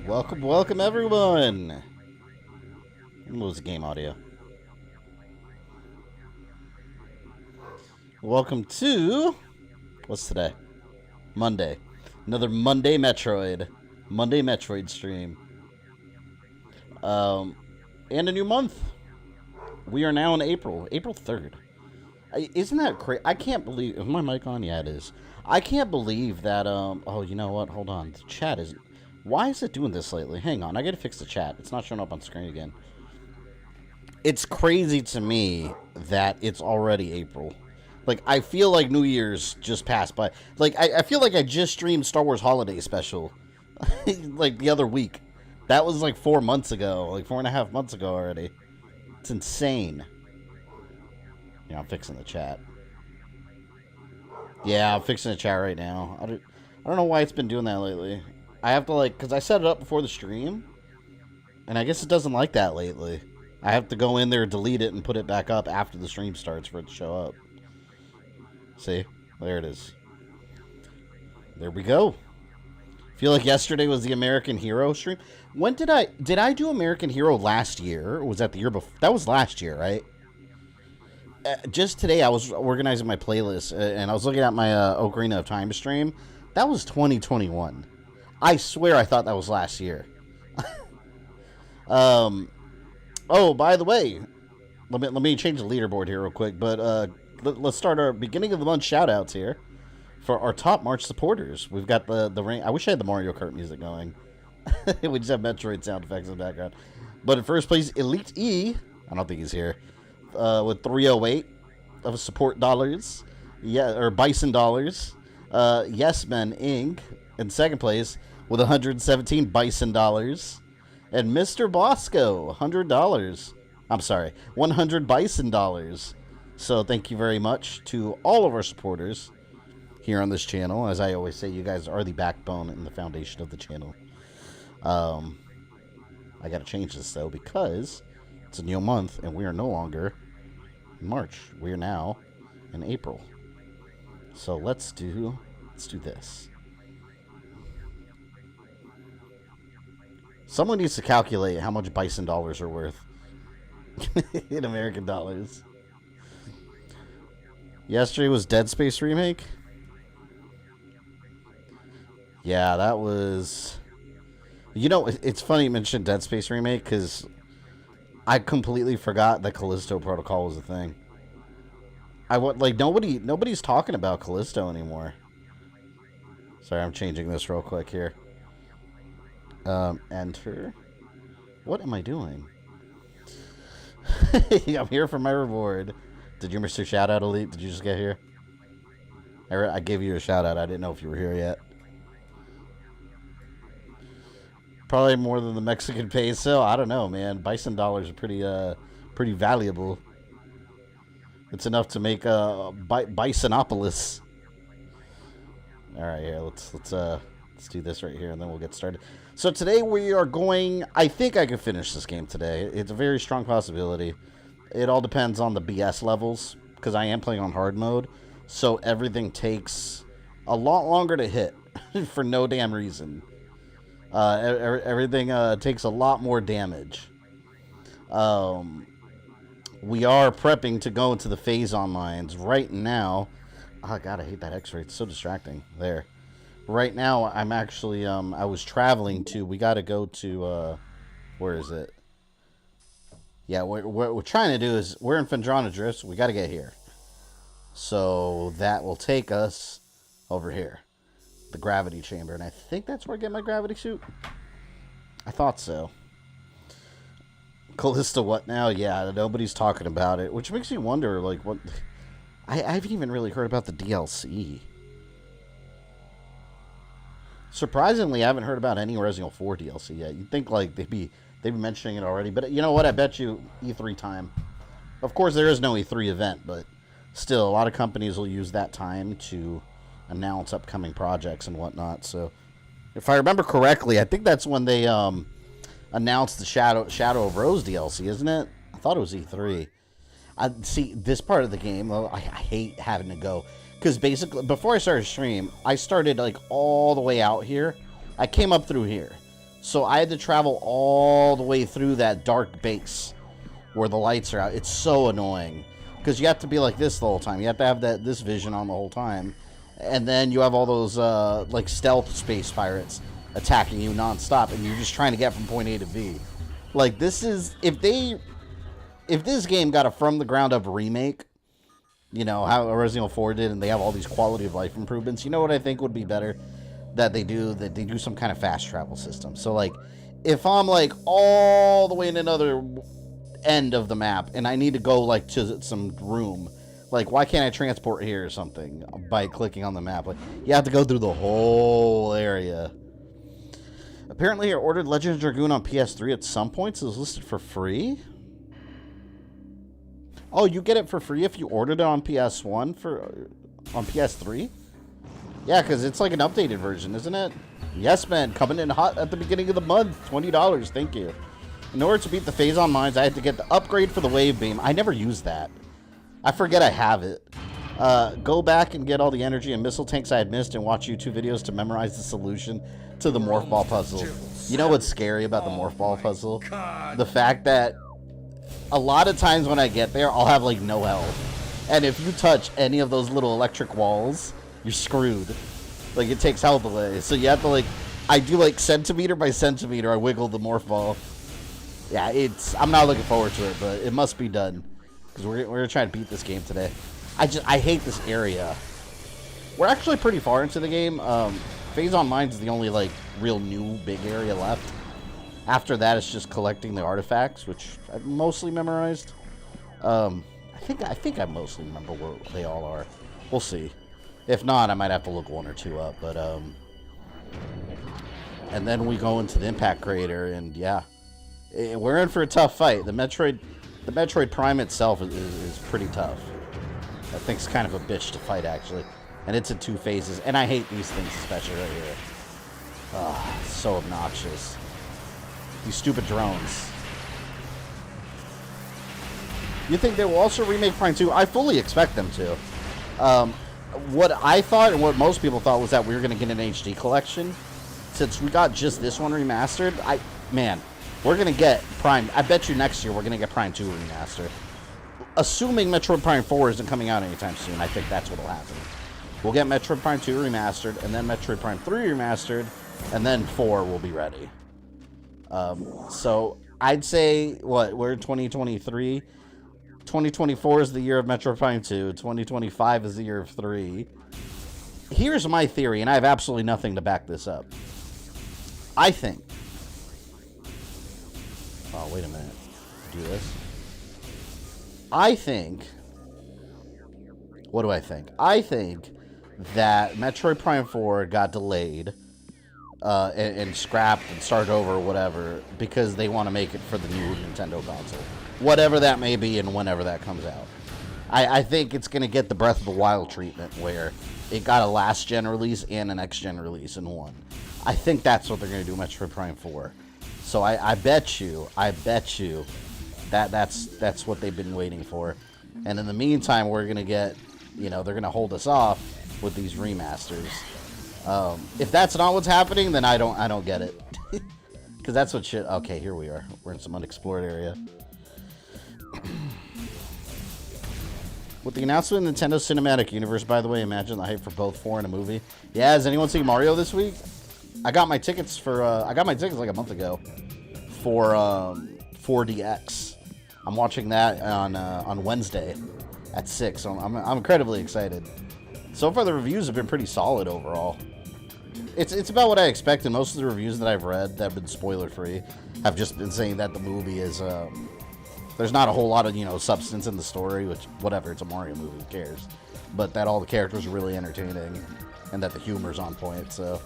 Welcome, welcome everyone! What was the game audio? Welcome to... What's today? Monday. Another Monday Metroid. Monday Metroid stream. And a new month. We are now in April. April 3rd. Isn't that crazy? I can't believe... Is my mic on? Yeah, it is. I can't believe that... Oh, you know what? Hold on. The chat is... Why is it doing this lately? Hang on. I gotta fix the chat. It's not showing up on screen again. It's crazy to me that it's already April. Like, I feel like New Year's just passed by. Like, I feel like I just streamed Star Wars Holiday Special. Like, the other week. That was like 4 months ago. Like, 4.5 months ago already. It's insane. Yeah, I'm fixing the chat. Yeah, I'm fixing the chat right now. I don't know why it's been doing that lately. I have to, like, because I set it up before the stream. And I guess it doesn't like that lately. I have to go in there, delete it, and put it back up after the stream starts for it to show up. See? There it is. There we go. Feel like yesterday was the American Hero stream. When did I do American Hero last year? Or was that the year before? That was last year, right? Just today I was organizing my playlist, and I was looking at my Ocarina of Time stream. That was 2021. I swear I thought that was last year. Oh, by the way, let me change the leaderboard here real quick. But let's start our beginning of the month shout-outs here for our top March supporters. We've got the ring. I wish I had the Mario Kart music going. We just have Metroid sound effects in the background. But in first place, Elite E. I don't think he's here. With 308 of support dollars. Yeah, or Bison dollars. Yes Men Inc. in second place with 117 Bison dollars. And Mr. Bosco, $100. I'm sorry, 100 Bison dollars. So thank you very much to all of our supporters here on this channel. As I always say, you guys are the backbone and the foundation of the channel. I got to change this though because it's a new month and we are no longer in March. We are now in April. So let's do this. Someone needs to calculate how much Bison dollars are worth in American dollars. Yesterday was Dead Space Remake. Yeah, that was... You know, it's funny you mentioned Dead Space Remake because I completely forgot that Callisto Protocol was a thing. Nobody's talking about Callisto anymore. Sorry, I'm changing this real quick here. Enter. What am I doing? I'm here for my reward. Did you miss your shout out, Elite? Did you just get here? I gave you a shout out. I didn't know if you were here yet. Probably more than the Mexican peso. I don't know, man. Bison dollars are pretty valuable. It's enough to make a Bisonopolis. All right, here. Let's do this right here, and then we'll get started. So today we are going... I think I could finish this game today. It's a very strong possibility. It all depends on the BS levels, because I am playing on hard mode. So everything takes a lot longer to hit for no damn reason. Everything takes a lot more damage. We are prepping to go into the Phazon Mines right now. Oh, God, I hate that X-ray. It's so distracting. There. Right now, I'm actually, I was traveling to, we got to go to, where is it? Yeah, what we're trying to do is, we're in Phendrana Drifts, we got to get here. So, that will take us over here. The gravity chamber, and I think that's where I get my gravity suit. I thought so. Callisto what now? Yeah, nobody's talking about it, which makes me wonder, like, what... I haven't even really heard about the DLC. Surprisingly, I haven't heard about any Resident Evil 4 DLC yet. You'd think, like, they'd be mentioning it already. But you know what? I bet you E3 time. Of course, there is no E3 event, but still, a lot of companies will use that time to announce upcoming projects and whatnot. So, if I remember correctly, I think that's when they announced the Shadow of Rose DLC, isn't it? I thought it was E3. See, this part of the game, I hate having to go. Because basically, before I started stream, I started, like, all the way out here. I came up through here. So I had to travel all the way through that dark base where the lights are out. It's so annoying because you have to be like this the whole time. You have to have this vision on the whole time. And then you have all those like stealth space pirates attacking you nonstop, and you're just trying to get from point A to B. Like, this is, if this game got a from the ground up remake, you know, how Resident Evil 4 did, and they have all these quality of life improvements, you know what I think would be better? That they do some kind of fast travel system. So, like, if I'm, like, all the way in another end of the map, and I need to go, like, to some room, like, why can't I transport here or something by clicking on the map? Like, you have to go through the whole area. Apparently, I ordered Legend of Dragoon on PS3 at some points. It was listed for free. Oh, you get it for free if you ordered it on PS1 on PS3? Yeah, because it's like an updated version, isn't it? Yes, man. Coming in hot at the beginning of the month. $20. Thank you. In order to beat the Phazon Mines, I had to get the upgrade for the Wave Beam. I never used that. I forget I have it. Go back and get all the energy and missile tanks I had missed and watch YouTube videos to memorize the solution to the Morph Ball puzzle. You know what's scary about the Morph Ball puzzle? The fact that a lot of times when I get there, I'll have, like, no health. And if you touch any of those little electric walls, you're screwed. Like, it takes health away. So you have to, like, I do, like, centimeter by centimeter, I wiggle the Morph Ball. Yeah, I'm not looking forward to it, but it must be done. Because we're going to try to beat this game today. I hate this area. We're actually pretty far into the game. Phazon Mines is the only, like, real new big area left. After that, it's just collecting the artifacts, which I've mostly memorized. I think I mostly remember where they all are. We'll see. If not, I might have to look one or two up. But and then we go into the Impact Crater, and yeah, we're in for a tough fight. The Metroid Prime itself is pretty tough. That thing's kind of a bitch to fight, actually. And it's in 2 phases. And I hate these things, especially right here. Ah, so obnoxious. These stupid drones. You think they will also remake Prime 2? I fully expect them to. What I thought and what most people thought was that we were going to get an HD collection. Since we got just this one remastered, man, we're going to get Prime. I bet you next year we're going to get Prime 2 remastered. Assuming Metroid Prime 4 isn't coming out anytime soon, I think that's what will happen. We'll get Metroid Prime 2 remastered, and then Metroid Prime 3 remastered, and then 4 will be ready. So I'd say, we're in 2023. 2024 is the year of Metroid Prime 2. 2025 is the year of 3. Here's my theory, and I have absolutely nothing to back this up. I think... Oh, wait a minute. Do this. I think... What do I think? I think that Metroid Prime 4 got delayed and scrapped and started over or whatever because they want to make it for the new Nintendo console. Whatever that may be and whenever that comes out. I think it's going to get the Breath of the Wild treatment where it got a last-gen release and a next-gen release in one. I think that's what they're going to do with Metroid Prime 4. So I bet you that's what they've been waiting for. And in the meantime, we're going to get, they're going to hold us off with these remasters. If that's not what's happening, then I don't get it. Because that's what shit... Okay, here we are. We're in some unexplored area. With the announcement of Nintendo Cinematic Universe, by the way, imagine the hype for both 4 and a movie. Yeah, has anyone seen Mario this week? I got my tickets like a month ago for 4DX. I'm watching that on Wednesday at 6. So I'm incredibly excited. So far, the reviews have been pretty solid overall. It's about what I expected. Most of the reviews that I've read that have been spoiler-free have just been saying that the movie is... there's not a whole lot of, substance in the story, which, whatever, it's a Mario movie, who cares? But that all the characters are really entertaining, and that the humor's on point, so...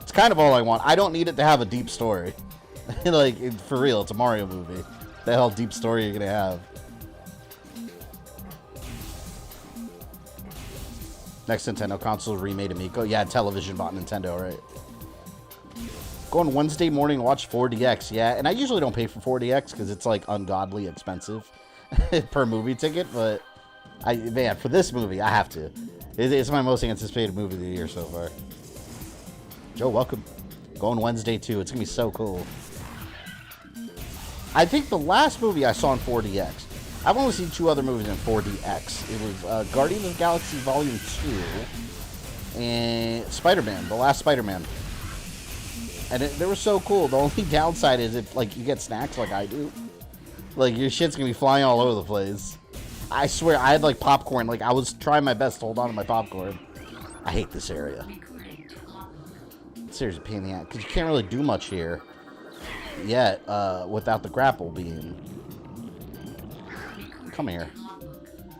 It's kind of all I want. I don't need it to have a deep story. For real, it's a Mario movie. The hell deep story you're gonna have? Next Nintendo console remade Amico. Yeah, television bought Nintendo, right? Going Wednesday morning to watch 4DX. Yeah, and I usually don't pay for 4DX because it's like ungodly expensive per movie ticket. But man, for this movie, I have to. It's my most anticipated movie of the year so far. Joe, welcome. Going Wednesday, too. It's going to be so cool. I think the last movie I saw in 4DX, I've only seen 2 other movies in 4DX. It was Guardians of the Galaxy Volume 2 and Spider-Man, the last Spider-Man. And they were so cool. The only downside is if, like, you get snacks like I do, like, your shit's going to be flying all over the place. I swear, I had, like, popcorn. Like, I was trying my best to hold on to my popcorn. I hate this area. Seriously, pain in the ass. Because you can't really do much here yet without the grapple beam. Come here.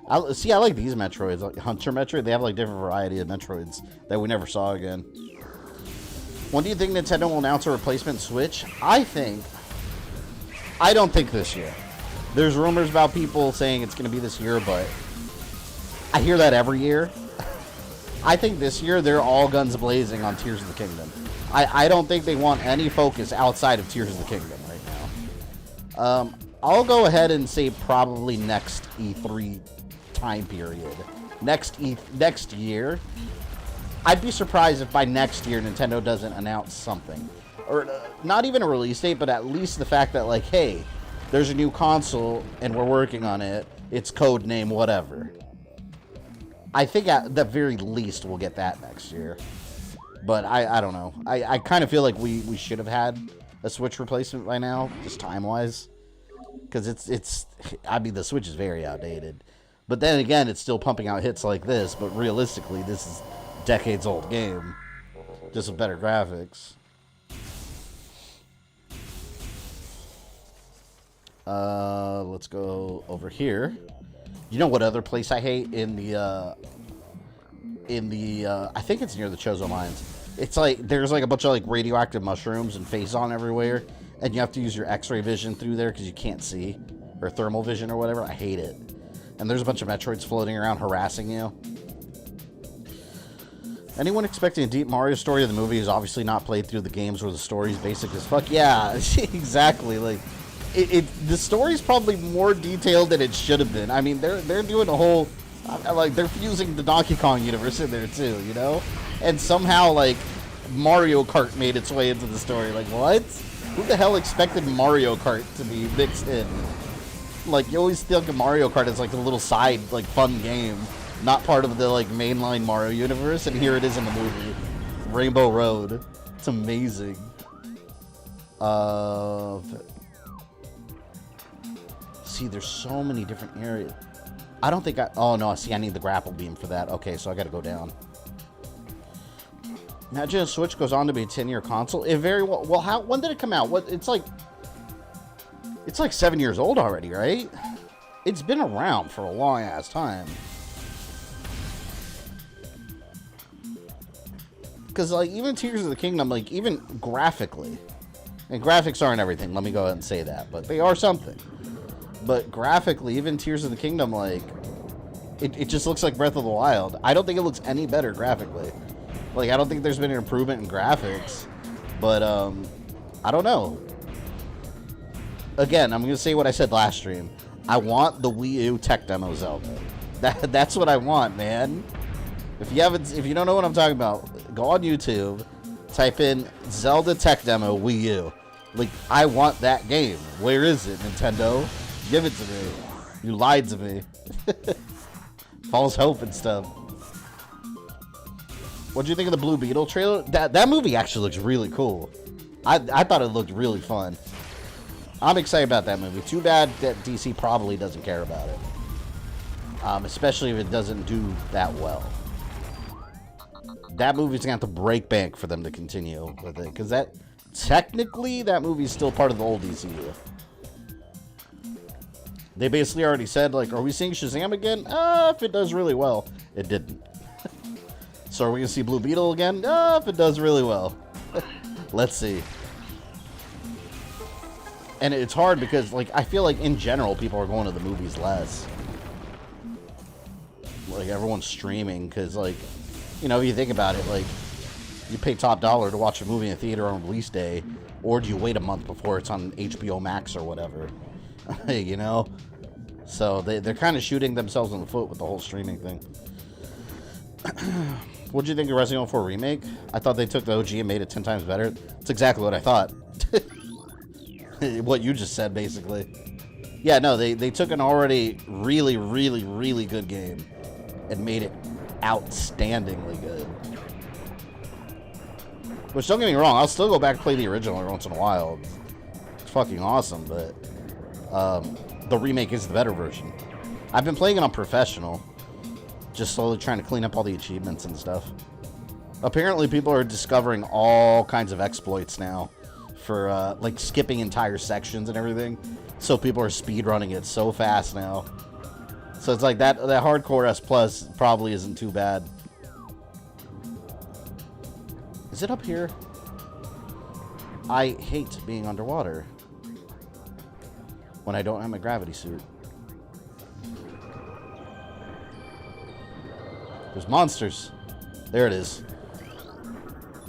I like these Metroids. Like Hunter Metroid, they have, like, different variety of Metroids that we never saw again. When do you think Nintendo will announce a replacement Switch? I don't think this year. There's rumors about people saying it's going to be this year, but I hear that every year. I think this year they're all guns blazing on Tears of the Kingdom. I don't think they want any focus outside of Tears of the Kingdom right now. I'll go ahead and say probably next E3 time period. Next year. I'd be surprised if by next year Nintendo doesn't announce something. Or not even a release date, but at least the fact that, like, hey, there's a new console and we're working on it. It's code name whatever. I think at the very least we'll get that next year. But I don't know. I kind of feel like we should have had a Switch replacement by now, just time-wise. Because I mean, the Switch is very outdated. But then again, it's still pumping out hits like this. But realistically, this is a decades-old game. Just with better graphics. Let's go over here. You know what other place I hate in the I think it's near the Chozo Mines. It's like there's like a bunch of like radioactive mushrooms and Phazon everywhere, and you have to use your X-ray vision through there because you can't see, or thermal vision or whatever. I hate it. And there's a bunch of Metroids floating around harassing you. Anyone expecting a deep Mario story of the movie is obviously not played through the games where the story's basic as fuck. Yeah, exactly. Like. The story's probably more detailed than it should have been. I mean, they're doing a whole, like, they're fusing the Donkey Kong universe in there too, you know? And somehow, like, Mario Kart made its way into the story. Like, what? Who the hell expected Mario Kart to be mixed in? Like, you always think of Mario Kart as, like, a little side, like, fun game, not part of the, like, mainline Mario universe, and here it is in the movie. Rainbow Road. It's amazing. See, there's so many different areas. I don't think oh no, see, I need the grapple beam for that. Okay, so I gotta go down. Imagine a Switch goes on to be a 10-year console. It very well, when did it come out? It's like 7 years old already, right? It's been around for a long ass time. Because, like, even Tears of the Kingdom, like, even graphically, and graphics aren't everything, let me go ahead and say that, but they are something. But graphically, even Tears of the Kingdom, like, it just looks like Breath of the Wild. I don't think it looks any better graphically. Like, I don't think there's been an improvement in graphics. But, I don't know. Again, I'm going to say what I said last stream. I want the Wii U tech demo Zelda. That's what I want, man. If you don't know what I'm talking about, go on YouTube, type in Zelda tech demo Wii U. Like, I want that game. Where is it, Nintendo? Give it to me. You lied to me. False hope and stuff. What do you think of the Blue Beetle trailer? That movie actually looks really cool. I thought it looked really fun. I'm excited about that movie. Too bad that DC probably doesn't care about it. Especially if it doesn't do that well. That movie's gonna have to break bank for them to continue with it. Because technically, that movie's still part of the old DCU. They basically already said, like, are we seeing Shazam again? If it does really well. It didn't. So are we going to see Blue Beetle again? If it does really well. Let's see. And it's hard because, like, I feel like in general people are going to the movies less. Like, everyone's streaming because, like, you know, if you think about it, like, you pay top dollar to watch a movie in a theater on release day, or do you wait a month before it's on HBO Max or whatever? You know? So they're kind of shooting themselves in the foot with the whole streaming thing. What'd you think of Resident Evil 4 Remake? I thought they took the OG and made it 10 times better. That's exactly what I thought. What you just said, basically. Yeah, no, they took an already really, really, really good game and made it outstandingly good. Which, don't get me wrong, I'll still go back and play the original every once in a while. It's fucking awesome, but the remake is the better version. I've been playing it on professional, just slowly trying to clean up all the achievements and stuff. Apparently, people are discovering all kinds of exploits now for like skipping entire sections and everything. So people are speedrunning it so fast now. So it's like that hardcore S plus probably isn't too bad. Is it up here? I hate being underwater when I don't have my gravity suit. There's monsters. There it is.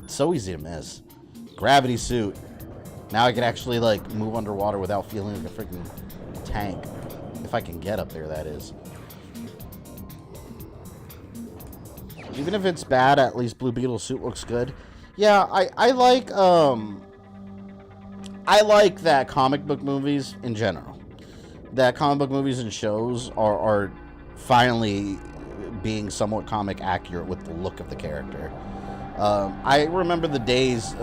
It's so easy to miss. Gravity suit. Now I can actually, like, move underwater without feeling like a freaking tank. If I can get up there, that is. Even if it's bad, at least Blue Beetle's suit looks good. Yeah, I like that comic book movies in general. That comic book movies and shows are finally being somewhat comic accurate with the look of the character. I remember the days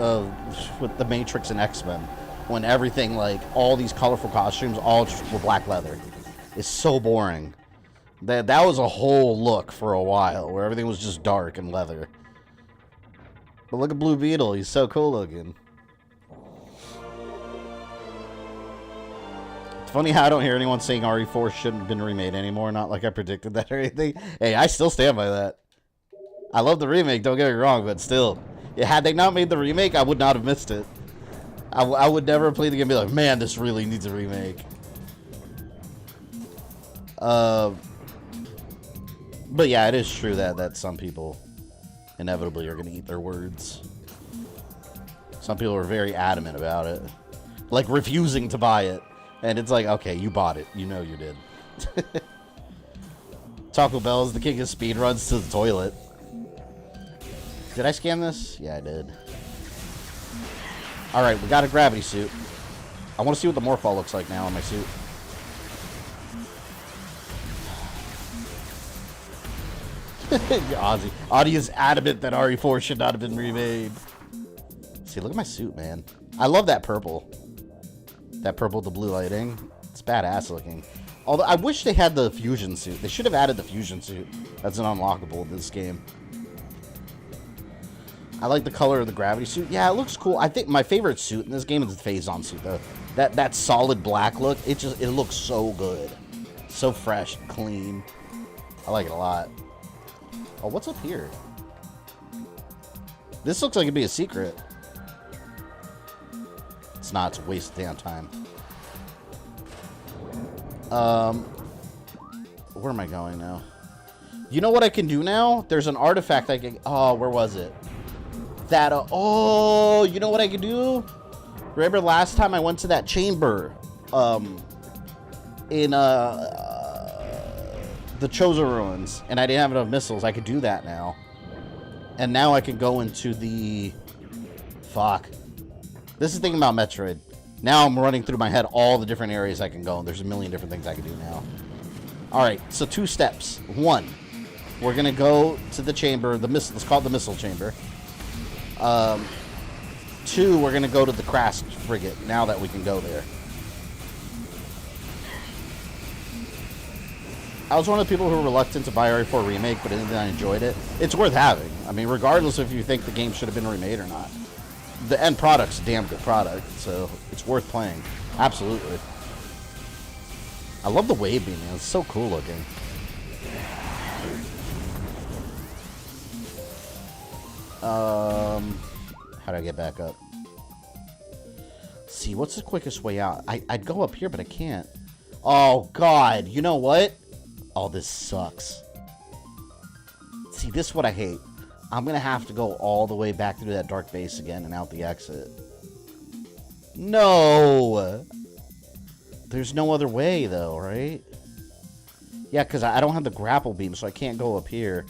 with the Matrix and X-Men when everything, like, all these colorful costumes all just were black leather. It's so boring. That was a whole look for a while where everything was just dark and leather. But look at Blue Beetle. He's so cool looking. It's funny how I don't hear anyone saying RE4 shouldn't have been remade anymore. Not like I predicted that or anything. Hey, I still stand by that. I love the remake, don't get me wrong, but still. Yeah, had they not made the remake, I would not have missed it. I would never play the game and be like, man, this really needs a remake. But yeah, it is true that some people inevitably are going to eat their words. Some people are very adamant about it. Like, refusing to buy it. And it's like, okay, you bought it. You know you did. Taco Bell is the king of speedruns to the toilet. Did I scan this? Yeah, I did. Alright, we got a gravity suit. I want to see what the Morphball looks like now on my suit. Ozzy is adamant that RE4 should not have been remade. See, look at my suit, man. I love that purple. That purple with the blue lighting. It's badass looking. Although, I wish they had the fusion suit. They should have added the fusion suit. That's an unlockable in this game. I like the color of the gravity suit. Yeah, it looks cool. I think my favorite suit in this game is the Phazon suit, though. That solid black look, it looks so good. So fresh, clean. I like it a lot. Oh, what's up here? This looks like it'd be a secret. It's not. It's a waste of damn time. Where am I going now? You know what I can do now? There's an artifact I can... Oh, where was it? That... oh, you know what I can do? Remember last time I went to that chamber? In, the Chozo Ruins, and I didn't have enough missiles. I could do that now. And now I can go into the... Fuck. This is the thing about Metroid. Now I'm running through my head all the different areas I can go, and there's a million different things I can do now. Alright, so 2 steps. 1, we're going to go to the chamber, the missile, let's call it the missile chamber. 2, we're going to go to the Crash Frigate, now that we can go there. I was one of the people who were reluctant to buy RE4 Remake, but in the end I enjoyed it. It's worth having. I mean, regardless if you think the game should have been remade or not. The end product's a damn good product, so it's worth playing. Absolutely. I love the wave beam, man. It's so cool looking. How do I get back up? See, what's the quickest way out? I'd go up here, but I can't. Oh, God. You know what? Oh, this sucks. See, this is what I hate. I'm going to have to go all the way back through that dark base again and out the exit. No! There's no other way, though, right? Yeah, because I don't have the grapple beam, so I can't go up here.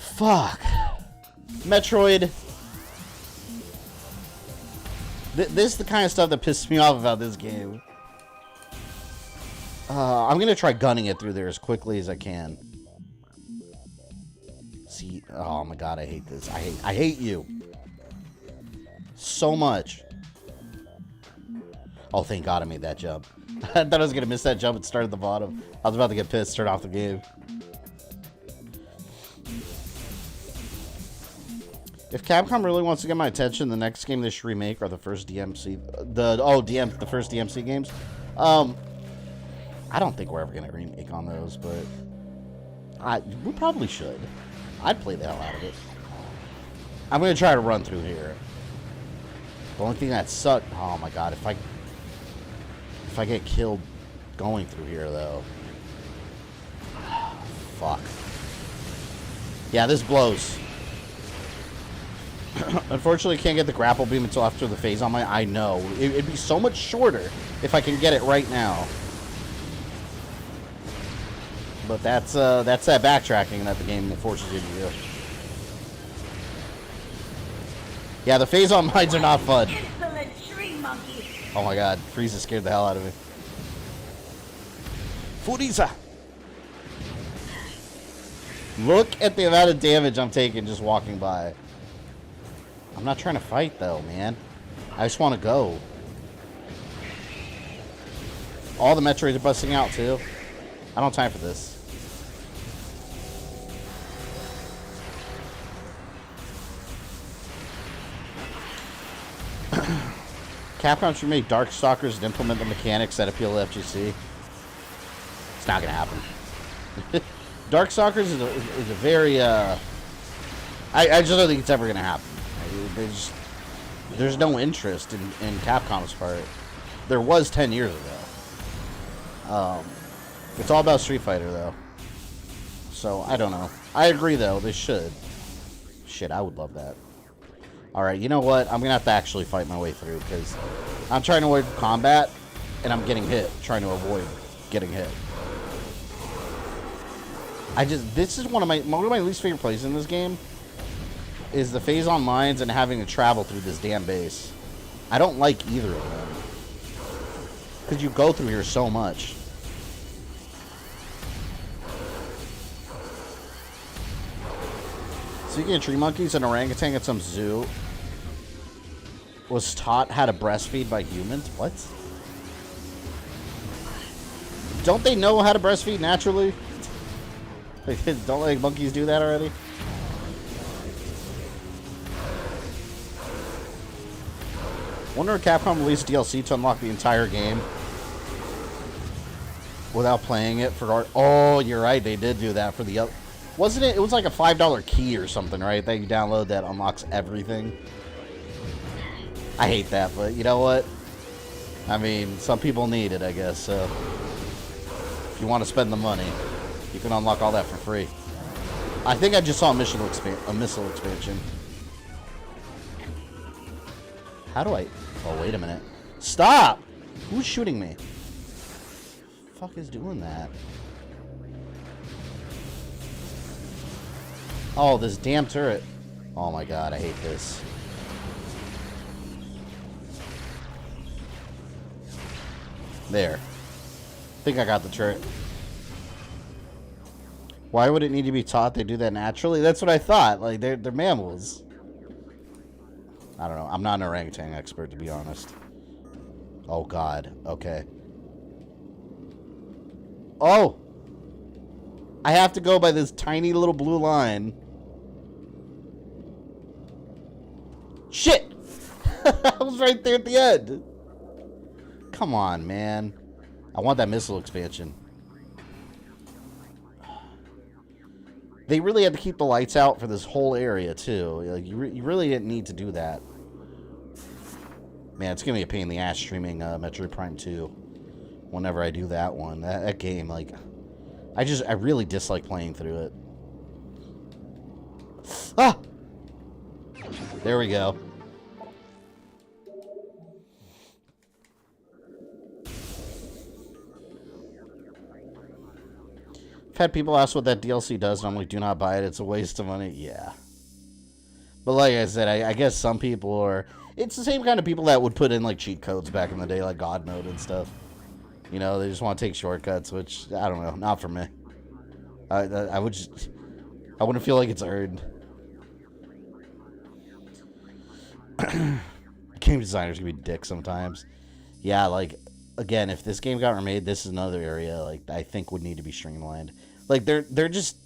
Fuck. Metroid. This is the kind of stuff that pisses me off about this game. I'm gonna try gunning it through there as quickly as I can. See, oh my god, I hate this. I hate you so much. Oh, thank God I made that jump. I thought I was gonna miss that jump and start at the bottom. I was about to get pissed, start off the game. If Capcom really wants to get my attention, the next game they should remake are the first DMC, the first DMC games. I don't think we're ever gonna remake on those, but we probably should. I'd play the hell out of it. I'm gonna try to run through here. The only thing that sucked. Oh my god, if I get killed going through here though. Fuck. Yeah, this blows. Unfortunately, can't get the grapple beam until after the Phazon Mine. I know. It'd be so much shorter if I can get it right now. But that's that backtracking that the game forces you to do. Yeah, the Phazon Mines are not fun. Oh my god, Frieza scared the hell out of me. Frieza! Look at the amount of damage I'm taking just walking by. I'm not trying to fight though, man. I just want to go. All the Metroids are busting out too. I don't have time for this. Capcom should make Darkstalkers and implement the mechanics that appeal to FGC. It's not gonna happen. Darkstalkers is a very I just don't think it's ever gonna happen. There's no interest in Capcom's part. There was 10 years ago. It's all about Street Fighter though. So I don't know. I agree though, they should. Shit, I would love that. Alright, you know what? I'm gonna have to actually fight my way through because I'm trying to avoid combat and I'm getting hit, trying to avoid getting hit. This is one of my least favorite places in this game is the Phazon Mines and having to travel through this damn base. I don't like either of them. Because you go through here so much. Speaking of tree monkeys, an orangutan at some zoo was taught how to breastfeed by humans. What? Don't they know how to breastfeed naturally? Don't like monkeys do that already? Wonder if Capcom released DLC to unlock the entire game without playing it for art. Oh, you're right. They did do that for the other. Wasn't it? It was like a $5 key or something, right? That you download that unlocks everything. I hate that, but you know what? I mean, some people need it, I guess. So if you want to spend the money, you can unlock all that for free. I think I just saw a missile expansion. How do I? Oh, wait a minute. Stop! Who's shooting me? The fuck is doing that? Oh, this damn turret. Oh my god, I hate this. There. I think I got the turret. Why would it need to be taught they do that naturally? That's what I thought. Like, they're mammals. I don't know. I'm not an orangutan expert, to be honest. Oh, God. Okay. Oh! I have to go by this tiny little blue line. Shit! I was right there at the end. Come on, man. I want that missile expansion. They really had to keep the lights out for this whole area, too. Like, you really didn't need to do that. Man, it's going to be a pain in the ass streaming Metroid Prime 2. Whenever I do that one. That game, like... I really dislike playing through it. Ah! There we go. I've had people ask what that DLC does, and I'm like, do not buy it. It's a waste of money. Yeah. But like I said, I guess some people are... It's the same kind of people that would put in, like, cheat codes back in the day, like God Mode and stuff. You know, they just want to take shortcuts, which, I don't know, not for me. I would just... I wouldn't feel like it's earned. Game designers can be dicks sometimes. Yeah, like, again, if this game got remade, this is another area, like, I think would need to be streamlined. Like, they're just...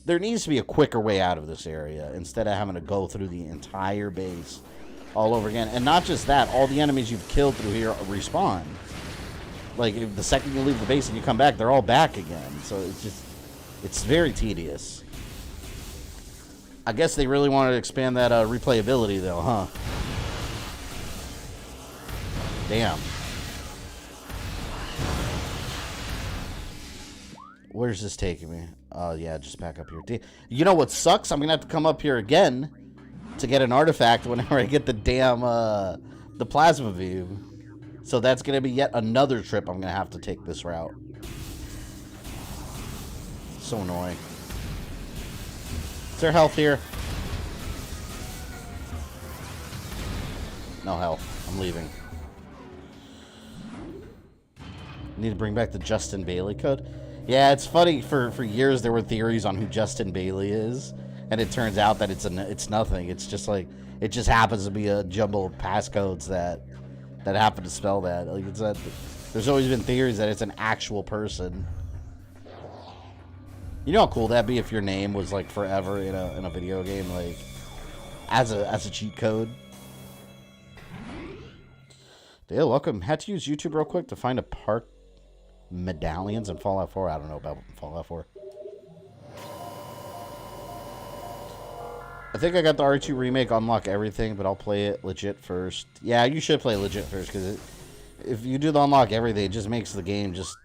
There needs to be a quicker way out of this area instead of having to go through the entire base all over again. And not just that, all the enemies you've killed through here respawn. Like, if the second you leave the base and you come back, they're all back again. So it's just... It's very tedious. I guess they really wanted to expand that replayability, though, huh? Damn. Where's this taking me? Oh, yeah, just back up here. You know what sucks? I'm going to have to come up here again to get an artifact whenever I get the damn, the plasma beam. So that's going to be yet another trip I'm going to have to take this route. So annoying. Is there health here? No health. I'm leaving. Need to bring back the Justin Bailey code. Yeah, it's funny. For years there were theories on who Justin Bailey is, and it turns out that it's nothing. It's just like it just happens to be a jumble of passcodes that happen to spell that. Like it's that. There's always been theories that it's an actual person. You know how cool that'd be if your name was like forever in a video game, like as a cheat code. Dale, welcome. Had to use YouTube real quick to find a park medallions in Fallout 4. I don't know about Fallout 4. I think I got the R2 remake, unlock everything, but I'll play it legit first. Yeah, you should play legit first, because if you do the unlock everything, it just makes the game just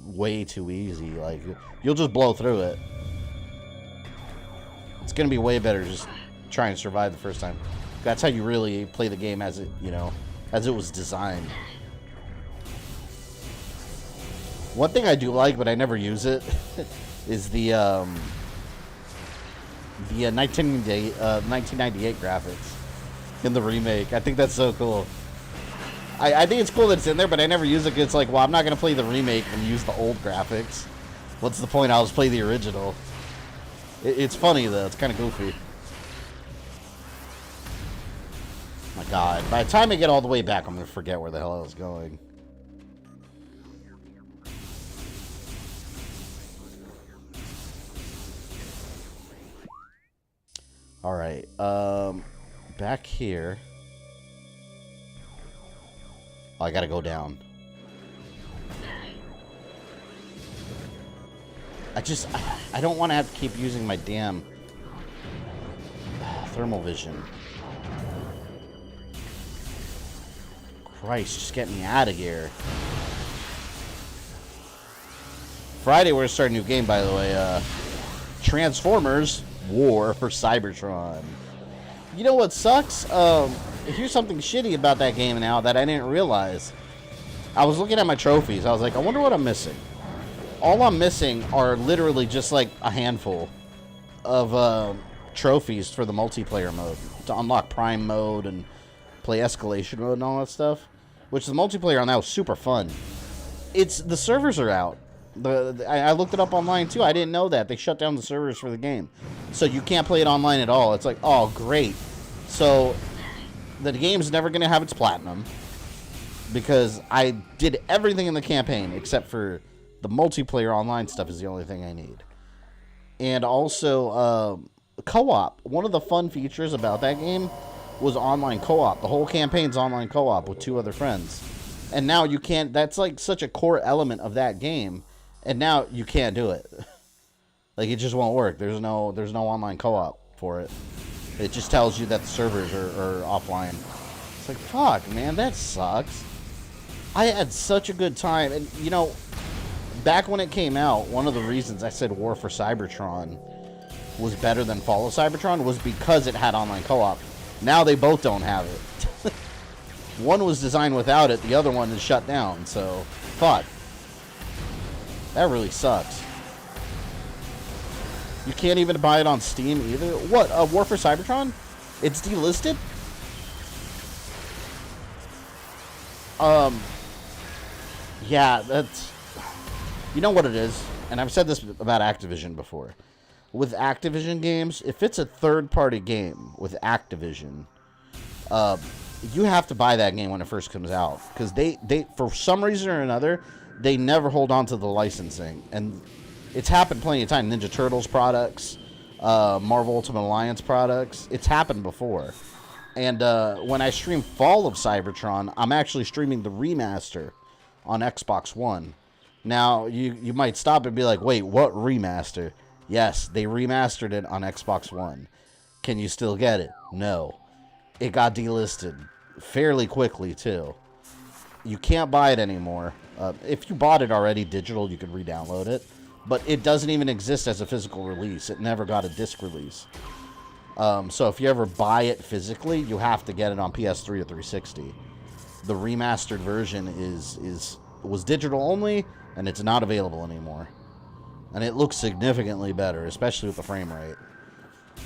way too easy. Like, you'll just blow through it. It's going to be way better just trying to survive the first time. That's how you really play the game as it, you know, as it was designed. One thing I do like, but I never use it, is the 1998 graphics in the remake. I think that's so cool. I think it's cool that it's in there, but I never use it because it's like, well, I'm not going to play the remake and use the old graphics. What's the point? I'll just play the original. It's funny, though. It's kind of goofy. My God. By the time I get all the way back, I'm going to forget where the hell I was going. Alright, back here. Oh, I gotta go down. I don't want to have to keep using my damn thermal vision. Christ, just get me out of here. Friday, we're gonna start a new game, by the way. Transformers War for Cybertron. You know what sucks? Here's something shitty about that game now that I didn't realize. I was looking at my trophies. I was like, I wonder what I'm missing. All I'm missing are literally just like a handful of trophies for the multiplayer mode to unlock Prime mode and play Escalation mode and all that stuff. Which the multiplayer on that was super fun. The servers are out. I looked it up online too. I didn't know that. They shut down the servers for the game. So you can't play it online at all. It's like, oh, great. So the game's never going to have its platinum. Because I did everything in the campaign except for the multiplayer online stuff is the only thing I need. And also, co-op. One of the fun features about that game was online co-op. The whole campaign's online co-op with 2 other friends. And now you can't... That's like such a core element of that game. And now you can't do it. Like, it just won't work. There's no online co-op for it. It just tells you that the servers are offline. It's like, fuck, man, that sucks. I had such a good time. And, you know, back when it came out, one of the reasons I said War for Cybertron was better than Fall of Cybertron was because it had online co-op. Now they both don't have it. One was designed without it. The other one is shut down. So, fuck. That really sucks. You can't even buy it on Steam either. What? War for Cybertron? It's delisted? Yeah, that's... You know what it is? And I've said this about Activision before. With Activision games, if it's a third-party game with Activision, you have to buy that game when it first comes out. Because they, for some reason or another, they never hold on to the licensing. And it's happened plenty of times. Ninja Turtles products, Marvel Ultimate Alliance products. It's happened before. And when I stream Fall of Cybertron, I'm actually streaming the remaster on Xbox One. Now, you might stop and be like, wait, what remaster? Yes, they remastered it on Xbox One. Can you still get it? No. It got delisted fairly quickly, too. You can't buy it anymore. If you bought it already digital, you could re-download it. But it doesn't even exist as a physical release. It never got a disc release. So if you ever buy it physically, you have to get it on PS3 or 360. The remastered version was digital only, and it's not available anymore. And it looks significantly better, especially with the frame rate.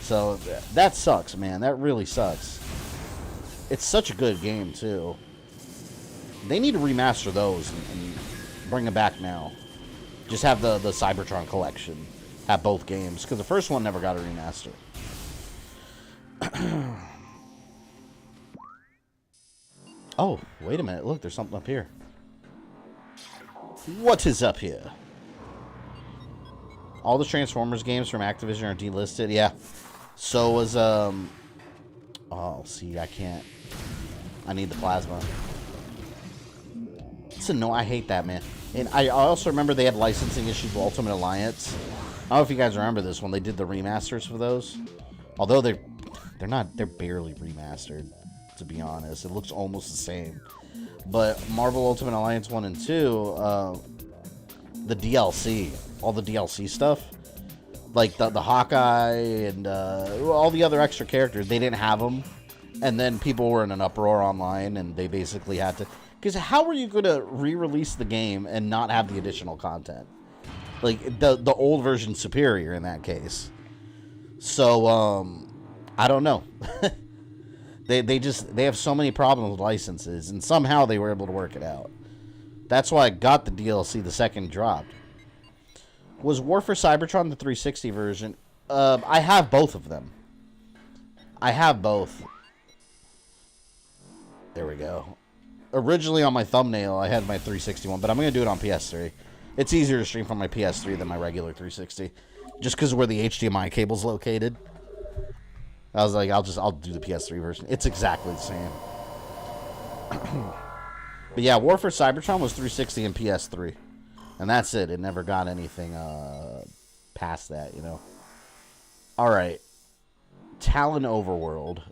So that sucks, man. That really sucks. It's such a good game, too. They need to remaster those and bring them back now. Just have the Cybertron collection. Have both games. Because the first one never got a remaster. Oh, wait a minute. Look, there's something up here. What is up here? All the Transformers games from Activision are delisted. Yeah. So was, oh, see, I can't. I need the plasma. It's annoying. I hate that, man. And I also remember they had licensing issues with Ultimate Alliance. I don't know if you guys remember this when they did the remasters for those. Although they're barely remastered, to be honest. It looks almost the same. But Marvel Ultimate Alliance 1 and 2, the DLC, all the DLC stuff, like the Hawkeye and all the other extra characters, they didn't have them. And then people were in an uproar online, and they basically had to... Because how are you going to re-release the game and not have the additional content? Like, the old version's superior in that case. So, I don't know. They have so many problems with licenses, and somehow they were able to work it out. That's why I got the DLC the second it dropped. Was War for Cybertron the 360 version? I have both of them. I have both. There we go. Originally on my thumbnail, I had my 360 one, but I'm going to do it on PS3. It's easier to stream from my PS3 than my regular 360. Just because of where the HDMI cable's located. I was like, I'll do the PS3 version. It's exactly the same. But yeah, War for Cybertron was 360 and PS3. And that's it. It never got anything past that, you know. Alright. Tallon Overworld.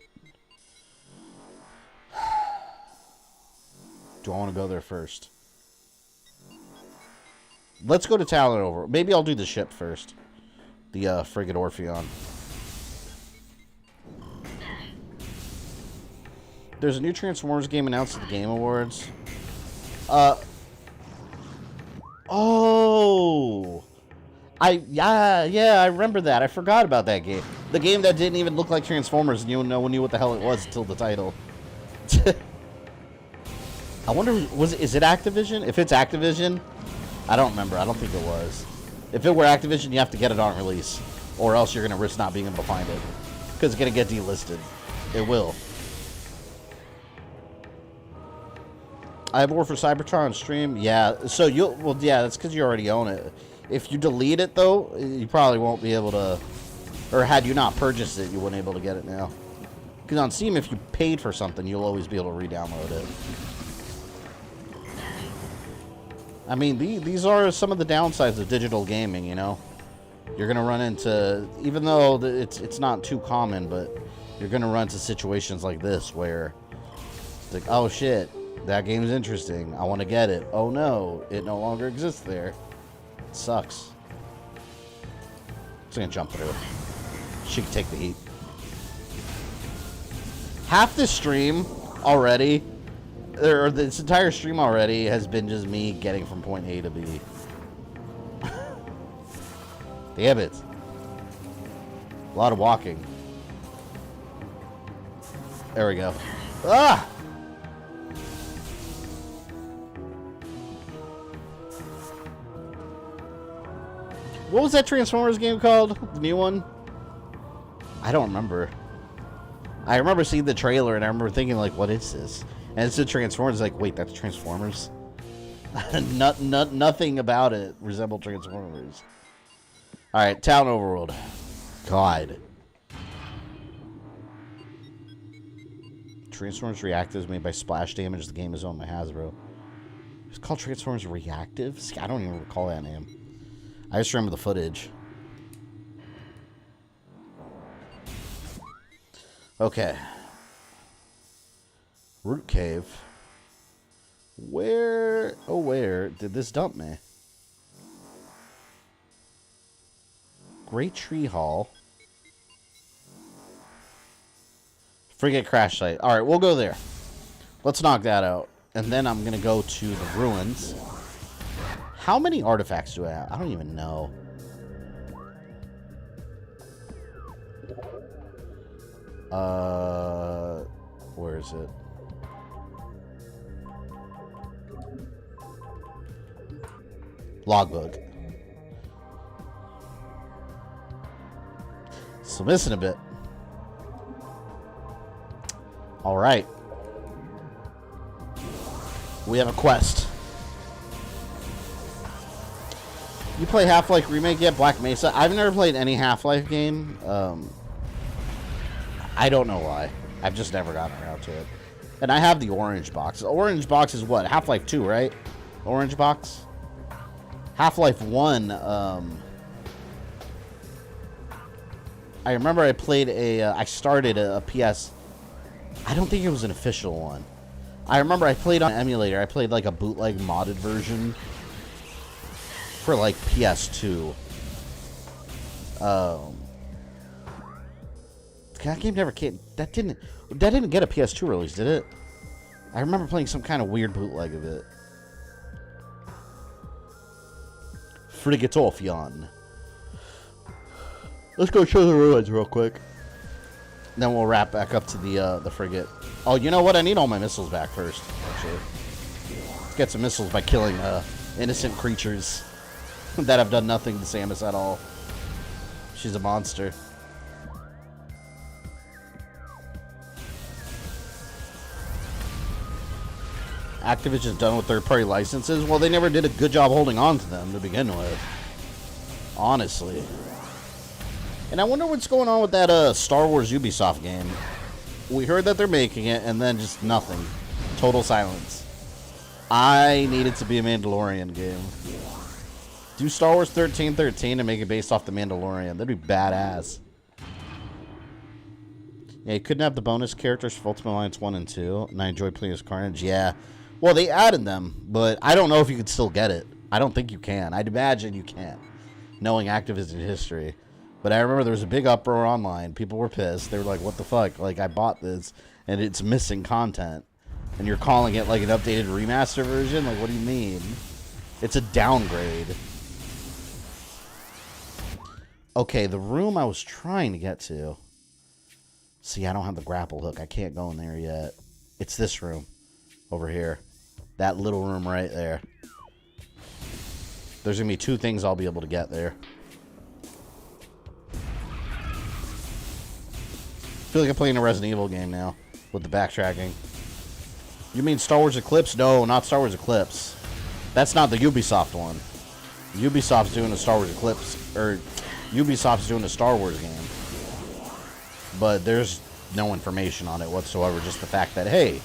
Do I want to go there first? Let's go to Tallon Overworld. Maybe I'll do the ship first. The Frigate Orpheon. There's a new Transformers game announced at the Game Awards. Oh! Yeah, I remember that. I forgot about that game. The game that didn't even look like Transformers, and you knew what the hell it was until the title. I wonder, is it Activision? If it's Activision, I don't remember. I don't think it was. If it were Activision, you have to get it on release, or else you're gonna risk not being able to find it, because it's gonna get delisted. It will. I have War for Cybertron on stream. Yeah, so yeah, that's because you already own it. If you delete it, though, you probably won't be able to, or had you not purchased it, you wouldn't be able to get it now. Because on Steam, if you paid for something, you'll always be able to re-download it. I mean, these are some of the downsides of digital gaming, you know? You're going to run into, even though it's not too common, but you're going to run into situations like this where it's like, oh shit, that game's interesting. I want to get it. Oh no, it no longer exists there. It sucks. Just going to jump through. She can take the heat. Half the stream already, or this entire stream already, has been just me getting from point A to B. Damn it. A lot of walking. There we go. Ah! What was that Transformers game called? The new one? I don't remember. I remember seeing the trailer and I remember thinking, like, what is this? And it's the Transformers. Like, wait, that's Transformers? Nothing about it resembled Transformers. Alright, Tallon Overworld. God. Transformers Reactives made by Splash Damage. The game is owned by Hasbro. It's called Transformers Reactives? I don't even recall that name. I just remember the footage. Okay. Root Cave. Where, oh where did this dump me? Great Tree Hall. Frigate Crash Site. Alright, we'll go there. Let's knock that out. And then I'm going to go to the ruins. How many artifacts do I have? I don't even know. Where is it? Logbook. Still missing a bit. All right. We have a quest. You play Half-Life Remake yet? Black Mesa? I've never played any Half-Life game. I don't know why. I've just never gotten around to it. And I have the orange box. The orange box is what? Half-Life 2, right? Orange box? Half-Life 1, I remember I played I started a PS... I don't think it was an official one. I remember I played on an emulator. I played like a bootleg modded version for like PS2. That game never came. That didn't get a PS2 release, did it? I remember playing some kind of weird bootleg of it. Frigate off, Jan. Let's go Chozo Ruins real quick. Then we'll wrap back up to the frigate. Oh, you know what? I need all my missiles back first, actually. Let's get some missiles by killing innocent creatures that have done nothing to Samus at all. She's a monster. Activision's done with third-party licenses. Well, they never did a good job holding on to them to begin with. Honestly. And I wonder what's going on with that Star Wars Ubisoft game. We heard that they're making it, and then just nothing. Total silence. I need it to be a Mandalorian game. Do Star Wars 1313 and make it based off the Mandalorian. That'd be badass. Yeah, you couldn't have the bonus characters for Ultimate Alliance 1 and 2. And I enjoyed playing as Carnage. Yeah. Well, they added them, but I don't know if you could still get it. I don't think you can. I'd imagine you can't, knowing Activision history. But I remember there was a big uproar online. People were pissed. They were like, what the fuck? Like, I bought this, and it's missing content. And you're calling it, like, an updated remaster version? Like, what do you mean? It's a downgrade. Okay, the room I was trying to get to. See, I don't have the grapple hook. I can't go in there yet. It's this room. Over here. That little room right there. There's going to be two things I'll be able to get there. I feel like I'm playing a Resident Evil game now. With the backtracking. You mean Star Wars Eclipse? No, not Star Wars Eclipse. That's not the Ubisoft one. Ubisoft's doing a Star Wars Eclipse. Or Ubisoft's doing a Star Wars game. But there's no information on it whatsoever. Just the fact that, hey,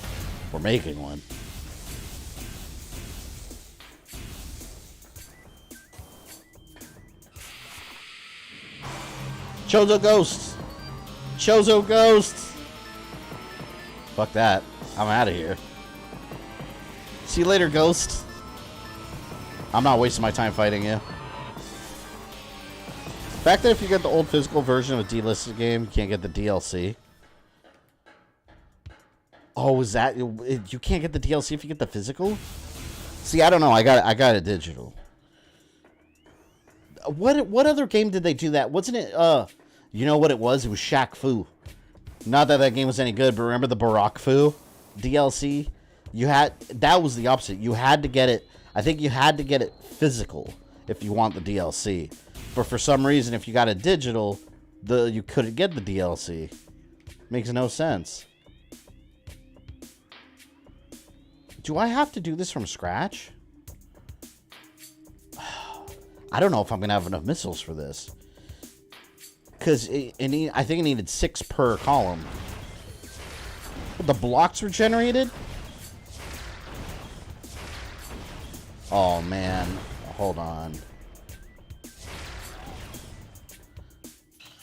we're making one. Chozo Ghosts. Chozo Ghosts. Fuck that. I'm out of here. See you later, Ghost. I'm not wasting my time fighting you. The fact that if you get the old physical version of a delisted game, you can't get the DLC. Oh, is that... You can't get the DLC if you get the physical? See, I don't know. I got it digital. What other game did they do that? Wasn't it... You know what it was? It was Shaq Fu. Not that that game was any good, but remember the Barack Fu DLC? That was the opposite. You had to get it. I think you had to get it physical if you want the DLC. But for some reason, if you got it digital, you couldn't get the DLC. Makes no sense. Do I have to do this from scratch? I don't know if I'm going to have enough missiles for this. Because I think it needed 6 per column. The blocks were generated? Oh, man. Hold on.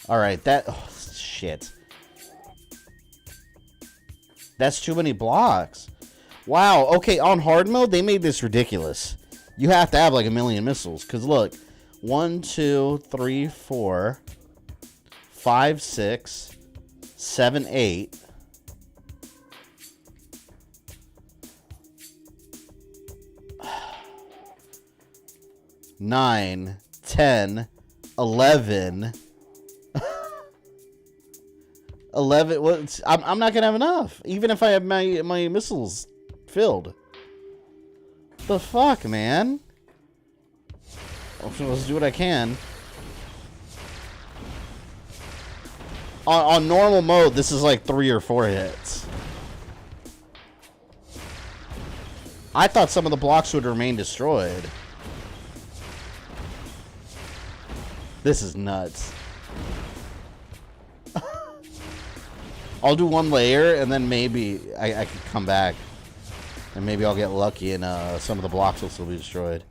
Alright, oh, shit. That's too many blocks. Wow, okay, on hard mode, they made this ridiculous. You have to have like 1 million missiles. Because look, 1, 2, 3, 4, 5, 6, 7, 8. Nine, 10, 11. 11. What? I'm not gonna have enough, even if I have my missiles filled. The fuck, man. Let's do what I can. On normal mode, this is like 3 or 4 hits. I thought some of the blocks would remain destroyed. This is nuts. I'll do 1 layer, and then maybe I could come back. And maybe I'll get lucky and some of the blocks will still be destroyed.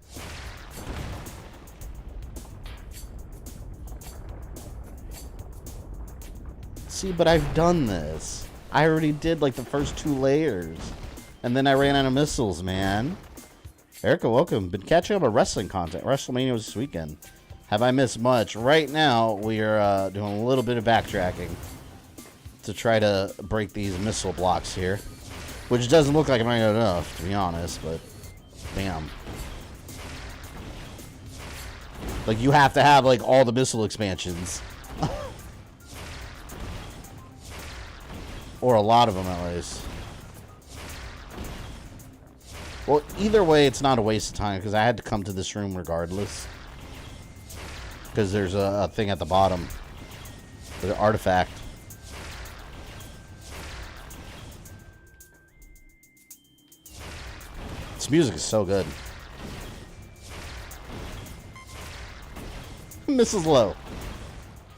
See, but I've done this. I already did like the first 2 layers. And then I ran out of missiles, man. Erica, welcome. Been catching up on wrestling content. WrestleMania was this weekend. Have I missed much? Right now, we are doing a little bit of backtracking to try to break these missile blocks here. Which doesn't look like it might have enough, to be honest, but damn. Like, you have to have, like, all the missile expansions. Or a lot of them, at least. Well, either way, it's not a waste of time, because I had to come to this room regardless. Because there's a thing at the bottom. There's an artifact. This music is so good. Mrs. Low.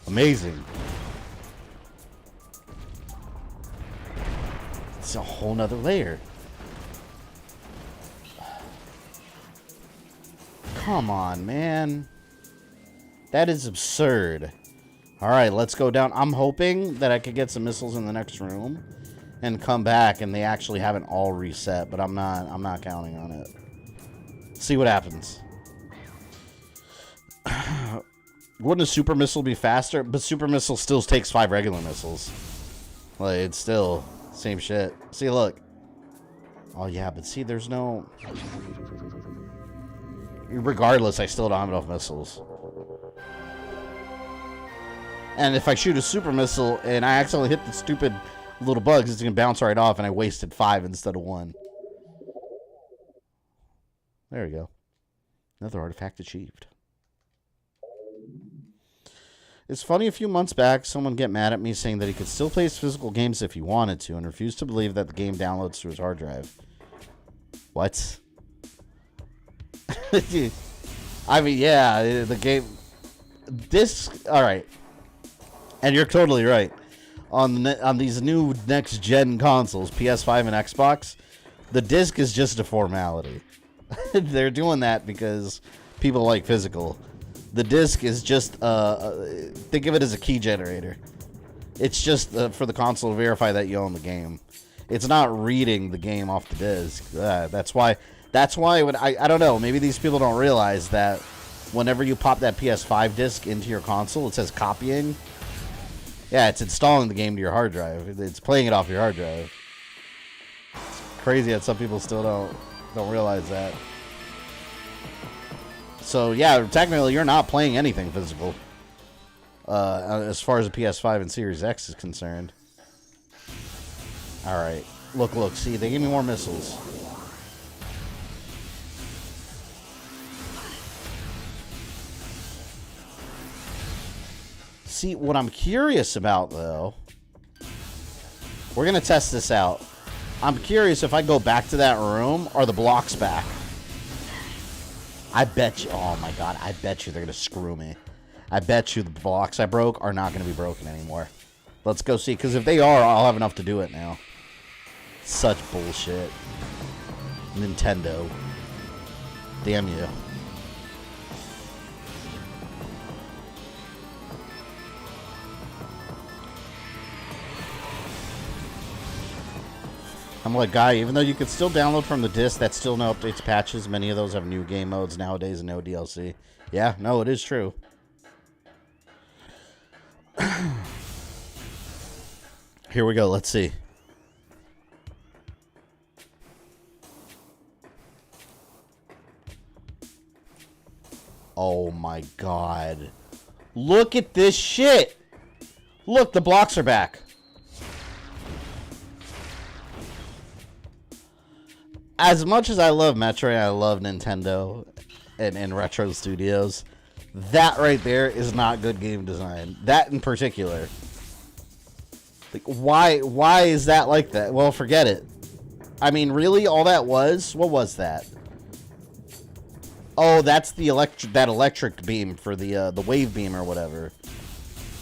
Amazing. It's a whole nother layer. Come on, man. That is absurd. Alright, let's go down. I'm hoping that I could get some missiles in the next room and come back and they actually haven't all reset, but I'm not counting on it. See what happens. Wouldn't a super missile be faster? But super missile still takes 5 regular missiles. Like, it's still same shit. See, look. Oh yeah, but see, there's no... Regardless, I still don't have enough missiles. And if I shoot a super missile and I accidentally hit the stupid little bugs, it's going to bounce right off and I wasted 5 instead of 1. There we go. Another artifact achieved. It's funny, a few months back, someone get mad at me saying that he could still play his physical games if he wanted to and refused to believe that the game downloads to his hard drive. What? I mean, yeah, the game... This... Alright. And you're totally right. On these new next-gen consoles, PS5 and Xbox, the disc is just a formality. They're doing that because people like physical. The disc is just, think of it as a key generator. It's just for the console to verify that you own the game. It's not reading the game off the disc. That's why when I don't know, maybe these people don't realize that whenever you pop that PS5 disc into your console, it says copying. Yeah, it's installing the game to your hard drive. It's playing it off your hard drive. It's crazy that some people still don't realize that. So yeah, technically you're not playing anything physical. as far as the PS5 and Series X is concerned. Alright. Look, look. See, they gave me more missiles. See, what I'm curious about, though... We're going to test this out. I'm curious if I go back to that room, are the blocks back? I bet you... Oh, my God. I bet you they're going to screw me. I bet you the blocks I broke are not going to be broken anymore. Let's go see. Because if they are, I'll have enough to do it now. Such bullshit. Nintendo. Damn you. I'm like, guy, even though you could still download from the disc, that's still no updates, patches. Many of those have new game modes nowadays and no DLC. Yeah, no, it is true. Here we go. Let's see. Oh my God. Look at this shit. Look, the blocks are back. As much as I love Metroid, I love Nintendo and Retro Studios, that right there is not good game design. That in particular. Like, why is that like that? Well, forget it. I mean, really, all that was? What was that? Oh, that's the electric beam for the wave beam or whatever.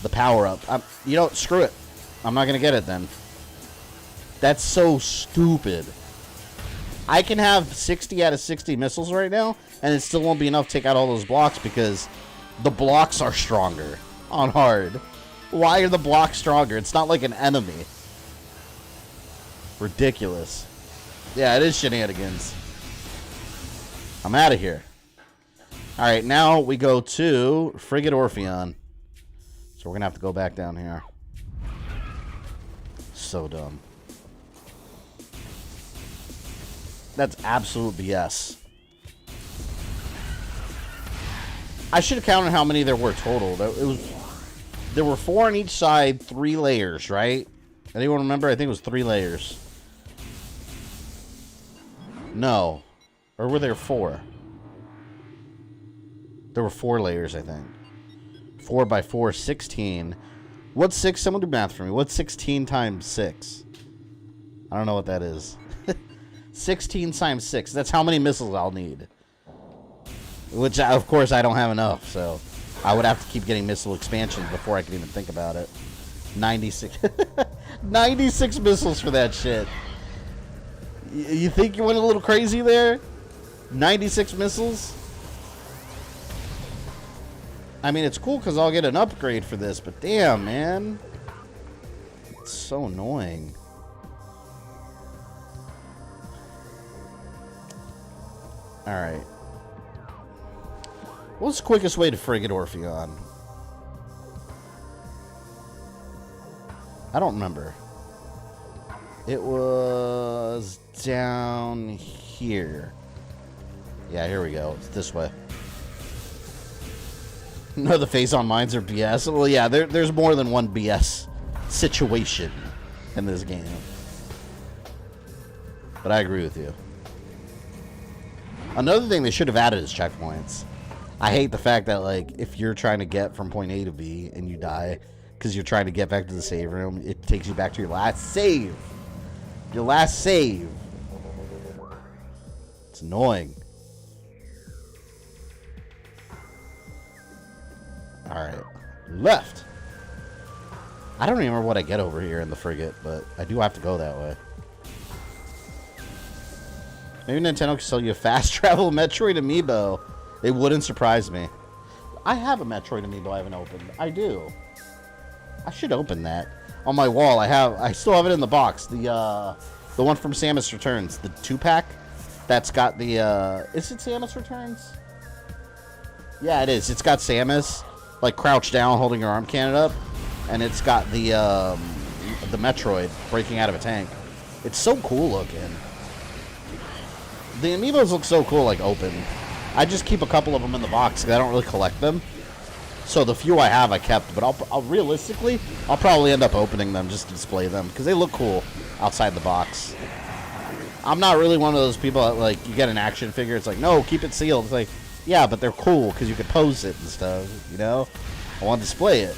The power-up. You know, screw it. I'm not going to get it then. That's so stupid. I can have 60 out of 60 missiles right now, and it still won't be enough to take out all those blocks because the blocks are stronger on hard. Why are the blocks stronger? It's not like an enemy. Ridiculous. Yeah, it is shenanigans. I'm out of here. Alright, now we go to Frigate Orpheon. So we're going to have to go back down here. So dumb. That's absolute BS. I should have counted how many there were total. There were 4 on each side, 3 layers, right? Anyone remember? I think it was 3 layers. No. Or were there 4? There were 4 layers, I think. 4 by 4, 16. What's 6? Someone do math for me. What's 16 times 6? I don't know what that is. 16 times 6. That's how many missiles I'll need. Which, of course, I don't have enough, so I would have to keep getting missile expansions before I can even think about it. 96. 96 missiles for that shit. You think you went a little crazy there? 96 missiles? I mean, it's cool because I'll get an upgrade for this, but damn, man. It's so annoying. Alright. What's the quickest way to Frigate Orpheon? I don't remember. It was down here. Yeah, here we go. It's this way. No, the Phazon Mines are BS. Well, yeah, there's more than one BS situation in this game. But I agree with you. Another thing they should have added is checkpoints. I hate the fact that, like, if you're trying to get from point A to B and you die because you're trying to get back to the save room, it takes you back to your last save. Your last save. It's annoying. Alright. Left. I don't remember what I get over here in the frigate, but I do have to go that way. Maybe Nintendo can sell you a fast travel Metroid amiibo. It wouldn't surprise me. I have a Metroid amiibo I haven't opened. I do. I should open that. On my wall, I still have it in the box. The one from Samus Returns. The 2-pack. That's got the, is it Samus Returns? Yeah, it is. It's got Samus, like, crouched down, holding her arm cannon up. And it's got the Metroid breaking out of a tank. It's so cool looking. The amiibos look so cool, like, open. I just keep a couple of them in the box because I don't really collect them. So the few I have, I kept, but I'll realistically, I'll probably end up opening them just to display them because they look cool outside the box. I'm not really one of those people that, like, you get an action figure, it's like, no, keep it sealed. It's like, yeah, but they're cool because you can pose it and stuff, you know? I want to display it.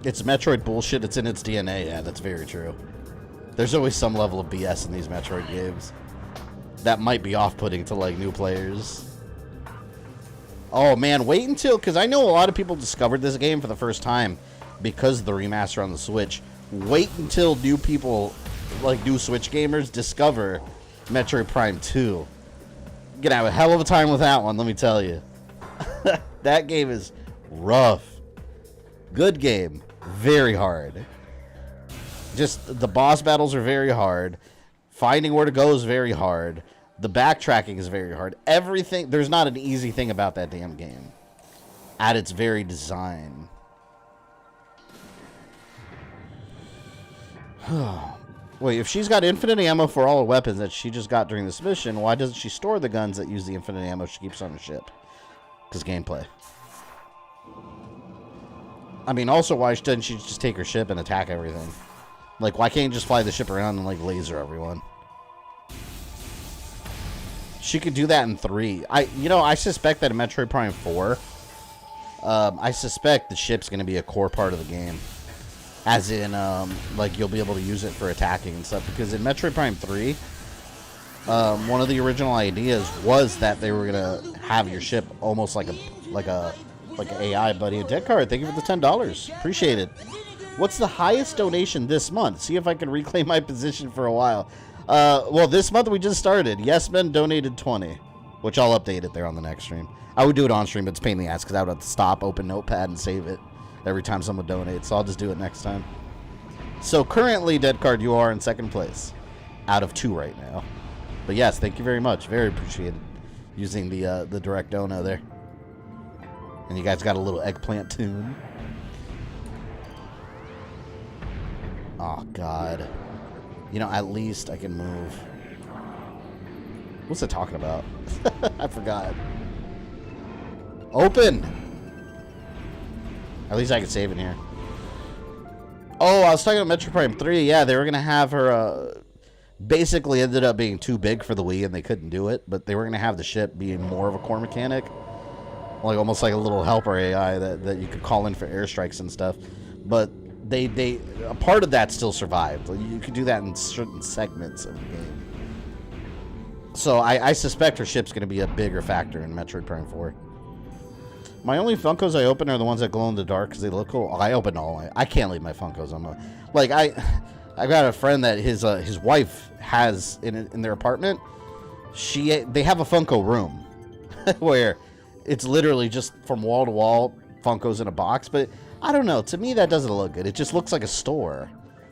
It's Metroid bullshit. It's in its DNA. Yeah, that's very true. There's always some level of BS in these Metroid games that might be off-putting to, like, new players. Oh, man, wait until... Because I know a lot of people discovered this game for the first time because of the remaster on the Switch. Wait until new people, like, new Switch gamers, discover Metroid Prime 2. You're gonna have a hell of a time with that one, let me tell you. That game is rough. Good game. Very hard. Just the boss battles are very hard. Finding where to go is very hard. The backtracking is very hard. Everything, there's not an easy thing about that damn game. At its very design. Wait, if she's got infinite ammo for all the weapons that she just got during this mission, why doesn't she store the guns that use the infinite ammo she keeps on her ship? Because gameplay. I mean, also, why doesn't she just take her ship and attack everything? Like, why can't you just fly the ship around and, like, laser everyone? She could do that in 3. I suspect that in Metroid Prime 4, I suspect the ship's going to be a core part of the game. As in, like, you'll be able to use it for attacking and stuff. Because in Metroid Prime 3, one of the original ideas was that they were going to have your ship almost like an AI buddy. A dead card, thank you for the $10. Appreciate it. What's the highest donation this month? See if I can reclaim my position for a while. Well, this month we just started. Yesman donated 20, which I'll update it there on the next stream. I would do it on stream, but it's a pain in the ass because I would have to stop, open Notepad, and save it every time someone donates. So I'll just do it next time. So currently, Dead Card, you are in second place out of 2 right now. But yes, thank you very much. Very appreciated using the direct dono there. And you guys got a little eggplant tune. Oh, God. You know, at least I can move. What's it talking about? I forgot. Open! At least I can save in here. Oh, I was talking about Metroid Prime 3. Yeah, they were going to have her... basically ended up being too big for the Wii and they couldn't do it. But they were going to have the ship being more of a core mechanic. Like almost like a little helper AI that you could call in for airstrikes and stuff. But they a part of that still survived. Like, you could do that in certain segments of the game. So I suspect her ship's going to be a bigger factor in Metroid Prime 4. My only Funkos I open are the ones that glow in the dark because they look cool. I open all. I can't leave my Funkos on. Like I got a friend that his wife has in their apartment. They have a Funko room where it's literally just from wall to wall Funkos in a box. But I don't know. To me, that doesn't look good. It just looks like a store.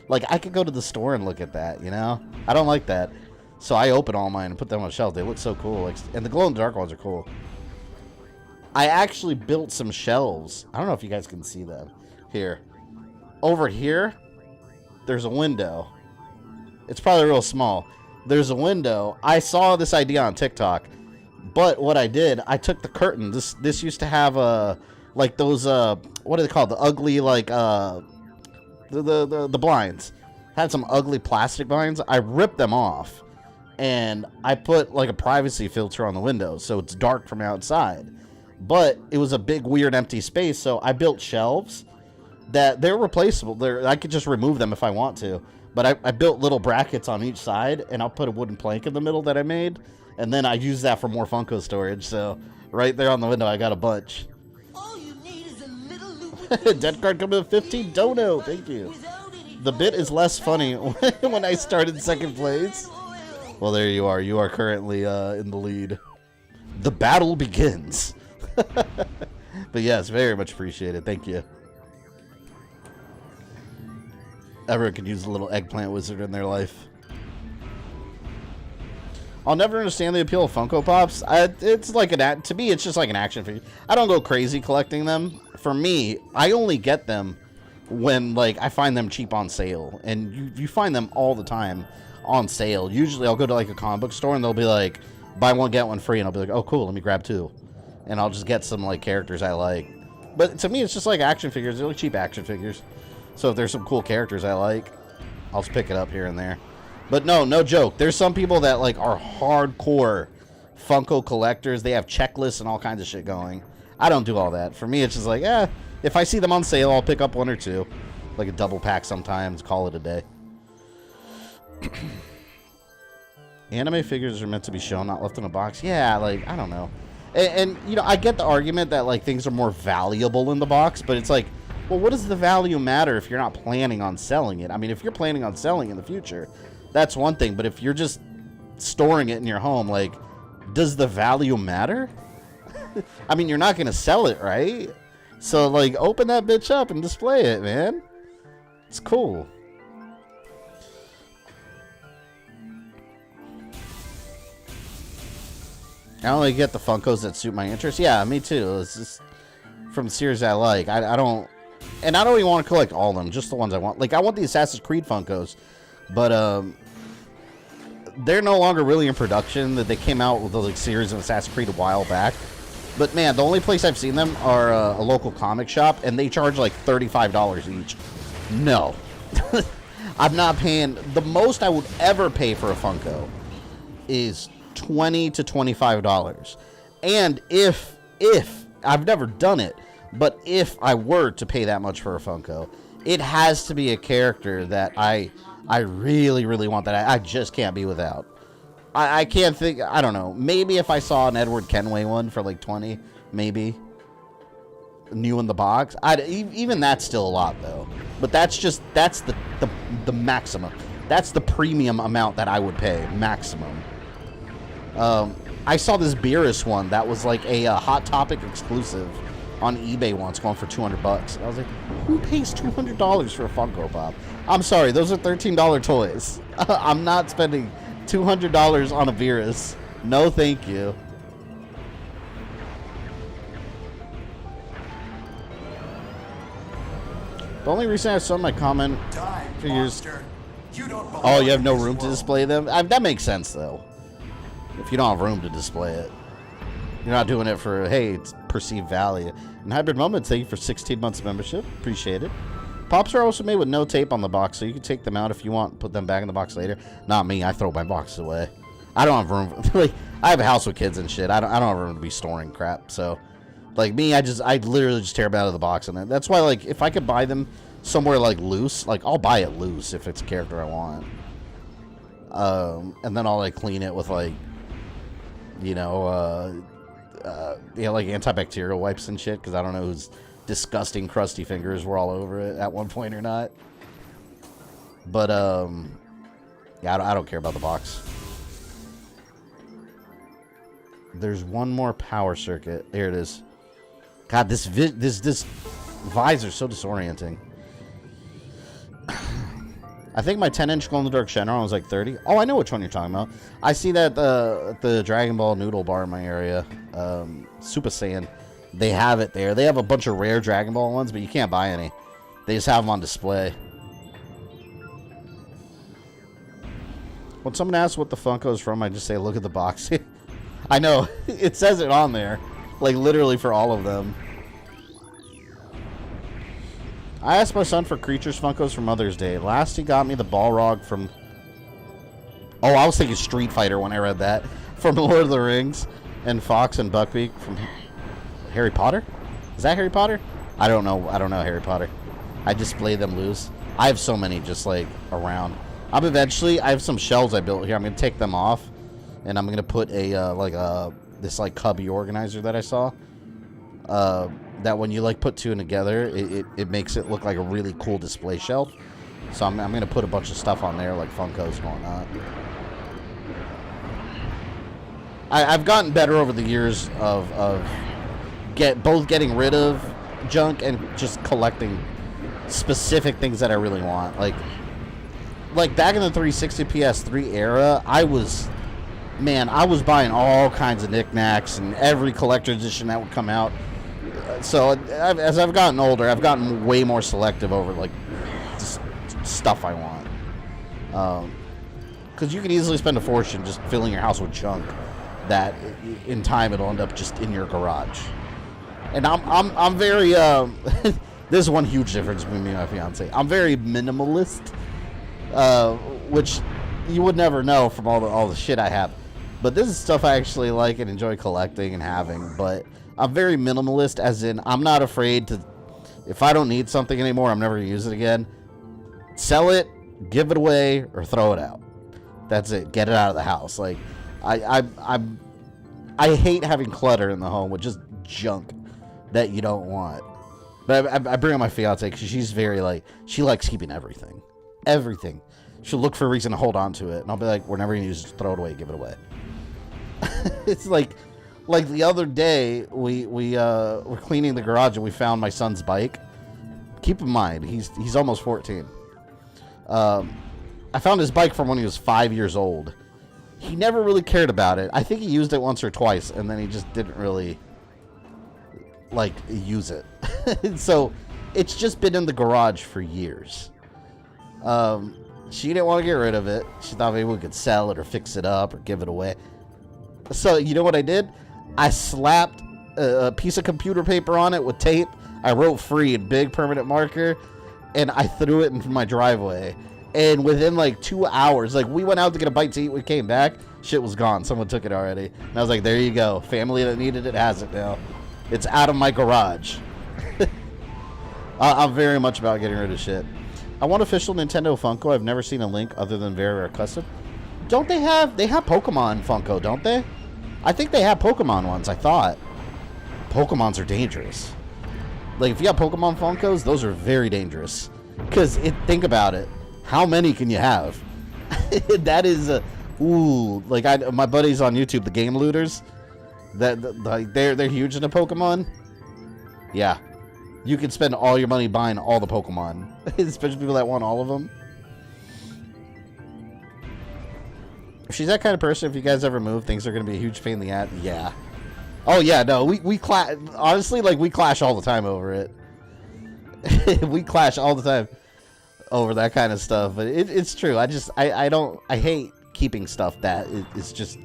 Like I could go to the store and look at that. You know, I don't like that. So I open all mine and put them on a shelf. They look so cool. Like, and the glow in the dark ones are cool. I actually built some shelves. I don't know if you guys can see them. Here. Over here, there's a window. It's probably real small. There's a window. I saw this idea on TikTok. But what I did, I took the curtain. This used to have like those what are they called? The ugly like the blinds. Had some ugly plastic blinds. I ripped them off. And I put like a privacy filter on the window so it's dark from outside. But it was a big, weird, empty space, so I built shelves that they're replaceable. I could just remove them if I want to. But I built little brackets on each side, and I'll put a wooden plank in the middle that I made, and then I use that for more Funko storage. So right there on the window, I got a bunch. All you need is a little Dead Card coming with 15 dono. Thank you. The bit is less funny when I started second place. Well, there you are. You are currently in the lead. The battle begins. But yes, very much appreciated. Thank you. Everyone could use a little eggplant wizard in their life. I'll never understand the appeal of Funko Pops. It's like to me, it's just like an action figure. I don't go crazy collecting them. For me, I only get them when, like, I find them cheap on sale. And you find them all the time on sale. Usually I'll go to, like, a comic book store and they'll be like, buy one, get one free. And I'll be like, oh, cool, let me grab 2. And I'll just get some, like, characters I like. But to me, it's just like action figures. They're like cheap action figures. So if there's some cool characters I like, I'll just pick it up here and there. But no joke. There's some people that, like, are hardcore Funko collectors. They have checklists and all kinds of shit going. I don't do all that. For me, it's just like, if I see them on sale, I'll pick up 1 or 2. Like a double pack sometimes, call it a day. Anime figures are meant to be shown, not left in a box. Yeah, like, I don't know. And, you know, I get the argument that, like, things are more valuable in the box, but it's like, well, what does the value matter if you're not planning on selling it? I mean, if you're planning on selling in the future, that's one thing. But if you're just storing it in your home, like, does the value matter? I mean, you're not going to sell it, right? So, like, open that bitch up and display it, man. It's cool. I only get the Funkos that suit my interests. Yeah, me too. It's just from the series I like. I don't... And I don't even want to collect all of them, just the ones I want. Like, I want the Assassin's Creed Funkos, but they're no longer really in production. That they came out with the, like, series of Assassin's Creed a while back. But, man, the only place I've seen them are a local comic shop, and they charge, like, $35 each. No. I'm not paying... The most I would ever pay for a Funko is $20 to $25. And if... I've never done it, but if I were to pay that much for a Funko, it has to be a character that I really, really want, that I just can't be without. I can't think... I don't know. Maybe if I saw an Edward Kenway one for like 20, maybe. New in the box. Even that's still a lot, though. But that's the maximum. That's the premium amount that I would pay. Maximum. I saw this Beerus one that was like a Hot Topic exclusive on eBay once, going for $200. I was like, who pays $200 for a Funko Pop? I'm sorry, those are $13 toys. I'm not spending $200 on a Beerus. No, thank you. The only reason I saw my comment figures... Oh, you have no room to display them? That makes sense, though. If you don't have room to display it. You're not doing it for, hey, it's perceived value. And Hybrid Moments, thank you for 16 months of membership. Appreciate it. Pops are also made with no tape on the box, so you can take them out if you want, put them back in the box later. Not me. I throw my boxes away. I don't have room. Like, I have a house with kids and shit. I don't have room to be storing crap. So, like me, I literally just tear them out of the box. And that's why, like, if I could buy them somewhere, like, loose, like, I'll buy it loose if it's a character I want. And then I'll, like, clean it with, like, you know, like antibacterial wipes and shit, because I don't know whose disgusting crusty fingers were all over it at one point or not. But yeah, I don't care about the box. There's one more power circuit. Here it is. God, this visor's so disorienting. I think my 10-inch glow-in-the-dark Shenron was like 30. Oh, I know which one you're talking about. I see that the Dragon Ball noodle bar in my area, Super Saiyan, they have it there. They have a bunch of rare Dragon Ball ones, but you can't buy any. They just have them on display. When someone asks what the Funko is from, I just say, look at the box. I know. It says it on there. Like, literally for all of them. I asked my son for Creatures Funkos for Mother's Day. Last he got me the Balrog from... Oh, I was thinking Street Fighter when I read that. From Lord of the Rings. And Fox and Buckbeak from Harry Potter? Is that Harry Potter? I don't know Harry Potter. I display them loose. I have so many just, like, around. I have some shelves I built here. I'm going to take them off. And I'm going to put this, like, cubby organizer that I saw. That when you, like, put two together, it makes it look like a really cool display shelf. So I'm going to put a bunch of stuff on there, like Funkos and whatnot. I've gotten better over the years of both getting rid of junk and just collecting specific things that I really want. Like back in the 360 PS3 era, I was buying all kinds of knickknacks and every collector's edition that would come out. So as I've gotten older, I've gotten way more selective over like just stuff I want. Because you can easily spend a fortune just filling your house with junk that in time it'll end up just in your garage. And I'm very there's one huge difference between me and my fiance. I'm very minimalist, which you would never know from all the shit I have. But this is stuff I actually like and enjoy collecting and having. But I'm very minimalist, as in I'm not afraid to, if I don't need something anymore, I'm never gonna use it again. Sell it, give it away, or throw it out. That's it. Get it out of the house. Like I hate having clutter in the home with just junk that you don't want. But I bring up my fiance because she's very like, she likes keeping everything. Everything. She'll look for a reason to hold on to it, and I'll be like, we're never gonna use it. Throw it away. Give it away. It's like the other day we were cleaning the garage and we found my son's bike. Keep in mind he's almost 14. I found his bike from when he was 5 years old. He never really cared about it. I think he used it once or twice, and then he just didn't really like use it. So it's just been in the garage for years. She didn't want to get rid of it. She thought maybe we could sell it or fix it up or give it away. So you know what I did? I slapped a piece of computer paper on it with tape. I wrote free in big permanent marker, and I threw it into my driveway. And within like 2 hours, like we went out to get a bite to eat, we came back, shit was gone. Someone took it already. And I was like, there you go. Family that needed it has it now. It's out of my garage. I'm very much about getting rid of shit. I want official Nintendo Funko. I've never seen a Link other than very rare custom. Don't they have Pokemon Funko, don't they? I think they have Pokemon ones, I thought. Pokemons are dangerous. Like, if you have Pokemon Funkos, those are very dangerous. Because, think about it. How many can you have? That is ooh. Like, my buddies on YouTube, the Game Looters, they're huge into Pokemon. Yeah. You can spend all your money buying all the Pokemon. Especially people that want all of them. If she's that kind of person, if you guys ever move, things are going to be a huge pain in the ass. Yeah. Oh, yeah, no. We clash. Honestly, like, we clash all the time over it. We clash all the time over that kind of stuff. But it's true. I hate keeping stuff that is just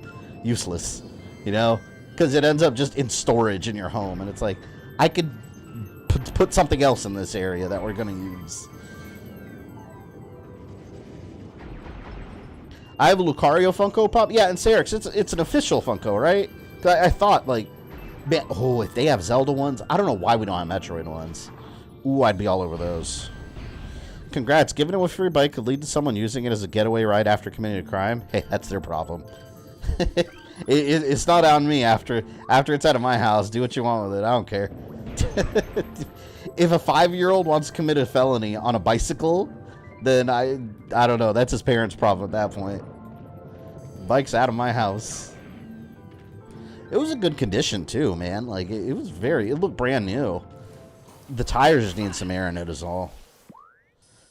useless. You know? Because it ends up just in storage in your home. And it's like, I could put something else in this area that we're going to use. I have a Lucario Funko Pop. Yeah, and Sarix, it's an official Funko, right? I thought, like, man, if they have Zelda ones, I don't know why we don't have Metroid ones. Ooh, I'd be all over those. Congrats. Giving away a free bike could lead to someone using it as a getaway ride after committing a crime. Hey, that's their problem. It's not on me after it's out of my house. Do what you want with it. I don't care. If a 5-year-old wants to commit a felony on a bicycle, then I don't know. That's his parents' problem at that point. Bike's out of my house. It was in good condition too, man. Like it looked brand new. The tires just need some air in it is all.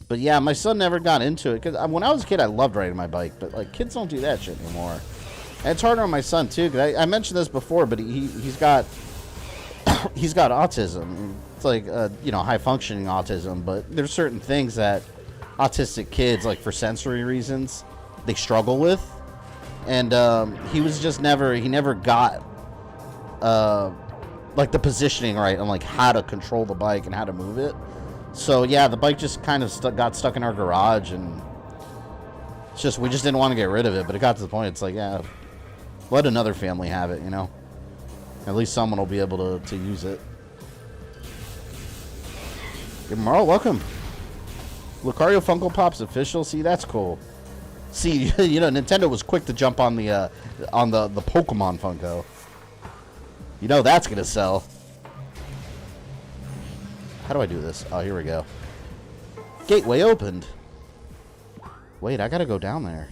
But yeah, my son never got into it because when I was a kid, I loved riding my bike. But like kids don't do that shit anymore. And it's harder on my son too. Cause I mentioned this before, but he's got he's got autism. It's like high functioning autism. But there's certain things that autistic kids, like for sensory reasons, they struggle with. And he never got like the positioning right and like how to control the bike and how to move it. So yeah, the bike just kind of got stuck in our garage, and we just didn't want to get rid of it. But it got to the point, it's like, yeah, let another family have it, you know. At least someone will be able to use it. Hey, Marl, welcome. Lucario Funko Pop's official. See, that's cool. See, Nintendo was quick to jump on the Pokemon Funko. You know that's gonna sell. How do I do this? Oh, here we go. Gateway opened. Wait, I gotta go down there.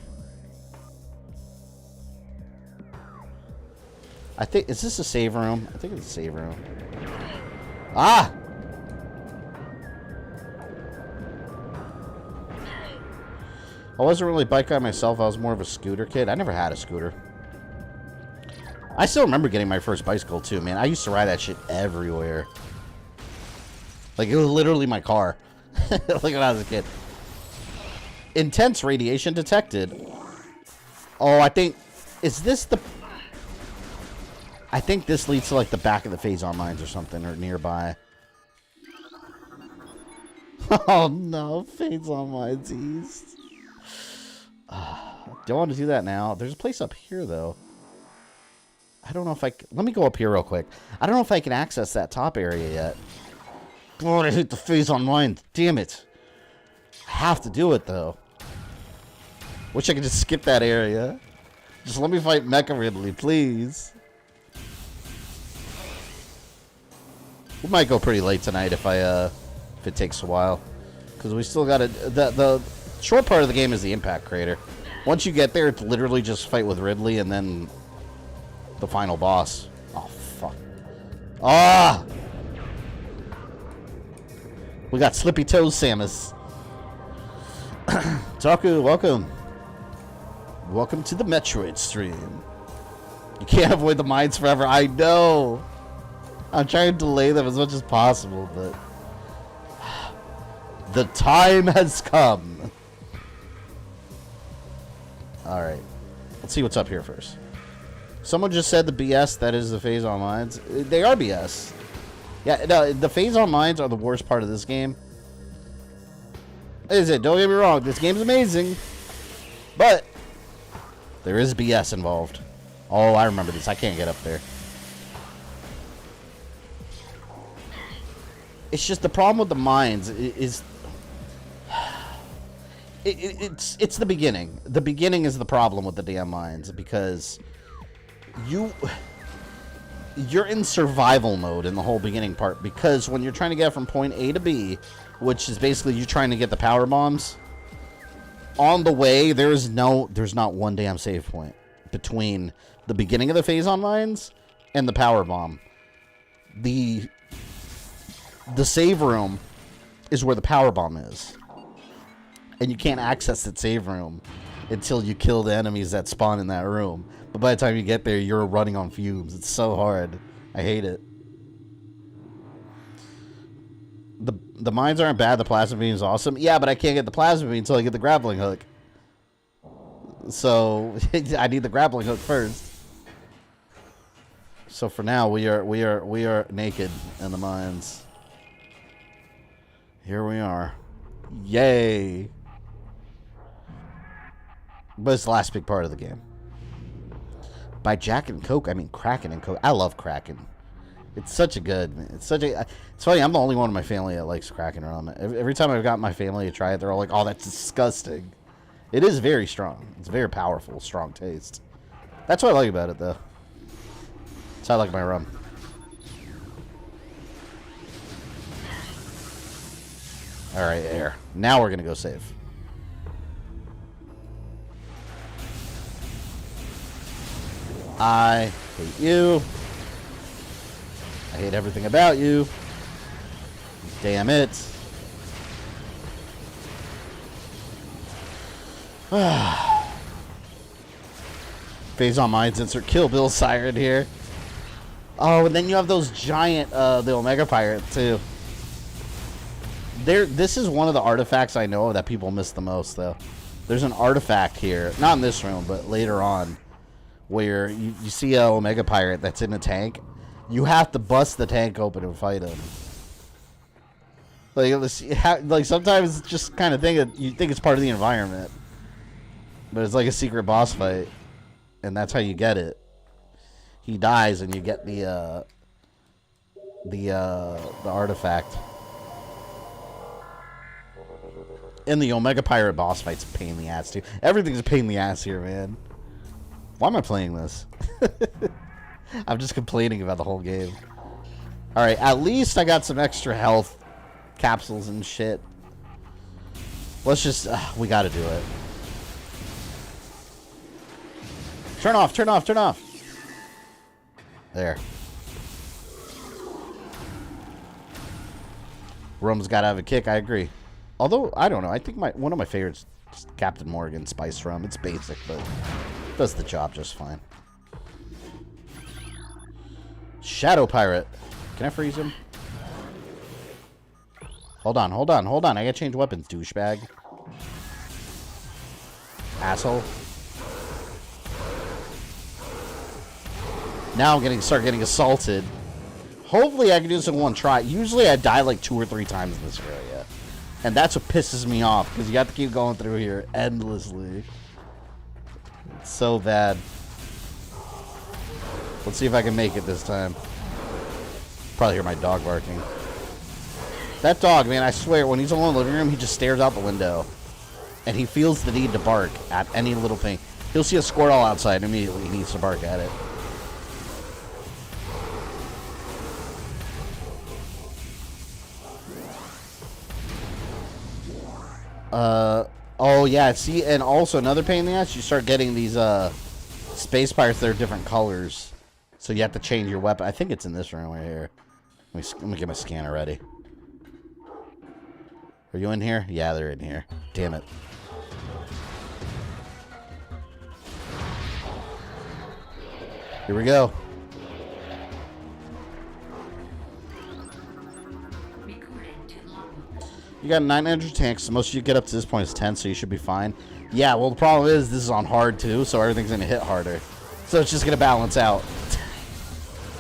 Is this a save room? I think it's a save room. Ah! I wasn't really a bike guy myself. I was more of a scooter kid. I never had a scooter. I still remember getting my first bicycle, too, man. I used to ride that shit everywhere. Like, it was literally my car. Like, when I was a kid. Intense radiation detected. Oh, I think... Is this the... I think this leads to, like, the back of the Phazon Mines or something, or nearby. Oh, no. Phazon Mines East. Don't want to do that now. There's a place up here, though. I don't know if I can... Let me go up here real quick. I don't know if I can access that top area yet. Oh, I hit the Phazon Mines. Damn it. I have to do it, though. Wish I could just skip that area. Just let me fight Mecha Ridley, please. We might go pretty late tonight if it takes a while. Because we still got to... The short part of the game is the impact crater. Once you get there, it's literally just fight with Ridley and then the final boss. Oh, fuck. Ah! We got Slippy Toes Samus. Taku, welcome. Welcome to the Metroid stream. You can't avoid the mines forever. I know. I'm trying to delay them as much as possible, but... The time has come. Alright. Let's see what's up here first. Someone just said the BS that is the Phazon Mines. They are BS. Yeah, no, the Phazon Mines are the worst part of this game. Is it? Don't get me wrong. This game's amazing. But there is BS involved. Oh, I remember this. I can't get up there. It's just the problem with the mines is... It's the beginning. The beginning is the problem with the damn mines because you're in survival mode in the whole beginning part because when you're trying to get from point A to B, which is basically you trying to get the power bombs, on the way there's not one damn save point between the beginning of the Phazon Mines and the power bomb. The save room is where the power bomb is. And you can't access that save room until you kill the enemies that spawn in that room. But by the time you get there, you're running on fumes. It's so hard. I hate it. The mines aren't bad. The plasma beam is awesome. Yeah, but I can't get the plasma beam until I get the grappling hook. So I need the grappling hook first. So for now, we are naked in the mines. Here we are. Yay. But it's the last big part of the game. By Jack and Coke, I mean Kraken and Coke. I love Kraken. It's such a good... It's funny, I'm the only one in my family that likes Kraken rum. Every time I've got my family to try it, they're all like, oh, that's disgusting. It is very strong. It's very powerful, strong taste. That's what I like about it, though. That's how I like my rum. Alright, air. Now we're going to go save. I hate you. I hate everything about you. Damn it. Phazon Mines insert Kill Bill siren here. Oh, and then you have those giant, the Omega Pirate, too. This is one of the artifacts I know that people miss the most, though. There's an artifact here, not in this room, but later on, where you see a Omega Pirate that's in a tank. You have to bust the tank open and fight him. Like sometimes it's just kind of thing that you think it's part of the environment, but it's like a secret boss fight, and that's how you get it. He dies, and you get the artifact. And the Omega Pirate boss fight's a pain in the ass, too. Everything's a pain in the ass here, man. Why am I playing this? I'm just complaining about the whole game. Alright, at least I got some extra health capsules and shit. Let's just... we gotta do it. Turn off, turn off, turn off. There. Rum's gotta have a kick, I agree. Although, I don't know. I think one of my favorites is Captain Morgan Spice Rum. It's basic, but does the job just fine. Shadow Pirate. Can I freeze him? Hold on. I gotta change weapons, douchebag. Asshole. Now I'm gonna start getting assaulted. Hopefully I can do this in one try. Usually I die like 2 or 3 times in this area. And that's what pisses me off, because you have to keep going through here endlessly. It's so bad. Let's see if I can make it this time. Probably hear my dog barking. That dog, man, I swear, when he's alone in the living room, he just stares out the window. And he feels the need to bark at any little thing. He'll see a squirrel outside, and immediately he needs to bark at it. Oh yeah, see, and also another pain in the ass, you start getting these, space pirates that are different colors. So you have to change your weapon. I think it's in this room right here. Let me get my scanner ready. Are you in here? Yeah, they're in here. Damn it. Here we go. You got 9 energy tanks. The most you get up to this point is 10, so you should be fine. Yeah, well, the problem is this is on hard, too, so everything's going to hit harder. So it's just going to balance out.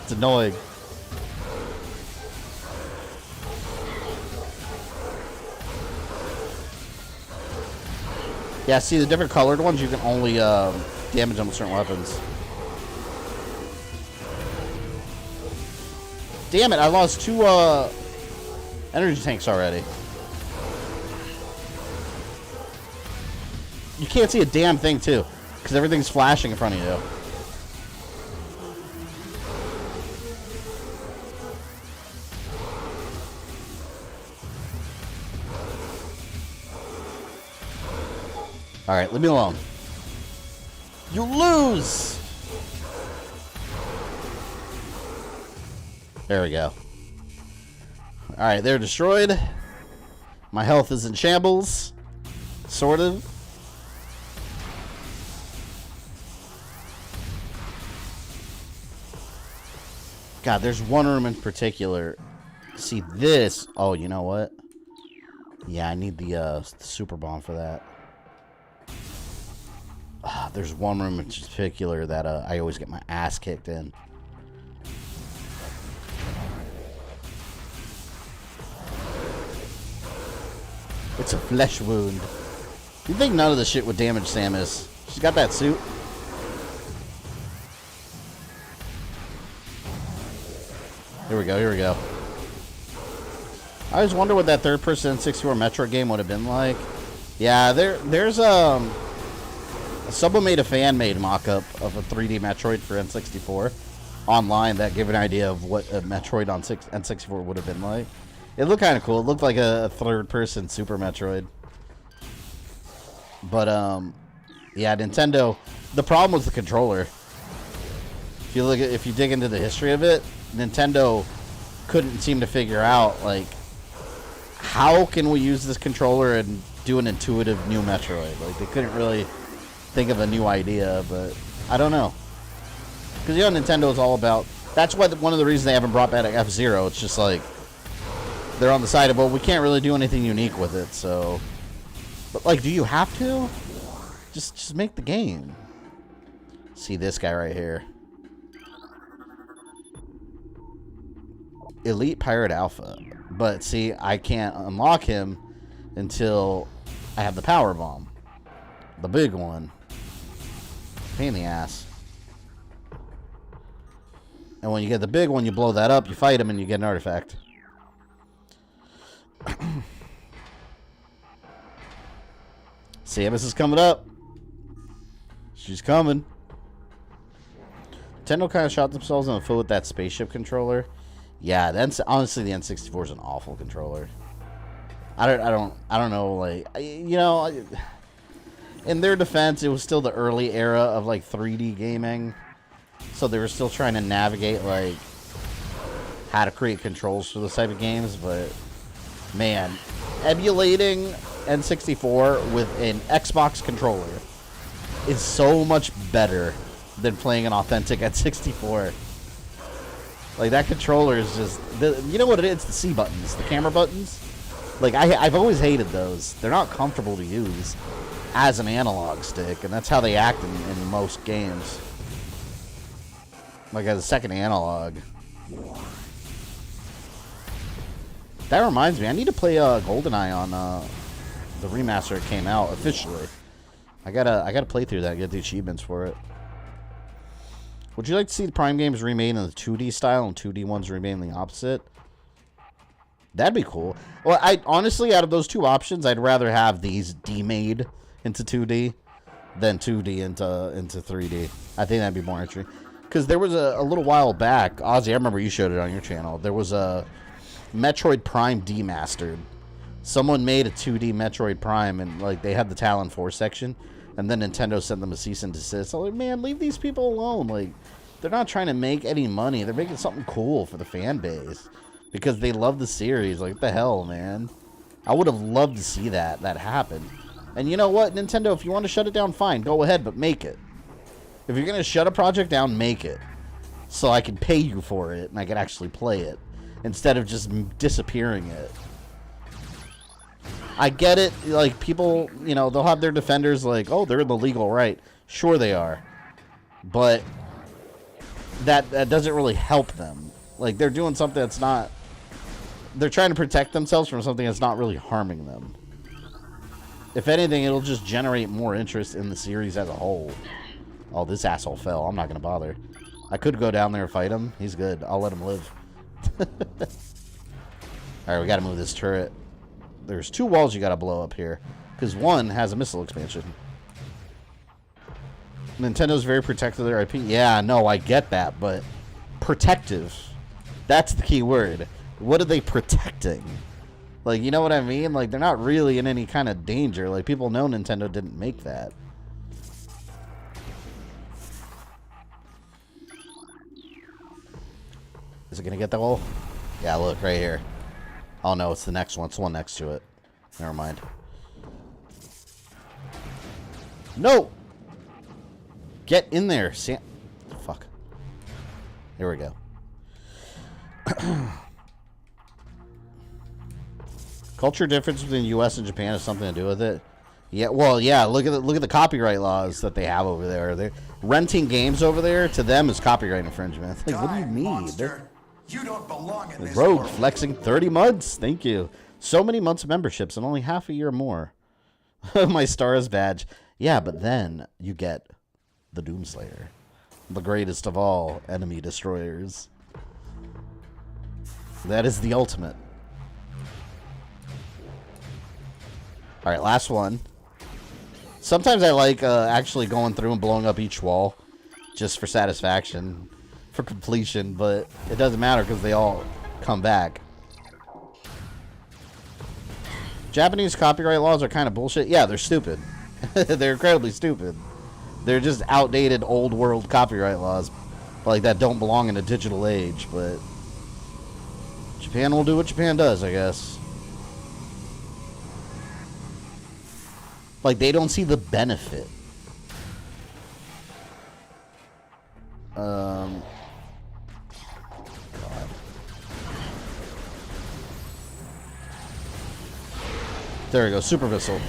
It's annoying. Yeah, see, the different colored ones, you can only damage them with certain weapons. Damn it, I lost 2 energy tanks already. You can't see a damn thing, too, because everything's flashing in front of you. Alright, leave me alone. You lose! There we go. Alright, they're destroyed. My health is in shambles. Sort of. God, there's one room in particular. See this? Oh, you know what? Yeah, I need the super bomb for that. There's one room in particular that I always get my ass kicked in. It's a flesh wound. You'd think none of the shit would damage Samus. She's got that suit. Here we go, here we go. I always wonder what that third-person N64 Metroid game would have been like. Yeah, there's someone made a fan-made mock-up of a 3D Metroid for N64 online that gave an idea of what a Metroid on N64 would have been like. It looked kind of cool. It looked like a third-person Super Metroid. But, yeah, Nintendo, the problem was the controller. If you dig into the history of it, Nintendo couldn't seem to figure out, like, how can we use this controller and do an intuitive new Metroid? Like, they couldn't really think of a new idea, but I don't know. Because, you know, Nintendo is all about... That's why one of the reasons they haven't brought back F-Zero. It's just like, they're on the side of, well, we can't really do anything unique with it, so... But, like, do you have to? Just make the game. See this guy right here. Elite Pirate Alpha. But, see, I can't unlock him until I have the power bomb. The big one. Pain in the ass. And when you get the big one, you blow that up, you fight him, and you get an artifact. Samus is coming up. She's coming. Nintendo kind of shot themselves in the foot with that spaceship controller. Yeah, honestly, the N64 is an awful controller. I don't know, like, you know, in their defense, it was still the early era of, like, 3D gaming. So they were still trying to navigate, like, how to create controls for this type of games. But, man, emulating N64 with an Xbox controller is so much better than playing an authentic N64. Like, that controller is just... you know what it is? It's the C buttons. The camera buttons. Like, I've always hated those. They're not comfortable to use as an analog stick, and that's how they act in most games. Like, as a second analog. That reminds me, I need to play GoldenEye on the remaster that came out officially. I gotta play through that and get the achievements for it. Would you like to see the Prime games remade in the 2D style and 2D ones remade in the opposite? That'd be cool. Well, I honestly, out of those two options, I'd rather have these demade into 2D than 2D into 3D. I think that'd be more interesting. Because there was a little while back, Ozzy, I remember you showed it on your channel. There was a Metroid Prime Demastered. Someone made a 2D Metroid Prime, and like they had the Tallon IV section, and then Nintendo sent them a cease and desist. I'm like, man, leave these people alone. Like, they're not trying to make any money. They're making something cool for the fan base because they love the series. Like, what the hell, man? I would have loved to see that happen. And you know what, Nintendo, if you want to shut it down, fine, go ahead, but make it. If you're going to shut a project down, make it. So I can pay you for it and I can actually play it instead of just disappearing it. I get it, like, people, you know, they'll have their defenders like, oh, they're in the legal right. Sure they are. But that doesn't really help them. Like, they're doing something that's not... They're trying to protect themselves from something that's not really harming them. If anything, it'll just generate more interest in the series as a whole. Oh, this asshole fell. I'm not going to bother. I could go down there and fight him. He's good. I'll let him live. Alright, we got to move this turret. There's 2 walls you got to blow up here. Because one has a missile expansion. Nintendo's very protective of their IP. Yeah, no, I get that. But protective. That's the key word. What are they protecting? Like, you know what I mean? Like, they're not really in any kind of danger. Like, people know Nintendo didn't make that. Is it going to get that wall? Yeah, look, right here. Oh, no, it's the next one. It's the one next to it. Never mind. No! Get in there, Sam. Fuck. Here we go. Culture difference between the U.S. and Japan has something to do with it. Yeah, well, yeah. Look at the copyright laws that they have over there. They're renting games over there. To them is copyright infringement. Like, what do you mean? You don't belong in this Rogue world. flexing 30 months. Thank you. So many months of memberships and only half a year more. My Stars badge. Yeah, but then you get the Doomslayer, the greatest of all enemy destroyers. That is the ultimate. All right, last one. Sometimes I like actually going through and blowing up each wall just for satisfaction, for completion, but it doesn't matter because they all come back. Japanese copyright laws are kind of bullshit. Yeah, they're stupid. They're incredibly stupid. They're just outdated old world copyright laws like that don't belong in a digital age, but Japan will do what Japan does, I guess. Like, they don't see the benefit. God. There we go, Super Missile.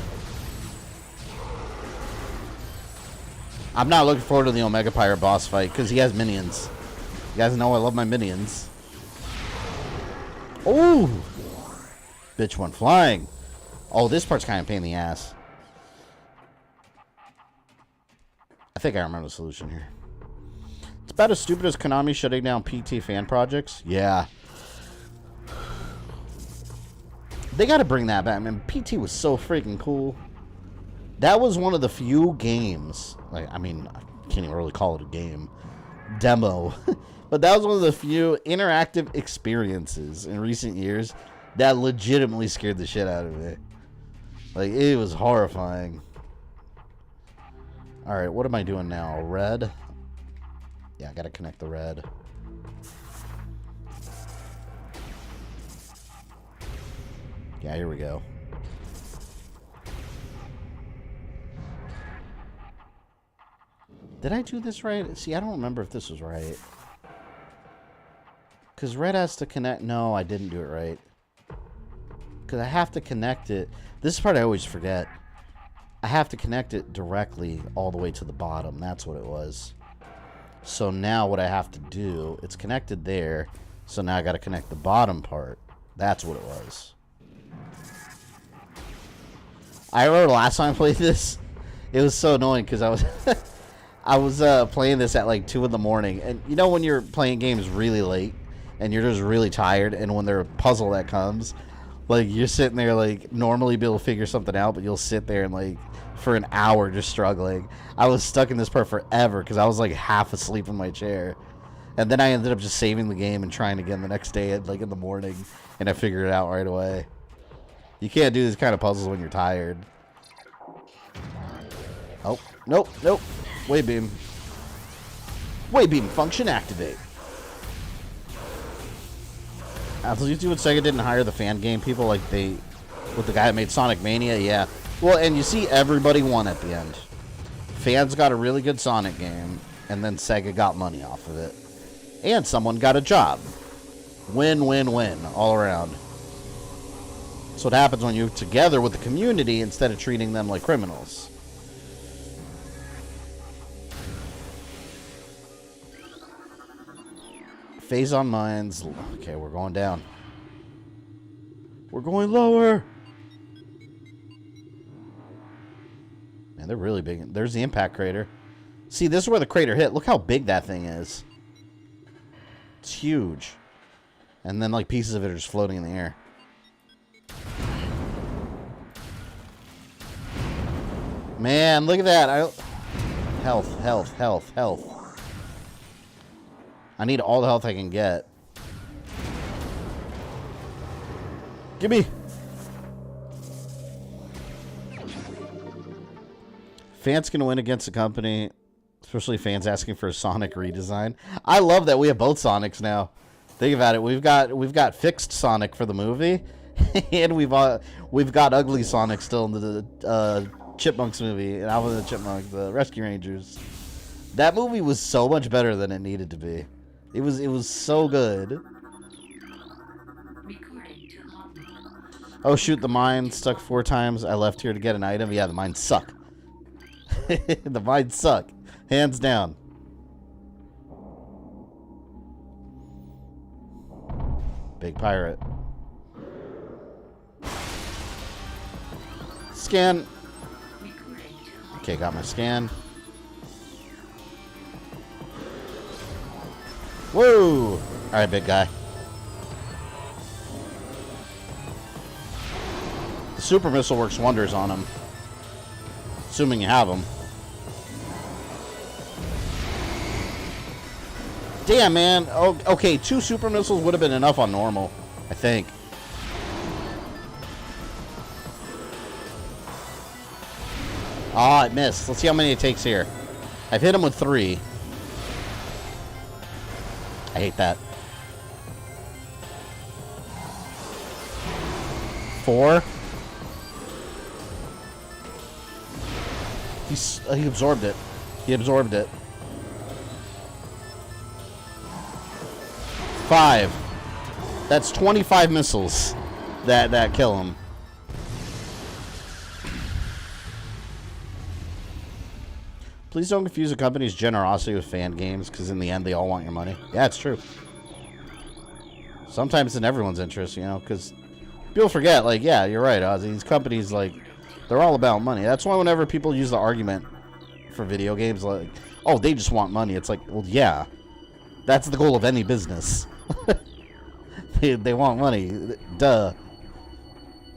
I'm not looking forward to the Omega Pyre boss fight because he has minions. You guys know I love my minions. Oh! Bitch went flying. Oh, this part's kind of a pain in the ass. I think I remember the solution here. It's about as stupid as Konami shutting down PT fan projects. Yeah. They got to bring that back. I mean, PT was so freaking cool. That was one of the few games. Like, I mean, I can't even really call it a game. Demo. But that was one of the few interactive experiences in recent years that legitimately scared the shit out of me. Like, it was horrifying. Alright, what am I doing now? Red? Yeah, I gotta connect the red. Yeah, here we go. Did I do this right? See, I don't remember if this was right. Because red has to connect. No, I didn't do it right. Because I have to connect it. This part I always forget. I have to connect it directly all the way to the bottom. That's what it was. So now what I have to do, it's connected there. So now I got to connect the bottom part. That's what it was. I remember last time I played this, it was so annoying because I was I was playing this at like 2 in the morning. And you know when you're playing games really late and you're just really tired, and when there's a puzzle that comes, like you're sitting there like normally be able to figure something out, but you'll sit there and like for an hour just struggling. I was stuck in this part forever because I was like half asleep in my chair. And then I ended up just saving the game and trying again the next day at like in the morning, and I figured it out right away. You can't do these kind of puzzles when you're tired. Oh, nope, nope. Wave beam. Wave beam function activate. After you would Sega didn't hire the fan game people like they, with the guy that made Sonic Mania, yeah. Well, and you see everybody won at the end. Fans got a really good Sonic game, and then Sega got money off of it. And someone got a job. Win, win, win, all around. That's what happens when you're together with the community instead of treating them like criminals. Phazon Mines. Okay, we're going down. We're going lower. Man, they're really big. There's the impact crater. See, this is where the crater hit. Look how big that thing is. It's huge. And then, like, pieces of it are just floating in the air. Man, look at that. Health, health, health, health. I need all the health I can get. Gimme. Fans can win against a company, especially fans asking for a Sonic redesign. I love that we have both Sonics now. Think about it. We've got fixed Sonic for the movie, and we've got ugly Sonic still in the Chipmunks movie, and I was the Chipmunks, the Rescue Rangers. That movie was so much better than it needed to be. It was so good. Oh shoot, the mine stuck 4 times. I left here to get an item. Yeah, the mines suck. The mines suck. Hands down. Big pirate. Scan. Okay, got my scan. Whoa! Alright, big guy. The super missile works wonders on him. Assuming you have them. Damn, man. Oh, okay, 2 super missiles would have been enough on normal, I think. Ah, it missed. Let's see how many it takes here. I've hit him with 3. I hate that. 4. He absorbed it. He absorbed it. 5. That's 25 missiles that kill him. Please don't confuse a company's generosity with fan games, because in the end, they all want your money. Yeah, it's true. Sometimes it's in everyone's interest, you know, because people forget, like, yeah, you're right, Ozzy. These companies, like, they're all about money. That's why whenever people use the argument for video games, like, oh, they just want money. It's like, well, yeah. That's the goal of any business. They want money. Duh.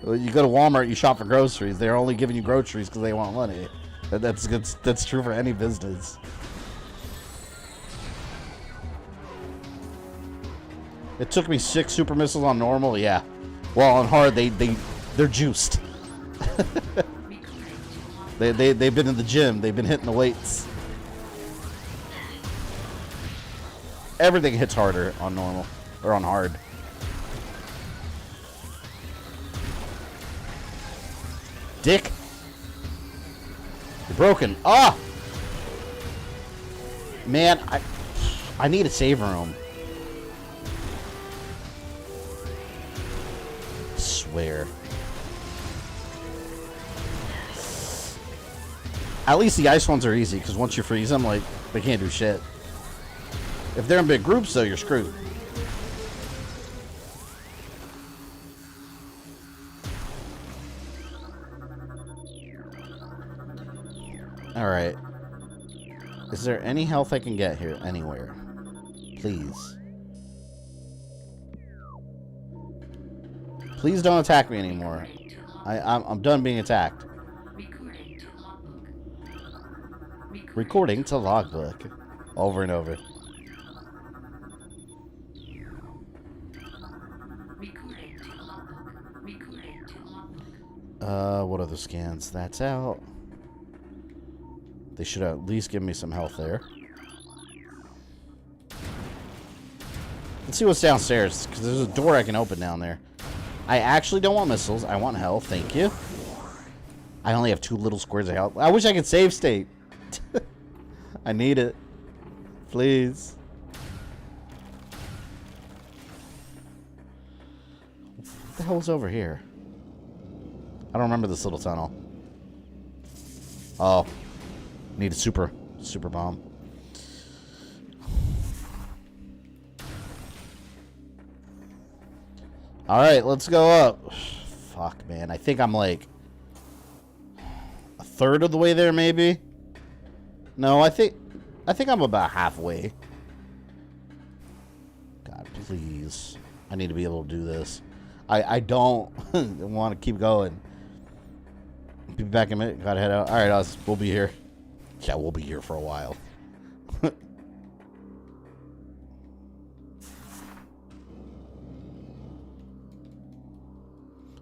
You go to Walmart, you shop for groceries. They're only giving you groceries because they want money. That's true for any business. It took me 6 super missiles on normal. Yeah. Well, on hard, they're juiced. They've been in the gym. They've been hitting the weights. Everything hits harder on normal or on hard. Dick. You're broken. Ah! Man, I need a save room. Where? At least the ice ones are easy, because once you freeze them, like, they can't do shit. If they're in big groups, though, you're screwed. Alright. Is there any health I can get here? Anywhere? Please. Please don't attack me anymore. I'm done being attacked. Recording to logbook. Over and over. What other scans? That's out. They should at least give me some health there. Let's see what's downstairs, because there's a door I can open down there. I actually don't want missiles. I want health. Thank you. I only have 2 little squares of health. I wish I could save state. I need it. Please. What the hell is over here? I don't remember this little tunnel. Oh. Need a super bomb. Alright, let's go up. Fuck, man. I think I'm like a third of the way there, maybe? No, I think I'm about halfway. God, please. I need to be able to do this. I don't want to keep going. Be back in a minute. Gotta head out. Alright, we'll be here. Yeah, we'll be here for a while.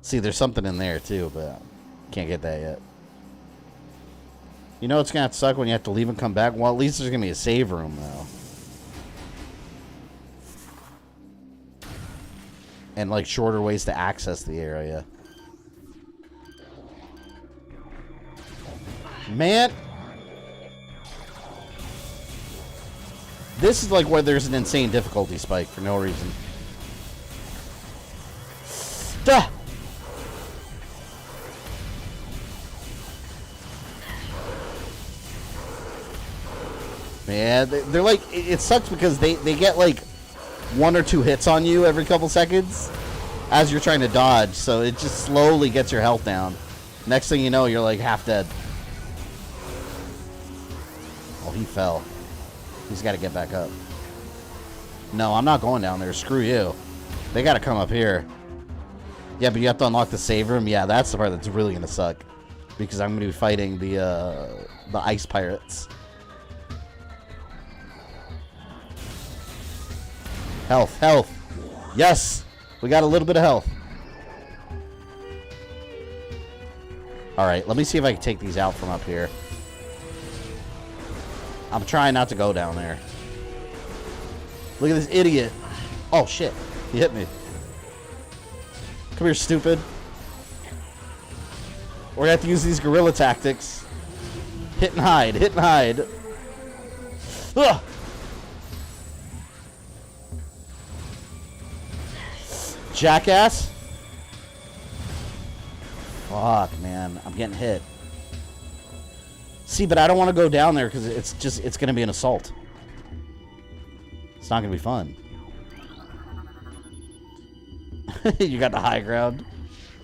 See, there's something in there too, but can't get that yet. You know it's gonna have to suck when you have to leave and come back? Well, at least there's gonna be a save room, though. And, like, shorter ways to access the area. Man! This is, like, where there's an insane difficulty spike for no reason. Duh! Man, they're like, it sucks because they get like 1 or 2 hits on you every couple seconds as you're trying to dodge, so it just slowly gets your health down. Next thing you know, you're like half dead. Oh, he fell. He's got to get back up. No, I'm not going down there. Screw you. They got to come up here. Yeah, but you have to unlock the save room. Yeah, that's the part that's really going to suck. Because I'm going to be fighting the ice pirates. Health, health. Yes! We got a little bit of health. Alright, let me see if I can take these out from up here. I'm trying not to go down there. Look at this idiot. Oh, shit. He hit me. Come here, stupid. We're going to have to use these guerrilla tactics. Hit and hide. Hit and hide. Ugh! Jackass. Fuck, man. I'm getting hit. See, but I don't want to go down there because it's going to be an assault. It's not going to be fun. You got the high ground?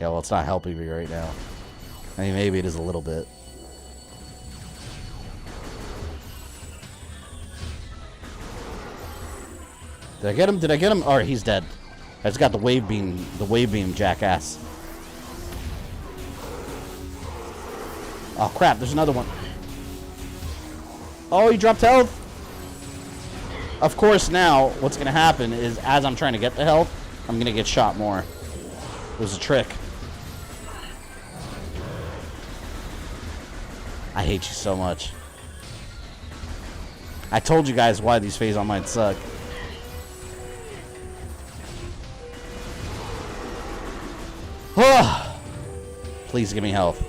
Yeah, well, it's not helping me right now. I mean, maybe it is a little bit. Did I get him? Did I get him? Alright, he's dead. I just got the wave beam, jackass. Oh, crap, there's another one. Oh, he dropped health. Of course, now, what's going to happen is, as I'm trying to get the health, I'm going to get shot more. It was a trick. I hate you so much. I told you guys why these Phazon Mines suck. Please give me health.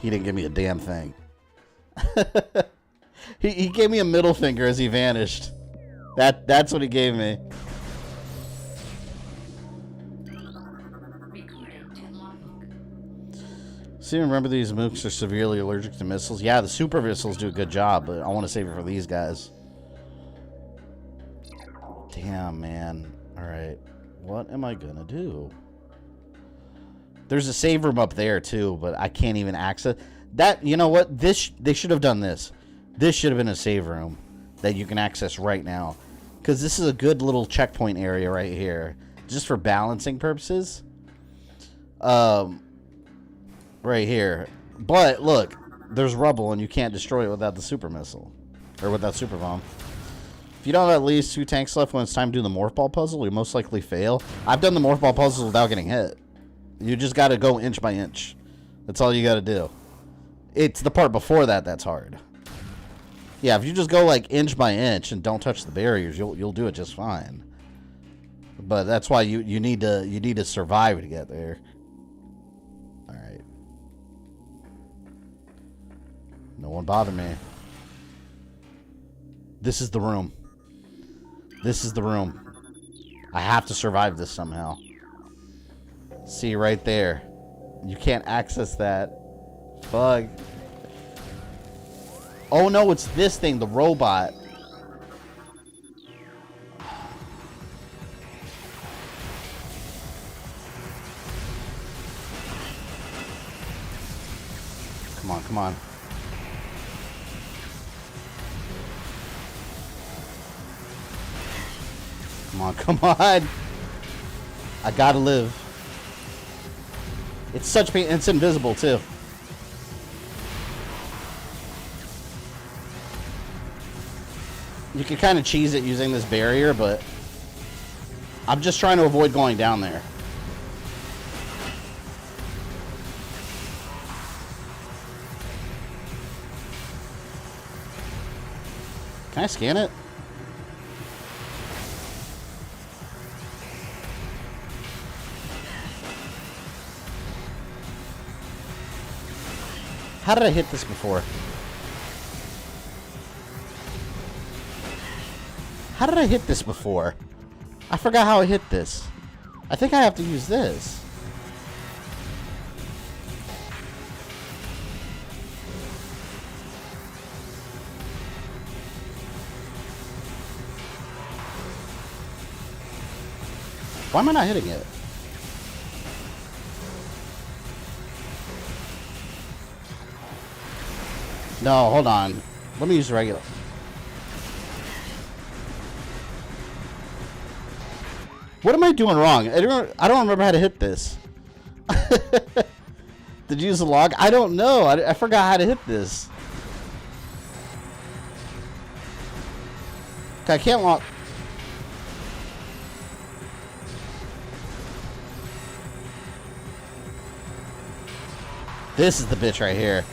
He didn't give me a damn thing. he gave me a middle finger as he vanished. That's what he gave me. See, remember these mooks are severely allergic to missiles? Yeah, the super missiles do a good job, but I want to save it for these guys. Damn, man. Alright. What am I gonna do? There's a save room up there, too, but I can't even access... That, you know what? They should have done this. This should have been a save room that you can access right now. Because this is a good little checkpoint area right here. Just for balancing purposes. Right here. But, look. There's rubble and you can't destroy it without the super missile. Or without super bomb. If you don't have at least 2 tanks left when it's time to do the morph ball puzzle, you most likely fail. I've done the morph ball puzzle without getting hit. You just got to go inch by inch. That's all you got to do. It's the part before that that's hard. Yeah, if you just go like inch by inch and don't touch the barriers, you'll do it just fine. But that's why you need to survive to get there. All right. No one bother me. This is the room. This is the room. I have to survive this somehow. See right there. You can't access that. Fuck. Oh no, it's this thing, the robot. Come on, come on. Come on, come on. I gotta live. It's such pain. It's invisible too. You can kind of cheese it using this barrier, but I'm just trying to avoid going down there. Can I scan it? How did I hit this before? How did I hit this before? I forgot how I hit this. I think I have to use this. Why am I not hitting it? No, hold on. Let me use the regular. What am I doing wrong? I don't remember how to hit this. Did you use the log? I don't know. I forgot how to hit this. I can't walk. This is the bitch right here.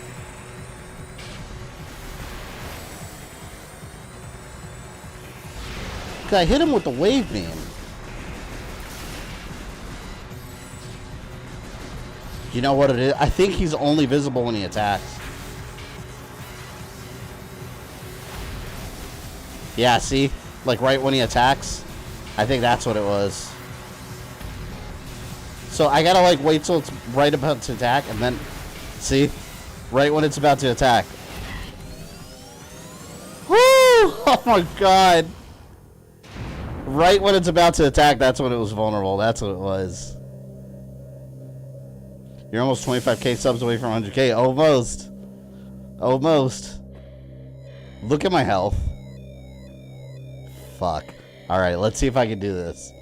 I hit him with the wave beam. You know what it is? I think he's only visible when he attacks. Yeah, see? Like right when he attacks. I think that's what it was. So I gotta like wait till it's right about to attack and then... See? Right when it's about to attack. Woo! Oh my god. Right when it's about to attack, that's when it was vulnerable. That's what it was. You're almost 25k subs away from 100k. Almost. Almost. Look at my health. Fuck. Alright, let's see if I can do this.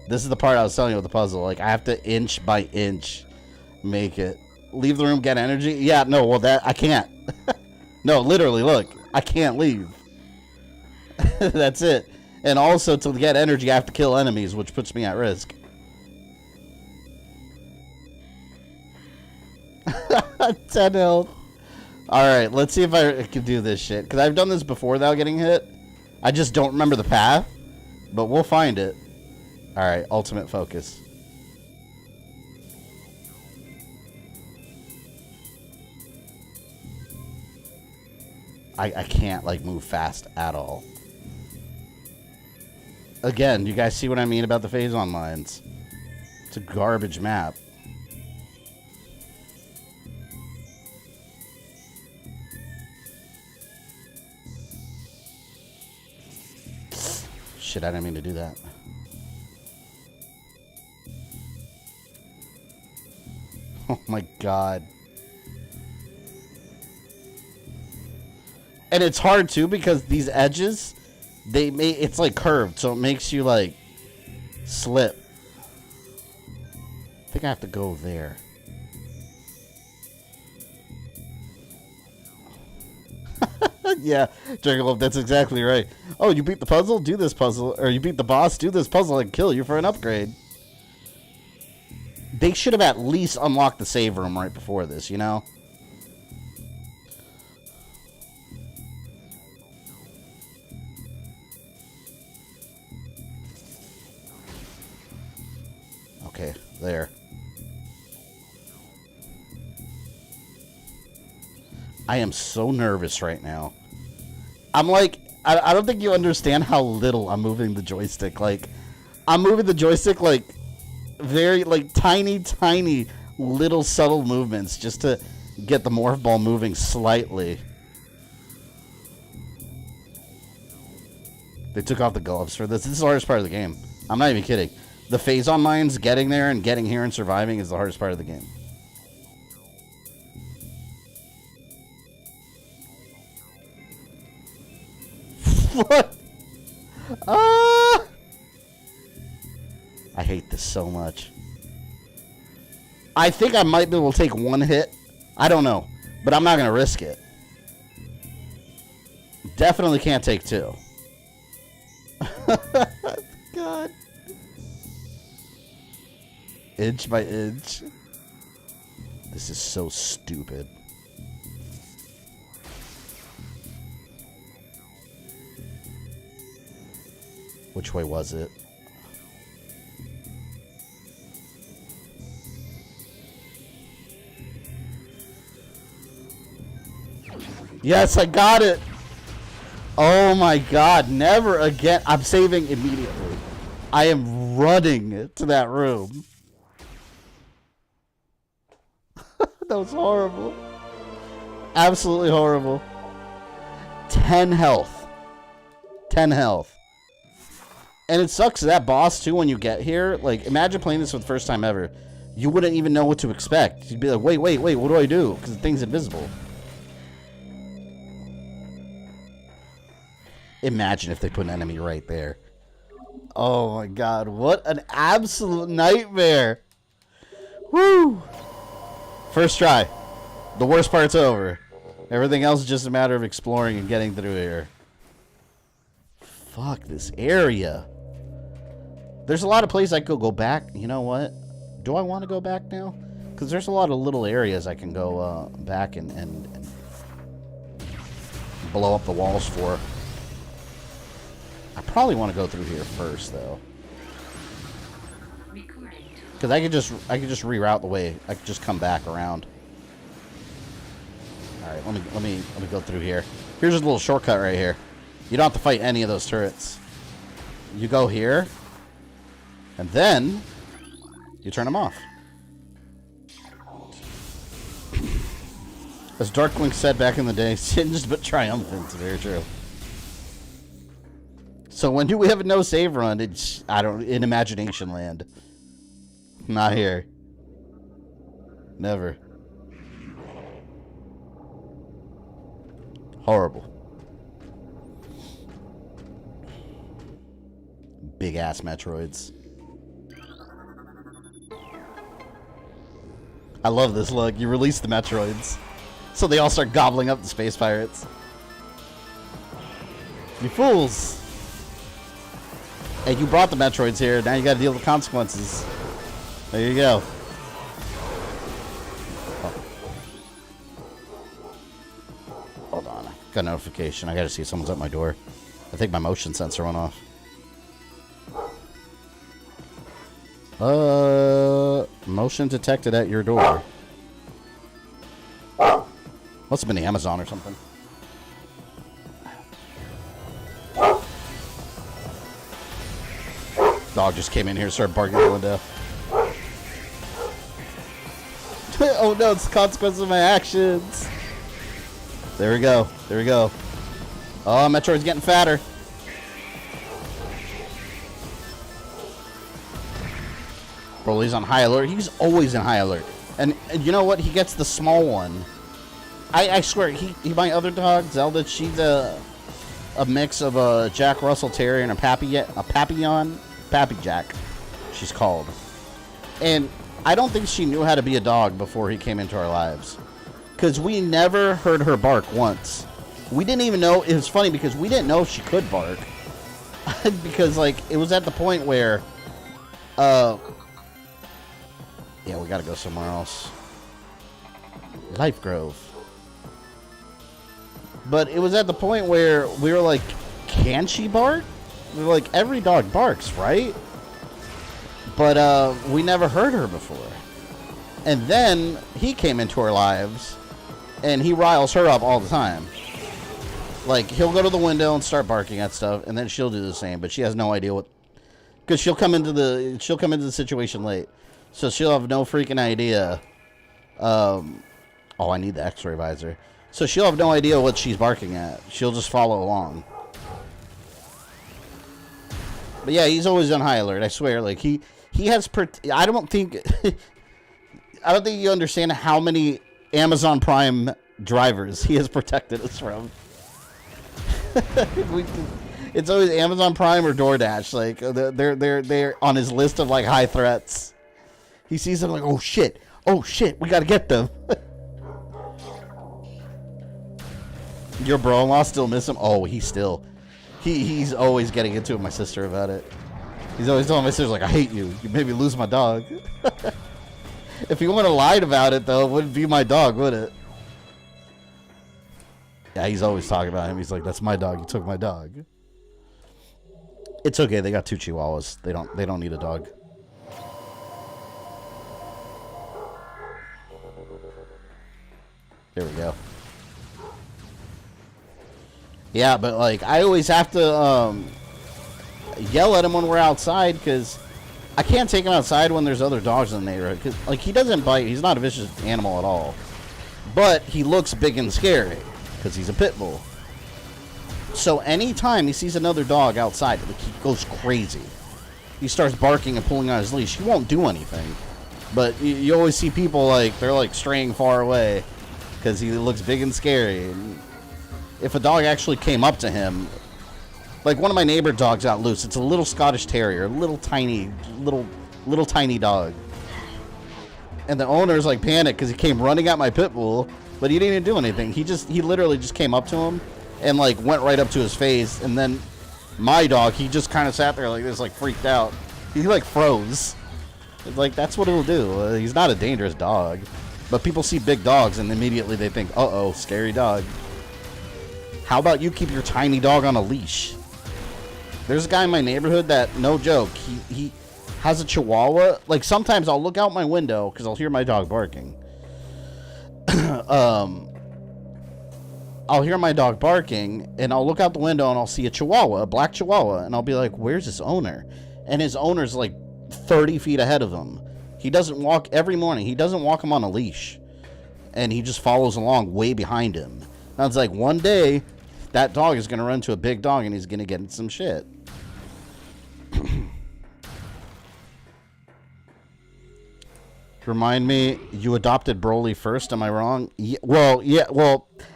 This is the part I was telling you with the puzzle. Like, I have to inch by inch make it. Leave the room, get energy? Yeah, no, well, that... I can't. No, literally, look. I can't leave. That's it. And also, to get energy, I have to kill enemies, which puts me at risk. 10 health. Alright, let's see if I can do this shit. Because I've done this before without getting hit. I just don't remember the path. But we'll find it. Alright, ultimate focus. I can't, like, move fast at all. Again, you guys see what I mean about the Phazon Mines? It's a garbage map. shit, I didn't mean to do that. Oh my god. And it's hard too because these edges, it's like curved, so it makes you like slip. I think I have to go there. Yeah, Jackalope, that's exactly right. Oh, you beat the puzzle? Do this puzzle. Or you beat the boss? Do this puzzle and kill you for an upgrade. They should have at least unlocked the save room right before this, you know? Okay, there. I am so nervous right now. I'm like, I don't think you understand how little I'm moving the joystick. Like, I'm moving the joystick like very, like tiny, tiny little subtle movements just to get the morph ball moving slightly. They took off the gloves for this. This is the hardest part of the game. I'm not even kidding. The Phazon Mines, getting there and getting here and surviving is the hardest part of the game. What? Ah! I hate this so much. I think I might be able to take one hit. I don't know. But I'm not going to risk it. Definitely can't take two. God. Inch by inch. This is so stupid. Which way was it? Yes, I got it. Oh my god, never again. I'm saving immediately. I am running to that room. That was horrible. Absolutely horrible. 10 health. 10 health. And it sucks that boss, too, when you get here. Like, imagine playing this for the first time ever. You wouldn't even know what to expect. You'd be like, wait, what do I do? Because the thing's invisible. Imagine if they put an enemy right there. Oh, my God. What an absolute nightmare. Woo! First try. The worst part's over. Everything else is just a matter of exploring and getting through here. Fuck this area. There's a lot of places I could go back. You know what? Do I want to go back now? Because there's a lot of little areas I can go back and blow up the walls for. I probably want to go through here first, though. Because I could just reroute the way. I could just come back around. All right, let me go through here. Here's a little shortcut right here. You don't have to fight any of those turrets. You go here, and then you turn them off. As Darkwing said back in the day, singed but triumphant. Very true. So when do we have a no save run? It's in Imagination Land. Not here. Never. Horrible. Big ass Metroids. I love this look. You release the Metroids, so they all start gobbling up the space pirates. You fools! Hey, you brought the Metroids here. Now you got to deal with the consequences. There you go. Oh. Hold on. Got a notification. I got to see if someone's at my door. I think my motion sensor went off. Motion detected at your door. Must have been the Amazon or something. Dog just came in here and started barking at the window. Oh no, it's the consequence of my actions. There we go. There we go. Oh, Metroid's getting fatter. Broly's on high alert. He's always in high alert. And you know what? He gets the small one. I swear, my other dog, Zelda, she's a mix of a Jack Russell Terrier and a Papillon. Pappy Jack, she's called. And I don't think she knew how to be a dog before he came into our lives. Because we never heard her bark once. We didn't even know. It was funny because we didn't know if she could bark. Because, like, it was at the point where... yeah, we gotta go somewhere else. Life Grove. But it was at the point where we were like, can she bark? We were like, every dog barks, right? But we never heard her before. And then he came into our lives, and he riles her up all the time. Like, he'll go to the window and start barking at stuff, and then she'll do the same, but she has no idea what... Because she'll come into the situation late. So she'll have no freaking idea. Oh, I need the X-ray visor. So she'll have no idea what she's barking at. She'll just follow along. But yeah, he's always on high alert. I swear. Like he has. I don't think you understand how many Amazon Prime drivers he has protected us from. It's always Amazon Prime or DoorDash. Like they're on his list of like high threats. He sees them like, oh shit, we gotta get them. Your bro-in-law still miss him? Oh, he's always getting into it with my sister about it. He's always telling my sister, like, I hate you. You made me lose my dog. If he would have lied about it, though, it wouldn't be my dog, would it? Yeah, he's always talking about him. He's like, that's my dog. You took my dog. It's okay. They got 2 chihuahuas. They don't need a dog. There we go. Yeah, but, like, I always have to yell at him when we're outside because I can't take him outside when there's other dogs in the neighborhood. 'Cause, like, he doesn't bite. He's not a vicious animal at all. But he looks big and scary because he's a pit bull. So anytime he sees another dog outside, like, he goes crazy. He starts barking and pulling on his leash. He won't do anything. But you always see people, like, they're, like, straying far away because he looks big and scary. And if a dog actually came up to him, like one of my neighbor dogs out loose, it's a little Scottish Terrier, little tiny dog. And the owner's like panicked because he came running at my pit bull, but he didn't even do anything. He literally just came up to him and like went right up to his face. And then my dog, he just kind of sat there like this, like freaked out. He like froze. It's like, that's what he'll do. He's not a dangerous dog, but people see big dogs and immediately they think, uh-oh, scary dog. How about you keep your tiny dog on a leash? There's a guy in my neighborhood that, no joke, he has a chihuahua. Like, sometimes I'll look out my window because I'll hear my dog barking. I'll hear my dog barking, and I'll look out the window and I'll see a chihuahua, a black chihuahua, and I'll be like, where's his owner? And his owner's like 30 feet ahead of him. He doesn't walk every morning. He doesn't walk him on a leash. And he just follows along way behind him. Now, it's like one day that dog is going to run to a big dog and he's going to get in some shit. Remind me, you adopted Broly first, am I wrong? Well,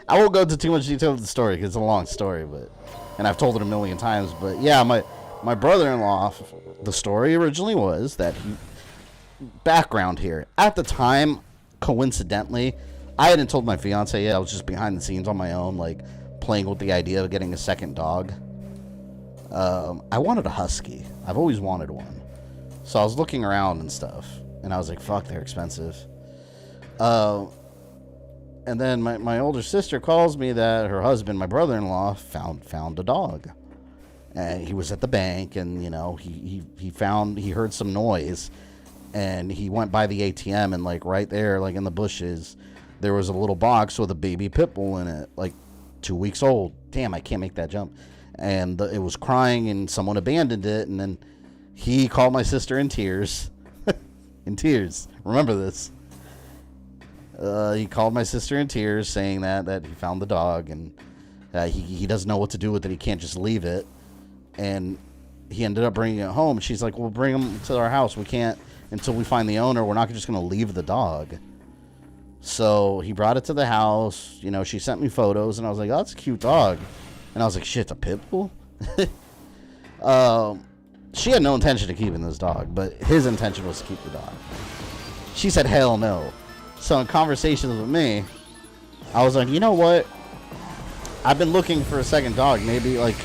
I won't go into too much detail of the story because it's a long story, and I've told it a million times, but yeah, my brother-in-law, the story originally was that background here. At the time, coincidentally, I hadn't told my fiance yet. I was just behind the scenes on my own, like, playing with the idea of getting a second dog. I wanted a husky. I've always wanted one. So I was looking around and stuff, and I was like, fuck, they're expensive. And then my older sister calls me that her husband, my brother-in-law, found a dog. And he was at the bank, and, you know, he heard some noise, and he went by the ATM, and, like, right there, like, in the bushes, there was a little box with a baby pit bull in it, like 2 weeks old. Damn, I can't make that jump. And it was crying, and someone abandoned it, and then he called my sister in tears. In tears. Remember this. He called my sister in tears, saying that he found the dog, and he doesn't know what to do with it. He can't just leave it. And he ended up bringing it home. She's like, "We'll bring him to our house. We can't until we find the owner. We're not just going to leave the dog." So he brought it to the house. You know, she sent me photos, and I was like, "Oh, that's a cute dog." And I was like, "Shit, it's a pit bull?" She had no intention of keeping this dog, but his intention was to keep the dog. She said, "Hell no." So in conversations with me, I was like, "You know what? I've been looking for a second dog. Maybe, like,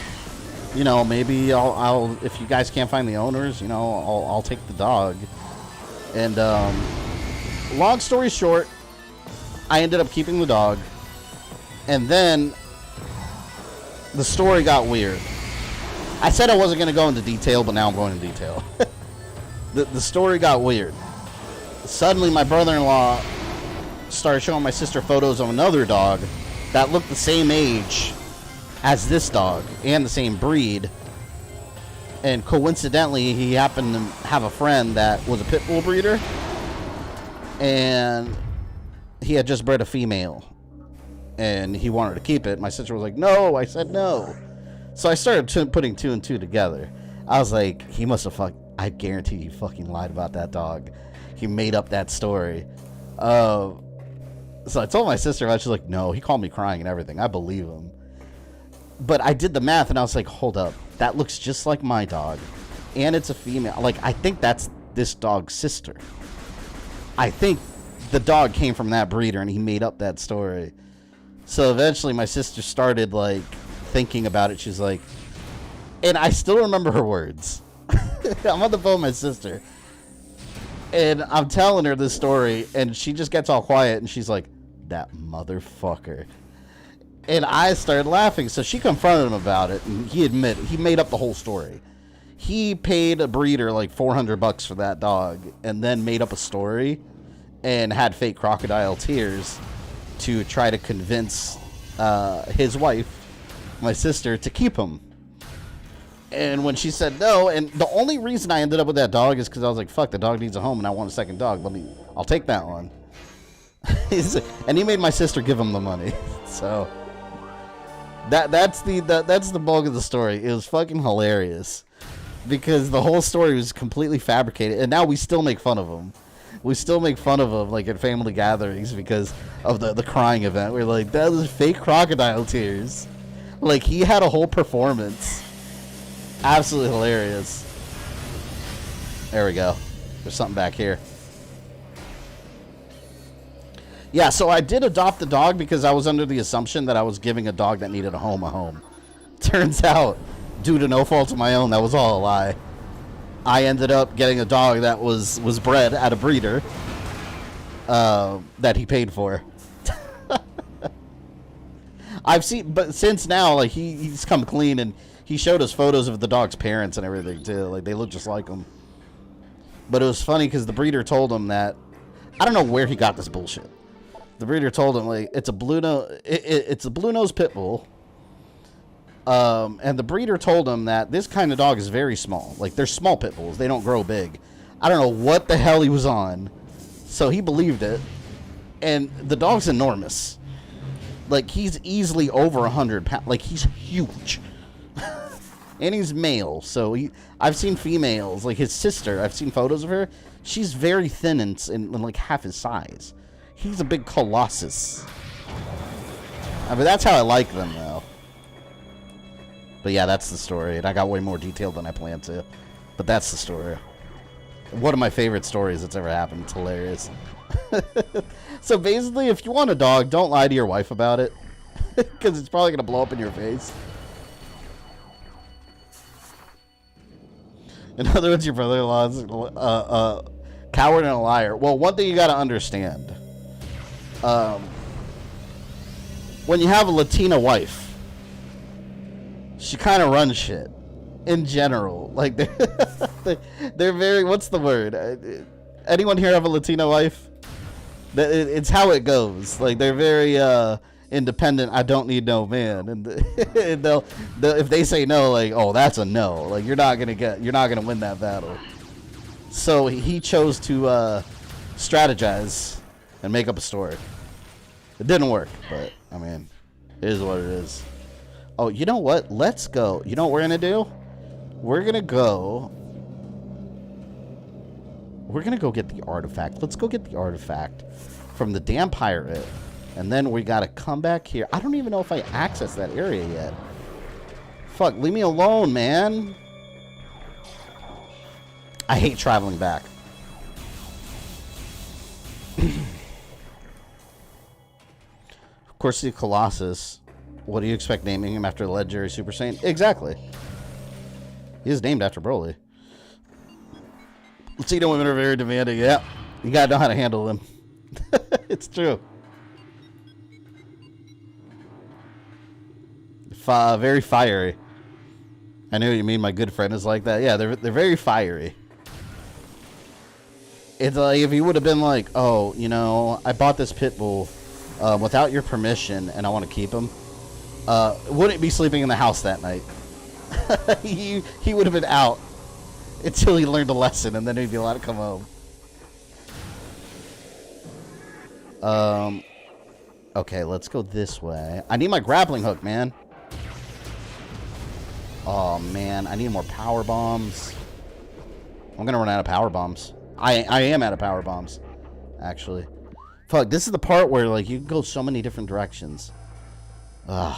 you know, maybe I'll if you guys can't find the owners, you know, I'll take the dog." And long story short, I ended up keeping the dog. And then the story got weird. I said I wasn't going to go into detail, but now I'm going into detail. The story got weird. Suddenly, my brother-in-law started showing my sister photos of another dog that looked the same age as this dog and the same breed. And coincidentally, he happened to have a friend that was a pit bull breeder, and he had just bred a female, and he wanted to keep it. My sister was like, "No." I said no. So I started putting two and two together. I was like, he must have I guarantee he fucking lied about that dog. He made up that story. So I told my sister about it. She's like, "No, he called me crying and everything." I believe him. But I did the math, and I was like, hold up. That looks just like my dog. And it's a female. Like, I think that's this dog's sister. I think the dog came from that breeder, and he made up that story. So eventually my sister started, like, thinking about it. She's like, and I still remember her words. I'm on the phone with my sister, and I'm telling her this story, and she just gets all quiet, and she's like, "That motherfucker." And I started laughing, so she confronted him about it, and he made up the whole story. He paid a breeder like $400 for that dog, and then made up a story, and had fake crocodile tears to try to convince his wife, my sister, to keep him. And when she said no, and the only reason I ended up with that dog is because I was like, fuck, the dog needs a home, and I want a second dog. I'll take that one. And he made my sister give him the money. So that's the bulk of the story. It was fucking hilarious because the whole story was completely fabricated, and now we still make fun of him. We still make fun of him, like, at family gatherings because of the crying event. We're like, that was fake crocodile tears. Like, he had a whole performance. Absolutely hilarious. There we go. There's something back here. Yeah, so I did adopt the dog because I was under the assumption that I was giving a dog that needed a home. Turns out, due to no fault of my own, that was all a lie. I ended up getting a dog that was bred at a breeder that he paid for. I've seen, but since now, like, he's come clean, and he showed us photos of the dog's parents and everything too. Like, they look just like him. But it was funny because the breeder told him that, I don't know where he got this bullshit. The breeder told him, like, it's a blue nose pit bull. And the breeder told him that this kind of dog is very small. Like, they're small pit bulls. They don't grow big. I don't know what the hell he was on. So he believed it. And the dog's enormous. Like, he's easily over 100 pounds. Like, he's huge. And he's male. So I've seen females. Like, his sister, I've seen photos of her. She's very thin and like half his size. He's a big colossus. I mean, that's how I like them, though. But yeah, that's the story. And I got way more detailed than I planned to. But that's the story. One of my favorite stories that's ever happened. It's hilarious. So basically, if you want a dog, don't lie to your wife about it. Because it's probably going to blow up in your face. In other words, your brother-in-law's a coward and a liar. Well, one thing you got to understand. When you have a Latina wife, she kind of runs shit. In general. Like, they're very... What's the word? Anyone here have a Latina wife? It's how it goes. Like, they're very independent. I don't need no man. And they'll if they say no, like, oh, that's a no. Like, you're not gonna win that battle. So he chose to strategize and make up a story. It didn't work, but I mean, it is what it is. Oh, you know what? Let's go. You know what we're gonna do? We're gonna go get the artifact. Let's go get the artifact from the damn pirate. And then we gotta come back here. I don't even know if I accessed that area yet. Fuck, leave me alone, man. I hate traveling back. Of course, the Colossus. What do you expect naming him after the legendary Super Saiyan? Exactly. He is named after Broly. Latino women are very demanding. Yeah, you gotta know how to handle them. It's true. Very fiery. I know what you mean. My good friend is like that. Yeah, they're very fiery. It's like if you would have been like, oh, you know, I bought this pit bull without your permission, and I want to keep him. Wouldn't be sleeping in the house that night. he would have been out until he learned a lesson, and then he'd be allowed to come home. Okay, let's go this way. I need my grappling hook, man. Oh, man, I need more power bombs. I'm gonna run out of power bombs. I am out of power bombs, actually. Fuck, this is the part where, like, you can go so many different directions. Ugh.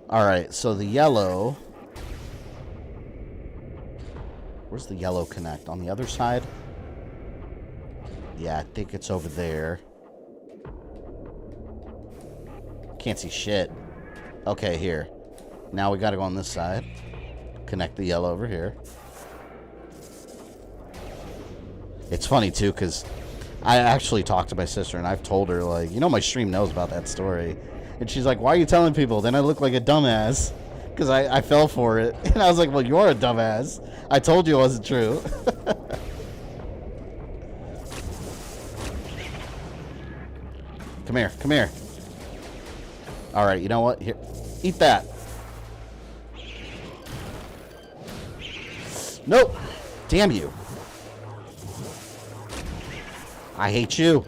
Alright, so the yellow... Where's the yellow connect? On the other side? Yeah, I think it's over there. Can't see shit. Okay, here. Now we gotta go on this side. Connect the yellow over here. It's funny, too, because I actually talked to my sister, and I've told her, like, you know, my stream knows about that story. And she's like, why are you telling people? Then I look like a dumbass. Because I fell for it. And I was like, well, you're a dumbass. I told you it wasn't true. Come here. Come here. Alright, you know what? Here. Eat that. Nope. Damn you. I hate you.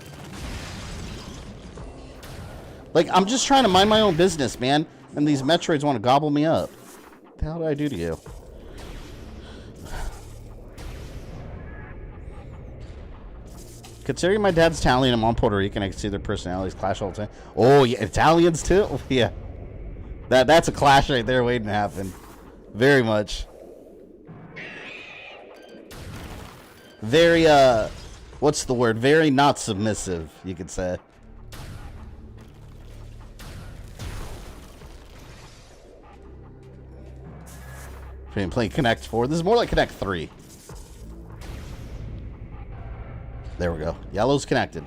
Like, I'm just trying to mind my own business, man. And these Metroids want to gobble me up. What the hell did I do to you? Considering my dad's Italian and mom Puerto Rican, I can see their personalities clash all the time. Oh, yeah, Italians too? Yeah. That's a clash right there waiting to happen. Very much. Very, what's the word? Very not submissive, you could say. Been playing Connect 4. This is more like Connect 3. There we go. Yellow's connected.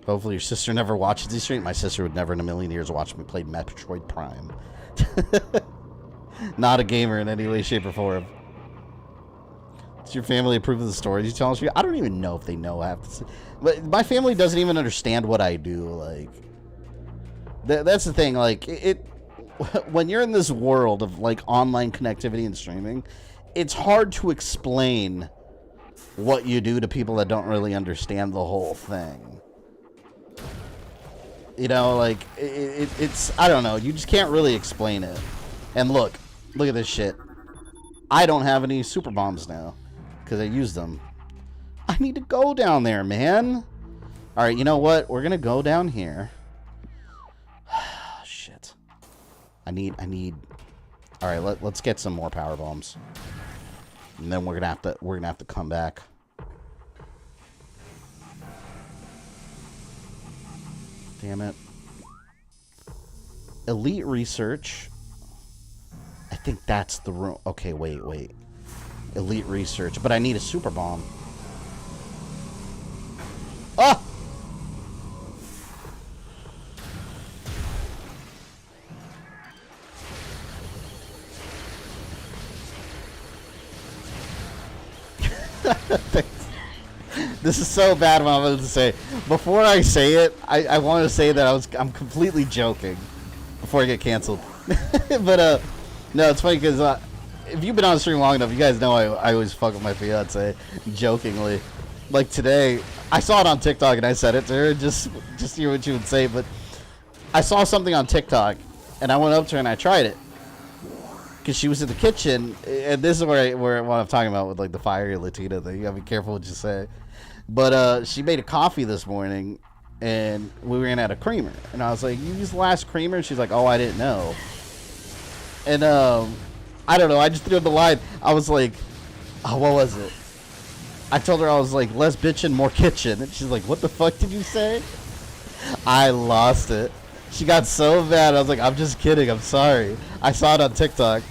Hopefully your sister never watches these streams. My sister would never in a million years watch me play Metroid Prime. Not a gamer in any way, shape, or form. Does your family approve of the stories you tell us? I don't even know if they know. I have to say. But my family doesn't even understand what I do. Like, that's the thing. Like, when you're in this world of like online connectivity and streaming, it's hard to explain what you do to people that don't really understand the whole thing. You know, like, it's, I don't know, you just can't really explain it. And look at this shit. I don't have any super bombs now, because I used them. I need to go down there, man. Alright, you know what? We're gonna go down here. Shit. I need... Alright, let's get some more power bombs. And then we're gonna have to come back. Damn it. Elite research. I think that's the room. Okay, wait. Elite research, but I need a super bomb. Ah! This is so bad what I'm about to say. Before I say it, I want to say that I'm completely joking before I get canceled. But no, it's funny because if you've been on stream long enough, you guys know I always fuck with my fiance jokingly. like today, I saw it on TikTok and I said it to her just to hear what she would say. But I saw something on TikTok and I went up to her and I tried it because she was in the kitchen. And this is where what I'm talking about with like the fiery Latina thing. You gotta be careful what you say. But she made a coffee this morning and we ran out of creamer. And I was like, "You used the last creamer?" And she's like, "Oh, I didn't know." And I don't know. I just threw up the line. I was like, "Oh, what was it?" I told her, I was like, "Less bitchin', more kitchen." And she's like, "What the fuck did you say?" I lost it. She got so mad. I was like, "I'm just kidding. I'm sorry." I saw it on TikTok.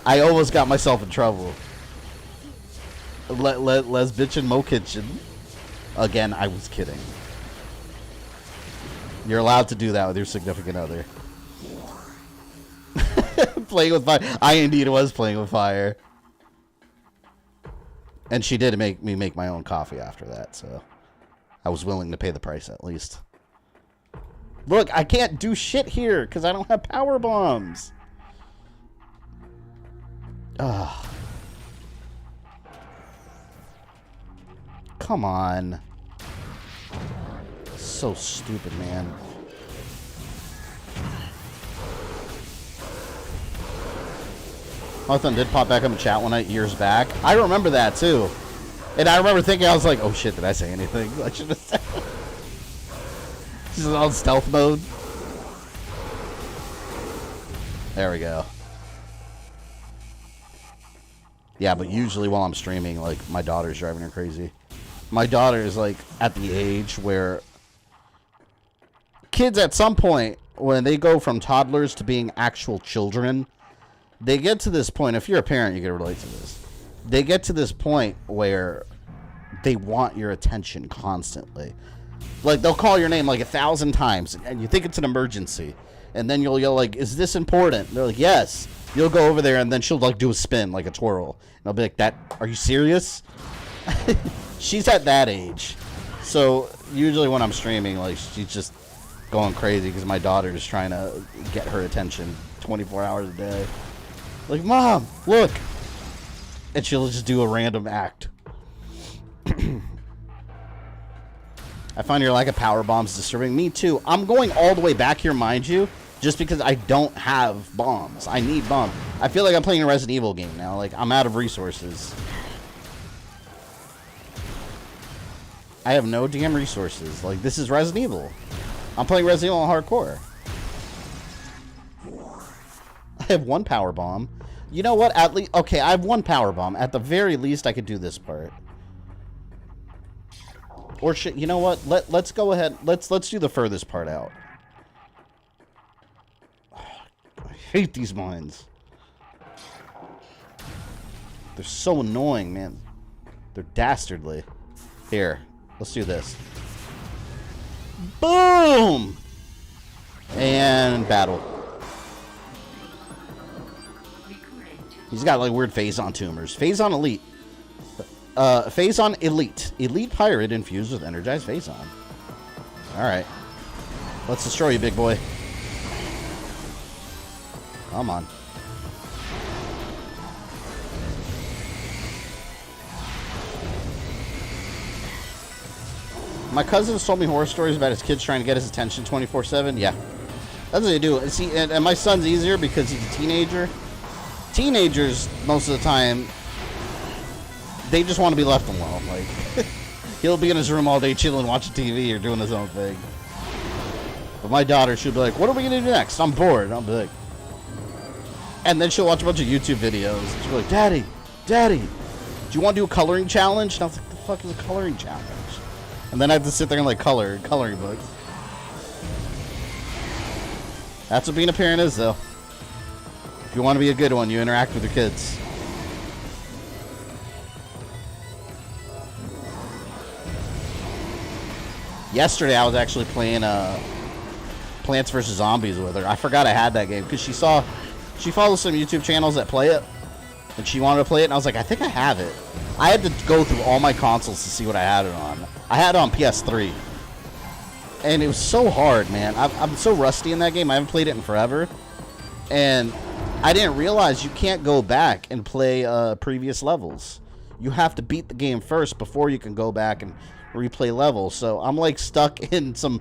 I almost got myself in trouble. Less bitchin', more kitchen. Again, I was kidding. You're allowed to do that with your significant other. Playing with fire. I indeed was playing with fire. And she did make me make my own coffee after that, so I was willing to pay the price at least. Look, I can't do shit here because I don't have power bombs. Ugh. Come on. So stupid, man. Hawthorne did pop back up in chat one night years back. I remember that too. And I remember thinking, I was like, "Oh shit, did I say anything?" I should have said. She's on stealth mode. There we go. Yeah, but usually while I'm streaming, like, my daughter's driving her crazy. My daughter is, like, at the age where kids at some point, when they go from toddlers to being actual children, they get to this point, if you're a parent, you can relate to this. They get to this point where they want your attention constantly. Like, they'll call your name like 1,000 times, and you think it's an emergency. And then you'll yell, like, "Is this important?" And they're like, "Yes." You'll go over there, and then she'll, like, do a spin, like a twirl. And I'll be like, "Are you serious?" She's at that age. So, usually when I'm streaming, like, she's just going crazy because my daughter is trying to get her attention 24 hours a day. Like, "Mom, look." And she'll just do a random act. I find your lack of power bombs disturbing. Me too. I'm going all the way back here, mind you, just because I don't have bombs. I need bombs. I feel like I'm playing a Resident Evil game now. Like, I'm out of resources. I have no damn resources. Like, this is Resident Evil. I'm playing Resident Evil on hardcore. I have one power bomb. You know what? At least, okay, I have one power bomb. At the very least, I could do this part. Or shit, you know what? Let's go ahead. Let's do the furthest part out. I hate these mines. They're so annoying, man. They're dastardly. Here, let's do this. Boom! And battle. He's got like weird Phazon tumors. Phazon Elite. Phazon Elite. Elite Pirate infused with energized Phazon. Alright. Let's destroy you, big boy. Come on. My cousin's told me horror stories about his kids trying to get his attention 24/7. Yeah. That's what they do. See, and my son's easier because he's a teenager. Teenagers, most of the time, they just want to be left alone. Like, he'll be in his room all day chilling, watching TV or doing his own thing. But my daughter, she'll be like, "What are we going to do next? I'm bored." And I'll be like... And then she'll watch a bunch of YouTube videos. And she'll be like, Daddy, do you want to do a coloring challenge?" And I was like, "The fuck is a coloring challenge?" And then I have to sit there and, like, color coloring books. That's what being a parent is, though. If you want to be a good one, you interact with your kids. Yesterday, I was actually playing Plants vs. Zombies with her. I forgot I had that game because she follows some YouTube channels that play it, and she wanted to play it, and I was like, "I think I have it." I had to go through all my consoles to see what I had it on. I had it on PS3, and it was so hard, man. I'm so rusty in that game. I haven't played it in forever, and I didn't realize you can't go back and play previous levels. you have to beat the game first before you can go back and replay levels. So I'm like stuck in some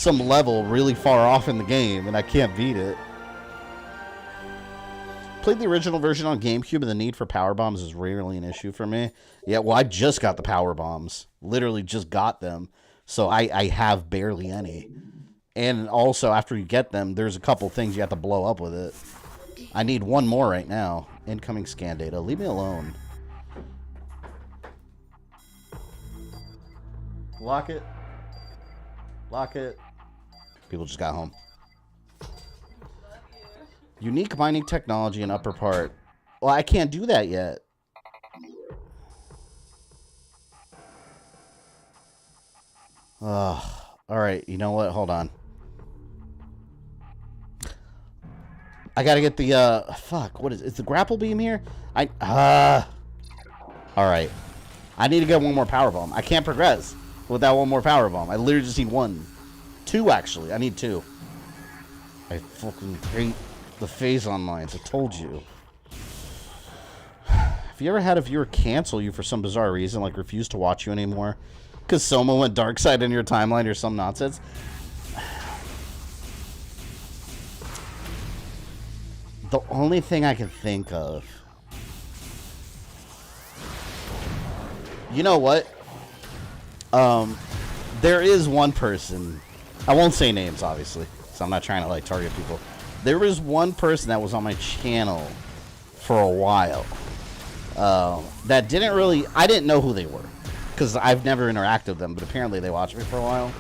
level really far off in the game, and I can't beat it. Played the original version on GameCube, and the need for power bombs is rarely an issue for me. Yeah, well, I just got the power bombs. Literally just got them. So I have barely any. And also, after you get them, there's a couple things you have to blow up with it. I need one more right now. Incoming scan data. Leave me alone. Lock it. Lock it. People just got home. Unique mining technology in upper part. Well, I can't do that yet. Ugh. Alright, you know what? Hold on. I gotta get the, fuck, what is the grapple beam here? Alright. I need to get one more power bomb. I can't progress without one more power bomb. I literally just need one. Two, actually. I need two. I fucking hate the Phazon Mines. I told you. Have you ever had a viewer cancel you for some bizarre reason, like refuse to watch you anymore? Because Soma went dark side in your timeline or some nonsense? The only thing I can think of... You know what? There is one person... I won't say names, obviously, so I'm not trying to, like, target people. There was one person that was on my channel for a while that didn't really... I didn't know who they were, because I've never interacted with them, but apparently they watched me for a while.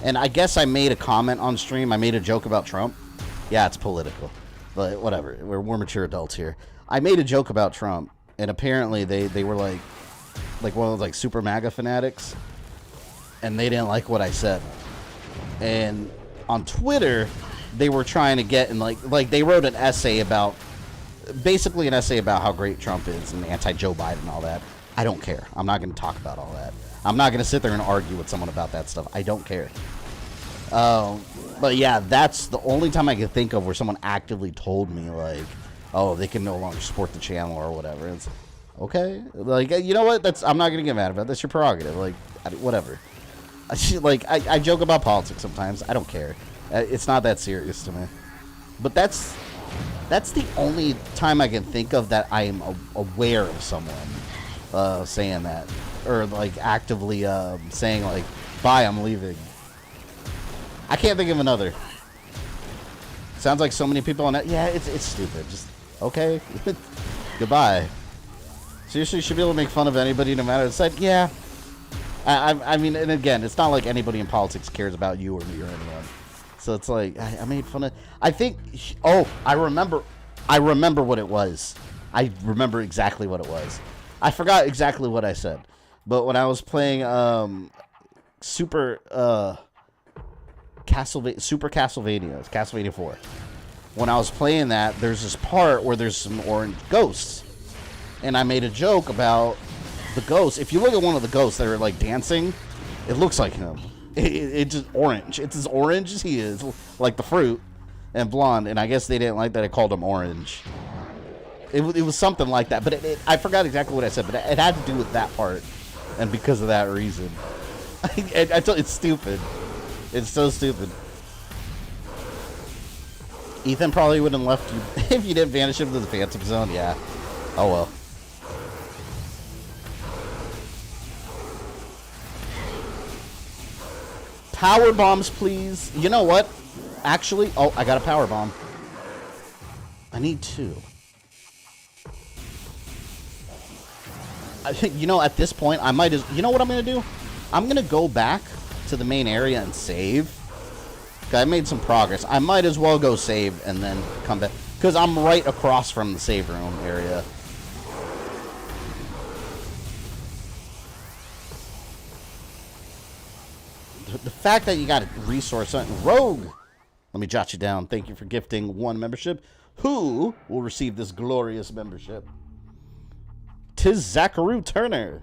And I guess I made a comment on stream. I made a joke about Trump. Yeah, it's political, but whatever. We're mature adults here. I made a joke about Trump, and apparently they were like one of those like super MAGA fanatics, and they didn't like what I said. And on Twitter, they were trying to get in like they wrote an essay about, basically an essay about how great Trump is and anti-Joe Biden and all that. I don't care. I'm not going to talk about all that. I'm not going to sit there and argue with someone about that stuff. I don't care. But yeah, that's the only time I can think of where someone actively told me, like, oh, they can no longer support the channel or whatever. It's okay. Like, you know what? I'm not going to get mad about it. That's your prerogative. Like, whatever. Like, I joke about politics sometimes. I don't care. It's not that serious to me. But that's the only time I can think of that I am aware of someone saying that, or like actively saying like, bye, I'm leaving. I can't think of another. Sounds like so many people on that. Yeah, it's stupid. Just okay. Goodbye. Seriously, you should be able to make fun of anybody no matter the side. Yeah. I mean, and again, it's not like anybody in politics cares about you or me or anyone. So it's like, I made fun of... I think... Oh, I remember what it was. I remember exactly what it was. I forgot exactly what I said. But when I was playing Super Castlevania 4. When I was playing that, there's this part where there's some orange ghosts. And I made a joke about the ghosts. If you look at one of the ghosts that are like dancing, it looks like him. It's just orange. It's as orange as he is, like the fruit, and blonde. And I guess they didn't like that I called him orange. It was something like that. But I forgot exactly what I said, but it had to do with that part. And because of that reason. I tell you, it's stupid. It's so stupid. Ethan probably wouldn't have left you if you didn't vanish him to the Phantom Zone. Yeah. Oh well. Power bombs, please. You know what? Actually, oh, I got a power bomb. I need two. You know, at this point, I might as... You know what I'm going to do? I'm going to go back to the main area and save. I made some progress. I might as well go save and then come back. Because I'm right across from the save room area. The fact that you got a resource... Rogue! Let me jot you down. Thank you for gifting 1 membership. Who will receive this glorious membership? 'Tis Zacharu Turner.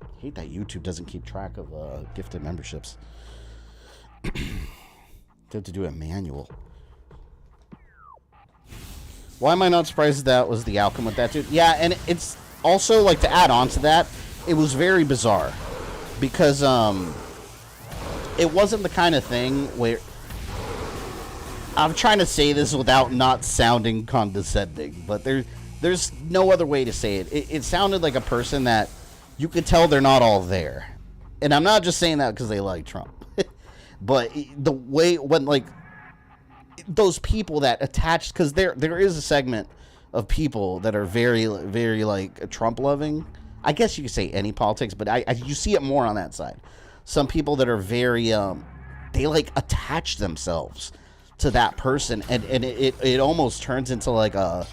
I hate that YouTube doesn't keep track of gifted memberships. They have to do it manual. Why am I not surprised that was the outcome with that dude? Yeah, and it's also, like, to add on to that, it was very bizarre. Because, it wasn't the kind of thing where... I'm trying to say this without not sounding condescending, but there's no other way to say it. It sounded like a person that you could tell they're not all there. And I'm not just saying that because they like Trump. But the way, when, like, those people that attach, because there is a segment of people that are very, very, like, Trump-loving. I guess you could say any politics, but you see it more on that side. Some people that are very, they, like, attach themselves to that person, and it almost turns into, like a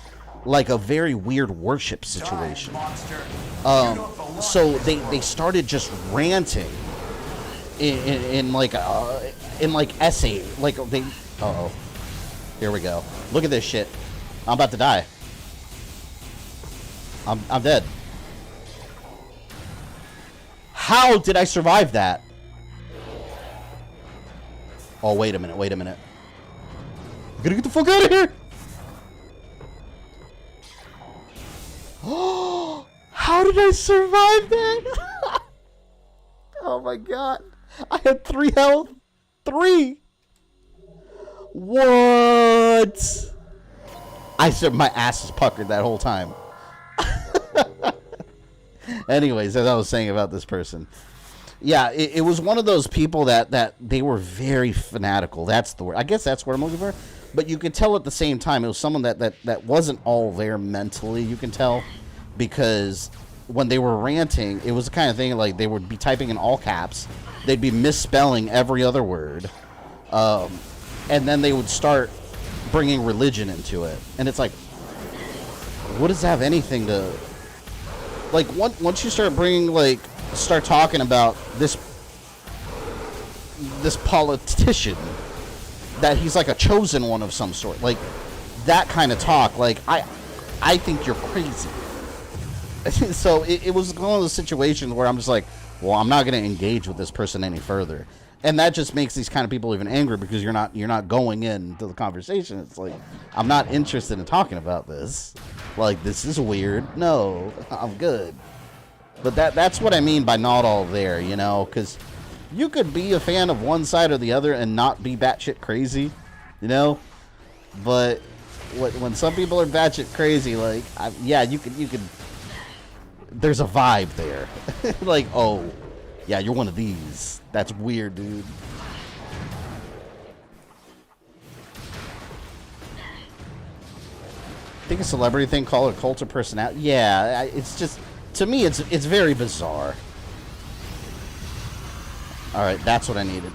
very weird worship situation. So they started just ranting in like essay, like they. Uh-oh. Here we go. Look at this shit. I'm about to die. I'm dead. How did I survive that? Oh, wait a minute. Wait a minute. I gotta get the fuck out of here. Oh, how did I survive that? Oh my god. I had 3 health. 3. What? I said my ass is puckered that whole time. Anyways, as I was saying about this person. Yeah, it was one of those people that they were very fanatical. That's the word. I guess that's what I'm looking for. But you could tell at the same time it was someone that wasn't all there mentally, you can tell. Because when they were ranting, it was the kind of thing like they would be typing in all caps. They'd be misspelling every other word. And then they would start bringing religion into it. And it's like, what does that have anything to... Like, once you start bringing, like... Start talking about this politician, that he's like a chosen one of some sort. Like, that kind of talk. Like, I think you're crazy. So it was one of those situations where I'm just like, well, I'm not going to engage with this person any further. And that just makes these kind of people even angry because you're not going into the conversation. It's like, I'm not interested in talking about this. Like, this is weird. No, I'm good. But that's what I mean by not all there, you know? Because you could be a fan of one side or the other and not be batshit crazy, you know? But when some people are batshit crazy, like, yeah, you could... There's a vibe there. Like, oh, yeah, you're one of these. That's weird, dude. I think a celebrity thing called a cult of personality. Yeah, it's just... To me, it's very bizarre. Alright, that's what I needed.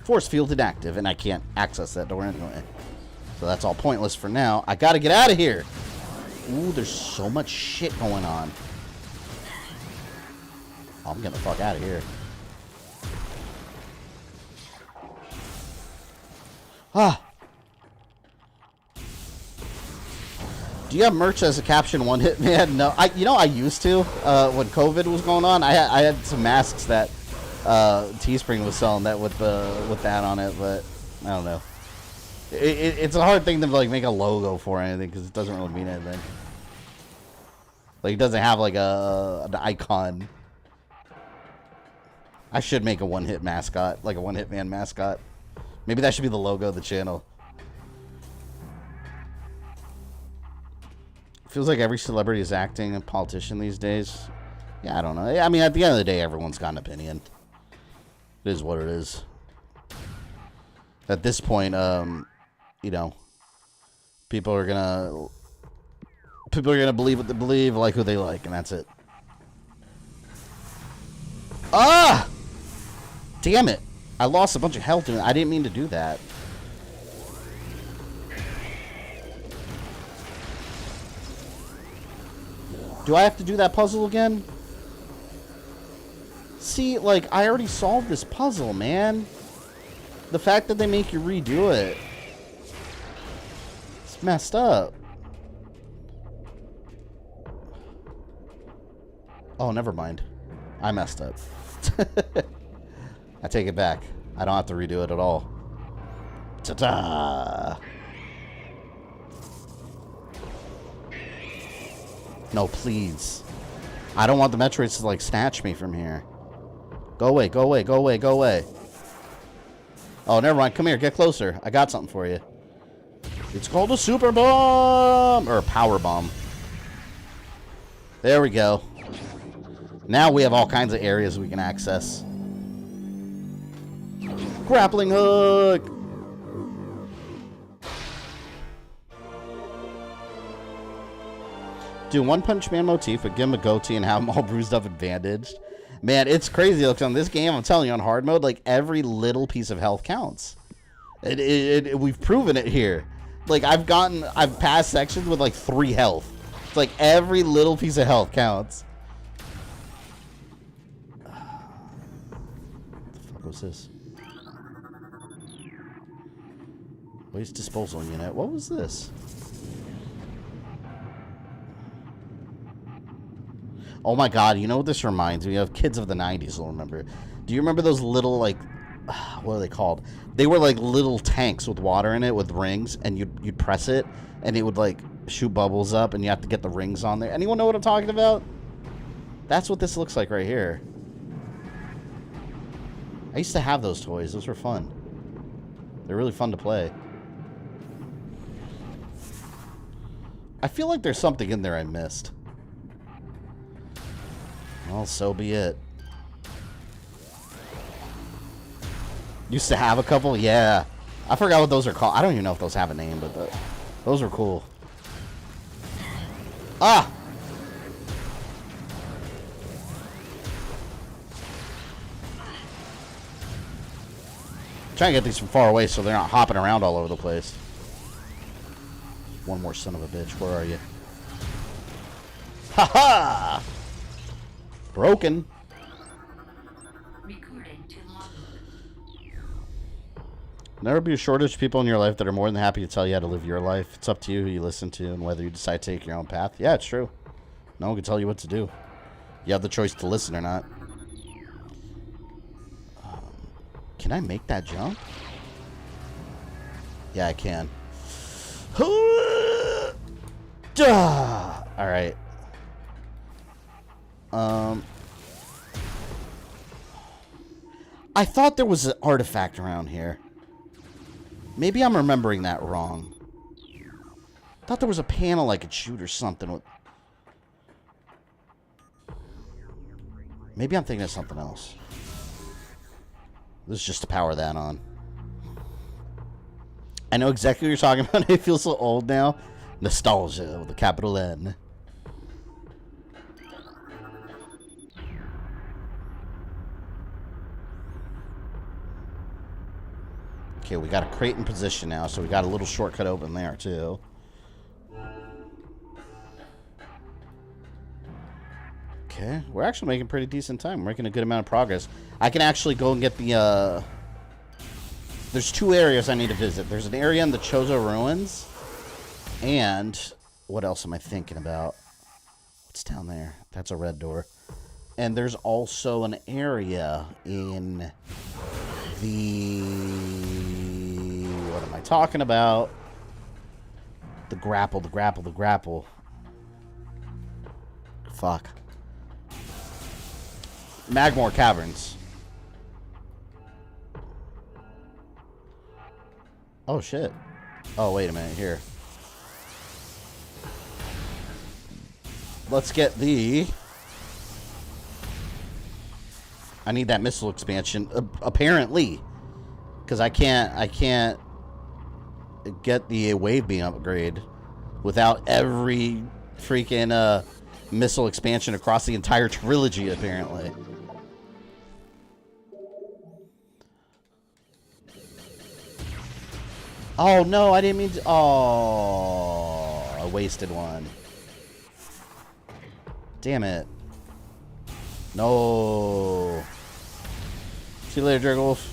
Force field inactive, and I can't access that door anyway. So that's all pointless for now. I gotta get out of here! Ooh, there's so much shit going on. Oh, I'm getting the fuck out of here. Ah! Do you have merch as a caption one hit man? No, I used to when COVID was going on. I had some masks that Teespring was selling that with that on it, but I don't know. It's a hard thing to like make a logo for anything because it doesn't really mean anything. Like, it doesn't have like an icon. I should make a one-hit mascot, like a one-hit man mascot. Maybe that should be the logo of the channel. Feels like every celebrity is acting a politician these days. Yeah, I don't know. I mean, at the end of the day, everyone's got an opinion. It is what it is. At this point, you know, people are gonna believe what they believe, like who they like, and that's it. Ah! Damn it! I lost a bunch of health. I didn't mean to do that. Do I have to do that puzzle again? See, like, I already solved this puzzle, man. The fact that they make you redo it. It's messed up. Oh, never mind. I messed up. I take it back. I don't have to redo it at all. Ta-da! No, please. I don't want the Metroids to, like, snatch me from here. Go away, go away, go away, go away. Oh, never mind. Come here, get closer. I got something for you. It's called a super bomb! Or a power bomb. There we go. Now we have all kinds of areas we can access. Grappling hook! Do One Punch Man motif, but give him a goatee and have him all bruised up and bandaged. Man, it's crazy. Look, on this game, I'm telling you, on hard mode, like, every little piece of health counts. We've proven it here. Like, I've passed sections with, like, 3 health. It's like every little piece of health counts. What the fuck was this? Waste disposal unit. What was this? Oh my god, you know what this reminds me of? Kids of the 90s will remember. Do you remember those little, like, what are they called? They were like little tanks with water in it with rings, and you'd press it, and it would, like, shoot bubbles up, and you have to get the rings on there. Anyone know what I'm talking about? That's what this looks like right here. I used to have those toys. Those were fun. They're really fun to play. I feel like there's something in there I missed. Well, so be it. Used to have a couple? Yeah. I forgot what those are called. I don't even know if those have a name, but those were cool. Ah! Trying to get these from far away so they're not hopping around all over the place. One more son of a bitch. Where are you? Ha ha! Broken. Never be a shortage of people in your life that are more than happy to tell you how to live your life. It's up to you who you listen to and whether you decide to take your own path. Yeah, it's true. No one can tell you what to do. You have the choice to listen or not. Can I make that jump? Yeah, I can. Alright. I thought there was an artifact around here. Maybe I'm remembering that wrong. I thought there was a panel I could shoot or something with. Maybe I'm thinking of something else. This is just to power that on. I know exactly what you're talking about. I feel so old now. Nostalgia with a capital N. Okay, we got a crate in position now, so we got a little shortcut open there, too. Okay, we're actually making pretty decent time. We're making a good amount of progress. I can actually go and get the, There's 2 areas I need to visit. There's an area in the Chozo Ruins, and what else am I thinking about? What's down there? That's a red door. And there's also an area in the... What am I talking about? The grapple, the grapple, the grapple. Fuck. Magmoor Caverns. Oh, shit. Oh, wait a minute. Here. Let's get the... I need that missile expansion, apparently. Because I can't get the wave beam upgrade without every freaking missile expansion across the entire trilogy, apparently. Oh, no, I didn't mean to... Oh, I wasted one. Damn it. No. See you later, Dragolf.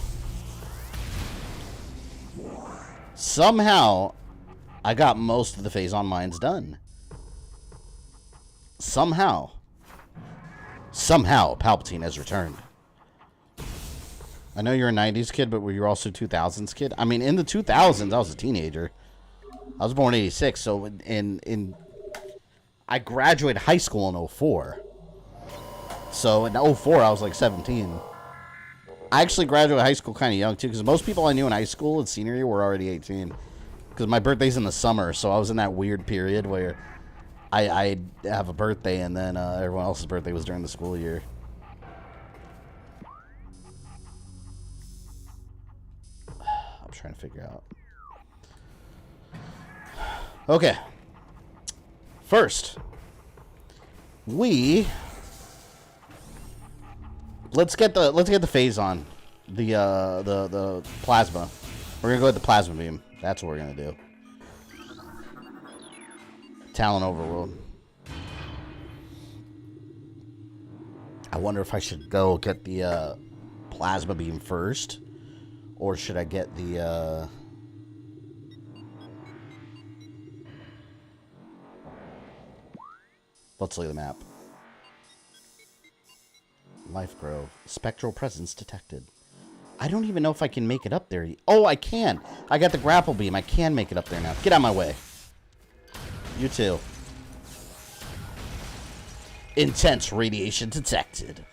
Somehow, I got most of the Phazon Mines done. Somehow. Somehow, Palpatine has returned. I know you're a 90s kid, but were you also a 2000s kid? I mean, in the 2000s, I was a teenager. I was born in 86, so in I graduated high school in 04. So in 04, I was like 17. I actually graduated high school kind of young, too, because most people I knew in high school in senior year were already 18. Because my birthday's in the summer, so I was in that weird period where I have a birthday, and then everyone else's birthday was during the school year. I'm trying to figure out. Okay. First, let's get the Phazon, the plasma. We're gonna go with the plasma beam. That's what we're gonna do. Tallon Overworld. I wonder if I should go get the plasma beam first, or should I get the let's look at the map. Life Grove. Spectral presence detected. I don't even know if I can make it up there. Oh, I can. I got the grapple beam. I can make it up there now. Get out of my way. You too. Intense radiation detected.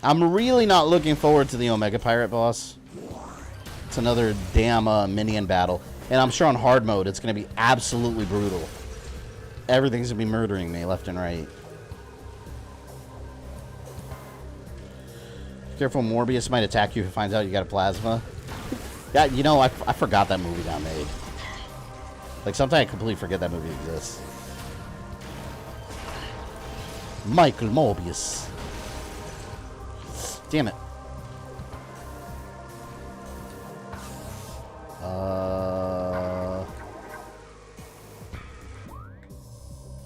I'm really not looking forward to the Omega Pirate boss. It's another damn minion battle. And I'm sure on hard mode it's going to be absolutely brutal. Everything's going to be murdering me left and right. Careful, Morbius might attack you if he finds out you got a plasma. Yeah, you know, I forgot that movie got made. Like, sometimes I completely forget that movie exists. Michael Morbius. Damn it.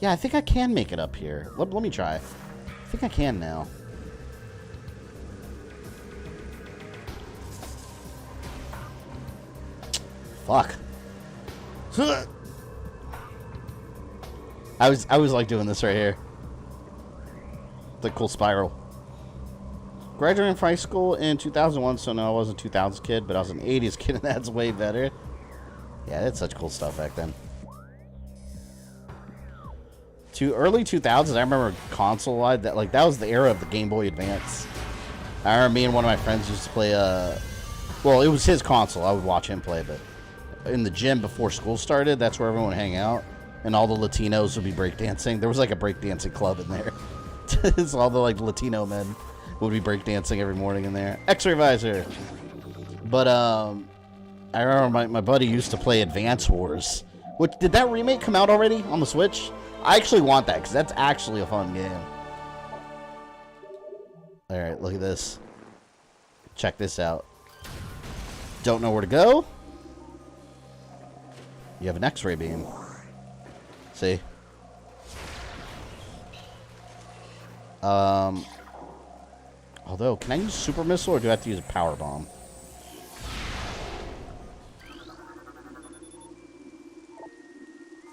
Yeah, I think I can make it up here. Let me try. I think I can now. Fuck. I was like doing this right here. The cool spiral. Graduated from high school in 2001, so no, I wasn't a 2000s kid, but I was an 80s kid, and that's way better. Yeah, that's such cool stuff back then. To early 2000s, I remember console live. That was the era of the Game Boy Advance. I remember me and one of my friends used to play. Well, it was his console. I would watch him play, but in the gym before school started, that's where everyone would hang out, and all the Latinos would be breakdancing. There was like a breakdancing club in there. So all the like Latino men would be breakdancing every morning in there. X-ray visor. But I remember my buddy used to play Advance Wars. Which, did that remake come out already on the Switch? I actually want that, because that's actually a fun game. Alright, look at this. Check this out. Don't know where to go? You have an X-ray beam. See? Although, can I use super missile, or do I have to use a power bomb?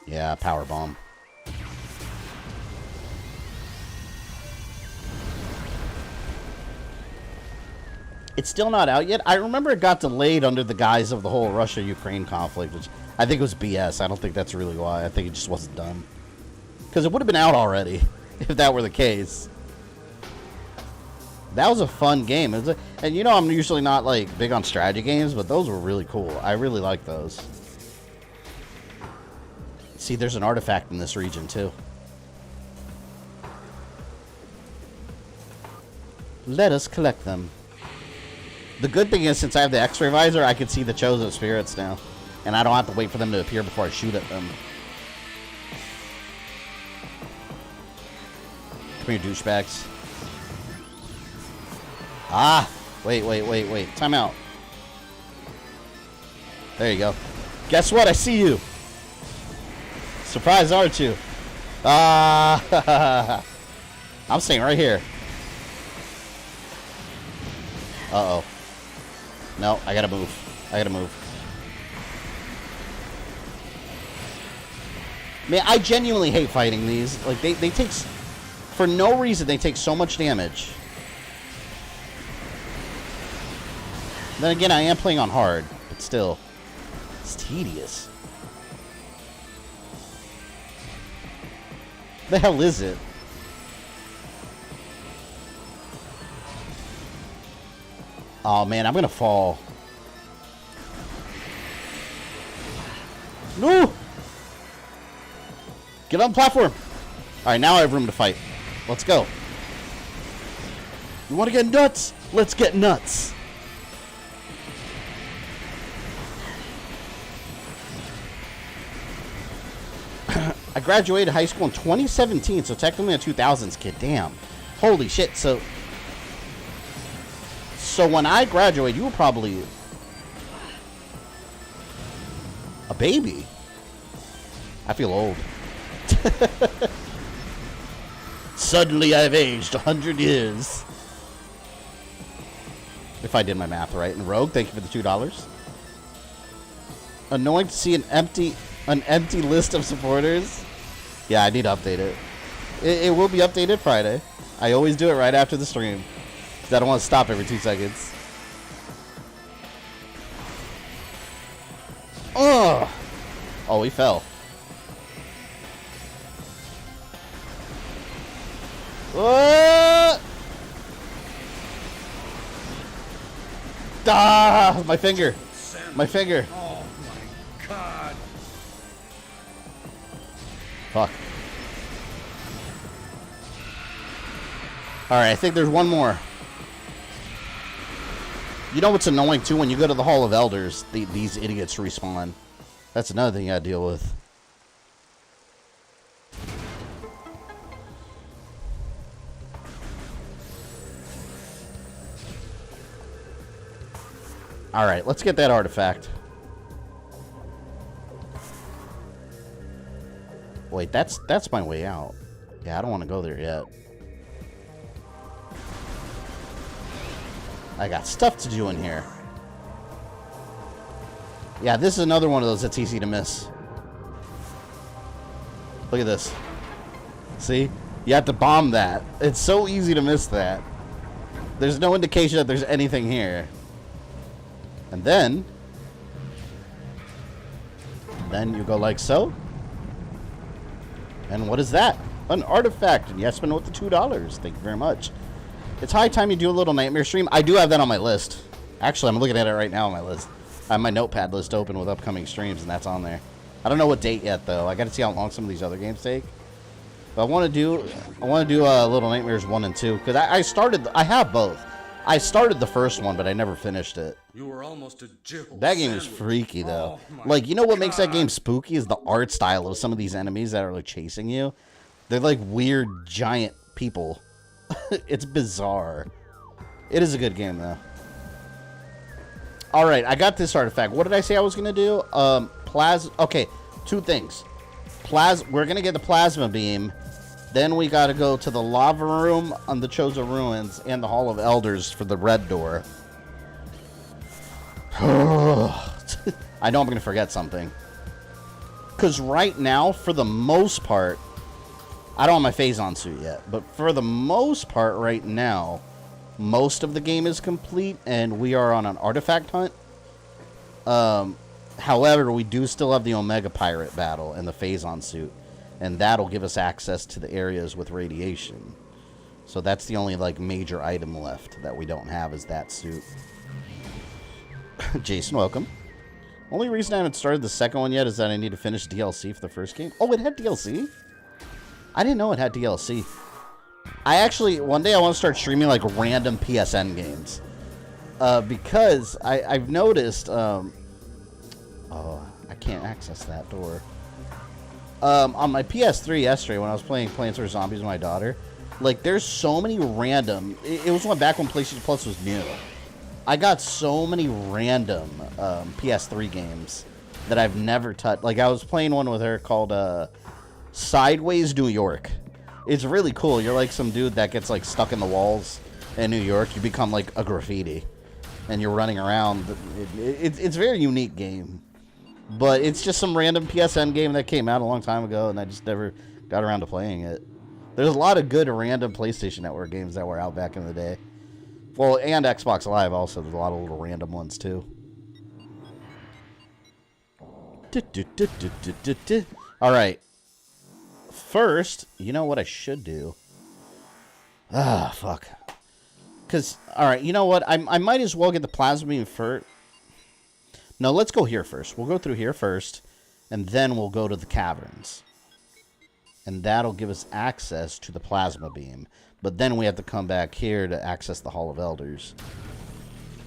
Yeah, power bomb. It's still not out yet. I remember it got delayed under the guise of the whole Russia-Ukraine conflict, which I think was BS. I don't think that's really why. I think it just wasn't done. Because it would have been out already, if that were the case. That was a fun game. And you know I'm usually not like big on strategy games, but those were really cool. I really like those. See, there's an artifact in this region, too. Let us collect them. The good thing is, since I have the X-ray visor, I can see the Chozo spirits now. And I don't have to wait for them to appear before I shoot at them. Come here, douchebags. Ah! Wait. Time out. There you go. Guess what? I see you. Surprise, aren't you? Ah! I'm staying right here. Uh-oh. No, I gotta move. Man, I genuinely hate fighting these. Like, they take... For no reason, they take so much damage. Then again, I am playing on hard. But still. It's tedious. The hell is it? Oh man, I'm gonna fall. No! Get on the platform. Alright, now I have room to fight. Let's go. You want to get nuts? Let's get nuts. I graduated high school in 2017, so technically a 2000s kid. Damn. Holy shit. So when I graduated, you were probably a baby. I feel old. Suddenly I've aged 100 years. If I did my math right. And Rogue, thank you for the $2. Annoying to see an empty list of supporters. Yeah, I need to update it. It will be updated Friday. I always do it right after the stream, because I don't want to stop every 2 seconds. Ugh. Oh, he fell. What? Ah, my finger. My finger. Oh my god. Fuck. Alright, I think there's one more. You know what's annoying too? When you go to the Hall of Elders, these idiots respawn. That's another thing you gotta deal with. Alright, let's get that artifact. Wait, that's my way out. Yeah, I don't want to go there yet. I got stuff to do in here. Yeah, this is another one of those that's easy to miss. Look at this. See? You have to bomb that. It's so easy to miss that. There's no indication that there's anything here. And then you go like so. And what is that? An artifact. And yes, but with the $2. Thank you very much. It's high time you do a little nightmare stream. I do have that on my list. Actually, I'm looking at it right now on my list. I have my notepad list open with upcoming streams, and that's on there. I don't know what date yet, though. I got to see how long some of these other games take. But I want to do Little Nightmares 1 and 2 because I have both. I started the first one, but I never finished it. You were almost a Jill. That game is freaky, though. Like, you know what makes that game spooky is the art style of some of these enemies that are, like, chasing you. They're, like, weird, giant people. It's bizarre. It is a good game, though. Alright, I got this artifact. What did I say I was going to do? Okay, 2 things. We're going to get the plasma beam. Then we got to go to the lava room on the Chozo Ruins and the Hall of Elders for the red door. I know I'm going to forget something. Because right now, for the most part, I don't have my Phazon suit yet. But for the most part right now, most of the game is complete and we are on an artifact hunt. However, we do still have the Omega Pirate battle and the Phazon suit. And that'll give us access to the areas with radiation. So that's the only, like, major item left that we don't have is that suit. Jason, welcome. Only reason I haven't started the second one yet is that I need to finish DLC for the first game. Oh, it had DLC? I didn't know it had DLC. One day I want to start streaming, like, random PSN games. Because I've noticed, oh, I can't access that door. On my PS3 yesterday when I was playing Plants vs. Zombies with my daughter, like, there's so many random... It was one back when PlayStation Plus was new. I got so many random PS3 games that I've never touched. Like, I was playing one with her called Sideways New York. It's really cool. You're like some dude that gets, like, stuck in the walls in New York. You become, like, a graffiti. And you're running around. It's a very unique game. But it's just some random PSN game that came out a long time ago, and I just never got around to playing it. There's a lot of good random PlayStation Network games that were out back in the day. Well, and Xbox Live also. There's a lot of little random ones, too. Alright. first, you know what I should do? Ah, fuck. Because, alright, you know what? I might as well get the plasma beam first. No, let's go here first. We'll go through here first, and then we'll go to the caverns. And that'll give us access to the plasma beam. But then we have to come back here to access the Hall of Elders.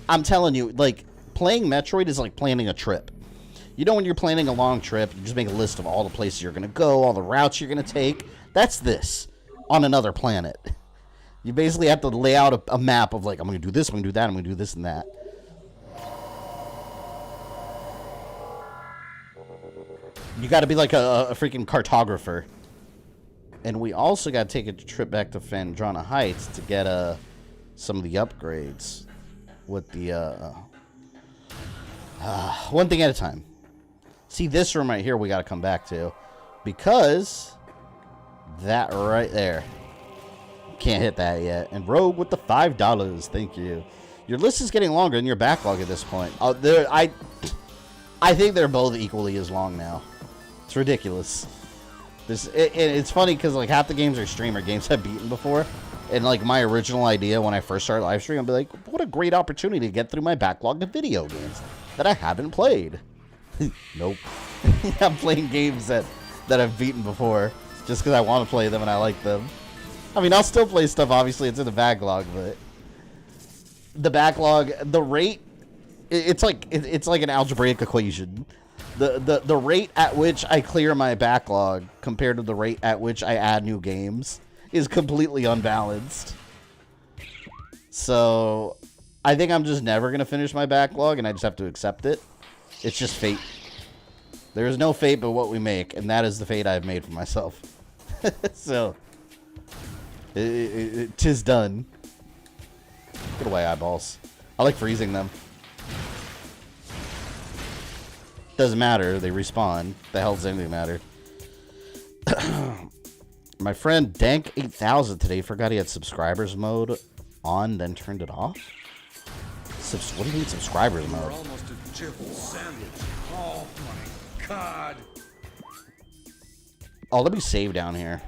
I'm telling you, like, playing Metroid is like planning a trip. You know when you're planning a long trip, you just make a list of all the places you're going to go, all the routes you're going to take. That's this, on another planet. You basically have to lay out a map of, like, I'm going to do this, I'm going to do that, I'm going to do this and that. You got to be like a freaking cartographer. And we also got to take a trip back to Phendrana Heights to get some of the upgrades with the one thing at a time. See, this room right here we got to come back to, because that right there, can't hit that yet. And Rogue with the $5, thank you. Your list is getting longer than your backlog at this point. I think they're both equally as long now. It's ridiculous. It's funny because, like, half the games are streamer games I've beaten before. And, like, my original idea when I first started live streaming, I'd be like, what a great opportunity to get through my backlog of video games that I haven't played. Nope. I'm playing games that I've beaten before just because I want to play them and I like them. I mean, I'll still play stuff, obviously, it's in the backlog, but the backlog, the rate, it's like an algebraic equation. The rate at which I clear my backlog compared to the rate at which I add new games is completely unbalanced. So I think I'm just never going to finish my backlog, and I just have to accept it. It's just fate. There is no fate but what we make, and that is the fate I've made for myself. So, tis done. Get away, eyeballs. I like freezing them. Doesn't matter. They respawn. The hell does anything matter? My friend Dank8000 today forgot he had subscribers mode on, then turned it off. What do you mean subscribers mode? You're almost a Jill sandwich. Oh my god. Oh, let me save down here.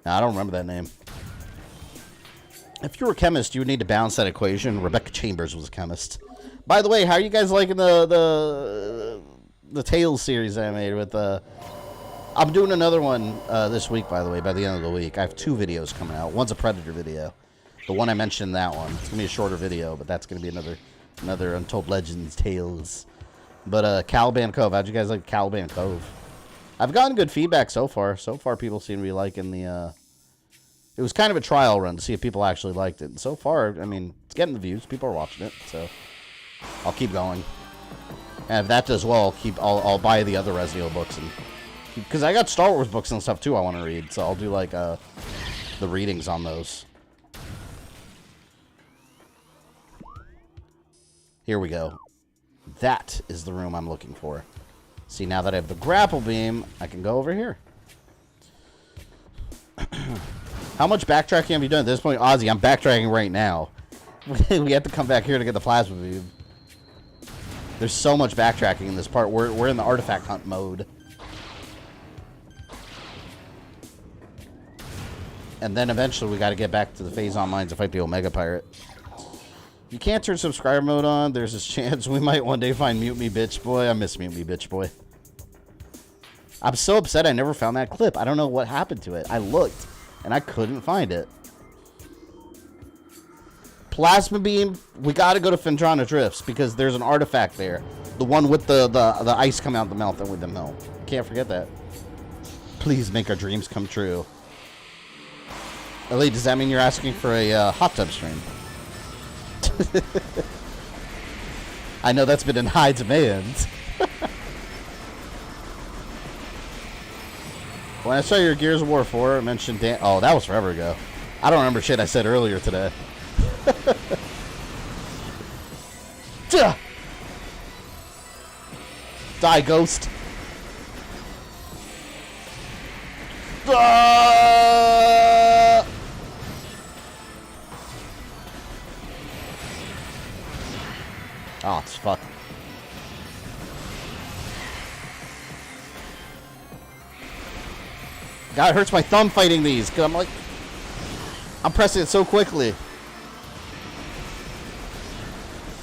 Nah, I don't remember that name. If you were a chemist, you would need to balance that equation. Rebecca Chambers was a chemist. By the way, how are you guys liking the Tales series I made with I'm doing another one this week, by the way, by the end of the week. I have 2 videos coming out. One's a Predator video. The one I mentioned, that one. It's going to be a shorter video, but that's going to be another Untold Legends Tales. But Caliban Cove, how'd you guys like Caliban Cove? I've gotten good feedback so far. So far, people seem to be liking the... It was kind of a trial run to see if people actually liked it. And so far, I mean, it's getting the views. People are watching it, so I'll keep going. And if that does well, I'll buy the other Resident Evil books, and because I got Star Wars books and stuff too I want to read, so I'll do like the readings on those. Here we go. That is the room I'm looking for. See, now that I have the grapple beam, I can go over here. How much backtracking have you done at this point? Ozzy, I'm backtracking right now. We have to come back here to get the plasma beam. There's so much backtracking in this part. We're in the artifact hunt mode. And then eventually we got to get back to the Phazon Mines to fight the Omega Pirate. You can't turn subscriber mode on. There's this chance we might one day find Mute Me Bitch Boy. I miss Mute Me Bitch Boy. I'm so upset I never found that clip. I don't know what happened to it. I looked, and I couldn't find it. Plasma beam, we got to go to Phendrana Drifts, because there's an artifact there. The one with the ice coming out the mouth with the mill. Can't forget that. Please make our dreams come true. Ellie, does that mean you're asking for a hot tub stream? I know that's been in high demand. When I saw your Gears of War 4, I mentioned Dan. Oh, that was forever ago. I don't remember shit I said earlier today. Die, ghost. Oh, it's fuck. God, it hurts my thumb fighting these. Cause I'm pressing it so quickly.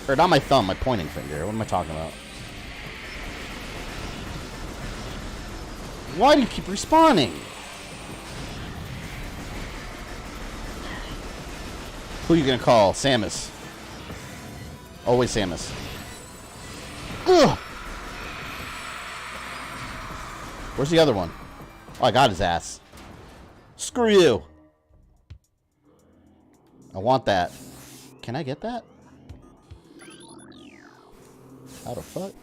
Or not my thumb, my pointing finger. What am I talking about? Why do you keep respawning? Who are you gonna call? Samus. Always Samus. Ugh! Where's the other one? Oh, I got his ass. Screw you. I want that. Can I get that? How the fuck?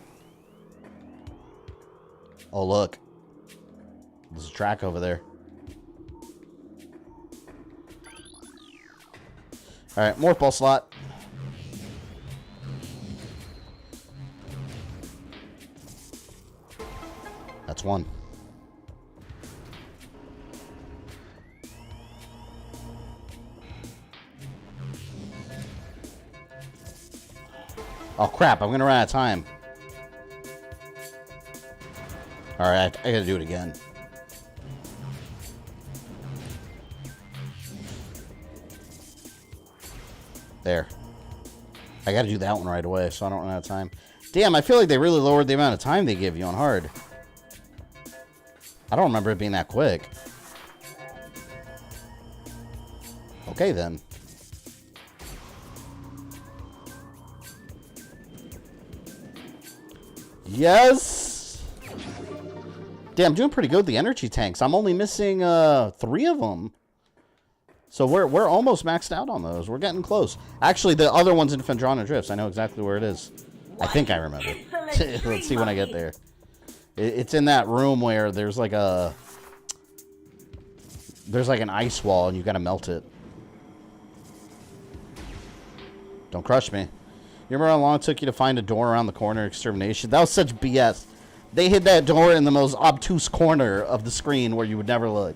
Oh, look. There's a track over there. Alright, morph ball slot. That's one. Oh crap, I'm gonna run out of time. Alright, I gotta do it again. There. I gotta do that one right away so I don't run out of time. Damn, I feel like they really lowered the amount of time they give you on hard. I don't remember it being that quick. Okay then. Yes! Damn, I'm doing pretty good with the energy tanks. I'm only missing 3 of them. So we're almost maxed out on those. We're getting close. Actually, the other one's in Phendrana Drifts. I know exactly where it is. I think I remember. Let's see when I get there. It's in that room where there's like an ice wall and you gotta melt it. Don't crush me. You remember how long it took you to find a door around the corner? Extermination. That was such BS. They hid that door in the most obtuse corner of the screen where you would never look.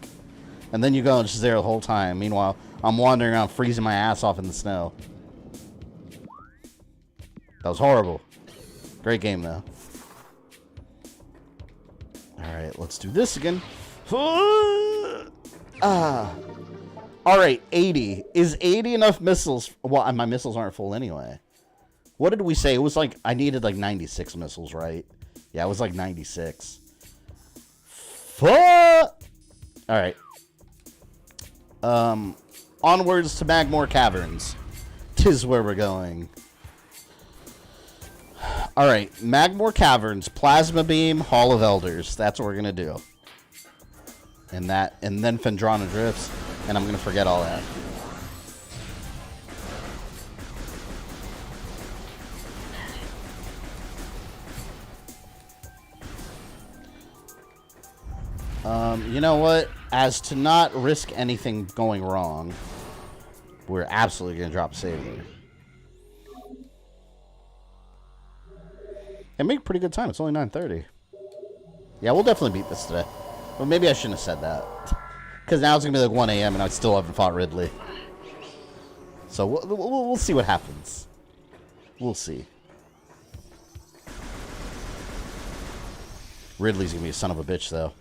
And then you go and it's just there the whole time. Meanwhile, I'm wandering around freezing my ass off in the snow. That was horrible. Great game, though. Alright, let's do this again. Alright, 80. Is 80 enough missiles? Well, my missiles aren't full anyway. What did we say? It was like, I needed like 96 missiles, right? Yeah, it was like 96. Fuck! Alright. Onwards to Magmoor Caverns. 'Tis where we're going. Alright, Magmoor Caverns, Plasma Beam, Hall of Elders. That's what we're gonna do. And then Phendrana Drifts, and I'm gonna forget all that. You know what? As to not risk anything going wrong, we're absolutely gonna drop a save here. And make pretty good time. It's only 9:30. Yeah, we'll definitely beat this today. Well, maybe I shouldn't have said that. Because now it's going to be like 1 a.m. and I still haven't fought Ridley. So we'll see what happens. We'll see. Ridley's going to be a son of a bitch, though.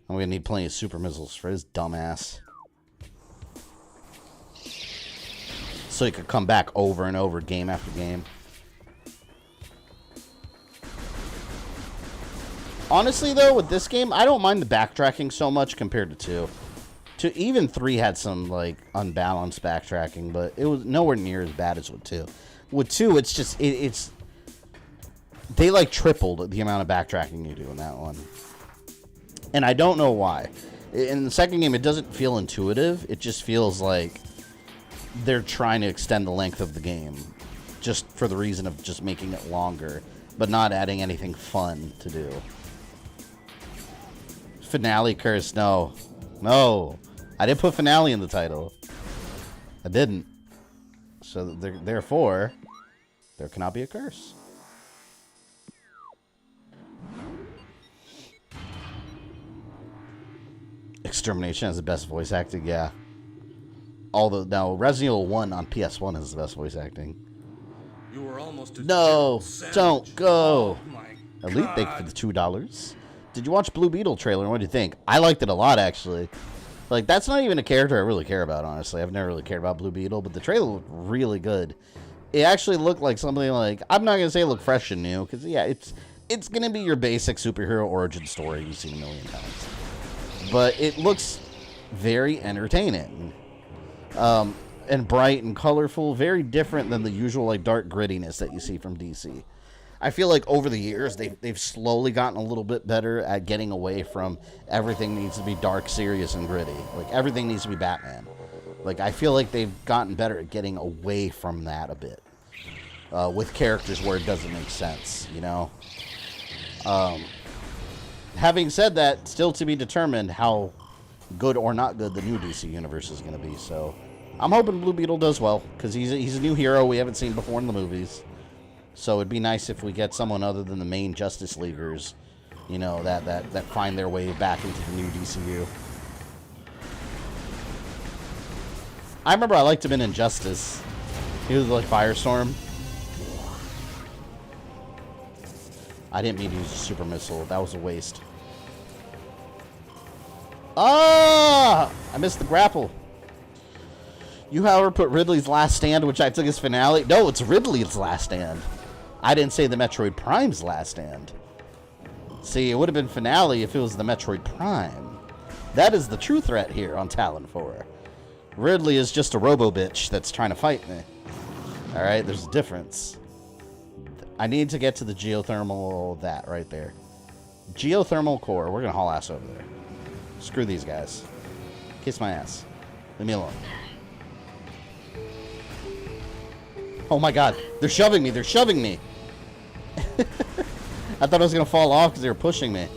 I'm going to need plenty of super missiles for his dumb ass. So he could come back over and over, game after game. Honestly, though, with this game, I don't mind the backtracking so much compared to 2. Even 3 had some, like, unbalanced backtracking, but it was nowhere near as bad as with 2. With 2, it's just, it's... They, like, tripled the amount of backtracking you do in that one. And I don't know why. In the second game, it doesn't feel intuitive. It just feels like they're trying to extend the length of the game. Just for the reason of just making it longer, but not adding anything fun to do. Finale curse, no. No. I didn't put finale in the title. I didn't. So therefore, there cannot be a curse. Extermination has the best voice acting, yeah. Now Resident Evil 1 on PS1 has the best voice acting. You were almost no, don't go. Oh my Elite, God. thank you for the $2. Did you watch Blue Beetle trailer? What do you think? I liked it a lot, actually. Like, that's not even a character I really care about, honestly. I've never really cared about Blue Beetle, but the trailer looked really good. It actually looked like something like, I'm not going to say it looked fresh and new, because, yeah, it's going to be your basic superhero origin story you've seen a million times. But it looks very entertaining. And bright and colorful, very different than the usual, like, dark grittiness that you see from DC. I feel like over the years, they've slowly gotten a little bit better at getting away from everything needs to be dark, serious, and gritty. Like, everything needs to be Batman. Like, I feel like they've gotten better at getting away from that a bit. With characters where it doesn't make sense, you know? Having said that, still to be determined how good or not good the new DC universe is going to be. So, I'm hoping Blue Beetle does well, because he's a new hero we haven't seen before in the movies. So it'd be nice if we get someone other than the main Justice Leaguers, you know, that find their way back into the new DCU. I remember I liked him in Injustice. He was like Firestorm. I didn't mean to use a super missile. That was a waste. Ah! I missed the grapple. You, however, put Ridley's Last Stand, which I took as finale. No, it's Ridley's Last Stand. I didn't say the Metroid Prime's Last Stand. See, it would have been finale if it was the Metroid Prime. That is the true threat here on Tallon 4. Ridley is just a robo-bitch that's trying to fight me. Alright, there's a difference. I need to get to the geothermal, that right there. Geothermal core. We're going to haul ass over there. Screw these guys. Kiss my ass. Leave me alone. Oh my god. They're shoving me. They're shoving me. I thought I was going to fall off because they were pushing me.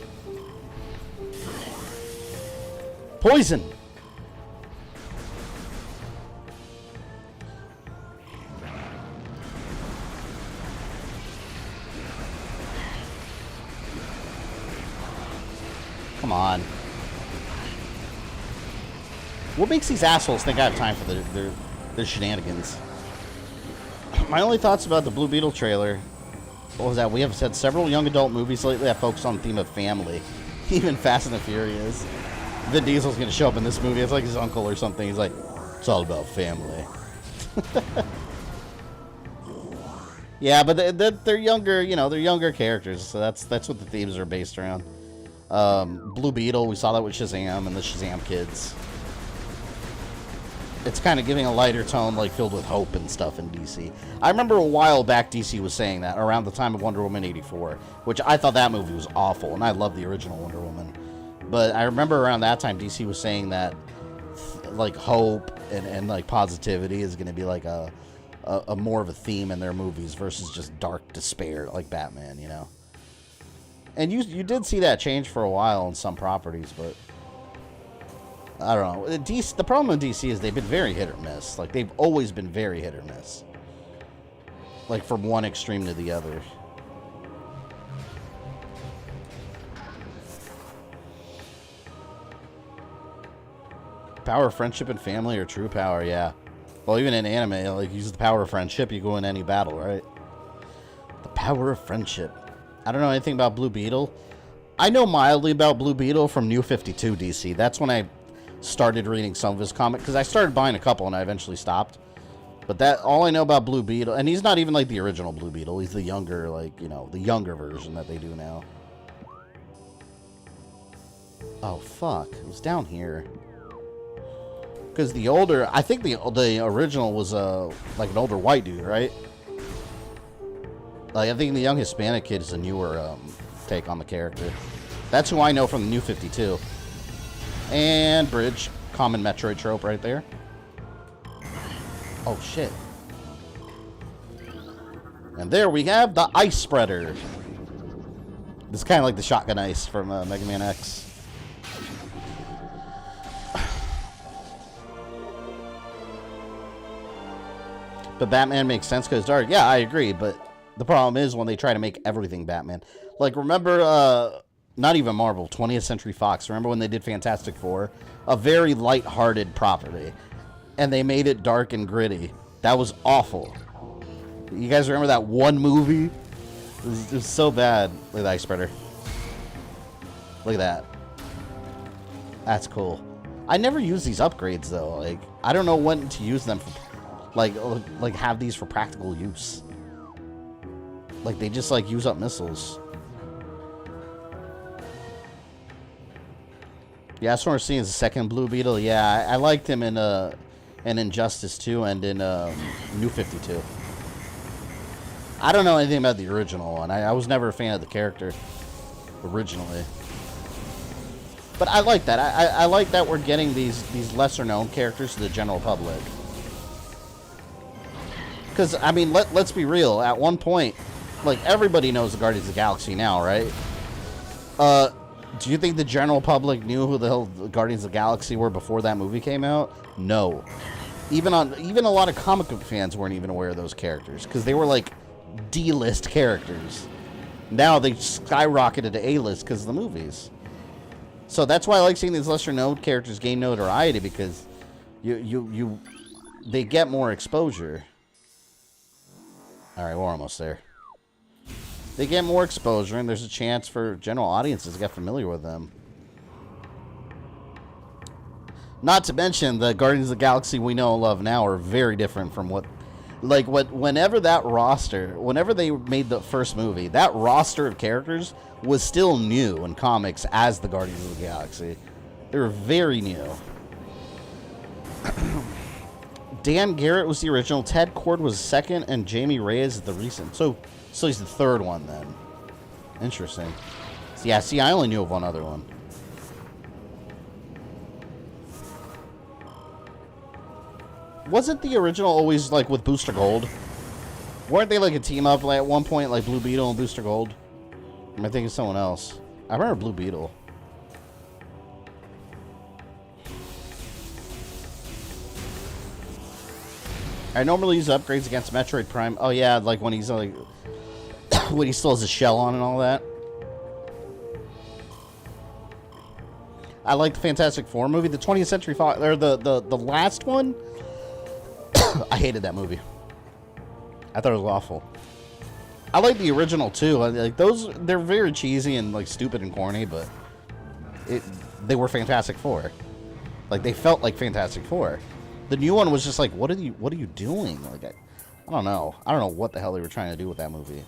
Poison. Come on. What makes these assholes think I have time for their shenanigans? My only thoughts about the Blue Beetle trailer, what was that? We have said several young adult movies lately that focus on the theme of family. Even Fast and the Furious. Vin Diesel's going to show up in this movie. It's like his uncle or something. He's like, it's all about family. Yeah, but they're younger, you know, they're younger characters. So that's what the themes are based around. Blue Beetle, we saw that with Shazam and the Shazam kids. It's kind of giving a lighter tone, like filled with hope and stuff in DC. I remember a while back DC was saying that around the time of Wonder Woman 84, which I thought that movie was awful, and I love the original Wonder Woman. But I remember around that time DC was saying that like hope and like positivity is going to be like a more of a theme in their movies versus just dark despair like Batman, you know. And you did see that change for a while on some properties, but I don't know. DC, the problem with DC is they've been very hit or miss. Like, they've always been very hit or miss. Like, from one extreme to the other. Power of friendship and family or true power, yeah. Well, even in anime, like, use the power of friendship, you go in any battle, right? The power of friendship. I don't know anything about Blue Beetle. I know mildly about Blue Beetle from New 52 DC. That's when I started reading some of his comics, because I started buying a couple and I eventually stopped. But that all I know about Blue Beetle, and he's not even like the original Blue Beetle. He's the younger, like, you know, the younger version that they do now. Oh fuck! It was down here. Because the older, I think the original was like an older white dude, right? Like, I think the young Hispanic kid is a newer take on the character. That's who I know from the New 52. And bridge. Common Metroid trope right there. Oh, shit. And there we have the Ice Spreader. This is kind of like the Shotgun Ice from Mega Man X. But Batman makes sense because it's dark. Yeah, I agree, but the problem is when they try to make everything Batman. Like, remember, not even Marvel, 20th Century Fox. Remember when they did Fantastic Four? A very light-hearted property. And they made it dark and gritty. That was awful. You guys remember that one movie? It was so bad with Ice Spreader. Look at that. That's cool. I never use these upgrades though. Like, I don't know when to use them for, like have these for practical use. Like, they just like use up missiles. Yeah, that's what we're seeing is the second Blue Beetle. Yeah, I liked him in Injustice 2 and in New 52. I don't know anything about the original one. I was never a fan of the character originally. But I like that. I like that we're getting these lesser-known characters to the general public. Because, I mean, let's be real. At one point, like, everybody knows the Guardians of the Galaxy now, right? Do you think the general public knew who the hell the Guardians of the Galaxy were before that movie came out? No. Even a lot of comic book fans weren't even aware of those characters. Because they were, like, D-list characters. Now they skyrocketed to A-list because of the movies. So that's why I like seeing these lesser-known characters gain notoriety, because they get more exposure. All right, we're almost there. They get more exposure, and there's a chance for general audiences to get familiar with them. Not to mention, the Guardians of the Galaxy we know and love now are very different from whenever that roster, whenever they made the first movie, that roster of characters was still new in comics as the Guardians of the Galaxy. They were very new. Dan Garrett was the original, Ted Kord was the second, and Jamie Reyes is the recent. So he's the third one then. Interesting. So yeah, see, I only knew of one other one. Wasn't the original always like with Booster Gold? Weren't they like a team up like at one point, like Blue Beetle and Booster Gold? Am I thinking of someone else? I remember Blue Beetle. I normally use upgrades against Metroid Prime. Oh yeah, like when he's like when he still has a shell on and all that. I like the Fantastic Four movie, the 20th Century Fox, or the last one. I hated that movie. I thought it was awful. I like the original too. Like those, they're very cheesy and like stupid and corny, but they were Fantastic Four. Like they felt like Fantastic Four. The new one was just like, what are you doing? Like I don't know. I don't know what the hell they were trying to do with that movie.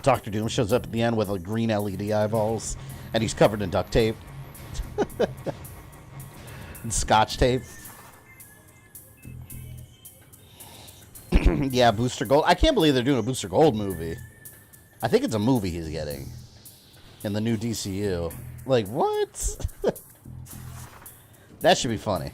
Doctor Doom shows up at the end with like green LED eyeballs, and he's covered in duct tape and Scotch tape. Yeah, Booster Gold. I can't believe they're doing a Booster Gold movie. I think it's a movie he's getting in the new DCU. Like, what? That should be funny.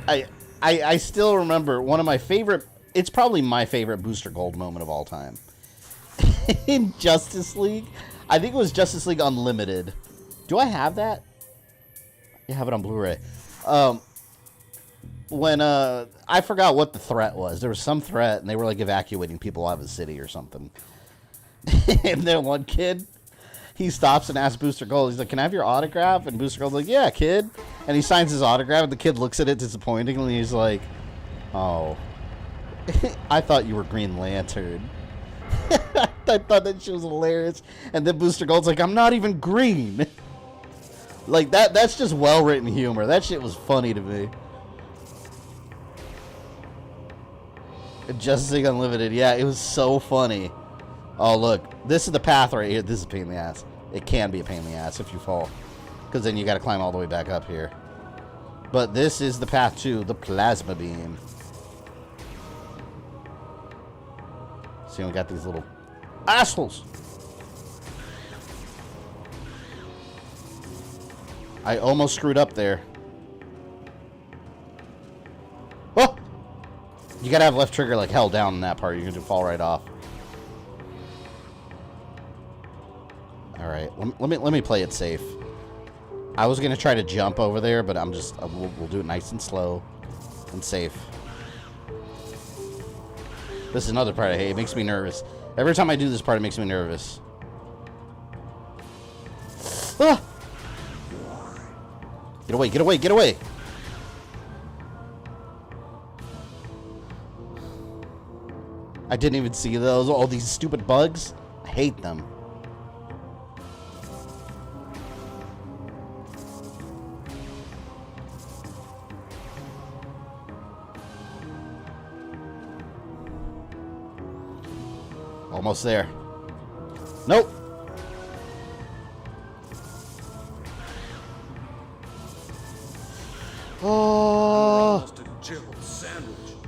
I still remember one of my favorite, it's probably my favorite Booster Gold moment of all time. In Justice League. I think it was Justice League Unlimited. Do I have that? I have it on Blu-ray. When I forgot what the threat was. There was some threat, and they were like evacuating people out of the city or something. And then one kid, he stops and asks Booster Gold. He's like, "Can I have your autograph?" And Booster Gold's like, "Yeah, kid." And he signs his autograph, and the kid looks at it disappointingly. He's like, "Oh, I thought you were Green Lantern." I thought that shit was hilarious. And then Booster Gold's like, "I'm not even green." Like that's just well-written humor. That shit was funny to me. Justice League Unlimited, yeah, it was so funny. Oh, look, this is the path right here. This is a pain in the ass. It can be a pain in the ass if you fall, because then you got to climb all the way back up here. But this is the path to the plasma beam. See, we got these little assholes. I almost screwed up there. Oh! You gotta have left trigger like held down in that part. You're gonna fall right off. All right, let me play it safe. I was gonna try to jump over there, but I'm just we'll do it nice and slow and safe. This is another part I hate. It makes me nervous. Every time I do this part, it makes me nervous. Ah! Get away! Get away! Get away! I didn't even see those. All these stupid bugs. I hate them. Almost there. Nope. Oh.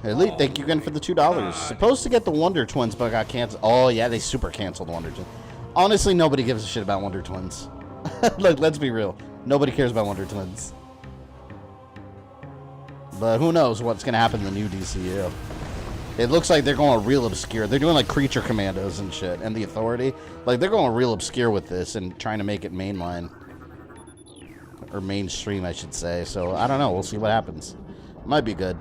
Elite, thank you again for the $2. Supposed to get the Wonder Twins, but got canceled. Oh, yeah, they super canceled Wonder Twins. Honestly, nobody gives a shit about Wonder Twins. Look, let's be real. Nobody cares about Wonder Twins. But who knows what's going to happen in the new DCU. It looks like they're going real obscure. They're doing like Creature Commandos and shit, and the Authority. Like, they're going real obscure with this and trying to make it mainline. Or mainstream, I should say. So, I don't know. We'll see what happens. Might be good.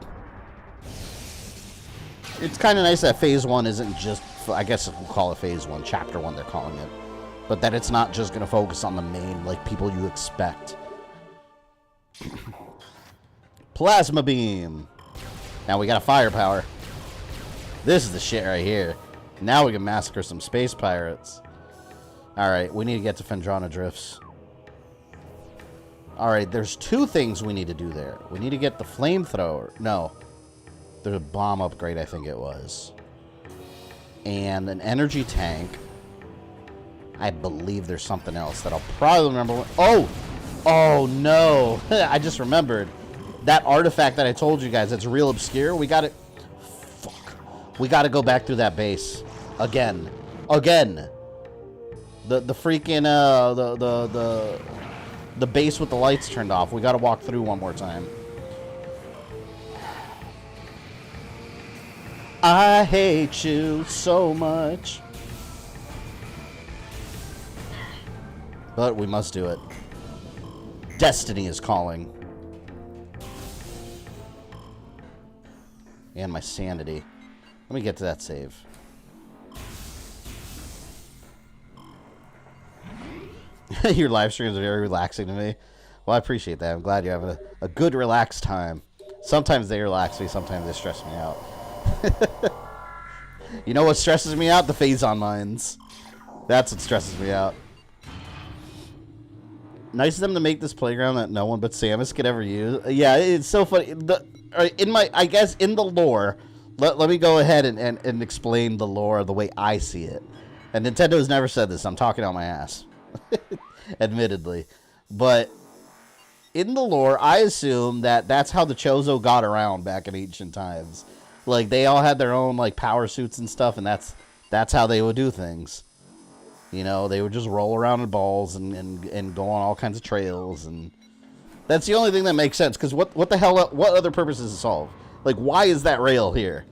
It's kind of nice that Phase 1 isn't just, I guess we'll call it Phase 1, Chapter 1 they're calling it. But that it's not just going to focus on the main, like, people you expect. Plasma Beam. Now we got a firepower. This is the shit right here. Now we can massacre some space pirates. Alright, we need to get to Phendrana Drifts. Alright, there's two things we need to do there. We need to get the flamethrower. No. There's a bomb upgrade, I think it was. And an energy tank. I believe there's something else that I'll probably remember. Oh! Oh, no. I just remembered. That artifact that I told you guys, that's real obscure. We got it. Fuck. We got to go back through that base. Again. Again. The freaking, the base with the lights turned off. We got to walk through one more time. I hate you so much. But we must do it. Destiny is calling. And my sanity. Let me get to that save. Your live streams are very relaxing to me. Well, I appreciate that. I'm glad you're having a good, relaxed time. Sometimes they relax me. Sometimes they stress me out. You know what stresses me out? The Phazon Mines. That's what stresses me out. Nice of them to make this playground that no one but Samus could ever use. Yeah, it's so funny. I guess in the lore, let me go ahead and explain the lore the way I see it. And Nintendo's never said this. I'm talking out my ass. Admittedly. But in the lore, I assume that that's how the Chozo got around back in ancient times. Like, they all had their own, like, power suits and stuff, and that's how they would do things. You know, they would just roll around in balls and go on all kinds of trails, and that's the only thing that makes sense, because what the hell, what other purpose does it solve? Like, why is that rail here?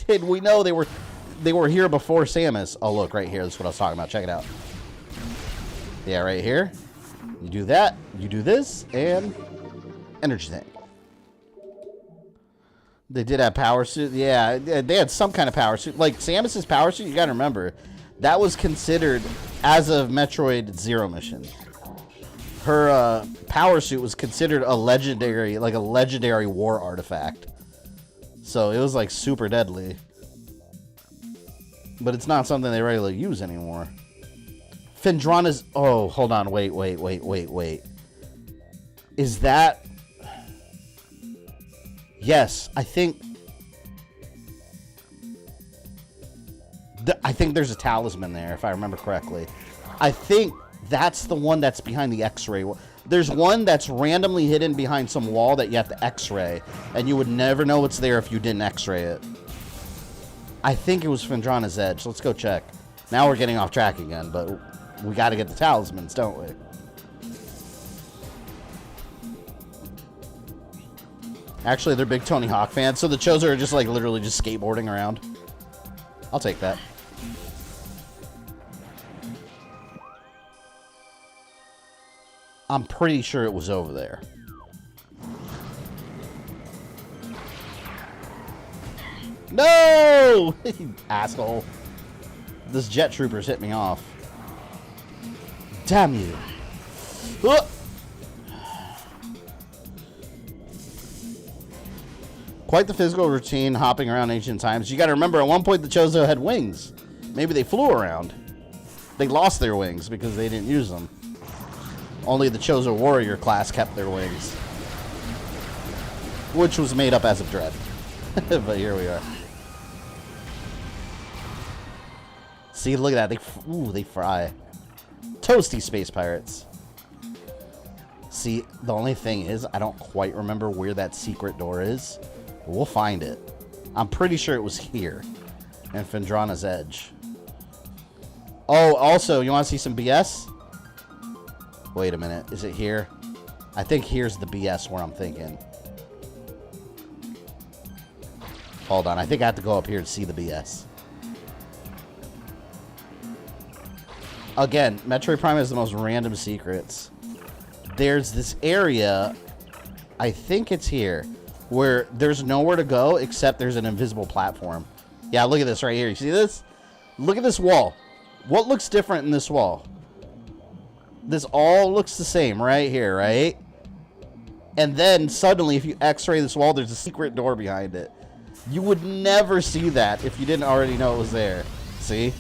And we know they were here before Samus. Oh, look, right here, that's what I was talking about. Check it out. Yeah, right here. You do that, you do this, and energy tank. They did have power suit. Yeah, they had some kind of power suit. Like, Samus's power suit, you gotta remember, that was considered, as of Metroid Zero Mission, her power suit was considered a legendary war artifact. So it was, like, super deadly. But it's not something they regularly use anymore. Phendrana's... Oh, hold on. Wait. Is that... Yes, I think there's a talisman there, if I remember correctly. I think that's the one that's behind the X-ray. There's one that's randomly hidden behind some wall that you have to X-ray, and you would never know it's there if you didn't X-ray it. I think it was Phendrana's Edge. Let's go check. Now we're getting off track again, but we got to get the talismans, don't we? Actually, they're big Tony Hawk fans, so the Chozo are just, like, literally just skateboarding around. I'll take that. I'm pretty sure it was over there. No! Asshole. This jet trooper's hit me off. Damn you. Quite the physical routine, hopping around ancient times. You got to remember, at one point the Chozo had wings. Maybe they flew around. They lost their wings because they didn't use them. Only the Chozo warrior class kept their wings, which was made up as of Dread. But here we are. See, look at that. They fry. Toasty space pirates. See, the only thing is, I don't quite remember where that secret door is. But we'll find it. I'm pretty sure it was here. In Phendrana's Edge. Oh, also, you want to see some BS? Wait a minute. Is it here? I think here's the BS where I'm thinking. Hold on. I think I have to go up here to see the BS. Again, Metroid Prime has the most random secrets. There's this area, I think it's here, where there's nowhere to go except there's an invisible platform. Yeah, look at this right here. You see this? Look at this wall. What looks different in this wall? This all looks the same right here, right? And then suddenly, if you x-ray this wall, there's a secret door behind it. You would never see that if you didn't already know it was there. See?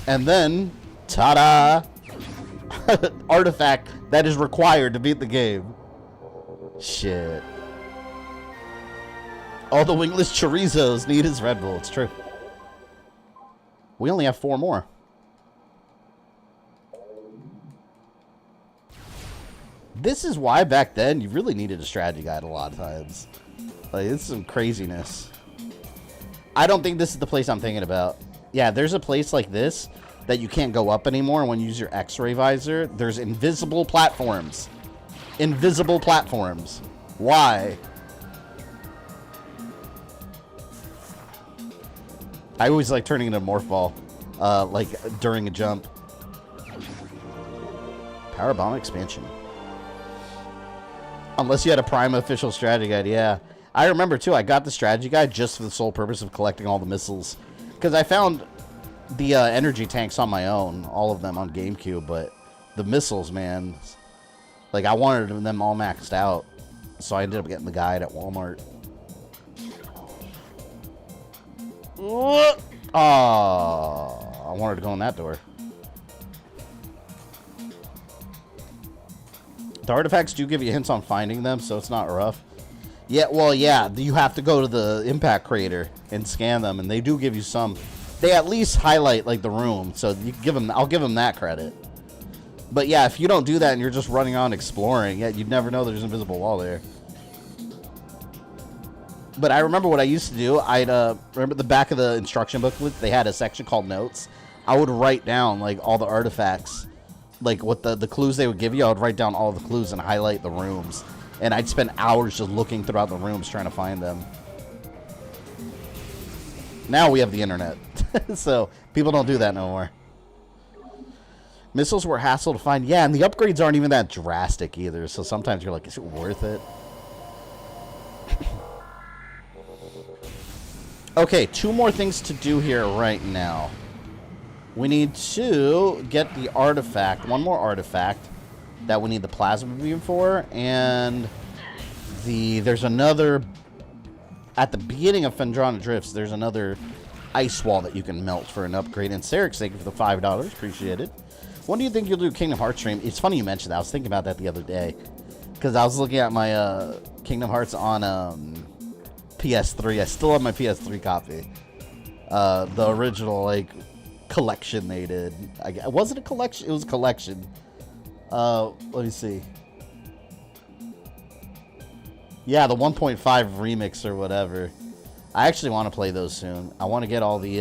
And then, ta-da! Artifact that is required to beat the game. Shit. All the wingless chorizos need his Red Bull. It's true. We only have 4 more. This is why back then you really needed a strategy guide a lot of times. Like, it's some craziness. I don't think this is the place I'm thinking about. Yeah, there's a place like this that you can't go up anymore when you use your X-ray visor. There's invisible platforms. Invisible platforms. Why? I always like turning into a morph ball, like during a jump. Power bomb expansion. Unless you had a Prime official strategy guide, yeah. I remember too, I got the strategy guide just for the sole purpose of collecting all the missiles. Because I found the energy tanks on my own, all of them on GameCube, but the missiles, man, like I wanted them all maxed out. So I ended up getting the guide at Walmart. Oh, I wanted to go in that door. The artifacts do give you hints on finding them, so it's not rough. Yeah, well, yeah, you have to go to the impact crater and scan them, and they do give you some. They at least highlight like the room, so you give them. I'll give them that credit. But yeah, if you don't do that and you're just running on exploring, yeah, you'd never know there's an invisible wall there. But I remember what I used to do. I'd remember the back of the instruction booklet. They had a section called notes. I would write down like all the artifacts, like what the clues they would give you. I would write down all the clues and highlight the rooms. And I'd spend hours just looking throughout the rooms trying to find them. Now we have the internet. So people don't do that no more. Missiles were a hassle to find. Yeah, and the upgrades aren't even that drastic either. So sometimes you're like, is it worth it? Okay, 2 more things to do here right now. We need to get the artifact. 1 more artifact that we need the plasma beam for, and there's another at the beginning of Phendrana Drifts. There's another ice wall that you can melt for an upgrade. And Sarek, thank you for the $5, appreciate it. When do you think you'll do Kingdom Hearts stream? It's funny you mentioned that. I was thinking about that the other day because I was looking at my Kingdom Hearts on PS3. I still have my PS3 copy, the original like collection they did. Was it a collection? It was a collection. Let me see. Yeah, the 1.5 remix or whatever. I actually want to play those soon. I want to get all the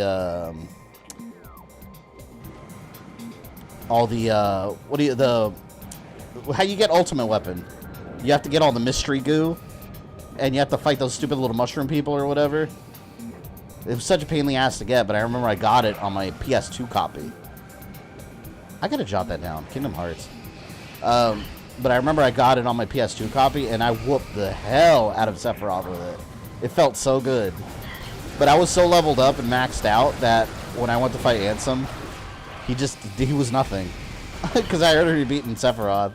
how you get ultimate weapon. You have to get all the mystery goo, and you have to fight those stupid little mushroom people or whatever. It was such a pain in the ass to get, but I remember I got it on my PS2 copy. I gotta jot that down. Kingdom Hearts. But I remember I got it on my PS2 copy, and I whooped the hell out of Sephiroth with it. It felt so good. But I was so leveled up and maxed out that when I went to fight Ansem, he was nothing. Because I already beaten Sephiroth.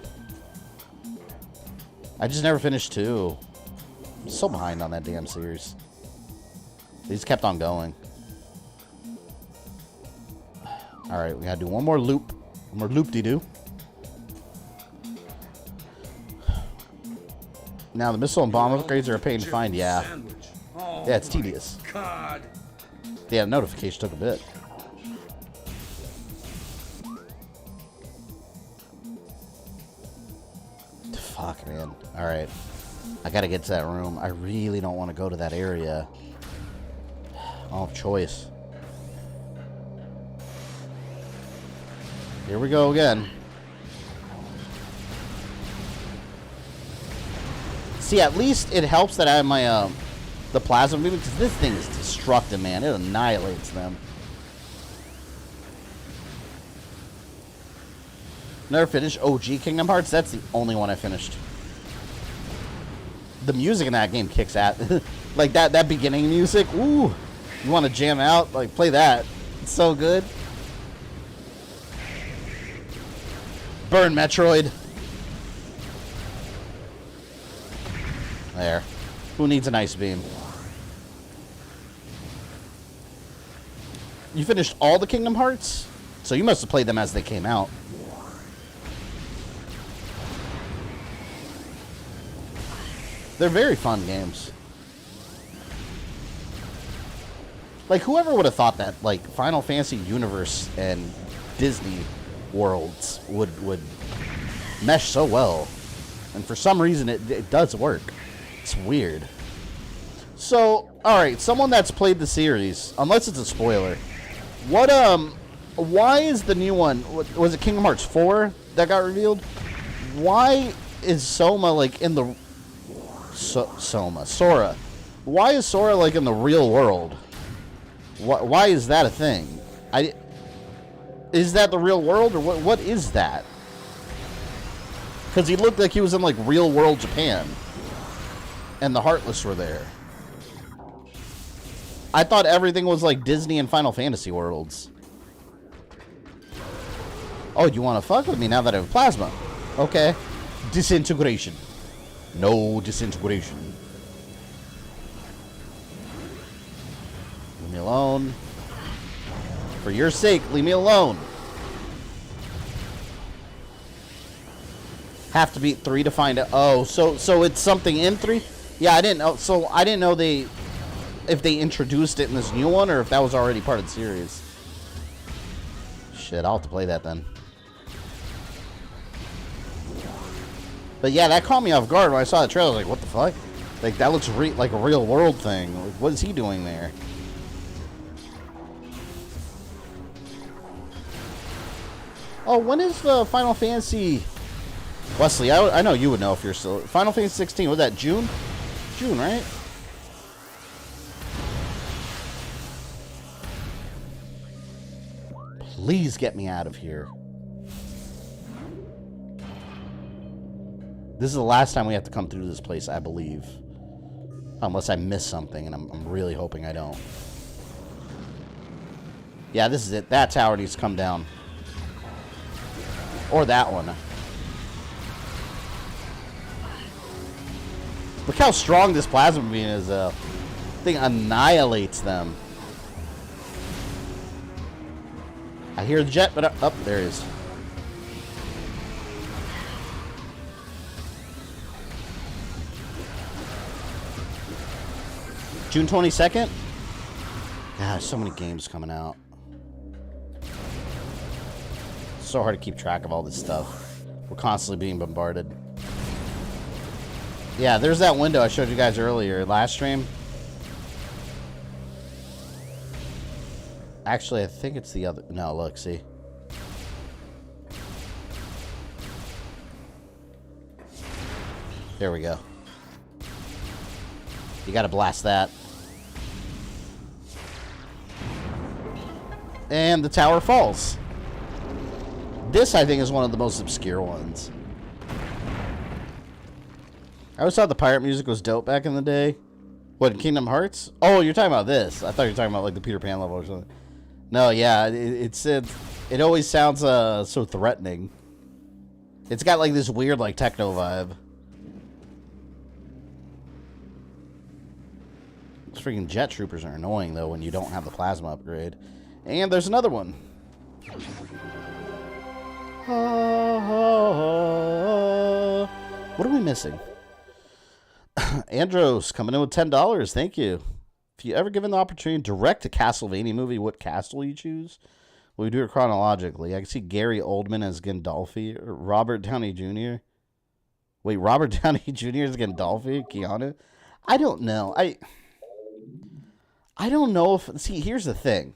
I just never finished 2. So behind on that damn series. They just kept on going. Alright, we gotta do one more loop. One more loop-de-doo. Now, the missile and bomb upgrades are a pain to find. Yeah. Yeah, it's tedious. God. Yeah, notification took a bit. Fuck, man. Alright. I gotta get to that room. I really don't want to go to that area. I don't have choice. Here we go again. See, at least it helps that I have my, the plasma movement, because this thing is destructive, man. It annihilates them. Never finished OG Kingdom Hearts. That's the only one I finished. The music in that game kicks at. Like, that beginning music. Ooh. You want to jam out? Like, play that. It's so good. Burn, Metroid. There. Who needs an ice beam? You finished all the Kingdom Hearts? So you must have played them as they came out. They're very fun games. Like, whoever would have thought that, like, Final Fantasy Universe and Disney worlds would mesh so well. And for some reason, it does work. It's weird. So, alright, someone that's played the series, unless it's a spoiler, why is the new one, was it Kingdom Hearts 4 that got revealed? Why is Soma, like, in the... Sora. Why is Sora, like, in the real world? Why is that a thing? Is that the real world, or what is that? Because he looked like he was in, like, real world Japan. And the Heartless were there. I thought everything was like Disney and Final Fantasy worlds. Oh, you want to fuck with me now that I have plasma? Okay. Disintegration. No disintegration. Leave me alone. For your sake, leave me alone. Have to beat 3 to find it. Oh, so it's something in 3? Yeah, I didn't know. So I didn't know if they introduced it in this new one or if that was already part of the series. Shit, I'll have to play that then. But yeah, that caught me off guard when I saw the trailer. I was like, what the fuck? Like, that looks like a real world thing. Like, what is he doing there? Oh, when is the Final Fantasy... Wesley, I know you would know if you're still... Final Fantasy 16, was that June? June, right? Please get me out of here. This is the last time we have to come through this place, I believe. Unless I miss something, and I'm really hoping I don't. Yeah, this is it. That tower needs to come down. Or that one. Look how strong this plasma beam is. Thing annihilates them. I hear the jet, but up there it is. June 22nd? God, so many games coming out. It's so hard to keep track of all this stuff. We're constantly being bombarded. Yeah, there's that window I showed you guys earlier, last stream. Actually, I think it's the other... No, look, see. There we go. You gotta blast that. And the tower falls. This, I think, is one of the most obscure ones. I always thought the pirate music was dope back in the day. What, in Kingdom Hearts? Oh, you're talking about this. I thought you were talking about, like, the Peter Pan level or something. No, yeah, it always sounds so threatening. It's got, like, this weird, like, techno vibe. Those freaking jet troopers are annoying, though, when you don't have the plasma upgrade. And there's another one. What are we missing? Andros coming in with $10. Thank you. If you ever given the opportunity to direct a Castlevania movie, what castle will you choose? Well, we do it chronologically. I can see Gary Oldman as Gandalfi, or Robert Downey Jr. Wait, Robert Downey Jr. as Gandalfi? Keanu? I don't know. I don't know if... See, here's the thing.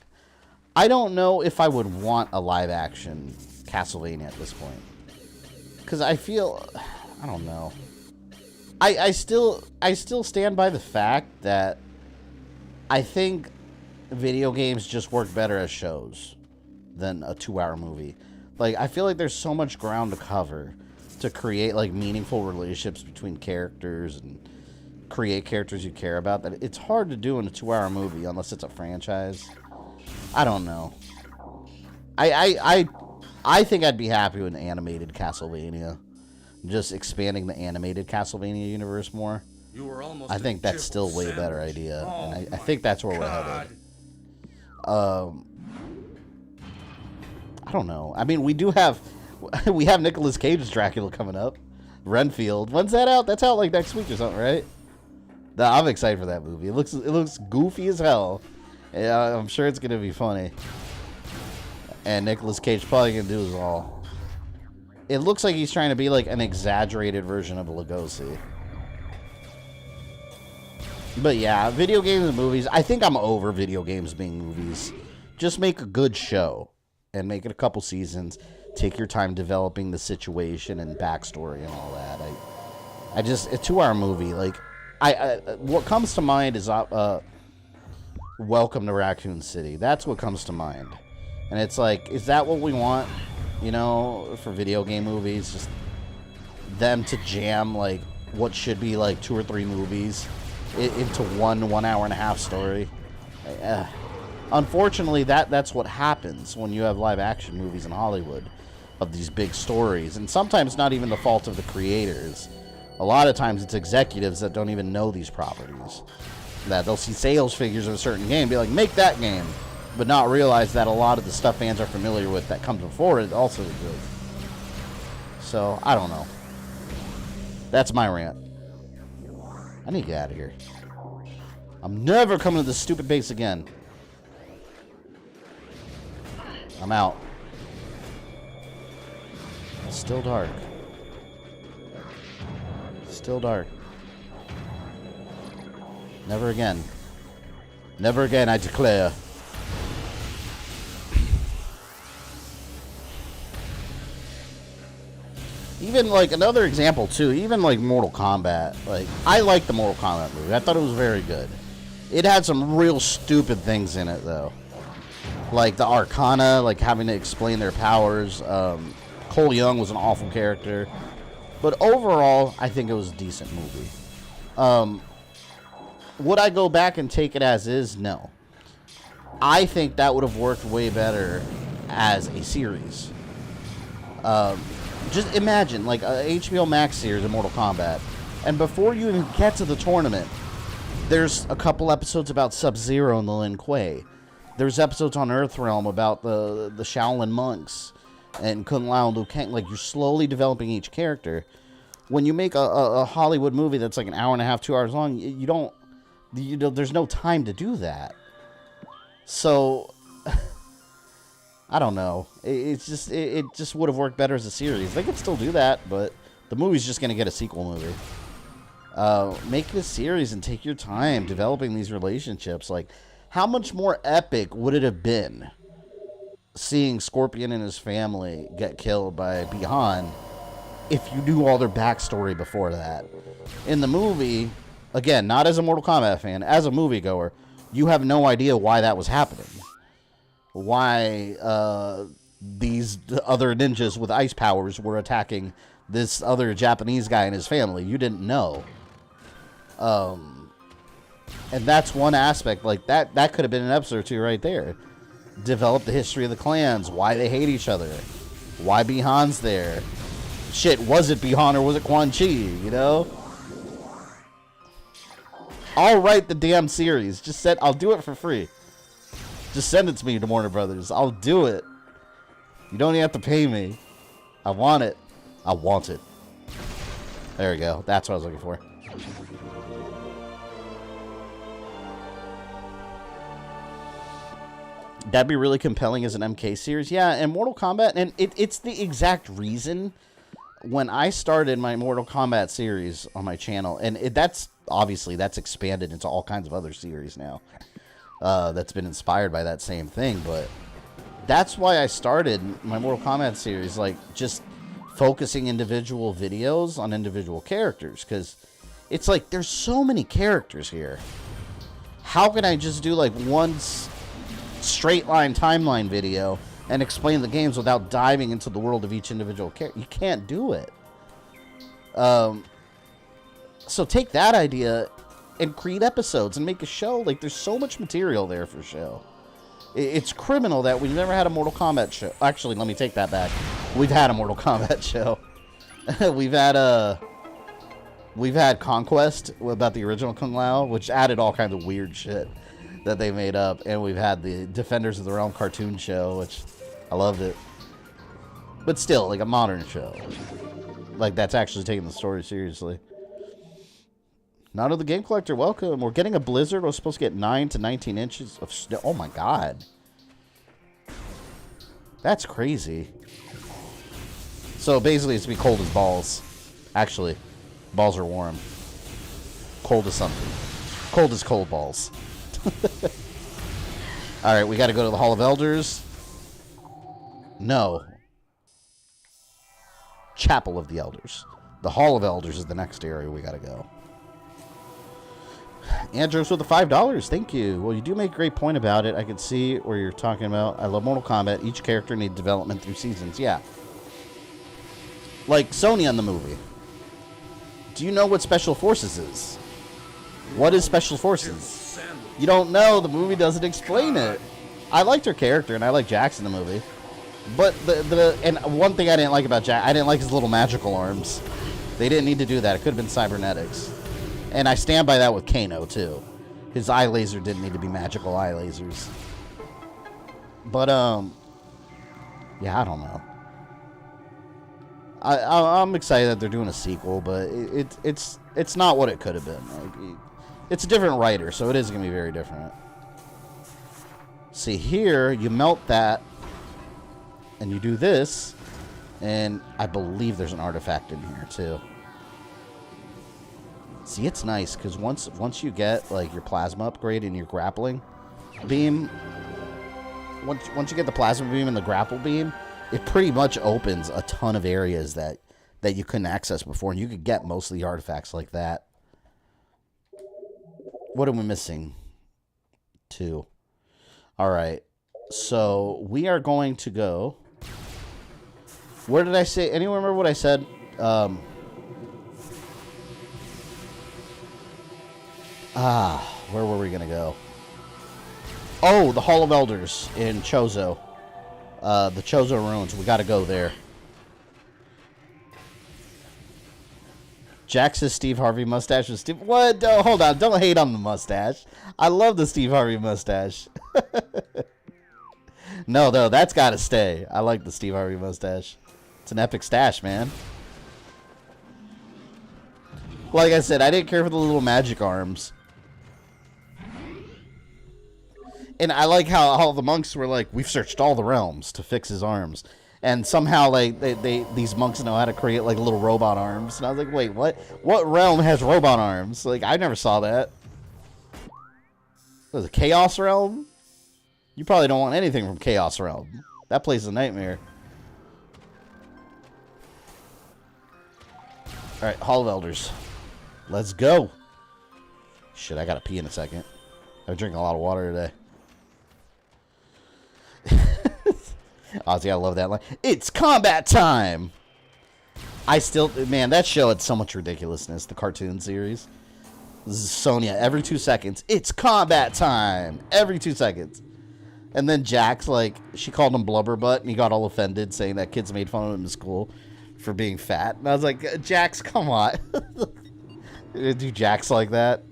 I don't know if I would want a live-action Castlevania at this point. Because I feel... I don't know. I still stand by the fact that I think video games just work better as shows than a 2-hour movie. Like, I feel like there's so much ground to cover to create, like, meaningful relationships between characters and create characters you care about that it's hard to do in a 2-hour movie unless it's a franchise. I don't know. I think I'd be happy with an animated Castlevania. Just expanding the animated Castlevania universe more. You were almost I think that's still a way better idea. Oh, and I think that's where we're headed. I don't know. I mean, we have Nicolas Cage's Dracula coming up. Renfield. When's that out? That's out like next week or something, right? No, I'm excited for that movie. It looks goofy as hell. Yeah, I'm sure it's gonna be funny. And Nicolas Cage probably gonna do his all. It looks like he's trying to be like an exaggerated version of Lugosi. But yeah, video games and movies. I think I'm over video games being movies. Just make a good show and make it a couple seasons. Take your time developing the situation and backstory and all that. I just a 2-hour movie. Like, what comes to mind is Welcome to Raccoon City. That's what comes to mind. And it's like, is that what we want? You know, for video game movies, just them to jam like what should be like 2 or 3 movies into one 1.5-hour story. Unfortunately, that's what happens when you have live action movies in Hollywood of these big stories, and sometimes not even the fault of the creators. A lot of times it's executives that don't even know these properties. That they'll see sales figures of a certain game, be like, make that game, but not realize that a lot of the stuff fans are familiar with that comes before it also exists. So, I don't know. That's my rant. I need to get out of here. I'm never coming to this stupid base again. I'm out. It's still dark. Still dark. Never again. Never again, I declare. Even, like, another example, too, even, like, Mortal Kombat. Like, I like the Mortal Kombat movie. I thought it was very good. It had some real stupid things in it, though. Like, the Arcana, like, having to explain their powers. Cole Young was an awful character. But overall, I think it was a decent movie. Would I go back and take it as is? No. I think that would have worked way better as a series. Just imagine, like, a HBO Max series of Mortal Kombat. And before you even get to the tournament, there's a couple episodes about Sub-Zero and the Lin Kuei. There's episodes on Earthrealm about the Shaolin monks and Kung Lao and Liu Kang. Like, you're slowly developing each character. When you make a Hollywood movie that's like an hour and a half, 2 hours long, there's no time to do that. So, I don't know. It just would have worked better as a series. They could still do that, but the movie's just going to get a sequel movie. Make it a series and take your time developing these relationships. Like, how much more epic would it have been seeing Scorpion and his family get killed by Bi-Han if you knew all their backstory before that? In the movie, again, not as a Mortal Kombat fan, as a moviegoer, you have no idea why that was happening. Why these other ninjas with ice powers were attacking this other Japanese guy and his family. You didn't know. And that's one aspect. Like, that could have been an episode or two right there. Develop the history of the clans, why they hate each other, why Bi-Han's there. Shit, was it Bi-Han or was it Quan Chi, you know? I'll write the damn series. Just send. I'll do it for free. Just send it to me to Warner Brothers. I'll do it. You don't even have to pay me. I want it. I want it. There we go. That's what I was looking for. That'd be really compelling as an MK series. Yeah, and Mortal Kombat, and it's the exact reason when I started my Mortal Kombat series on my channel, and that's obviously that's expanded into all kinds of other series now. That's been inspired by that same thing, but that's why I started my Mortal Kombat series, like just focusing individual videos on individual characters, because it's like there's so many characters here. How can I just do like one straight line timeline video and explain the games without diving into the world of each individual character? You can't do it. So take that idea and create episodes and make a show. Like, there's so much material there for a show. It's criminal that we've never had a Mortal Kombat show. Actually, let me take that back. We've had a Mortal Kombat show. We've had Conquest about the original Kung Lao, which added all kinds of weird shit that they made up, and we've had the Defenders of the Realm cartoon show, which I loved it. But still, like a modern show. Like, that's actually taking the story seriously. Not of the Game Collector, welcome. We're getting a blizzard. We're supposed to get 9 to 19 inches of snow. Oh my god. That's crazy. So basically it's gonna be cold as balls. Actually, balls are warm. Cold as something. Cold as cold balls. Alright, we gotta go to the Hall of Elders. No. Chapel of the Elders. The Hall of Elders is the next area we gotta go. Andros with the $5. Thank you. Well, you do make a great point about it. I can see where you're talking about. I love Mortal Kombat. Each character needs development through seasons. Yeah. Like Sonya in the movie. Do you know what Special Forces is? What is Special Forces? You don't know. The movie doesn't explain it. I liked her character, and I like Jax in the movie. But and one thing I didn't like about Jax, I didn't like his little magical arms. They didn't need to do that. It could have been cybernetics. And I stand by that with Kano, too. His eye laser didn't need to be magical eye lasers. But, yeah, I don't know. I'm excited that they're doing a sequel, but it's not what it could have been. Like, it's a different writer, so it is going to be very different. See, here, you melt that, and you do this, and I believe there's an artifact in here, too. See, it's nice, because once you get, like, your plasma upgrade and your grappling beam, once you get the plasma beam and the grapple beam, it pretty much opens a ton of areas that you couldn't access before, and you could get most of the artifacts like that. What are we missing? 2. Alright, so we are going to go... Where did I say? Anyone remember what I said? Where were we gonna go? Oh, the Hall of Elders in Chozo. The Chozo Ruins. We gotta go there. Jax's Steve Harvey mustache was Steve. What? Oh, hold on. Don't hate on the mustache. I love the Steve Harvey mustache. No, that's gotta stay. I like the Steve Harvey mustache. It's an epic stash, man. Like I said, I didn't care for the little magic arms. And I like how all the monks were like, we've searched all the realms to fix his arms. And somehow like these monks know how to create like little robot arms. And I was like, wait, what? What realm has robot arms? Like, I never saw that. Was it Chaos Realm? You probably don't want anything from Chaos Realm. That place is a nightmare. Alright, Hall of Elders. Let's go. Shit, I gotta pee in a second. I'm drinking a lot of water today. Ozzy, I love that line. It's combat time! Man, that show had so much ridiculousness, the cartoon series. This is Sonya every 2 seconds. It's combat time! Every 2 seconds. And then Jax, like, she called him Blubberbutt, and he got all offended, saying that kids made fun of him in school for being fat. And I was like, Jax, come on. Do Jax like that?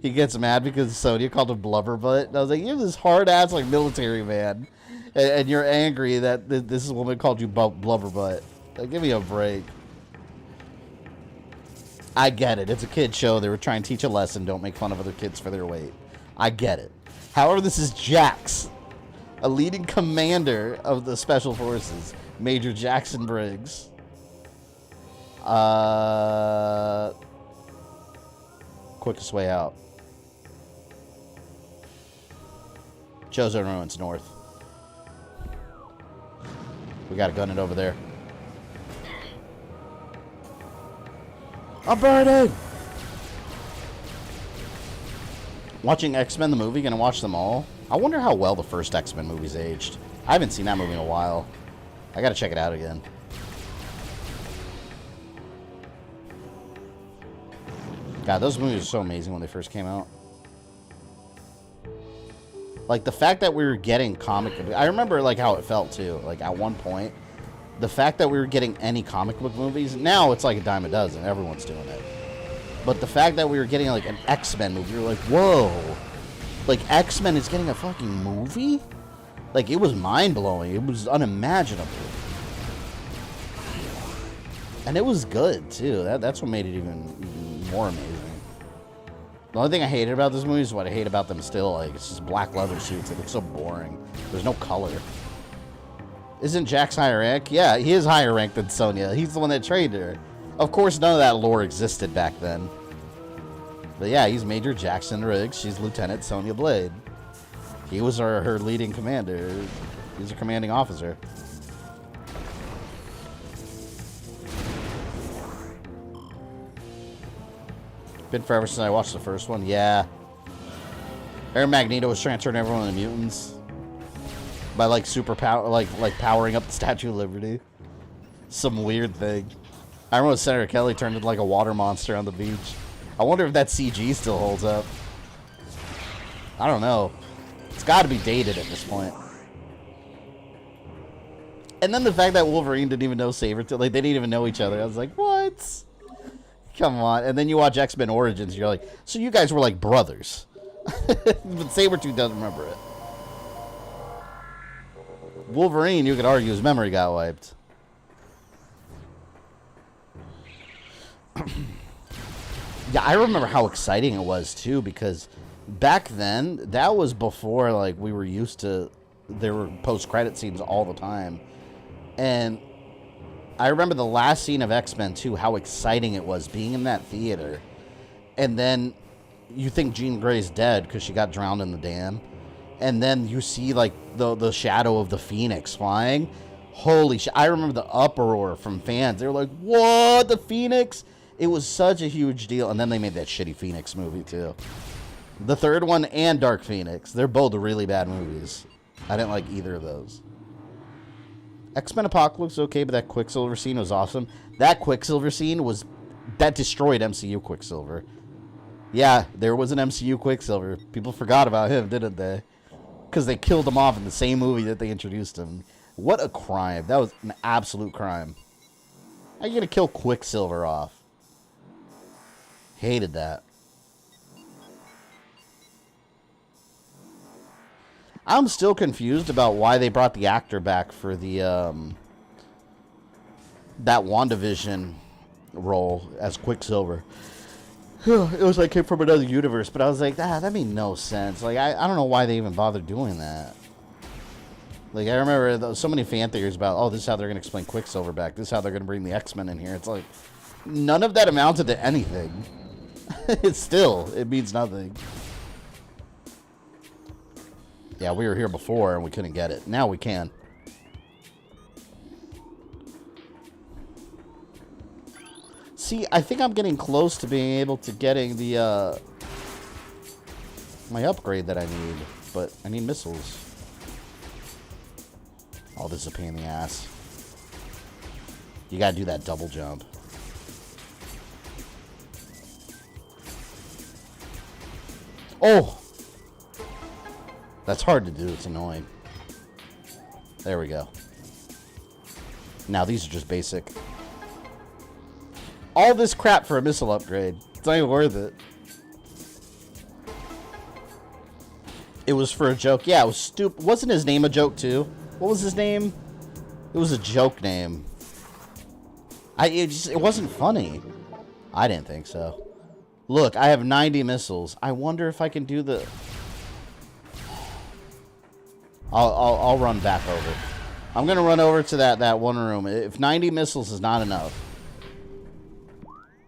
he gets mad because Sonya called him blubberbutt. And I was like, you're this hard-ass, like, military man. And you're angry that this woman called you blubberbutt. Like, give me a break. I get it. It's a kid show. They were trying to teach a lesson. Don't make fun of other kids for their weight. I get it. However, this is Jax, a leading commander of the Special Forces, Major Jackson Briggs. Quickest way out. Chozo Ruins north. We gotta gun it over there. I'm burning! Watching X-Men the movie, gonna watch them all. I wonder how well the first X-Men movie's aged. I haven't seen that movie in a while. I gotta check it out again. God, those movies were so amazing when they first came out. Like, the fact that we were getting comic... I remember, like, how it felt, too. Like, at one point, the fact that we were getting any comic book movies... Now, it's like a dime a dozen. Everyone's doing it. But the fact that we were getting, like, an X-Men movie, we were like, whoa. Like, X-Men is getting a fucking movie? Like, it was mind-blowing. It was unimaginable. And it was good, too. That's what made it even more amazing. The only thing I hated about this movie is what I hate about them still. Like, it's just black leather suits. They look so boring. There's no color. Isn't Jax higher rank? Yeah, he is higher rank than Sonya. He's the one that trained her. Of course, none of that lore existed back then. But yeah, he's Major Jackson Riggs. She's Lieutenant Sonya Blade. He was her leading commander. He's a commanding officer. Been forever since I watched the first one. Yeah. Air Magneto was transferring everyone to mutants by like powering up the Statue of Liberty. Some weird thing. I remember Senator Kelly turned into like a water monster on the beach. I wonder if that CG still holds up. I don't know. It's got to be dated at this point. And then the fact that Wolverine didn't even know Sabretooth, like they didn't even know each other. I was like, what? Come on. And then you watch X-Men Origins, you're like, so you guys were like brothers. But Sabretooth doesn't remember it. Wolverine, you could argue his memory got wiped. Yeah, I remember how exciting it was, too, because back then, that was before, like, we were used to, there were post-credit scenes all the time. And I remember the last scene of X-Men 2, how exciting it was being in that theater. And then you think Jean Grey's dead because she got drowned in the dam. And then you see, like, the shadow of the Phoenix flying. Holy shit. I remember the uproar from fans. They were like, what? The Phoenix? It was such a huge deal. And then they made that shitty Phoenix movie, too. The third one and Dark Phoenix. They're both really bad movies. I didn't like either of those. X-Men Apocalypse, okay, but that Quicksilver scene was awesome. That Quicksilver scene was... That destroyed MCU Quicksilver. Yeah, there was an MCU Quicksilver. People forgot about him, didn't they? Because they killed him off in the same movie that they introduced him. What a crime. That was an absolute crime. How are you going to kill Quicksilver off? Hated that. I'm still confused about why they brought the actor back for the that WandaVision role as Quicksilver. It was like came from another universe, but I was like, that made no sense. Like, I don't know why they even bothered doing that. Like, I remember so many fan theories about, oh, this is how they're going to explain Quicksilver back. This is how they're going to bring the X-Men in here. It's like, none of that amounted to anything. It means nothing. Yeah, we were here before and we couldn't get it. Now we can. See, I think I'm getting close to being able to getting the, my upgrade that I need. But I need missiles. Oh, this is a pain in the ass. You gotta do that double jump. Oh! That's hard to do. It's annoying. There we go. Now, these are just basic. All this crap for a missile upgrade. It's not even worth it. It was for a joke. Yeah, it was stupid. Wasn't his name a joke too? What was his name? It was a joke name. It wasn't funny. I didn't think so. Look, I have 90 missiles. I wonder if I can do the... I'll run back over. I'm gonna run over to that one room. If 90 missiles is not enough,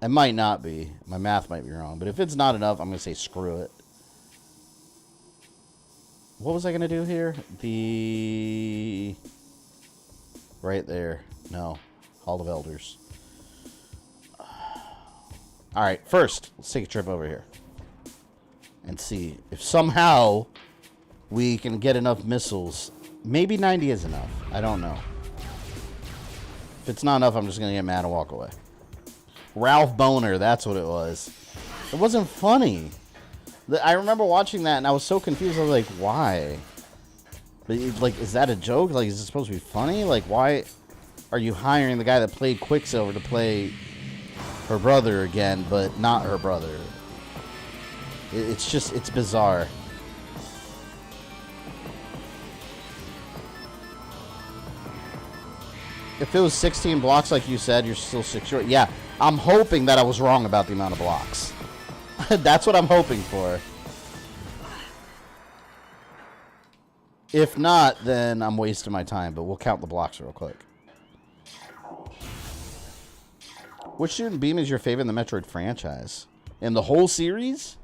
it might not be. My math might be wrong, but if it's not enough, I'm gonna say screw it. What was I gonna do here? The right there. No, Hall of Elders. All right, first let's take a trip over here and see if somehow we can get enough missiles. Maybe 90 is enough. I don't know. If it's not enough, I'm just going to get mad and walk away. Ralph Boner, that's what it was. It wasn't funny. I remember watching that, and I was so confused. I was like, why? Like, is that a joke? Like, is it supposed to be funny? Like, why are you hiring the guy that played Quicksilver to play her brother again, but not her brother? It's just, it's bizarre. If it was 16 blocks like you said, you're still 6 short. Yeah, I'm hoping that I was wrong about the amount of blocks. That's what I'm hoping for. If not, then I'm wasting my time, but we'll count the blocks real quick. Which student beam is your favorite in the Metroid franchise? In the whole series?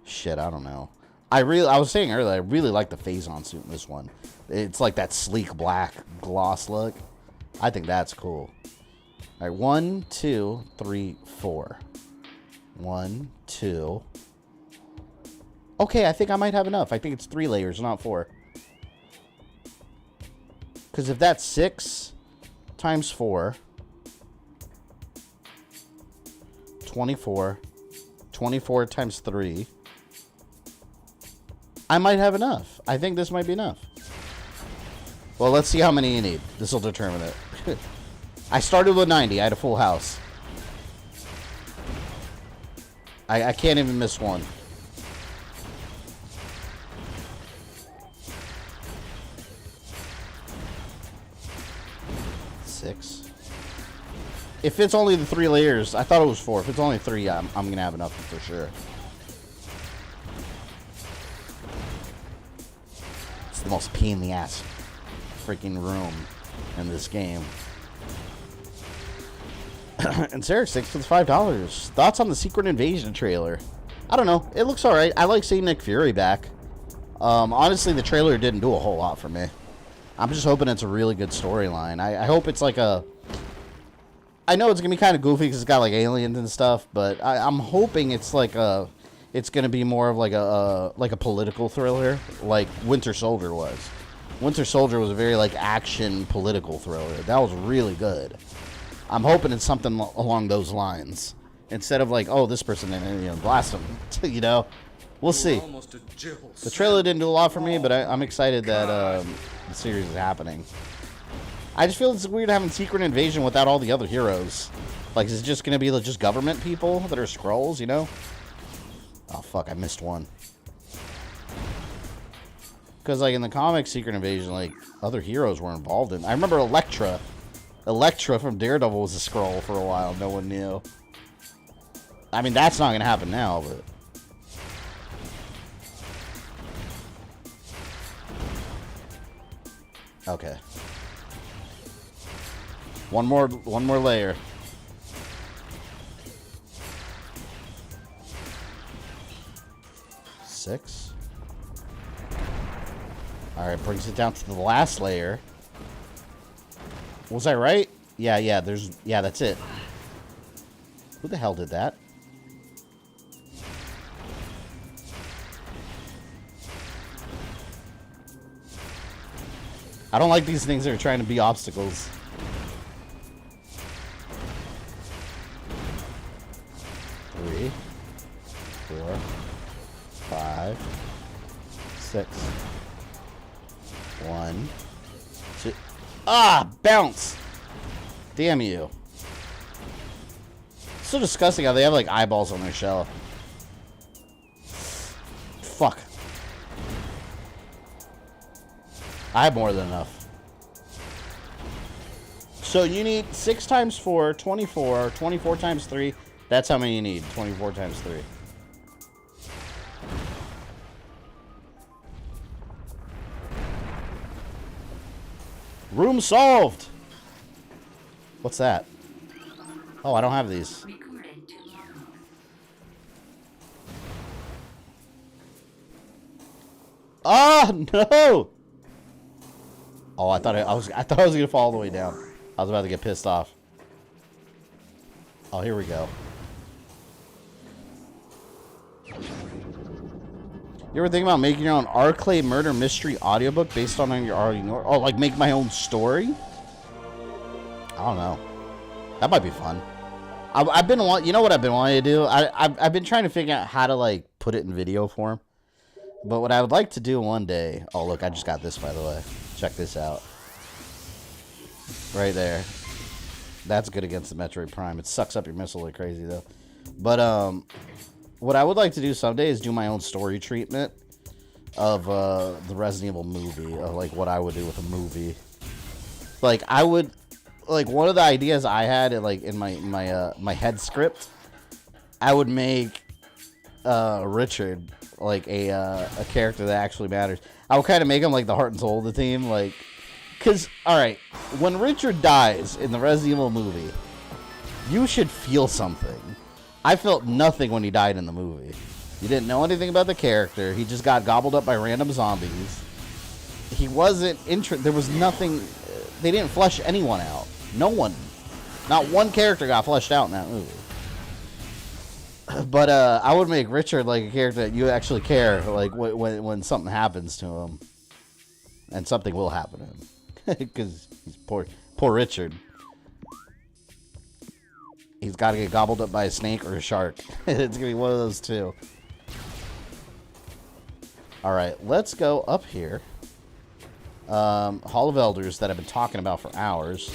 Shit, I don't know. I was saying earlier, I really like the Phazon suit in this one. It's like that sleek black gloss look. I think that's cool. All right, 1, 2, 3, 4. 1, 2. Okay, I think I might have enough. I think it's 3 layers, not 4. Because if that's 6 times 4, 24. 24 times 3. I might have enough. I think this might be enough. Well, let's see how many you need. This will determine it. I started with 90. I had a full house. I can't even miss one. Six. If it's only the 3 layers, I thought it was 4. If it's only 3, I'm going to have enough for sure. It's the most pain in the ass freaking room in this game. And Sarah, thanks for the $5. Thoughts on the Secret Invasion trailer? I don't know. It looks alright. I like seeing Nick Fury back. Honestly, the trailer didn't do a whole lot for me. I'm just hoping it's a really good storyline. I hope it's like a... I know it's going to be kind of goofy because it's got like aliens and stuff, but I'm hoping it's like a... It's going to be more of like a political thriller, like Winter Soldier was. Winter Soldier was a very like action political thriller. That was really good. I'm hoping it's something along those lines instead of like, oh, this person, blast him. You know, we'll see. The trailer didn't do a lot for me, but I'm excited that the series is happening. I just feel it's weird having Secret Invasion without all the other heroes. Like, is it just going to be just government people that are Skrulls, you know? Oh, fuck, I missed one. Because, like, in the comics, Secret Invasion, like, other heroes were involved in. I remember Elektra. Elektra from Daredevil was a Skrull for a while. No one knew. I mean, that's not going to happen now, but... Okay. One more layer. Six. Alright, brings it down to the last layer. Was I right? Yeah, that's it. Who the hell did that? I don't like these things that are trying to be obstacles. Three, 4, 5, 6. 1, 2. Ah, bounce! Damn you. It's so disgusting how they have like eyeballs on their shell. Fuck. I have more than enough. So you need 6 times 4, 24, 24 times 3. That's how many you need, 24 times 3. Room solved! What's that? Oh, I don't have these. Ah, no! Oh, I thought I was gonna fall all the way down. I was about to get pissed off. Oh, here we go. You ever think about making your own Arclay murder mystery audiobook based on your already know? Oh, like make my own story? I don't know. That might be fun. I've been wanting, you know what I've been wanting to do? I've been trying to figure out how to like put it in video form. But what I would like to do one day. Oh look, I just got this by the way. Check this out. Right there. That's good against the Metroid Prime. It sucks up your missile like crazy though. But what I would like to do someday is do my own story treatment of the Resident Evil movie, of like what I would do with a movie. Like I would, like one of the ideas I had like in my head script, I would make Richard like a character that actually matters. I would kind of make him like the heart and soul of the team, like, cause all right, when Richard dies in the Resident Evil movie, you should feel something. I felt nothing when he died in the movie. You didn't know anything about the character. He just got gobbled up by random zombies. He wasn't there was nothing. They didn't flesh anyone out. No one. Not one character got fleshed out in that movie. But I would make Richard like a character that you actually care, like when something happens to him. And something will happen to him. Because he's poor Richard. He's got to get gobbled up by a snake or a shark. It's going to be one of those two. Alright, let's go up here. Hall of Elders that I've been talking about for hours.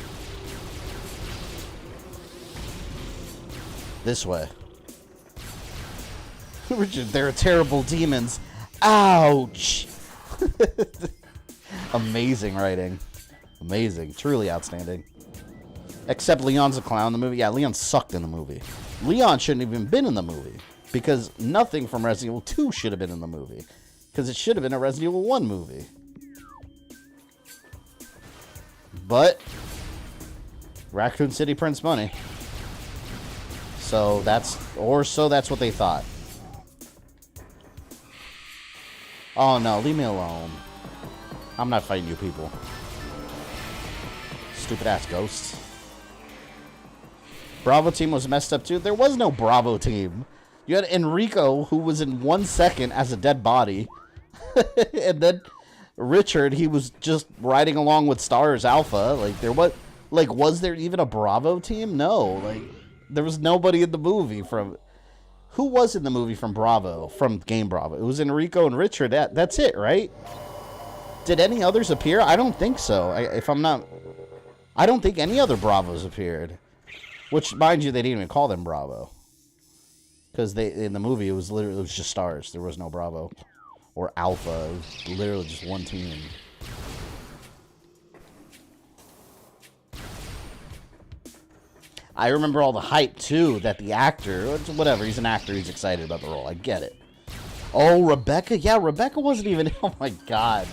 This way. Richard, they're terrible demons. Ouch! Amazing writing. Amazing. Truly outstanding. Except Leon's a clown in the movie. Yeah, Leon sucked in the movie. Leon shouldn't have even been in the movie. Because nothing from Resident Evil 2 should have been in the movie. Because it should have been a Resident Evil 1 movie. But Raccoon City prints money. So that's what they thought. Oh no, leave me alone. I'm not fighting you people. Stupid ass ghosts. Bravo team was messed up too. There was no Bravo team. You had Enrico, who was in 1 second as a dead body. And then Richard, he was just riding along with Stars Alpha. Like, was there even a Bravo team? No. Like, there was nobody in the movie from... Who was in the movie from Bravo? From Game Bravo? It was Enrico and Richard. That's it, right? Did any others appear? I don't think so. I don't think any other Bravos appeared. Which, mind you, they didn't even call them Bravo. Because in the movie, it was just Stars. There was no Bravo. Or Alpha. It was literally just one team. I remember all the hype, too, that the actor... Whatever, he's an actor. He's excited about the role. I get it. Oh, Rebecca? Yeah, Rebecca wasn't even... Oh, my God.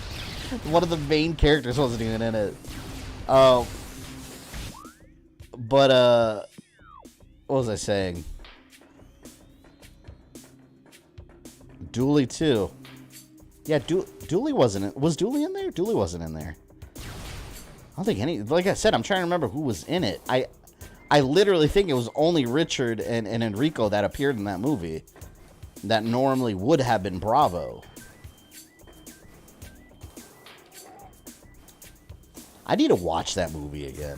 One of the main characters wasn't even in it. But, what was I saying? Dooley, too. Yeah, Dooley wasn't in... Was Dooley in there? Dooley wasn't in there. I don't think any... Like I said, I'm trying to remember who was in it. I literally think it was only Richard and Enrico that appeared in that movie. That normally would have been Bravo. I need to watch that movie again.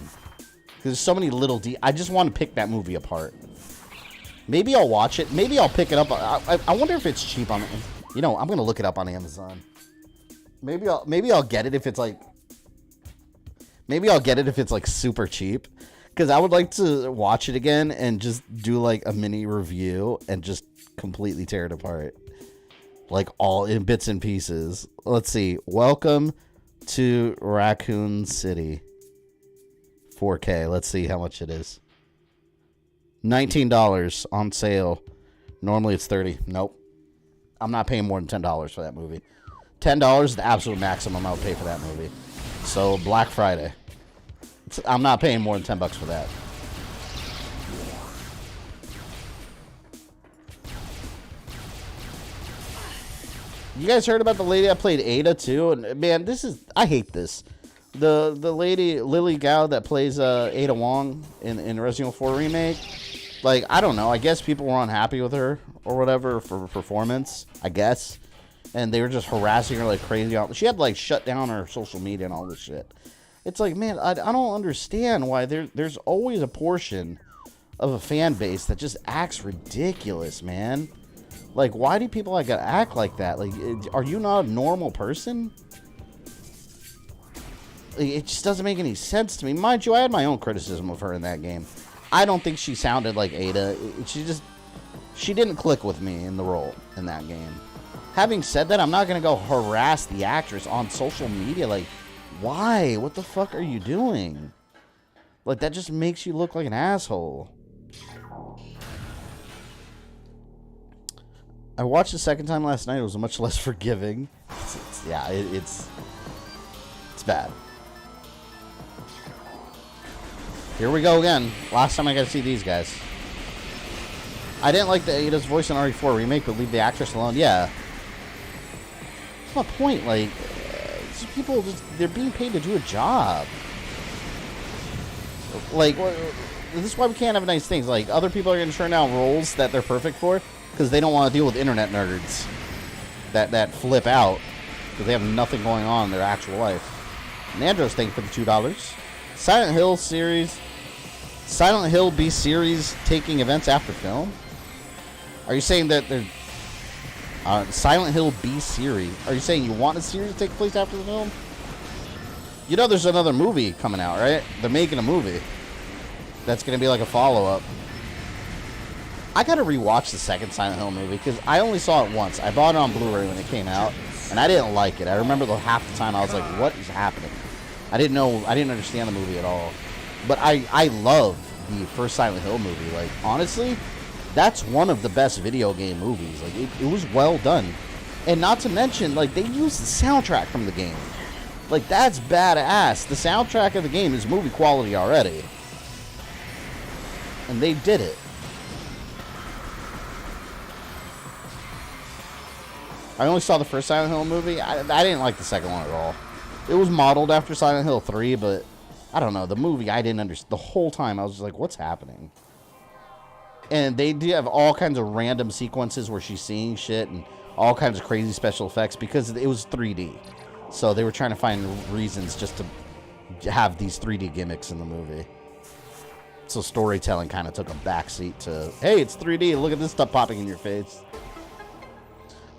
Because there's so many little... I just want to pick that movie apart. Maybe I'll watch it. Maybe I'll pick it up. I wonder if it's cheap on... You know, I'm going to look it up on Amazon. Maybe I'll get it if it's like... Maybe I'll get it if it's like super cheap. Because I would like to watch it again and just do like a mini review and just completely tear it apart. Like all in bits and pieces. Let's see. Welcome to Raccoon City. 4K. Let's see how much it is. $19 on sale. Normally it's $30. Nope. I'm not paying more than $10 for that movie. $10 is the absolute maximum I'll pay for that movie. So Black Friday. I'm not paying more than $10 for that. You guys heard about the lady that played Ada too? And man, I hate this. The lady Lily Gao that plays Ada Wong in Resident Evil 4 remake. Like, I don't know. I guess people were unhappy with her or whatever for performance, I guess. And they were just harassing her like crazy. She had like shut down her social media and all this shit. It's like, man, I don't understand why there's always a portion of a fan base that just acts ridiculous, man. Like, why do people like act like that? Like, are you not a normal person? It just doesn't make any sense to me. Mind you, I had my own criticism of her in that game. I don't think she sounded like Ada. She didn't click with me in the role in that game. Having said that, I'm not going to go harass the actress on social media. Like, why? What the fuck are you doing? Like, that just makes you look like an asshole. I watched the second time last night. It was much less forgiving. It's bad. Here we go again. Last time I got to see these guys. I didn't like the Ada's voice in RE4 remake, but leave the actress alone. Yeah. What's my point? Like, these people they're being paid to do a job. Like, this is why we can't have nice things. Like, other people are going to turn down roles that they're perfect for because they don't want to deal with internet nerds that flip out because they have nothing going on in their actual life. Nandros, thank you for the $2. Silent Hill B series taking events after film? Are you saying that they're Silent Hill B series? Are you saying you want a series to take place after the film? You know there's another movie coming out, right? They're making a movie that's going to be like a follow-up. I got to rewatch the second Silent Hill movie because I only saw it once. I bought it on Blu-ray when it came out, and I didn't like it. I remember half the time I was like, what is happening? I didn't understand the movie at all. But I love the first Silent Hill movie. Like, honestly, that's one of the best video game movies. Like, it was well done. And not to mention, like, they used the soundtrack from the game. Like, that's badass. The soundtrack of the game is movie quality already. And they did it. I only saw the first Silent Hill movie. I didn't like the second one at all. It was modeled after Silent Hill 3, but I don't know. The movie, I didn't understand. The whole time, I was just like, what's happening? And they do have all kinds of random sequences where she's seeing shit and all kinds of crazy special effects because it was 3D. So they were trying to find reasons just to have these 3D gimmicks in the movie. So storytelling kind of took a backseat to, hey, it's 3D. Look at this stuff popping in your face.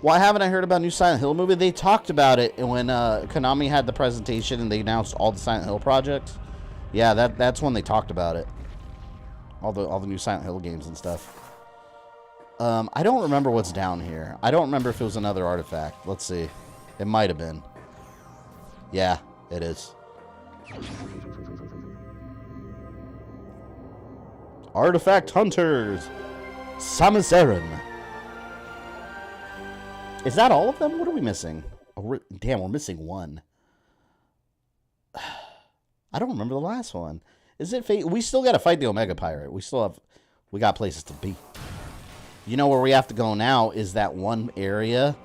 Why haven't I heard about a new Silent Hill movie? They talked about it when Konami had the presentation and they announced all the Silent Hill projects. Yeah, that's when they talked about it. All the new Silent Hill games and stuff. I don't remember what's down here. I don't remember if it was another artifact. Let's see. It might have been. Yeah, it is. Artifact Hunters. Samus Aran. Is that all of them? What are we missing? Oh, damn, we're missing one. I don't remember the last one. Is it Fate? We still got to fight the Omega Pirate. We got places to be. You know where we have to go now is that one area.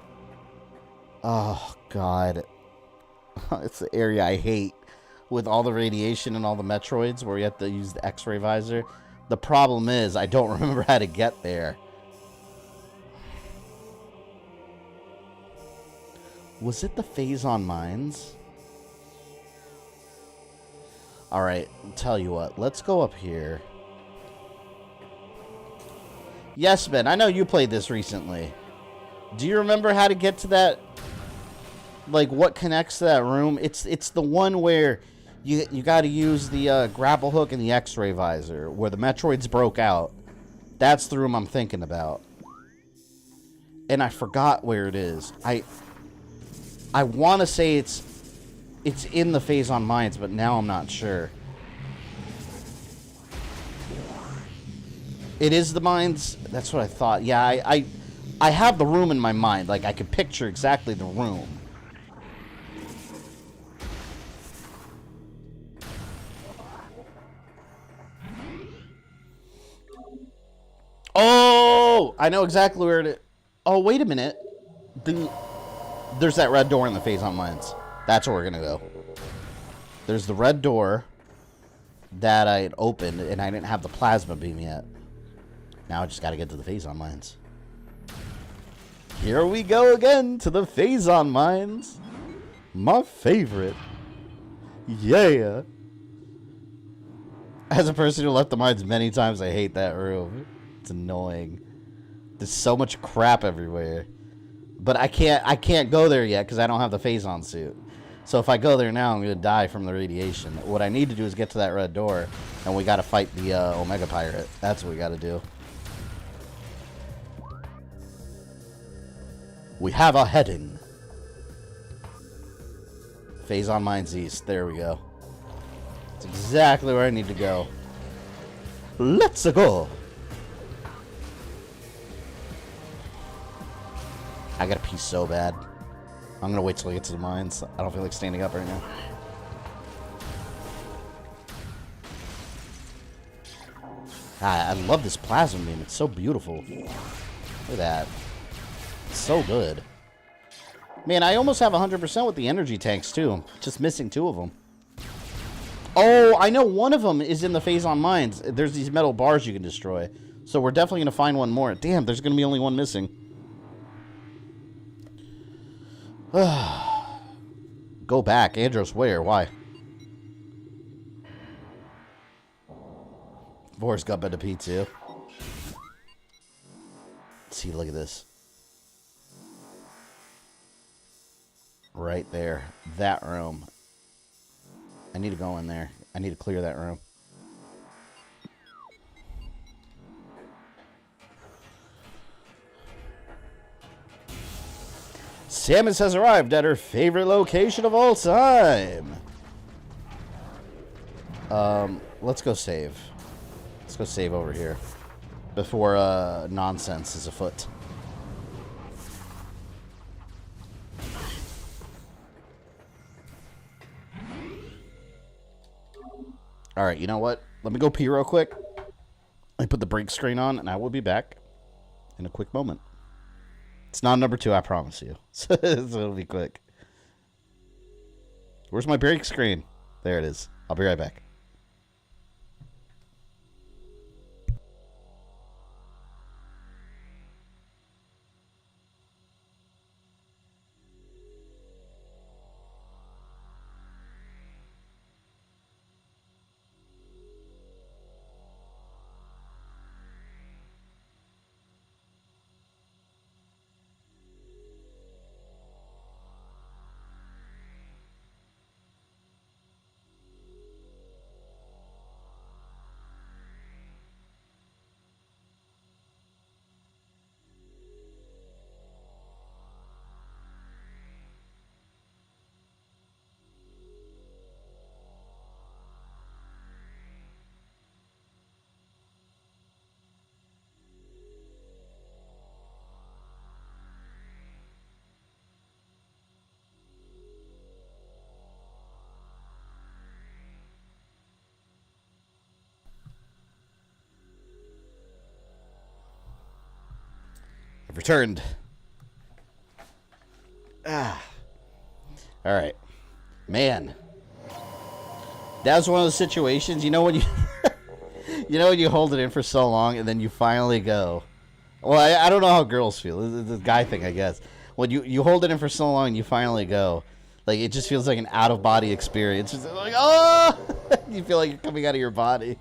Oh, God. It's the area I hate with all the radiation and all the Metroids where you have to use the X-ray visor. The problem is I don't remember how to get there. Was it the Phazon Mines? Alright, tell you what. Let's go up here. Yes, Ben, I know you played this recently. Do you remember how to get to that? Like, what connects to that room? It's the one where you got to use the grapple hook and the X-ray visor, where the Metroids broke out. That's the room I'm thinking about. And I forgot where it is. I want to say it's It's in the Phazon Mines, but now I'm not sure. It is the mines? That's what I thought. Yeah, I have the room in my mind. Like, I could picture exactly the room. Oh! I know exactly where it is. Oh, wait a minute. There's that red door in the Phazon Mines. That's where we're going to go. There's the red door that I had opened, and I didn't have the plasma beam yet. Now I just got to get to the Phazon Mines. Here we go again to the Phazon Mines. My favorite. Yeah. As a person who left the mines many times, I hate that room. It's annoying. There's so much crap everywhere. But I can't go there yet because I don't have the Phazon suit. So if I go there now, I'm going to die from the radiation. What I need to do is get to that red door, and we got to fight the Omega Pirate. That's what we got to do. We have a heading. Phazon Mines East. There we go. That's exactly where I need to go. Let's go. I gotta pee so bad. I'm gonna wait till I get to the mines. I don't feel like standing up right now. I love this plasma beam. It's so beautiful. Look at that. It's so good. Man, I almost have 100% with the energy tanks, too. Just missing 2 of them. Oh, I know one of them is in the Phazon Mines. There's these metal bars you can destroy. So we're definitely going to find one more. Damn, there's going to be only one missing. Go back. Andros, where? Why? Vor's got better pee, too. Let's see, look at this. Right there. That room. I need to go in there. I need to clear that room. Samus has arrived at her favorite location of all time. Let's go save. Let's go save over here before nonsense is afoot. All right, you know what? Let me go pee real quick. Let me put the break screen on, and I will be back in a quick moment. It's not number 2, I promise you. So it'll be quick. Where's my break screen? There it is. I'll be right back. I've returned. All right, man. That was one of those situations, you know, when you, you know, when you hold it in for so long and then you finally go. Well, I don't know how girls feel. It's a guy thing, I guess. When you hold it in for so long and you finally go, like it just feels like an out of body experience. It's like, oh, you feel like you're coming out of your body.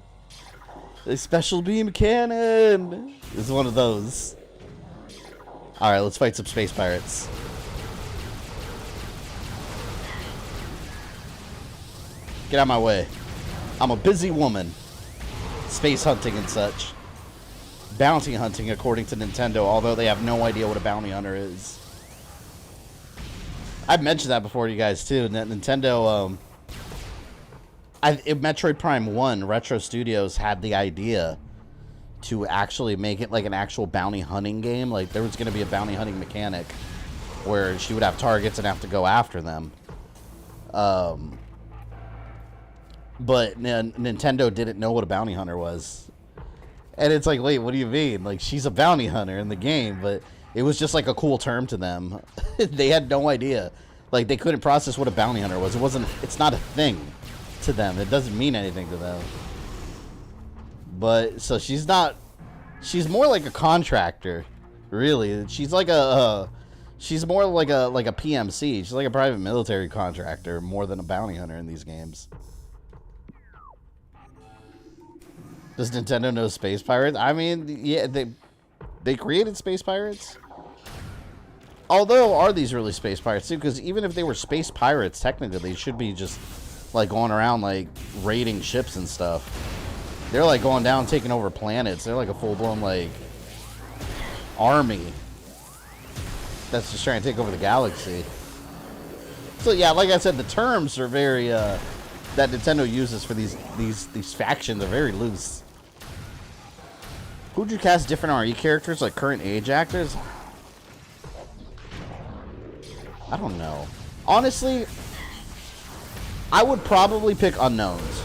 The special beam cannon is one of those. All right, let's fight some space pirates. Get out of my way. I'm a busy woman. Space hunting and such. Bounty hunting, according to Nintendo, although they have no idea what a bounty hunter is. I've mentioned that before to you guys too. Nintendo, in Metroid Prime 1, Retro Studios had the idea to actually make it like an actual bounty hunting game. Like, there was going to be a bounty hunting mechanic where she would have targets and have to go after them. But Nintendo didn't know what a bounty hunter was. And it's like, wait, what do you mean? Like, she's a bounty hunter in the game, but it was just like a cool term to them. They had no idea. Like, they couldn't process what a bounty hunter was. It's not a thing to them. It doesn't mean anything to them. But, so she's more like a contractor, really. She's like she's more like a PMC. She's like a private military contractor more than a bounty hunter in these games. Does Nintendo know Space Pirates? I mean, yeah, they created Space Pirates. Although, are these really Space Pirates too? Because even if they were Space Pirates, technically, they should be just, like, going around, like, raiding ships and stuff. They're, like, going down, taking over planets. They're, like, a full-blown, like, army that's just trying to take over the galaxy. So, yeah, like I said, the terms are very, that Nintendo uses for these factions are very loose. Who'd you cast different RE characters, like current age actors? I don't know. Honestly, I would probably pick unknowns.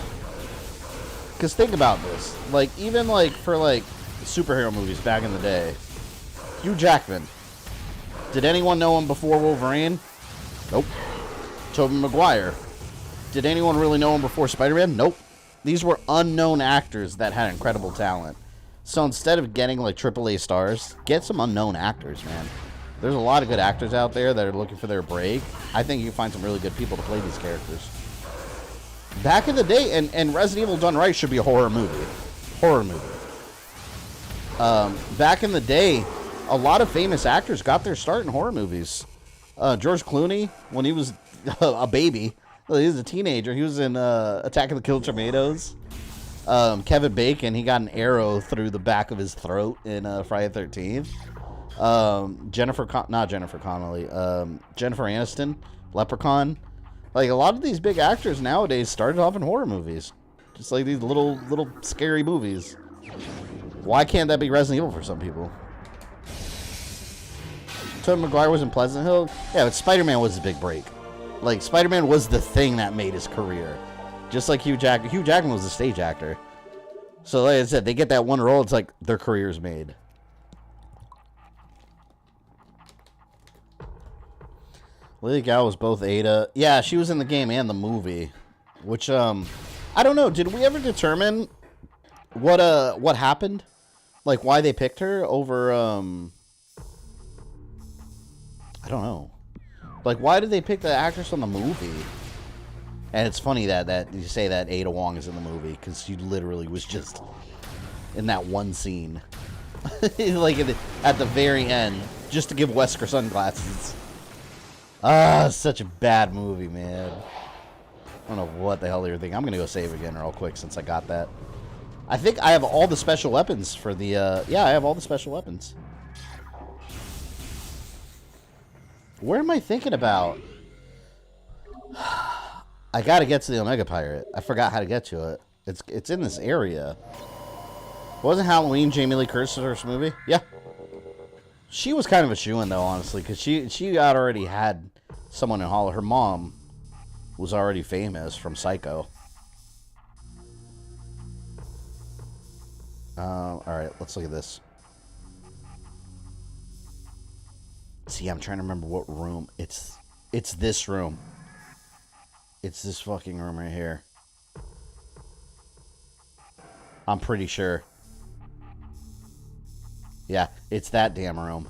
Because think about this. Like, even like for like superhero movies back in the day, Hugh Jackman. Did anyone know him before Wolverine? Nope. Tobey Maguire. Did anyone really know him before Spider-Man? Nope. These were unknown actors that had incredible talent. So instead of getting like AAA stars, get some unknown actors, man. There's a lot of good actors out there that are looking for their break. I think you can find some really good people to play these characters. Back in the day, and Resident Evil done right should be a horror movie. Horror movie. Back in the day, a lot of famous actors got their start in horror movies. George Clooney, when he was a baby, well, he was a teenager. He was in Attack of the Killer Tomatoes. Kevin Bacon, he got an arrow through the back of his throat in Friday the 13th. Jennifer Aniston, Leprechaun. Like, a lot of these big actors nowadays started off in horror movies. Just like these little scary movies. Why can't that be Resident Evil for some people? Tobey Maguire was in Pleasant Hill? Yeah, but Spider-Man was his big break. Like, Spider-Man was the thing that made his career. Just like Hugh Jackman. Hugh Jackman was a stage actor. So, like I said, they get that one role, it's like their career's made. Lily Gal was both Ada. Yeah, she was in the game and the movie. Which, I don't know. Did we ever determine what happened? Like, why they picked her over, I don't know. Like, why did they pick the actress on the movie? And it's funny that you say that Ada Wong is in the movie, because she literally was just in that one scene. Like, at the very end, just to give Wesker sunglasses. Ah, such a bad movie, man. I don't know what the hell they were thinking. I'm going to go save again real quick since I got that. I think I have all the special weapons for the, yeah, I have all the special weapons. Where am I thinking about? I got to get to the Omega Pirate. I forgot how to get to it. It's in this area. Wasn't Halloween Jamie Lee Curtis's first movie? Yeah. She was kind of a shoo-in, though, honestly, because she had already had someone in Hollywood. Her mom was already famous from Psycho. Alright, let's look at this. See, I'm trying to remember what room. It's this room. It's this fucking room right here. I'm pretty sure. Yeah, it's that damn room.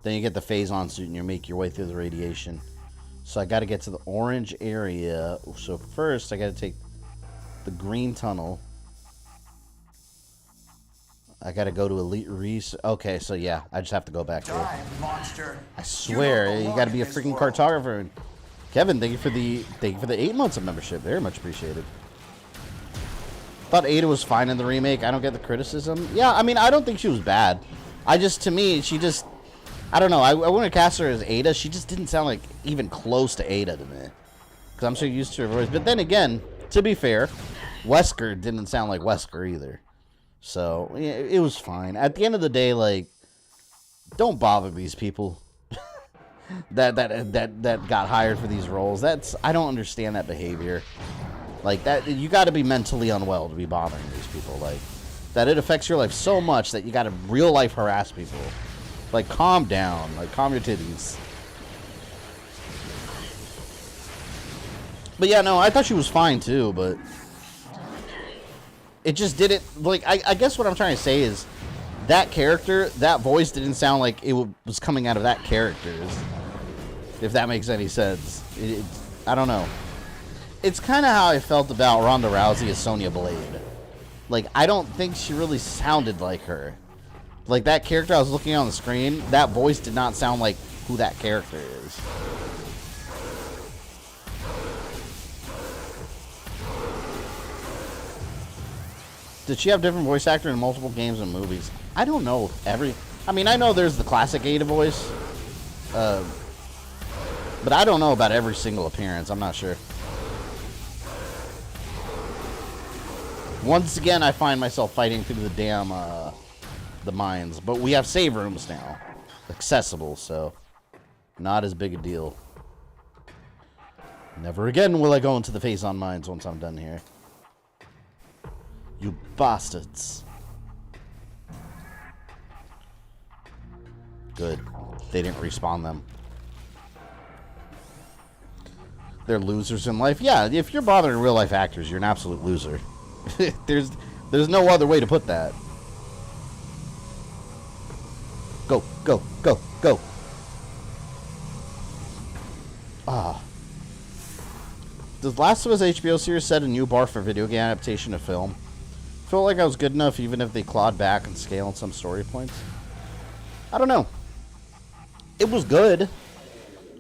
Then you get the Phazon suit and you make your way through the radiation. So I got to get to the orange area. So first I got to take the green tunnel. I got to go to Elite Reese. Okay, so yeah, I just have to go back there. Monster. I swear, you got to be a freaking cartographer. Kevin, thank you for the 8 months of membership. Very much appreciated. Thought Ada was fine in the remake. I don't get the criticism. Yeah, I mean, I don't think she was bad. To me, she just I don't know. I want to cast her as Ada. She just didn't sound like even close to Ada to me. Because I'm so used to her voice. But then again, to be fair, Wesker didn't sound like Wesker either. So, yeah, it was fine. At the end of the day, like, don't bother these people that got hired for these roles. I don't understand that behavior. Like, that, you got to be mentally unwell to be bothering these people. Like, that it affects your life so much that you got to real life harass people. Like, calm down. Like, calm your titties. But yeah, no, I thought she was fine too, but it just didn't, like, I guess what I'm trying to say is that character, that voice didn't sound like it was coming out of that character, if that makes any sense. I don't know. It's kind of how I felt about Ronda Rousey as Sonya Blade. Like, I don't think she really sounded like her. Like, that character I was looking at on the screen, that voice did not sound like who that character is. Did she have different voice actor in multiple games and movies? I don't know I mean, I know there's the classic Ada voice. But I don't know about every single appearance. I'm not sure. Once again, I find myself fighting through the damn, the mines. But we have save rooms now. Accessible, so not as big a deal. Never again will I go into the Phazon Mines once I'm done here. You bastards. Good. They didn't respawn them. They're losers in life. Yeah, if you're bothering real life actors, you're an absolute loser. There's no other way to put that. Go, go, go, go. Ah. Does Last of Us HBO series set a new bar for video game adaptation of film? Felt like I was good enough even if they clawed back and scaled some story points. I don't know. It was good.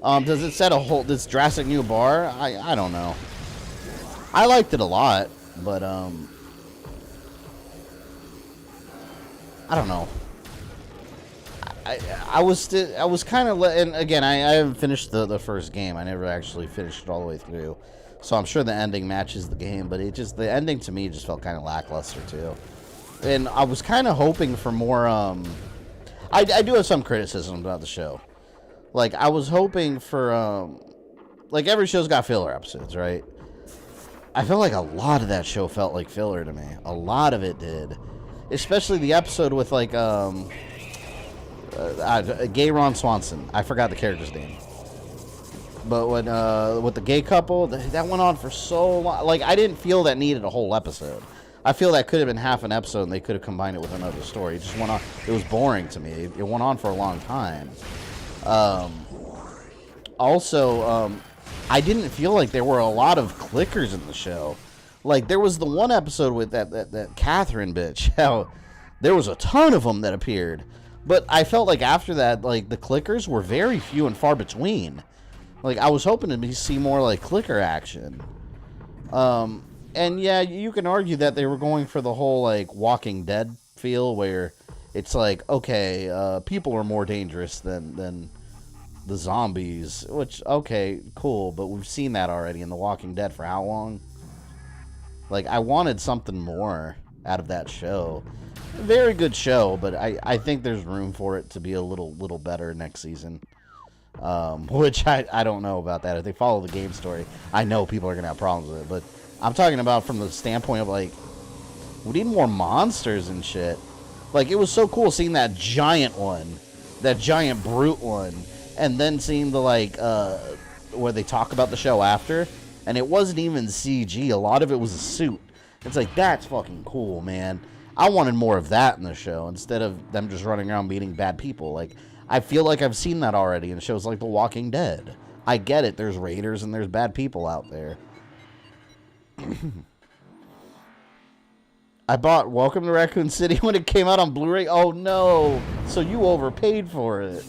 Does it set this drastic new bar? I don't know. I liked it a lot, but I don't know. I was kind of, and again, I haven't finished the first game. I never actually finished it all the way through. So I'm sure the ending matches the game, but the ending to me just felt kind of lackluster too. And I was kind of hoping for more, I do have some criticism about the show. Like, I was hoping for, like, every show's got filler episodes, right? I feel like a lot of that show felt like filler to me. A lot of it did. Especially the episode with, like, gay Ron Swanson. I forgot the character's name. But when, with the gay couple, that went on for so long. Like, I didn't feel that needed a whole episode. I feel that could have been half an episode and they could have combined it with another story. It just went on. It was boring to me. It went on for a long time. Also, I didn't feel like there were a lot of clickers in the show. Like, there was the one episode with that Catherine bitch. How there was a ton of them that appeared. But I felt like after that, like, the clickers were very few and far between. Like, I was hoping to see more, like, clicker action. And, yeah, you can argue that they were going for the whole, like, Walking Dead feel, where it's like, okay, people are more dangerous than the zombies. Which, okay, cool, but we've seen that already in The Walking Dead for how long? Like, I wanted something more out of that show. Very good show, but I think there's room for it to be a little better next season. Which I don't know about that. If they follow the game story, I know people are going to have problems with it. But I'm talking about from the standpoint of, like, we need more monsters and shit. Like, it was so cool seeing that giant one, that giant brute one, and then seeing the, like, where they talk about the show after, and it wasn't even CG. A lot of it was a suit. It's like, that's fucking cool, man. I wanted more of that in the show instead of them just running around beating bad people. Like, I feel like I've seen that already in shows like The Walking Dead. I get it. There's raiders and there's bad people out there. I bought Welcome to Raccoon City when it came out on Blu-ray. Oh, no. So you overpaid for it.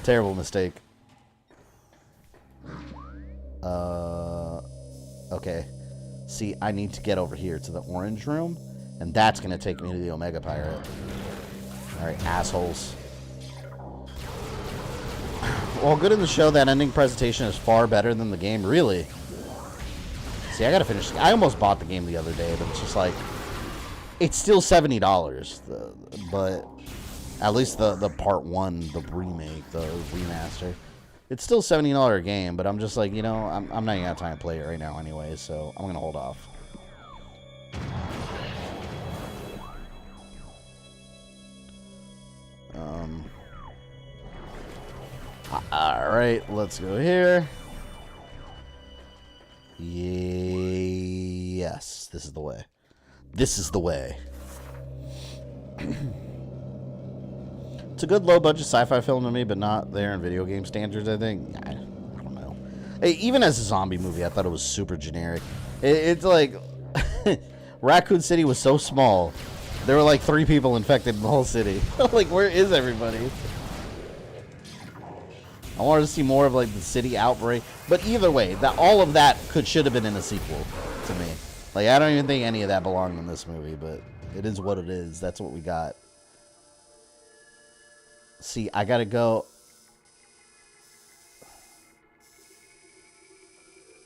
Terrible mistake. Okay. See, I need to get over here to the orange room, and that's going to take me to the Omega Pirate. Alright, assholes. Well, good in the show, that ending presentation is far better than the game. Really? See, I gotta finish. I almost bought the game the other day, but it's just like, it's still $70. But at least the part 1, the remake, the remaster, it's still $70 game. But I'm just like, you know, I'm not even gonna have time to play it right now anyway, so I'm gonna hold off. Alright, let's go here. Yes, this is the way. This is the way. It's a good low-budget sci-fi film to me, but not there in video game standards, I think. I don't know. Hey, even as a zombie movie, I thought it was super generic. It's like... Raccoon City was so small. There were like 3 people infected in the whole city. Like, where is everybody? I wanted to see more of like the city outbreak, but either way, all of that should have been in a sequel to me. Like, I don't even think any of that belonged in this movie, but it is what it is. That's what we got. See, I gotta go.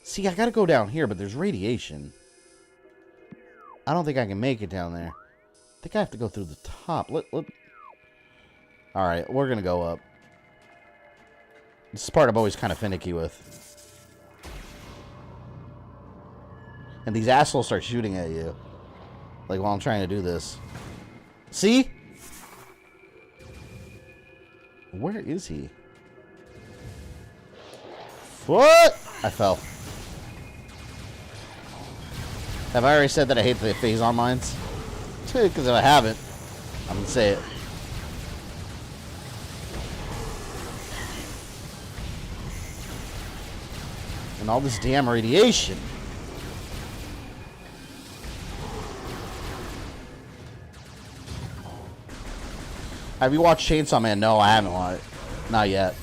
See, I gotta go down here, but there's radiation. I don't think I can make it down there. I think I have to go through the top. All right, we're gonna go up. This is part I'm always kind of finicky with. And these assholes start shooting at you. Like, while I'm trying to do this. See? Where is he? What? I fell. Have I already said that I hate the Phazon Mines? Because if I haven't, I'm going to say it. And all this damn radiation. Have you watched Chainsaw Man? No, I haven't watched it. Not yet.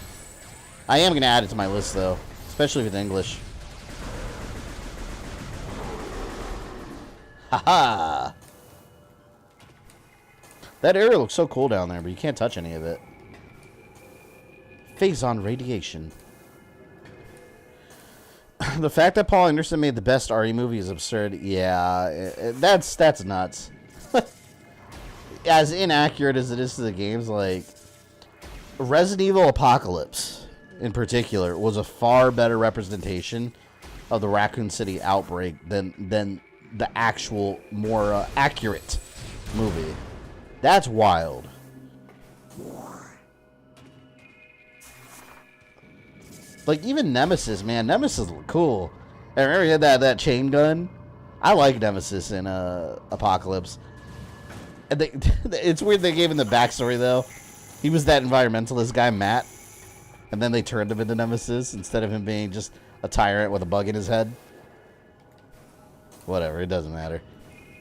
I am going to add it to my list, though. Especially with English. Haha! That area looks so cool down there, but you can't touch any of it. Phazon radiation. The fact that Paul Anderson made the best RE movie is absurd. Yeah, that's nuts. As inaccurate as it is to the games, like Resident Evil Apocalypse in particular was a far better representation of the Raccoon City outbreak than the actual more accurate movie. That's wild. Like, even Nemesis, man. Nemesis looked cool. I remember he had that chain gun. I like Nemesis in Apocalypse. And it's weird they gave him the backstory, though. He was that environmentalist guy, Matt. And then they turned him into Nemesis instead of him being just a tyrant with a bug in his head. Whatever, it doesn't matter.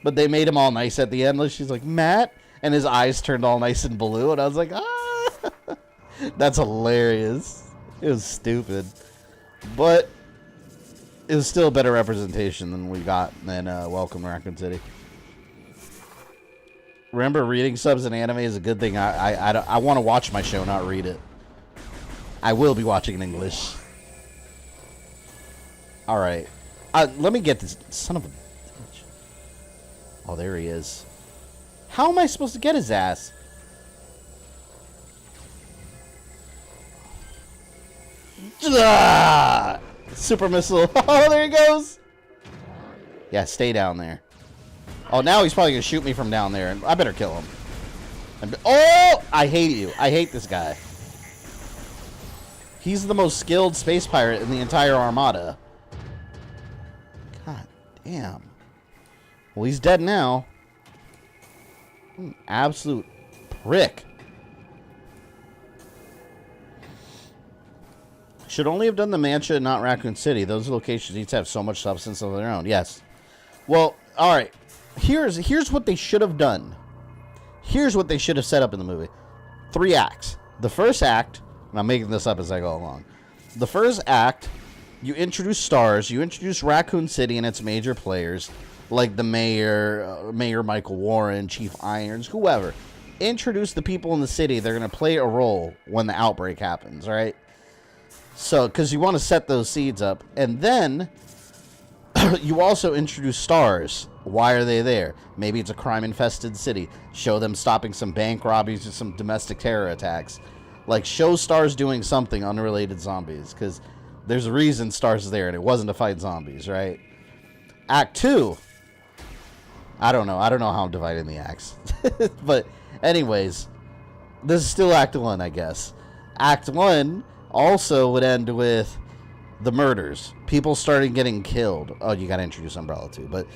But they made him all nice at the end. Like, she's like, Matt? And his eyes turned all nice and blue. And I was like, ah! That's hilarious. It was stupid. But it was still a better representation than we got than Welcome to Raccoon City. Remember, reading subs in anime is a good thing. I want to watch my show, not read it. I will be watching in English. Alright. Let me get this son of a bitch. Oh, there he is. How am I supposed to get his ass? Ah! Super missile. Oh, there he goes. Yeah, stay down there. Oh, now he's probably going to shoot me from down there. I better kill him. Oh! I hate you. I hate this guy. He's the most skilled space pirate in the entire armada. God damn. Well, he's dead now. Absolute prick. Should only have done the Mancha and not Raccoon City. Those locations each have so much substance of their own. Yes. Well, alright. Here's what they should have done. Here's what they should have set up in the movie. 3 acts. The first act, and I'm making this up as I go along. The first act, you introduce stars, you introduce Raccoon City and its major players, like the mayor, Mayor Michael Warren, Chief Irons, whoever. Introduce the people in the city. They're going to play a role when the outbreak happens, right? So, because you want to set those seeds up. And then you also introduce stars. Why are they there? Maybe it's a crime-infested city. Show them stopping some bank robberies or some domestic terror attacks. Like, show stars doing something unrelated zombies. Because there's a reason stars is there, and it wasn't to fight zombies, right? Act 2. I don't know. I don't know how I'm dividing the acts. But anyways, this is still Act 1, I guess. Act 1 also would end with the murders. People starting getting killed. Oh, you got to introduce Umbrella too. But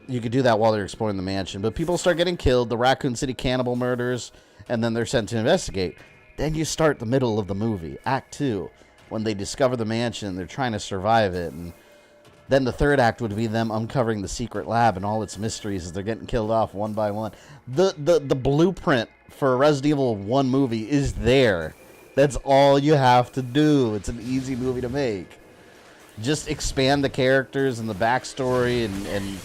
you could do that while they're exploring the mansion. But people start getting killed. The Raccoon City cannibal murders. And then they're sent to investigate. Then you start the middle of the movie. Act 2. When they discover the mansion. They're trying to survive it. And then the third act would be them uncovering the secret lab and all its mysteries as they're getting killed off one by one. The blueprint for a Resident Evil 1 movie is there. That's all you have to do. It's an easy movie to make. Just expand the characters and the backstory and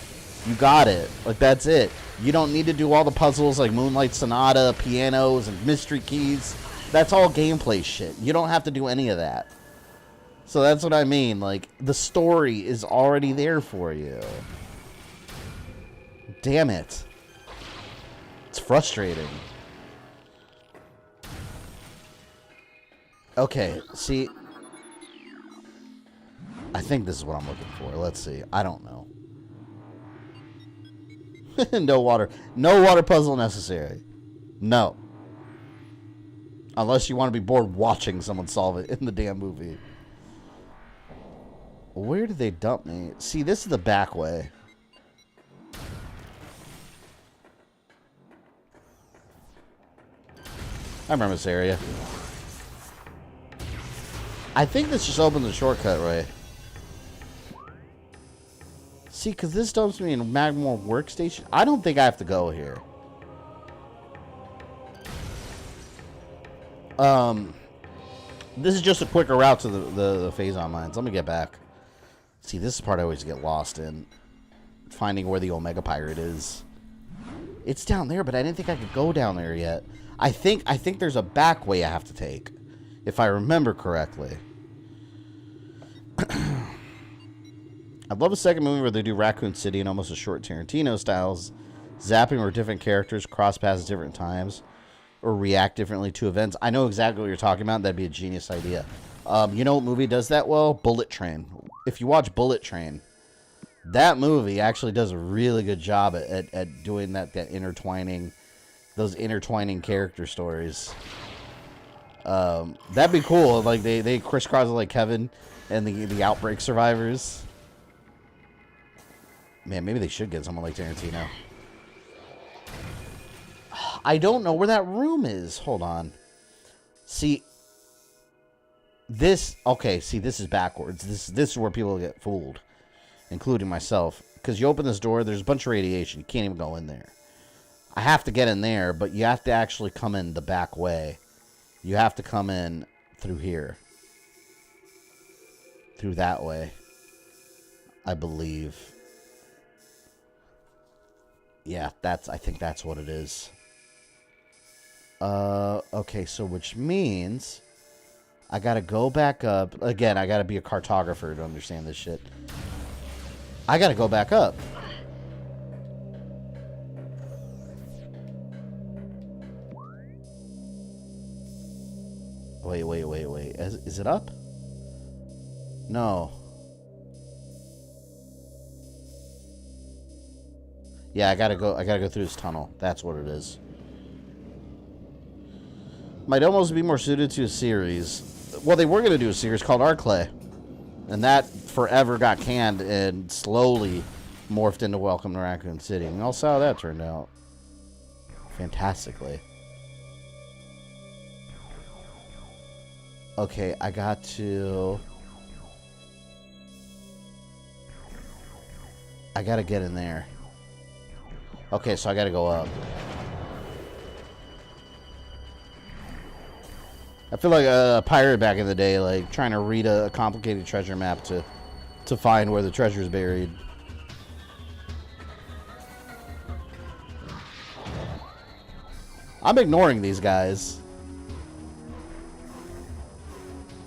you got it. Like, that's it. You don't need to do all the puzzles like Moonlight Sonata, pianos, and mystery keys. That's all gameplay shit. You don't have to do any of that. So that's what I mean. Like, the story is already there for you. Damn it. It's frustrating. Okay, see. I think this is what I'm looking for. Let's see. I don't know. No water. No water puzzle necessary. No. Unless you want to be bored watching someone solve it in the damn movie. Where did they dump me? See, this is the back way. I remember this area. I think this just opens the shortcut, right? See, because this dumps me in Magmoor Workstation. I don't think I have to go here. This is just a quicker route to the Phazon Mines. Let me get back. See, this is the part I always get lost in. Finding where the Omega Pirate is. It's down there, but I didn't think I could go down there yet. I think there's a back way I have to take. If I remember correctly. I'd love a second movie where they do Raccoon City in almost a short Tarantino styles. Zapping where different characters cross paths at different times. Or react differently to events. I know exactly what you're talking about. That'd be a genius idea. You know what movie does that well? Bullet Train. If you watch Bullet Train, that movie actually does a really good job at doing that intertwining, those intertwining character stories. That'd be cool. Like they crisscross like Kevin and the Outbreak survivors. Man, maybe they should get someone like Tarantino. I don't know where that room is. Hold on. See, this... Okay, see, this is backwards. This is where people get fooled, including myself. Because you open this door, there's a bunch of radiation. You can't even go in there. I have to get in there, but you have to actually come in the back way. You have to come in through here. Through that way. I believe. Yeah, I think that's what it is. Okay, so which means I gotta go back up. Again, I gotta be a cartographer to understand this shit. I gotta go back up. Wait. Is it up? No. Yeah, I gotta go through this tunnel. That's what it is. Might almost be more suited to a series. Well, they were going to do a series called Arclay. And that forever got canned and slowly morphed into Welcome to Raccoon City. And all saw how that turned out. Fantastically. Okay, I got to get in there. Okay, so I got to go up. I feel like a pirate back in the day, like trying to read a complicated treasure map to find where the treasure is buried. I'm ignoring these guys.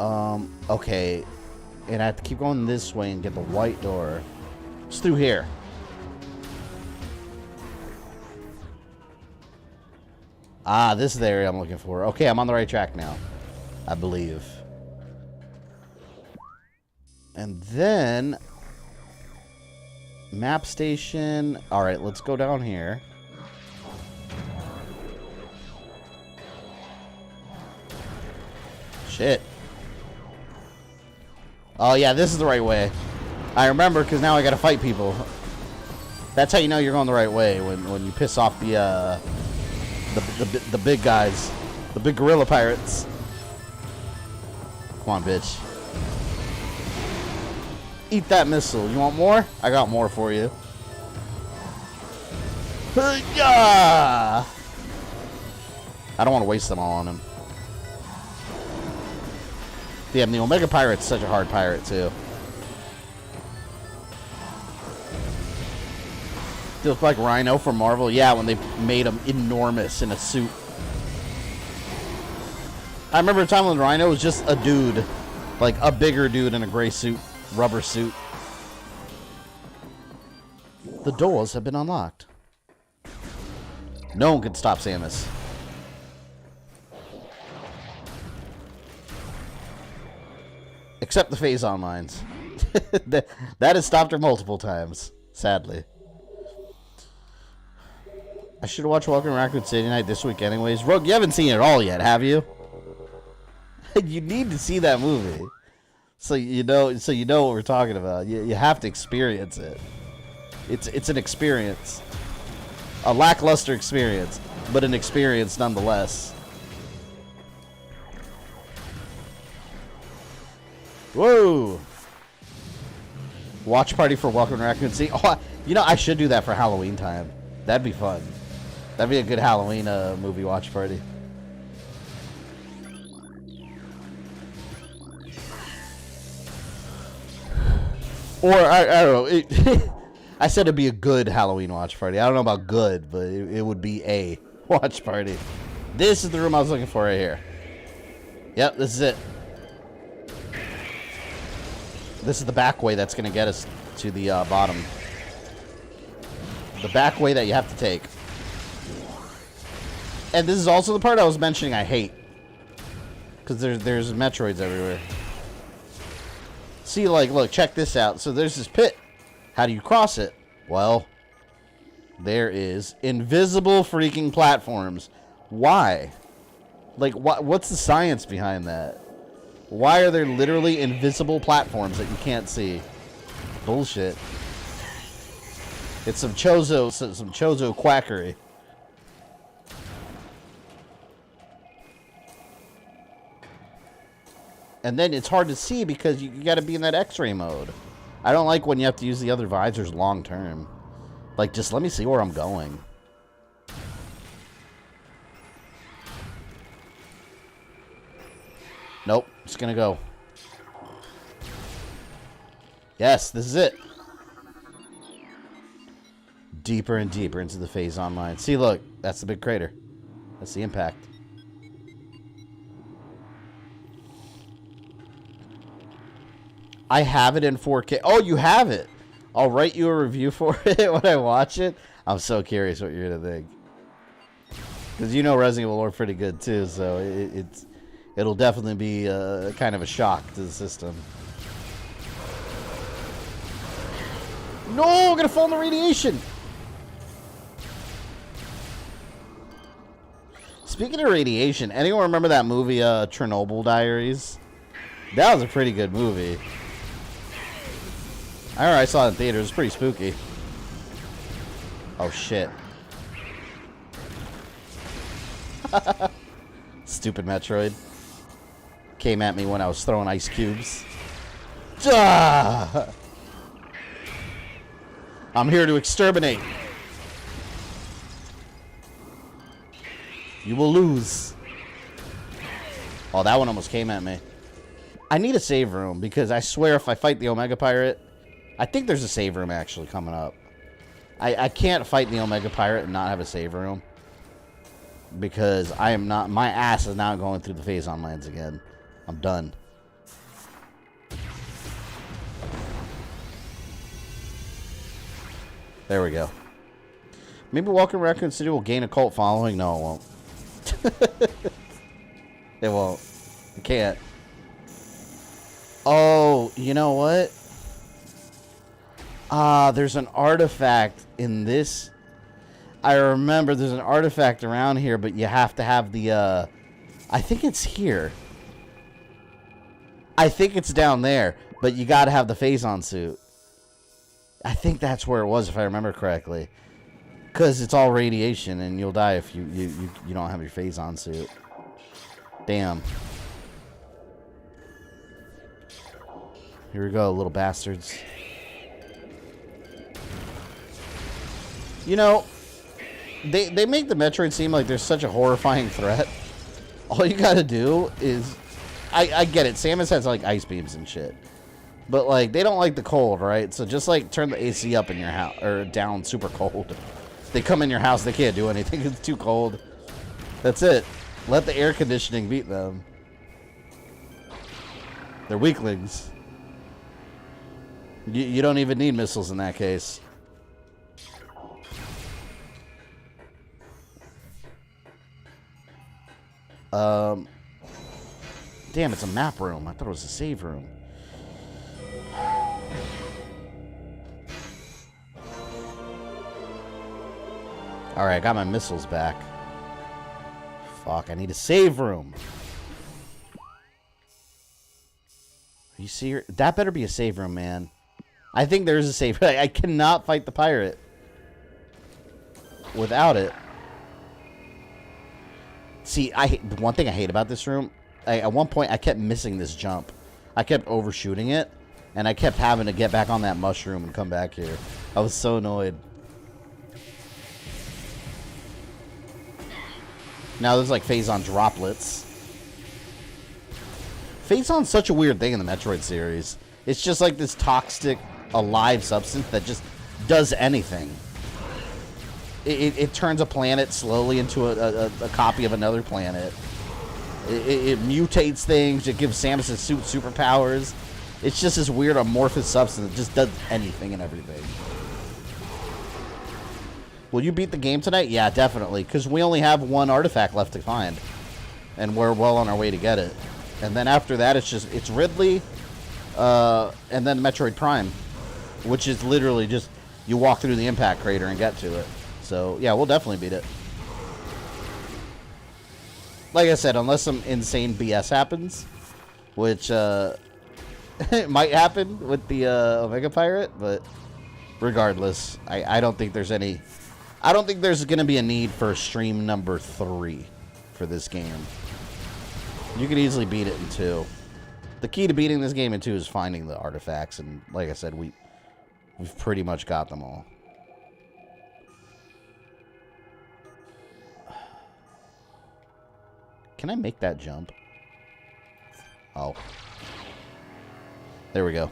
Okay. And I have to keep going this way and get the white door. It's through here. Ah, this is the area I'm looking for. Okay, I'm on the right track now. I believe. And then... Map station. Alright, let's go down here. Shit. Oh, yeah, this is the right way. I remember, because now I gotta fight people. That's how you know you're going the right way, when you piss off the big guys. The big gorilla pirates. Come on, bitch. Eat that missile. You want more? I got more for you. I don't want to waste them all on him. Damn, the Omega Pirate's such a hard pirate, too. They look like Rhino from Marvel. Yeah, when they made him enormous in a suit. I remember a time when Rhino was just a dude. Like, a bigger dude in a gray suit. Rubber suit. The doors have been unlocked. No one can stop Samus. Except the Phazon Mines. that has stopped her multiple times, sadly. I should watch Welcome to Raccoon City Night this week anyways. Rogue, you haven't seen it all yet, have you? You need to see that movie. So you know what we're talking about. You have to experience it. It's an experience. A lackluster experience, but an experience nonetheless. Whoa! Watch party for Welcome to Raccoon City. Oh, you know, I should do that for Halloween time. That'd be fun. That'd be a good Halloween movie watch party. Or, I don't know. I said it'd be a good Halloween watch party. I don't know about good, but it would be a watch party. This is the room I was looking for right here. Yep, this is it. This is the back way that's going to get us to the bottom. The back way that you have to take. And this is also the part I was mentioning I hate. Because there's Metroids everywhere. See, like, look, check this out. So there's this pit. How do you cross it? Well, there is invisible freaking platforms. Why? Like, what's the science behind that? Why are there literally invisible platforms that you can't see? Bullshit. It's some Chozo quackery. And then it's hard to see because you got to be in that X-ray mode. I don't like when you have to use the other visors long term. Like, just let me see where I'm going. Nope, just gonna go. Yes, this is it. Deeper and deeper into the Phazon Mines. See, look, that's the big crater. That's the impact. I have it in 4K. Oh, you have it. I'll write you a review for it when I watch it. I'm so curious what you're going to think. Because you know Resident Evil lore pretty good too, so it'll definitely be kind of a shock to the system. No, I'm going to fall in the radiation. Speaking of radiation, anyone remember that movie Chernobyl Diaries? That was a pretty good movie. I saw it in theaters. It was pretty spooky. Oh, shit. Stupid Metroid. Came at me when I was throwing ice cubes. Ah! I'm here to exterminate. You will lose. Oh, that one almost came at me. I need a save room because I swear if I fight the Omega Pirate... I think there's a save room actually coming up. I can't fight the Omega Pirate and not have a save room. Because I am not... My ass is not going through the Phazon Mines again. I'm done. There we go. Maybe Walking Raccoon City will gain a cult following. No, it won't. It won't. It can't. Oh, you know what? There's an artifact in this. I remember there's an artifact around here, but you have to have the, I think it's here. I think it's down there, but you gotta have the Phazon suit. I think that's where it was, if I remember correctly. Because it's all radiation, and you'll die if you don't have your Phazon suit. Damn. Here we go, little bastards. You know, they make the Metroid seem like there's such a horrifying threat. All you gotta do is... I get it, Samus has, like, ice beams and shit. But, like, they don't like the cold, right? So just, like, turn the AC up in your house, or down super cold. They come in your house, they can't do anything, it's too cold. That's it. Let the air conditioning beat them. They're weaklings. You don't even need missiles in that case. Damn, it's a map room. I thought it was a save room. Alright, I got my missiles back. Fuck, I need a save room. You see her? That better be a save room, man. I think there's a save room. I cannot fight the pirate without it. See, one thing I hate about this room, at one point I kept missing this jump. I kept overshooting it, and I kept having to get back on that mushroom and come back here. I was so annoyed. Now there's like Phazon droplets. Phazon's such a weird thing in the Metroid series. It's just like this toxic, alive substance that just does anything. It turns a planet slowly into a copy of another planet. It mutates things. It gives Samus' suit superpowers. It's just this weird amorphous substance that just does anything and everything. Will you beat the game tonight? Yeah, definitely. Because we only have one artifact left to find. And we're well on our way to get it. And then after that, it's Ridley. And then Metroid Prime. Which is literally just, you walk through the impact crater and get to it. So, yeah, we'll definitely beat it. Like I said, unless some insane BS happens. Which, it might happen with the Omega Pirate. But regardless, I don't think there's any... I don't think there's going to be a need for stream number 3 for this game. You could easily beat it in 2. The key to beating this game in 2 is finding the artifacts. And like I said, we've pretty much got them all. Can I make that jump? Oh. There we go.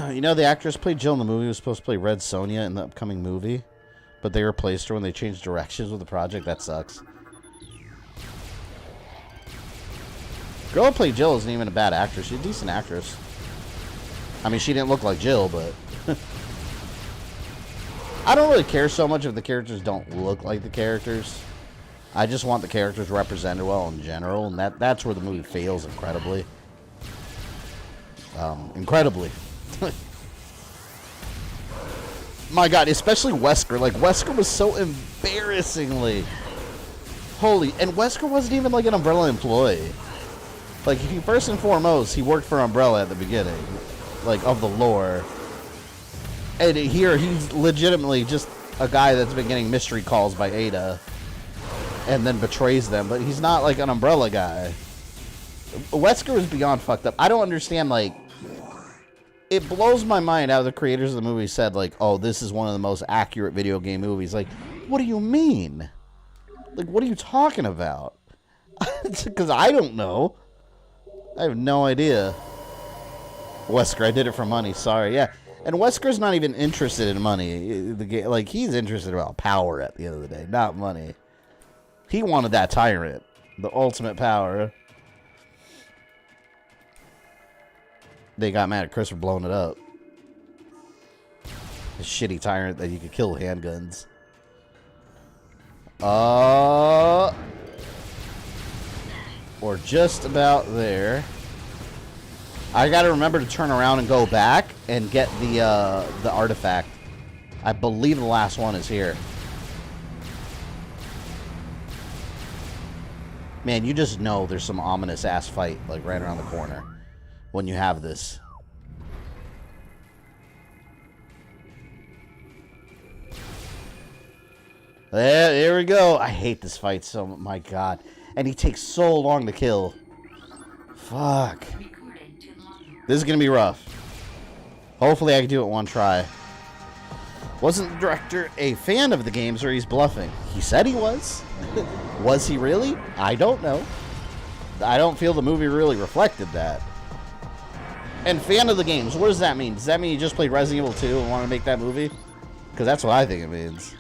You know, the actress played Jill in the movie was supposed to play Red Sonja in the upcoming movie. But they replaced her when they changed directions with the project. That sucks. Girl who played Jill isn't even a bad actress. She's a decent actress. I mean, she didn't look like Jill, but... I don't really care so much if the characters don't look like the characters. I just want the characters represented well in general, and that's where the movie fails incredibly. Incredibly. My god, especially Wesker. Like, Wesker was so embarrassingly... Holy... And Wesker wasn't even, like, an Umbrella employee. Like, first and foremost, he worked for Umbrella at the beginning. Like, of the lore. And here, he's legitimately just a guy that's been getting mystery calls by Ada. And then betrays them. But he's not, like, an Umbrella guy. Wesker is beyond fucked up. I don't understand, like... It blows my mind how the creators of the movie said, like, oh, this is one of the most accurate video game movies. Like, what do you mean? Like, what are you talking about? Because I don't know. I have no idea. Wesker, I did it for money. Sorry. Yeah. And Wesker's not even interested in money. Like, he's interested about power at the end of the day, not money. He wanted that tyrant. The ultimate power. They got mad at Chris for blowing it up. a shitty tyrant that you could kill with handguns. Or just about there. I gotta remember to turn around and go back and get the artifact. I believe the last one is here. Man, you just know there's some ominous ass fight like right around the corner when you have this. There we go. I hate this fight so much. My God. And he takes so long to kill. Fuck. This is going to be rough. Hopefully I can do it one try. Wasn't the director a fan of the games, or he's bluffing? He said he was. Was he really? I don't know. I don't feel the movie really reflected that. And fan of the games, what does that mean? Does that mean you just played Resident Evil 2 and want to make that movie? Because that's what I think it means.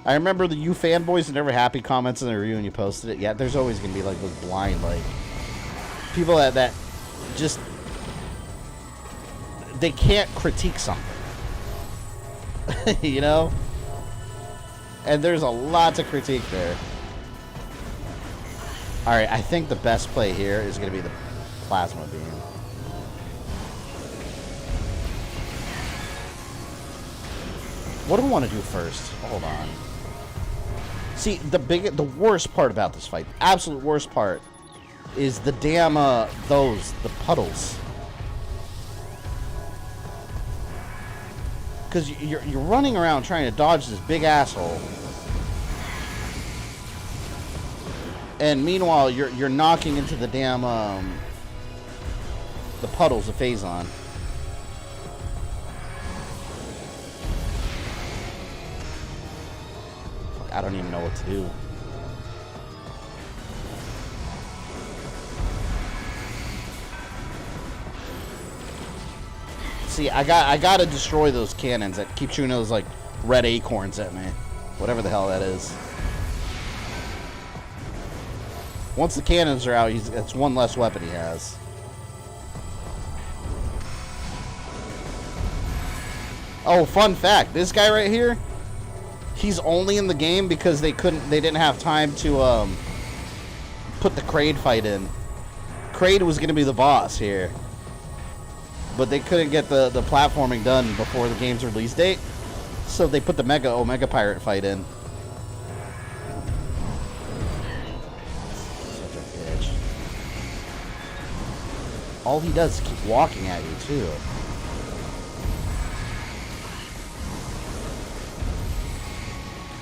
I remember the you fanboys never happy comments in the review when you posted it. Yeah, there's always going to be like those blind, like, people that just, they can't critique something. You know? And there's a lot to critique there. Alright, I think the best play here is going to be the plasma beam. What do we want to do first? Hold on. See, the worst part about this fight, the absolute worst part, is the damn, the puddles. Because you're running around trying to dodge this big asshole. And meanwhile, you're knocking into the damn, the puddles of Phazon. I don't even know what to do. See, I gotta destroy those cannons that keep shooting those like red acorns at me. Whatever the hell that is. Once the cannons are out, it's one less weapon he has. Oh, fun fact, this guy right here, he's only in the game because they didn't have time to put the Kraid fight in. Kraid was gonna be the boss here, but they couldn't get the platforming done before the game's release date, so they put the Omega Pirate fight in. Such a bitch. All he does is keep walking at you too.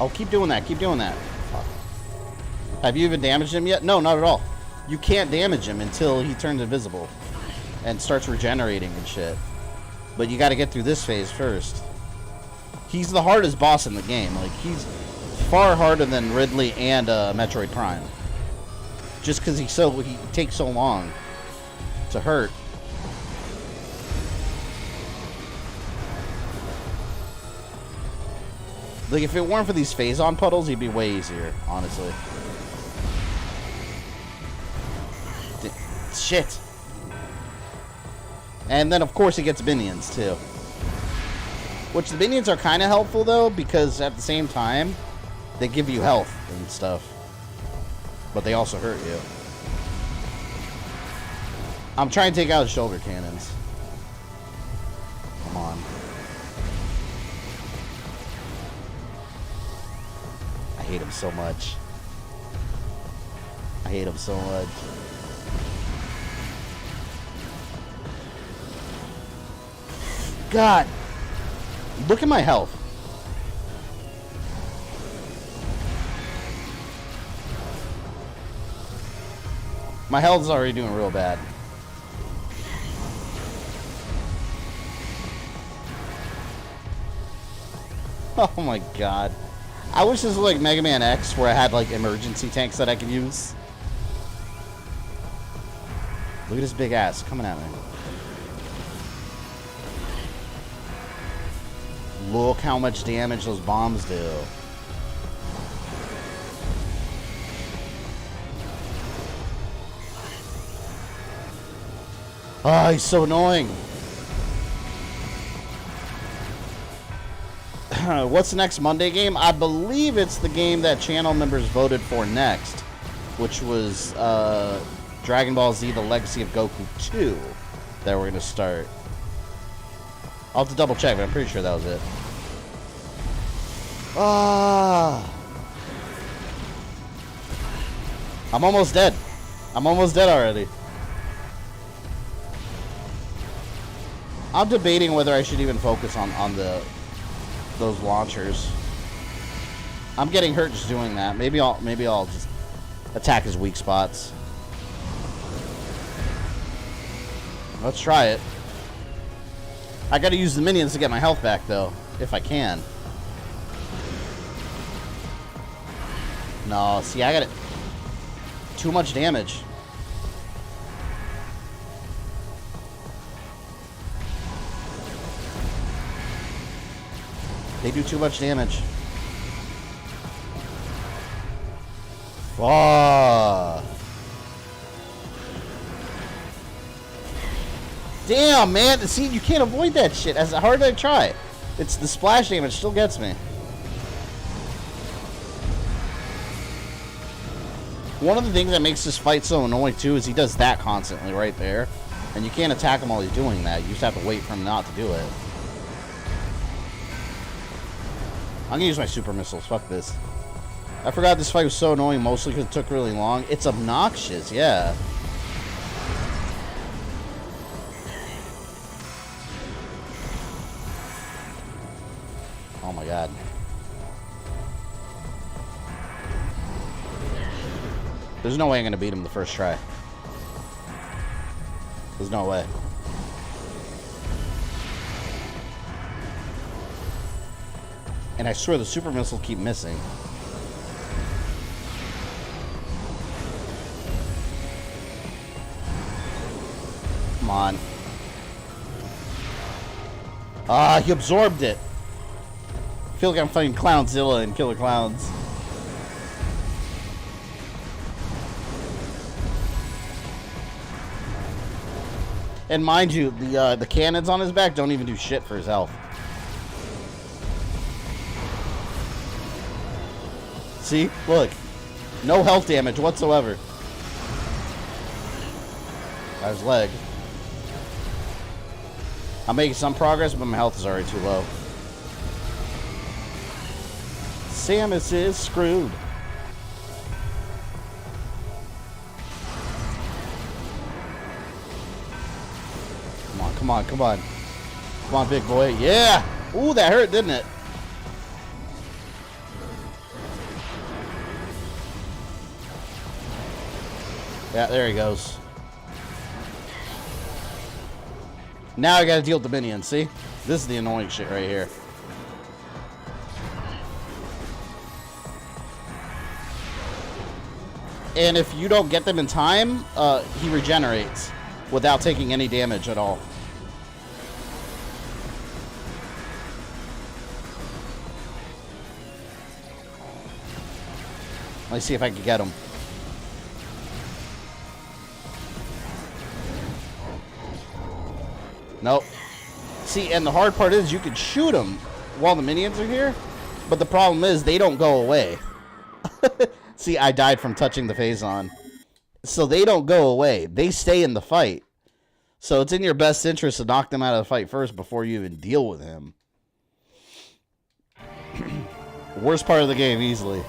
Oh, keep doing that. Keep doing that. Fuck. Have you even damaged him yet? No, not at all. You can't damage him until he turns invisible and starts regenerating and shit. But you got to get through this phase first. He's the hardest boss in the game. Like, he's far harder than Ridley and Metroid Prime. Just because he takes so long to hurt. Like, if it weren't for these Phazon puddles, he'd be way easier, honestly. Shit. And then, of course, he gets minions, too. Which, the minions are kind of helpful, though, because at the same time, they give you health and stuff. But they also hurt you. I'm trying to take out his shoulder cannons. Come on. I hate him so much. I hate him so much. God. Look at my health. My health is already doing real bad. Oh my god. I wish this was like Mega Man X, where I had like emergency tanks that I could use. Look at his big ass coming at me. Look how much damage those bombs do. Ah, he's so annoying. What's the next Monday game? I believe it's the game that channel members voted for next, which was Dragon Ball Z: The Legacy of Goku 2 that we're going to start. I'll have to double check, but I'm pretty sure that was it. I'm almost dead. I'm almost dead already. I'm debating whether I should even focus on those launchers. I'm getting hurt just doing that. Maybe I'll just attack his weak spots. Let's try it. I gotta use the minions to get my health back though, if I can. No, see, I got it. Too much damage. They do too much damage. Damn, man. See, you can't avoid that shit. As hard as I try, it's the splash damage still gets me. One of the things that makes this fight so annoying too is he does that constantly right there, and you can't attack him while he's doing that. You just have to wait for him not to do it. I'm gonna use my super missiles. Fuck this. I forgot this fight was so annoying, mostly because it took really long. It's obnoxious, yeah. Oh my god. There's no way I'm gonna beat him the first try. There's no way. And I swear the super missiles keep missing. Come on. Ah, he absorbed it. I feel like I'm fighting Clownzilla and Killer Clowns. And mind you, the cannons on his back don't even do shit for his health. See? Look. No health damage whatsoever. Got his leg. I'm making some progress, but my health is already too low. Samus is screwed. Come on, come on, come on. Come on, big boy. Yeah! Ooh, that hurt, didn't it? Yeah, there he goes. Now I gotta deal with the minions, see? This is the annoying shit right here. And if you don't get them in time, he regenerates without taking any damage at all. Let's see if I can get him. Nope. See, and the hard part is you can shoot them while the minions are here, but the problem is they don't go away. See, I died from touching the Phazon. So they don't go away. They stay in the fight. So it's in your best interest to knock them out of the fight first before you even deal with him. Worst part of the game, easily.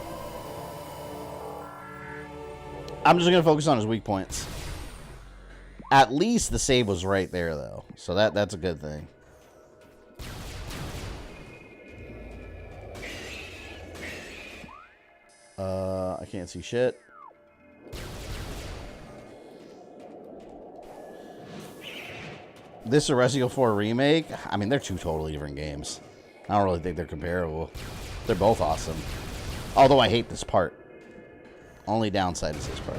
I'm just going to focus on his weak points. At least the save was right there, though. So that's a good thing. I can't see shit. This or Resident Evil 4 Remake? I mean, they're two totally different games. I don't really think they're comparable. They're both awesome. Although I hate this part. Only downside is this part.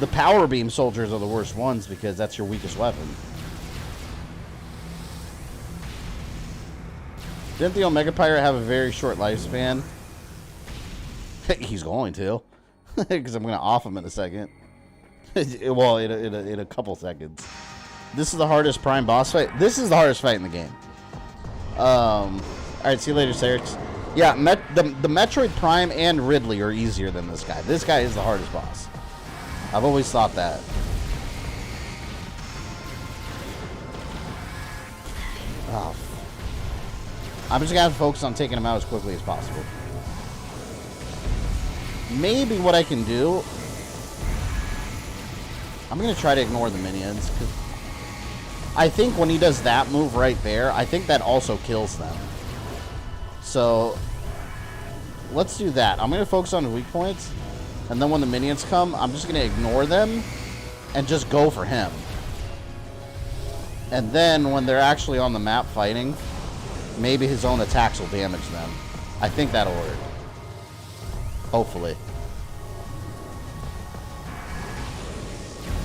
The power beam soldiers are the worst ones because that's your weakest weapon. Didn't the Omega Pirate have a very short lifespan? He's going to. Because I'm going to off him in a second. Well, in a couple seconds. This is the hardest Prime boss fight. This is the hardest fight in the game. Alright, see you later, Serix. Yeah, the Metroid Prime and Ridley are easier than this guy. This guy is the hardest boss. I've always thought that. Oh. I'm just going to have to focus on taking him out as quickly as possible. Maybe what I can do... I'm going to try to ignore the minions, because I think when he does that move right there, I think that also kills them. So, let's do that. I'm going to focus on the weak points, and then when the minions come, I'm just going to ignore them and just go for him. And then when they're actually on the map fighting, maybe his own attacks will damage them. I think that'll work. Hopefully.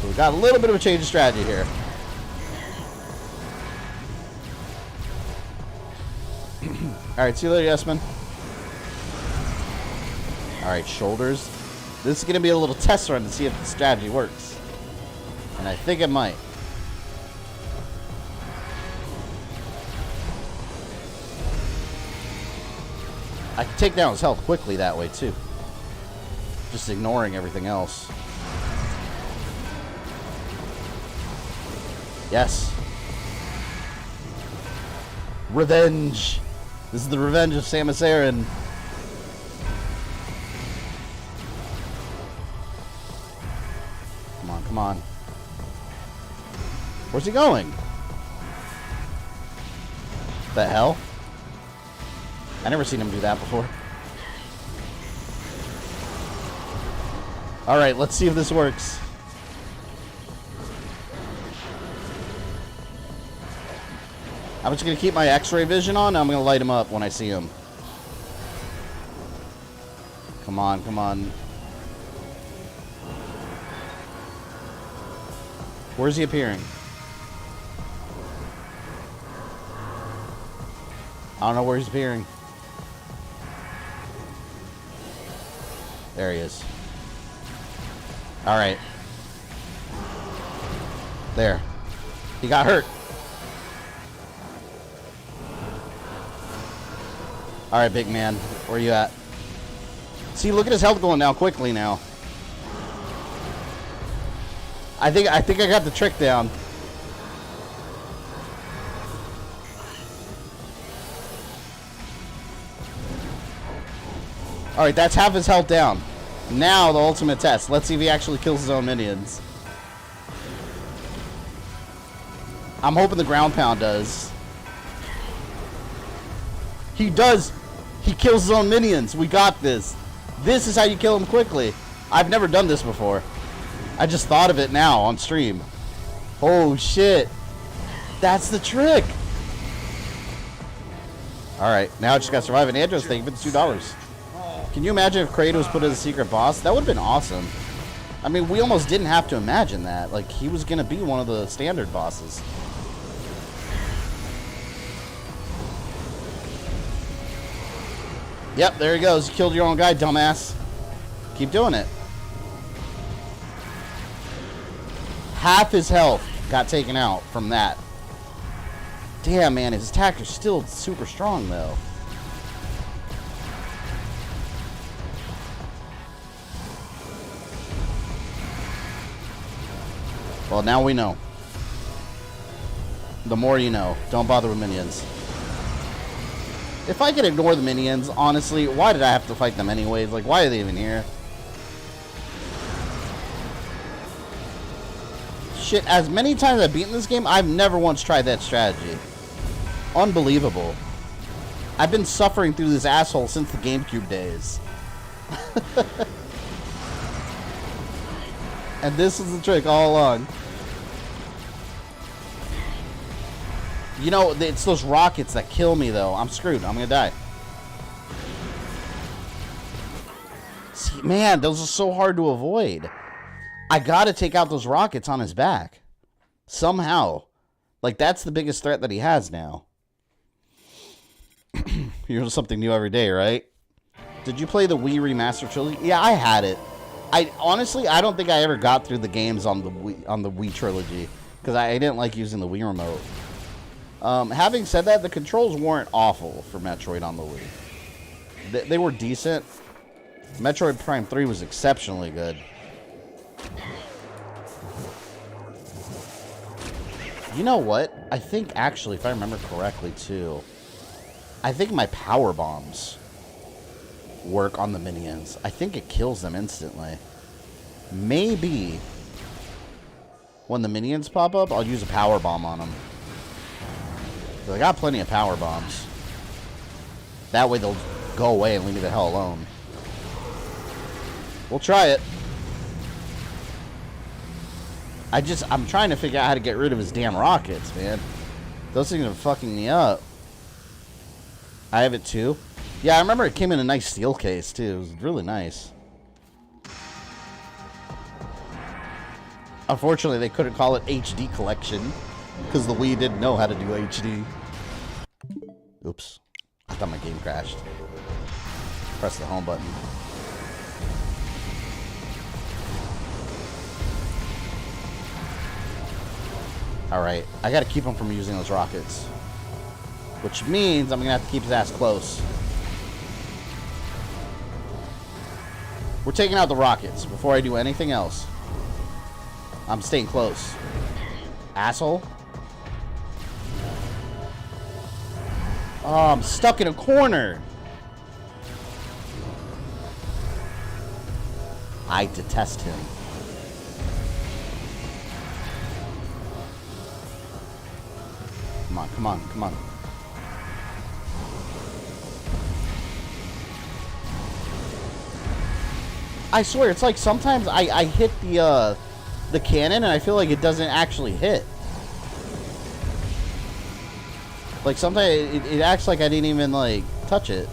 So we got a little bit of a change of strategy here. Alright, see you later, Yesman. Alright, shoulders. This is going to be a little test run to see if the strategy works. And I think it might. I can take down his health quickly that way, too. Just ignoring everything else. Yes. Revenge. This is the revenge of Samus Aran. Come on, come on. Where's he going? The hell? I never seen him do that before. Alright, let's see if this works. I'm just going to keep my X-ray vision on. I'm going to light him up when I see him. Come on, come on. Where's he appearing? I don't know where he's appearing. There he is. Alright. There. He got hurt. Alright, big man. Where you at? See, look at his health going down quickly now. I think I got the trick down. Alright, that's half his health down. Now the ultimate test. Let's see if he actually kills his own minions. I'm hoping the ground pound does. He does. He kills his own minions. We got this. This is how you kill him quickly. I've never done this before. I just thought of it now on stream. Oh shit. That's the trick. Alright, now I just gotta survive. And Andros, thank you for the $2. Can you imagine if Kratos put as a secret boss? That would have been awesome. I mean, we almost didn't have to imagine that. Like, he was gonna be one of the standard bosses. Yep, there he goes. You killed your own guy, dumbass. Keep doing it. Half his health got taken out from that. Damn, man, his attack is still super strong, though. Well, now we know. The more you know. Don't bother with minions. If I could ignore the minions, honestly, why did I have to fight them anyways? Like, why are they even here? Shit, as many times I've beaten this game, I've never once tried that strategy. Unbelievable. I've been suffering through this asshole since the GameCube days. And this is the trick all along. You know, it's those rockets that kill me, though. I'm screwed. I'm gonna die. See, man, those are so hard to avoid. I gotta take out those rockets on his back. Somehow. Like, that's the biggest threat that he has now. Here's something new every day, right? Did you play the Wii Remastered trilogy? Yeah, I had it. I honestly, I don't think I ever got through the games on the Wii trilogy because I didn't like using the Wii remote. Having said that, the controls weren't awful for Metroid on the Wii. They were decent. Metroid Prime 3 was exceptionally good. You know what? I think, actually, if I remember correctly, too, I think my power bombs work on the minions. I think it kills them instantly. Maybe when the minions pop up, I'll use a power bomb on them. I got plenty of power bombs. That way they'll go away and leave me the hell alone. We'll try it. I'm trying to figure out how to get rid of his damn rockets, man. Those things are fucking me up. I have it too. Yeah, I remember it came in a nice steel case too. It was really nice. Unfortunately, they couldn't call it HD Collection because the Wii didn't know how to do HD. Oops. I thought my game crashed. Press the home button. Alright, I gotta keep him from using those rockets. Which means I'm gonna have to keep his ass close. We're taking out the rockets before I do anything else. I'm staying close. Asshole. Oh, I'm stuck in a corner. I detest him. Come on, come on, come on. I swear, it's like sometimes I hit the cannon and I feel like it doesn't actually hit. Like sometimes it acts like I didn't even like touch it.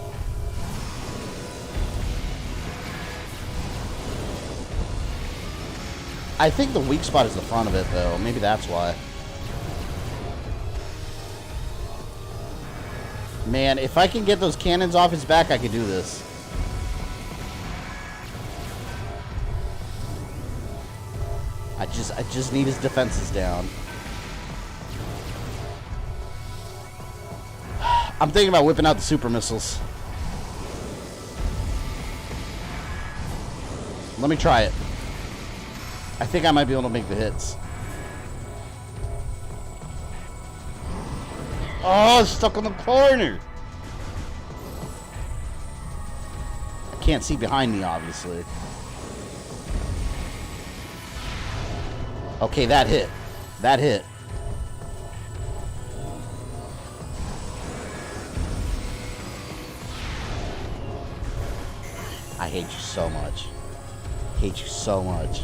I think the weak spot is the front of it though. Maybe that's why. Man, if I can get those cannons off his back, I can do this. I just need his defenses down. I'm thinking about whipping out the super missiles. Let me try it. I think I might be able to make the hits. Oh, stuck in the corner. I can't see behind me, obviously. Okay, that hit. That hit. I hate you so much. Hate you so much.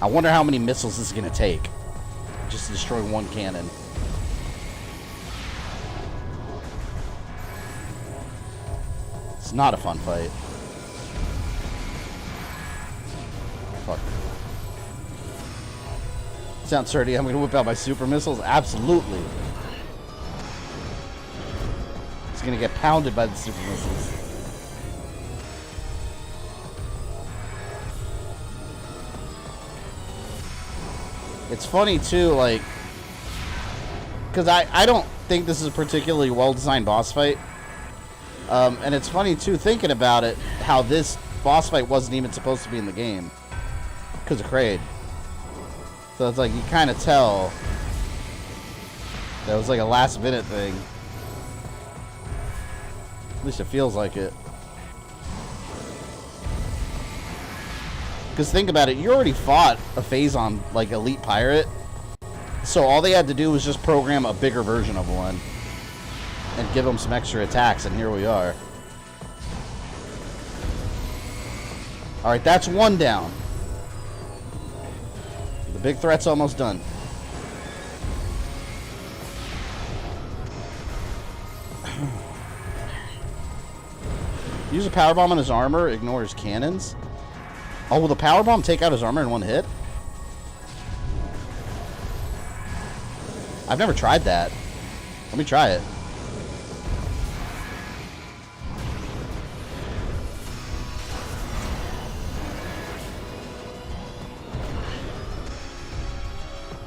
I wonder how many missiles this is going to take. Just to destroy one cannon. It's not a fun fight. Fuck. Sounds sturdy. I'm going to whip out my super missiles? Absolutely. It's going to get pounded by the super missiles. It's funny too, like, because I don't think this is a particularly well-designed boss fight. And it's funny too, thinking about it, how this boss fight wasn't even supposed to be in the game because of Kraid. So it's like you kind of tell that was like a last-minute thing. At least it feels like it. Because think about it, you already fought a Phazon, like, elite pirate. So all they had to do was just program a bigger version of one. And give them some extra attacks, and here we are. Alright, that's one down. The big threat's almost done. Use a powerbomb on his armor, ignore his cannons. Oh, will the powerbomb take out his armor in one hit? I've never tried that. Let me try it.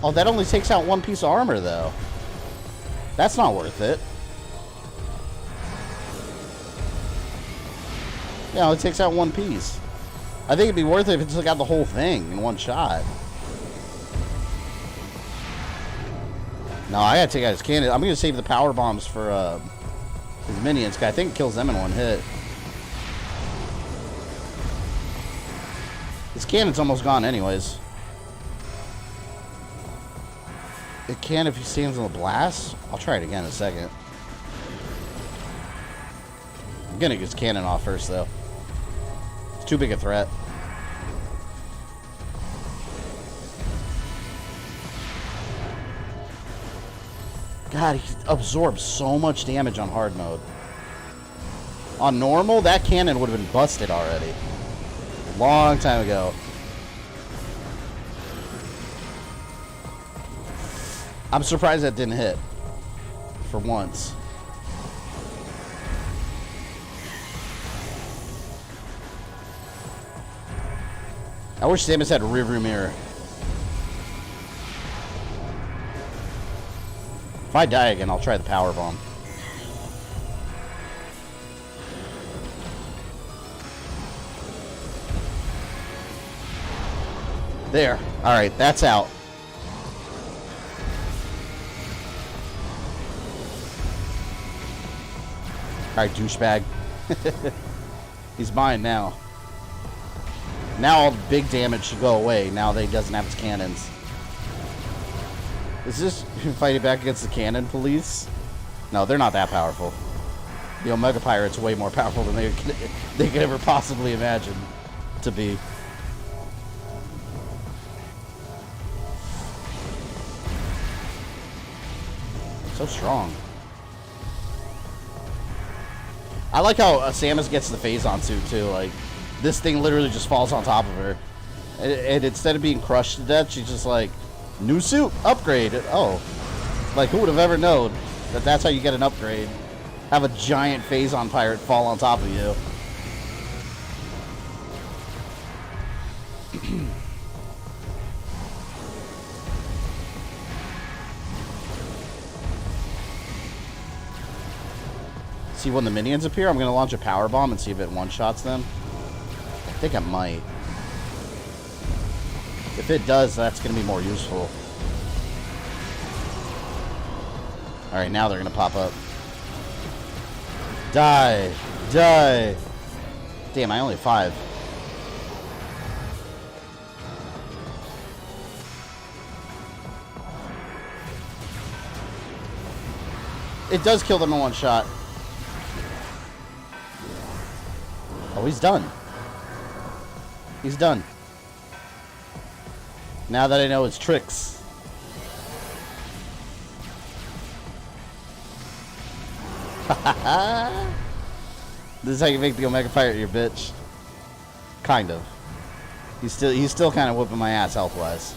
Oh, that only takes out one piece of armor, though. That's not worth it. Yeah, it takes out one piece. I think it'd be worth it if it took out the whole thing in one shot. No, I gotta take out his cannon. I'm gonna save the power bombs for his minions, 'cause I think it kills them in one hit. His cannon's almost gone anyways. It can if he stands on the blast. I'll try it again in a second. I'm gonna get his cannon off first, though. It's too big a threat. God, he absorbs so much damage on hard mode. On normal, that cannon would have been busted already. Long time ago. I'm surprised that didn't hit. For once. I wish Samus had a rearview mirror. If I die again, I'll try the power bomb. There. Alright, that's out. Alright, douchebag. He's mine now. Now all the big damage should go away now that he doesn't have his cannons. Is this fighting back against the cannon police? No, they're not that powerful. The Omega Pirate's way more powerful than they could ever possibly imagine to be. So strong. I like how Samus gets the Phazon suit too. Like, this thing literally just falls on top of her. And instead of being crushed to death, she's just like, new suit, upgrade. Oh, like who would have ever known that that's how you get an upgrade? Have a giant Phazon pirate fall on top of you. See, when the minions appear, I'm going to launch a power bomb and see if it one-shots them. I think I might. If it does, that's going to be more useful. Alright, now they're going to pop up. Die! Die! Damn, I only have 5. It does kill them in one shot. Oh, he's done. He's done. Now that I know his tricks. This is how you make the Omega Pirate your bitch. Kind of. He's still kind of whooping my ass health-wise.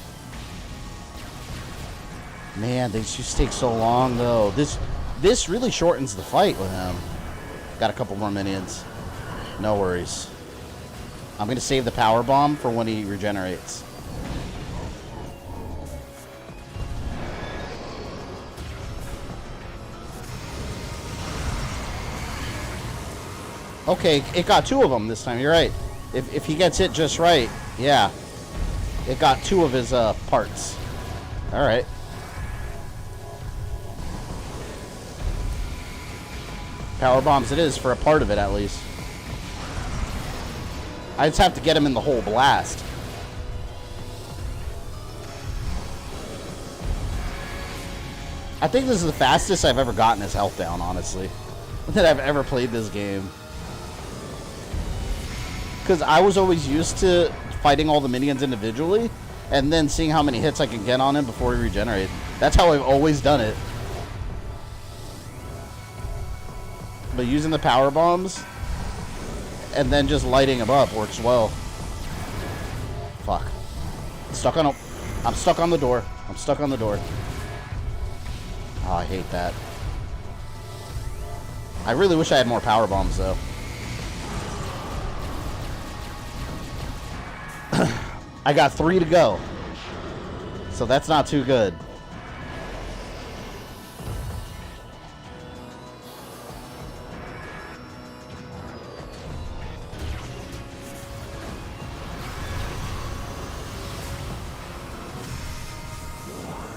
Man, they just take so long though. This really shortens the fight with him. Got a couple more minions. No worries. I'm gonna save the power bomb for when he regenerates. Okay, it got 2 of them this time. You're right. If he gets hit just right, yeah. It got 2 of his parts. All right. Power bombs it is for a part of it at least. I just have to get him in the whole blast. I think this is the fastest I've ever gotten his health down, honestly. That I've ever played this game. Because I was always used to fighting all the minions individually, and then seeing how many hits I can get on him before he regenerates. That's how I've always done it. But using the power bombs, and then just lighting him up works well. Fuck. I'm stuck on the door. I'm stuck on the door. Oh, I hate that. I really wish I had more power bombs, though. I got 3 to go. So that's not too good.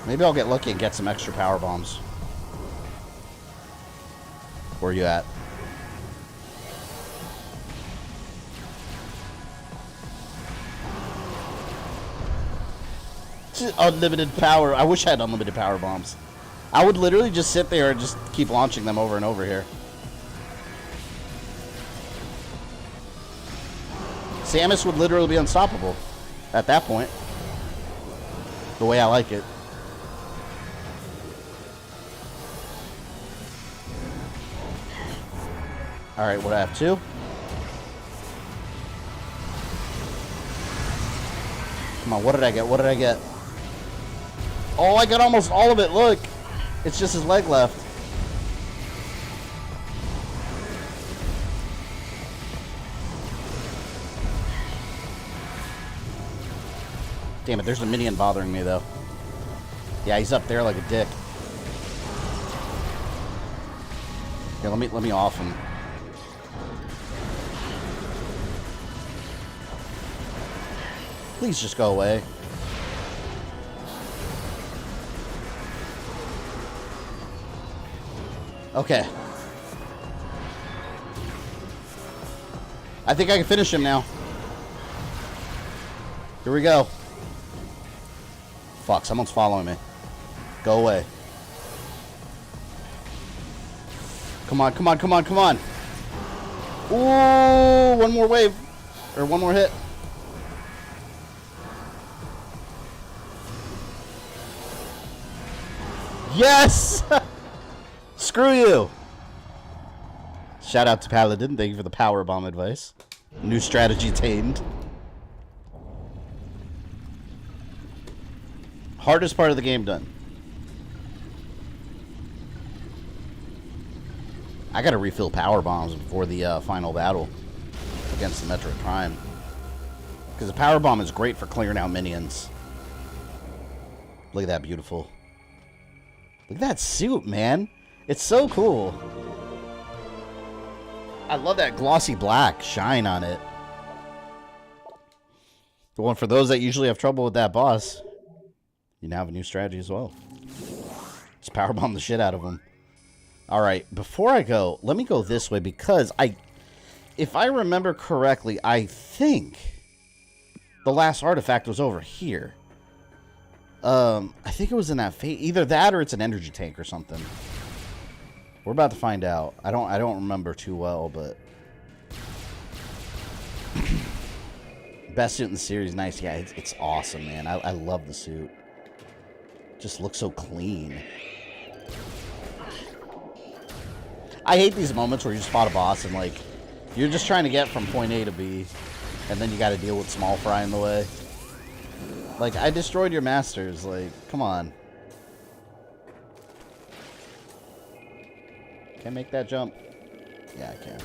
Maybe I'll get lucky and get some extra power bombs. Where are you at? Unlimited power. I wish I had unlimited power bombs. I would literally just sit there and just keep launching them over and over here. Samus would literally be unstoppable at that point. The way I like it. Alright, what do I have? 2? Come on, what did I get? What did I get? Oh, I got almost all of it. Look. It's just his leg left. Damn it, there's a minion bothering me, though. Yeah, he's up there like a dick. Here, let me off him. Please just go away. Okay. I think I can finish him now. Here we go. Fuck, someone's following me. Go away. Come on, come on, come on, come on. Ooh, one more wave. Or one more hit. Yes! Screw you! Shout out to Paladin. Thank you for the power bomb advice. New strategy tamed. Hardest part of the game done. I gotta refill power bombs before the final battle against the Metroid Prime. Because the power bomb is great for clearing out minions. Look at that beautiful. Look at that suit, man. It's so cool. I love that glossy black shine on it. The one for those that usually have trouble with that boss. You now have a new strategy as well. Just powerbomb the shit out of them. Alright, before I go, let me go this way because if I remember correctly, I think the last artifact was over here. I think it was in that either that or it's an energy tank or something. We're about to find out. I don't remember too well, but best suit in the series, nice. Yeah, it's awesome, man. I love the suit. Just looks so clean. I hate these moments where you just fought a boss and like you're just trying to get from point A to B, and then you got to deal with small fry in the way. Like, I destroyed your masters. Like, come on. Can I make that jump? Yeah, I can.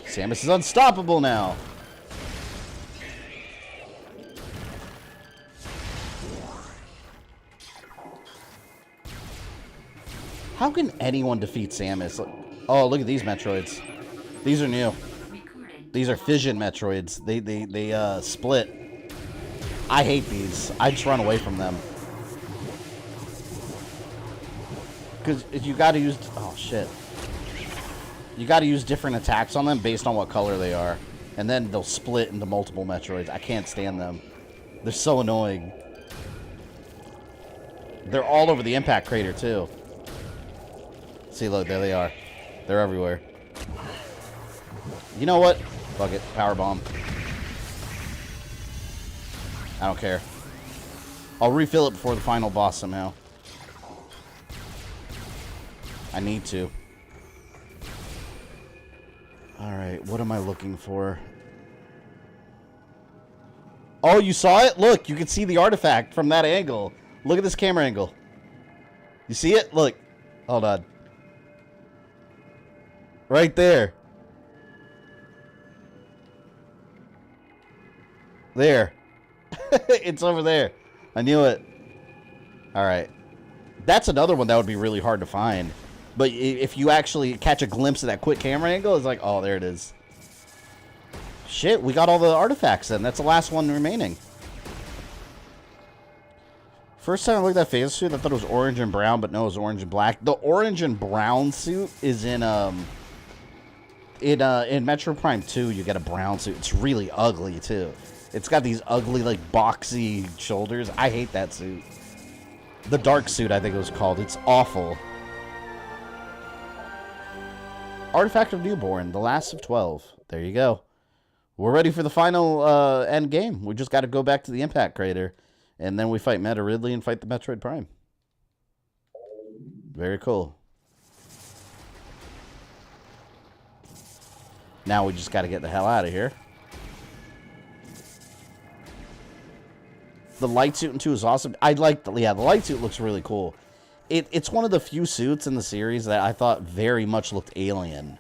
Samus is unstoppable now. How can anyone defeat Samus? Oh, look at these Metroids. These are new. These are fission Metroids. They split. I hate these. I just run away from them. Because you gotta use... Oh, shit. You gotta use different attacks on them based on what color they are. And then they'll split into multiple Metroids. I can't stand them. They're so annoying. They're all over the impact crater, too. See, look, there they are. They're everywhere. You know what? Fuck it. Power bomb. I don't care. I'll refill it before the final boss somehow. I need to. Alright, what am I looking for? Oh, you saw it? Look, you can see the artifact from that angle. Look at this camera angle. You see it? Look. Hold on. Right there. There. It's over there. I knew it. Alright. That's another one that would be really hard to find. But if you actually catch a glimpse of that quick camera angle, it's like, oh, there it is. Shit, we got all the artifacts then. That's the last one remaining. First time I looked at that Phazon suit, I thought it was orange and brown, but no, it was orange and black. The orange and brown suit is in Metroid Prime 2, you get a brown suit. It's really ugly, too. It's got these ugly, like, boxy shoulders. I hate that suit. The dark suit, I think it was called. It's awful. Artifact of Newborn, the last of 12. There you go. We're ready for the final end game. We just got to go back to the Impact Crater. And then we fight Meta Ridley and fight the Metroid Prime. Very cool. Now we just got to get the hell out of here. The light suit in 2 is awesome. I like the light suit looks really cool. It's one of the few suits in the series that I thought very much looked alien.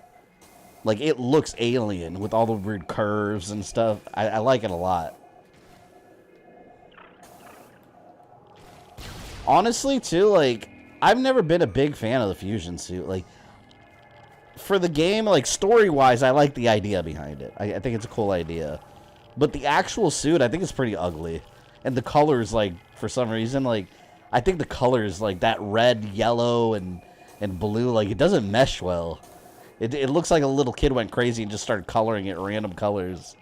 Like, it looks alien with all the weird curves and stuff. I like it a lot. Honestly, too, like, I've never been a big fan of the fusion suit. Like, for the game, like, story-wise, I like the idea behind it. I think it's a cool idea. But the actual suit, I think it's pretty ugly. And the colors, like, for some reason, like, I think the colors, like, that red, yellow, and blue, like, it doesn't mesh well. It looks like a little kid went crazy and just started coloring it random colors.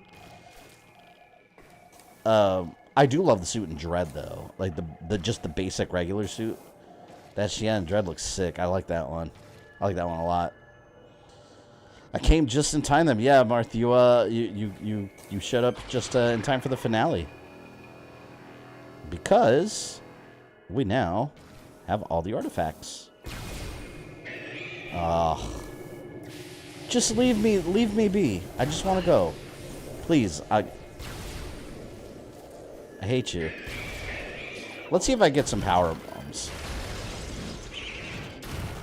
I do love the suit in Dread, though. Like, just the basic regular suit. That Shien in Dread looks sick. I like that one. I like that one a lot. I came just in time, then. Yeah, Marth, you showed up just in time for the finale. Because we now have all the artifacts. Just leave me be. I just want to go. Please, I hate you. Let's see if I get some power bombs.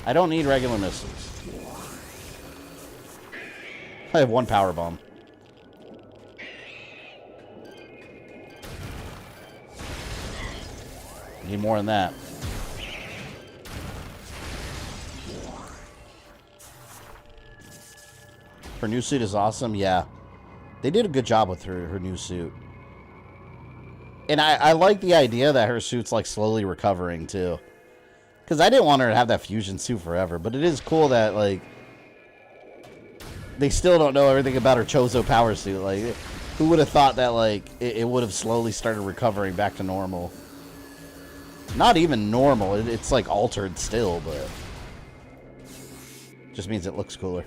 I don't need regular missiles. I have 1 power bomb. Need more than that. Her new suit is awesome. Yeah. They did a good job with her new suit. And I like the idea that her suit's, like, slowly recovering, too. Because I didn't want her to have that fusion suit forever. But it is cool that, like, they still don't know everything about her Chozo power suit. Like, who would have thought that, like, it would have slowly started recovering back to normal? Not even normal. It's, like, altered still, but just means it looks cooler.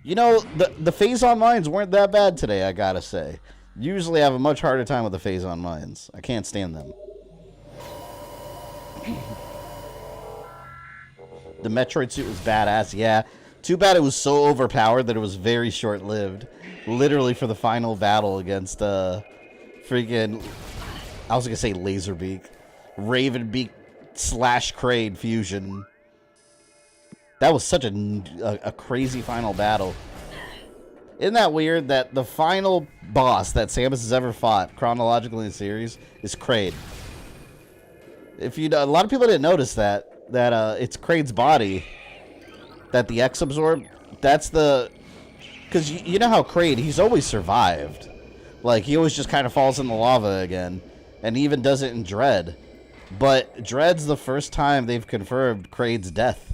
You know, the Phazon Mines weren't that bad today, I gotta say. Usually I have a much harder time with the Phazon Mines. I can't stand them. The Metroid suit was badass, yeah. Too bad it was so overpowered that it was very short-lived. Literally for the final battle against, freaking, I was gonna say Laserbeak. Ravenbeak / Kraid fusion. That was such a crazy final battle. Isn't that weird that the final boss that Samus has ever fought, chronologically in the series, is Kraid? If you a lot of people didn't notice that it's Kraid's body that the X absorbed. That's the... Because you know how Kraid, he's always survived. Like, he always just kind of falls in the lava again. And he even does it in Dread. But Dread's the first time they've confirmed Kraid's death.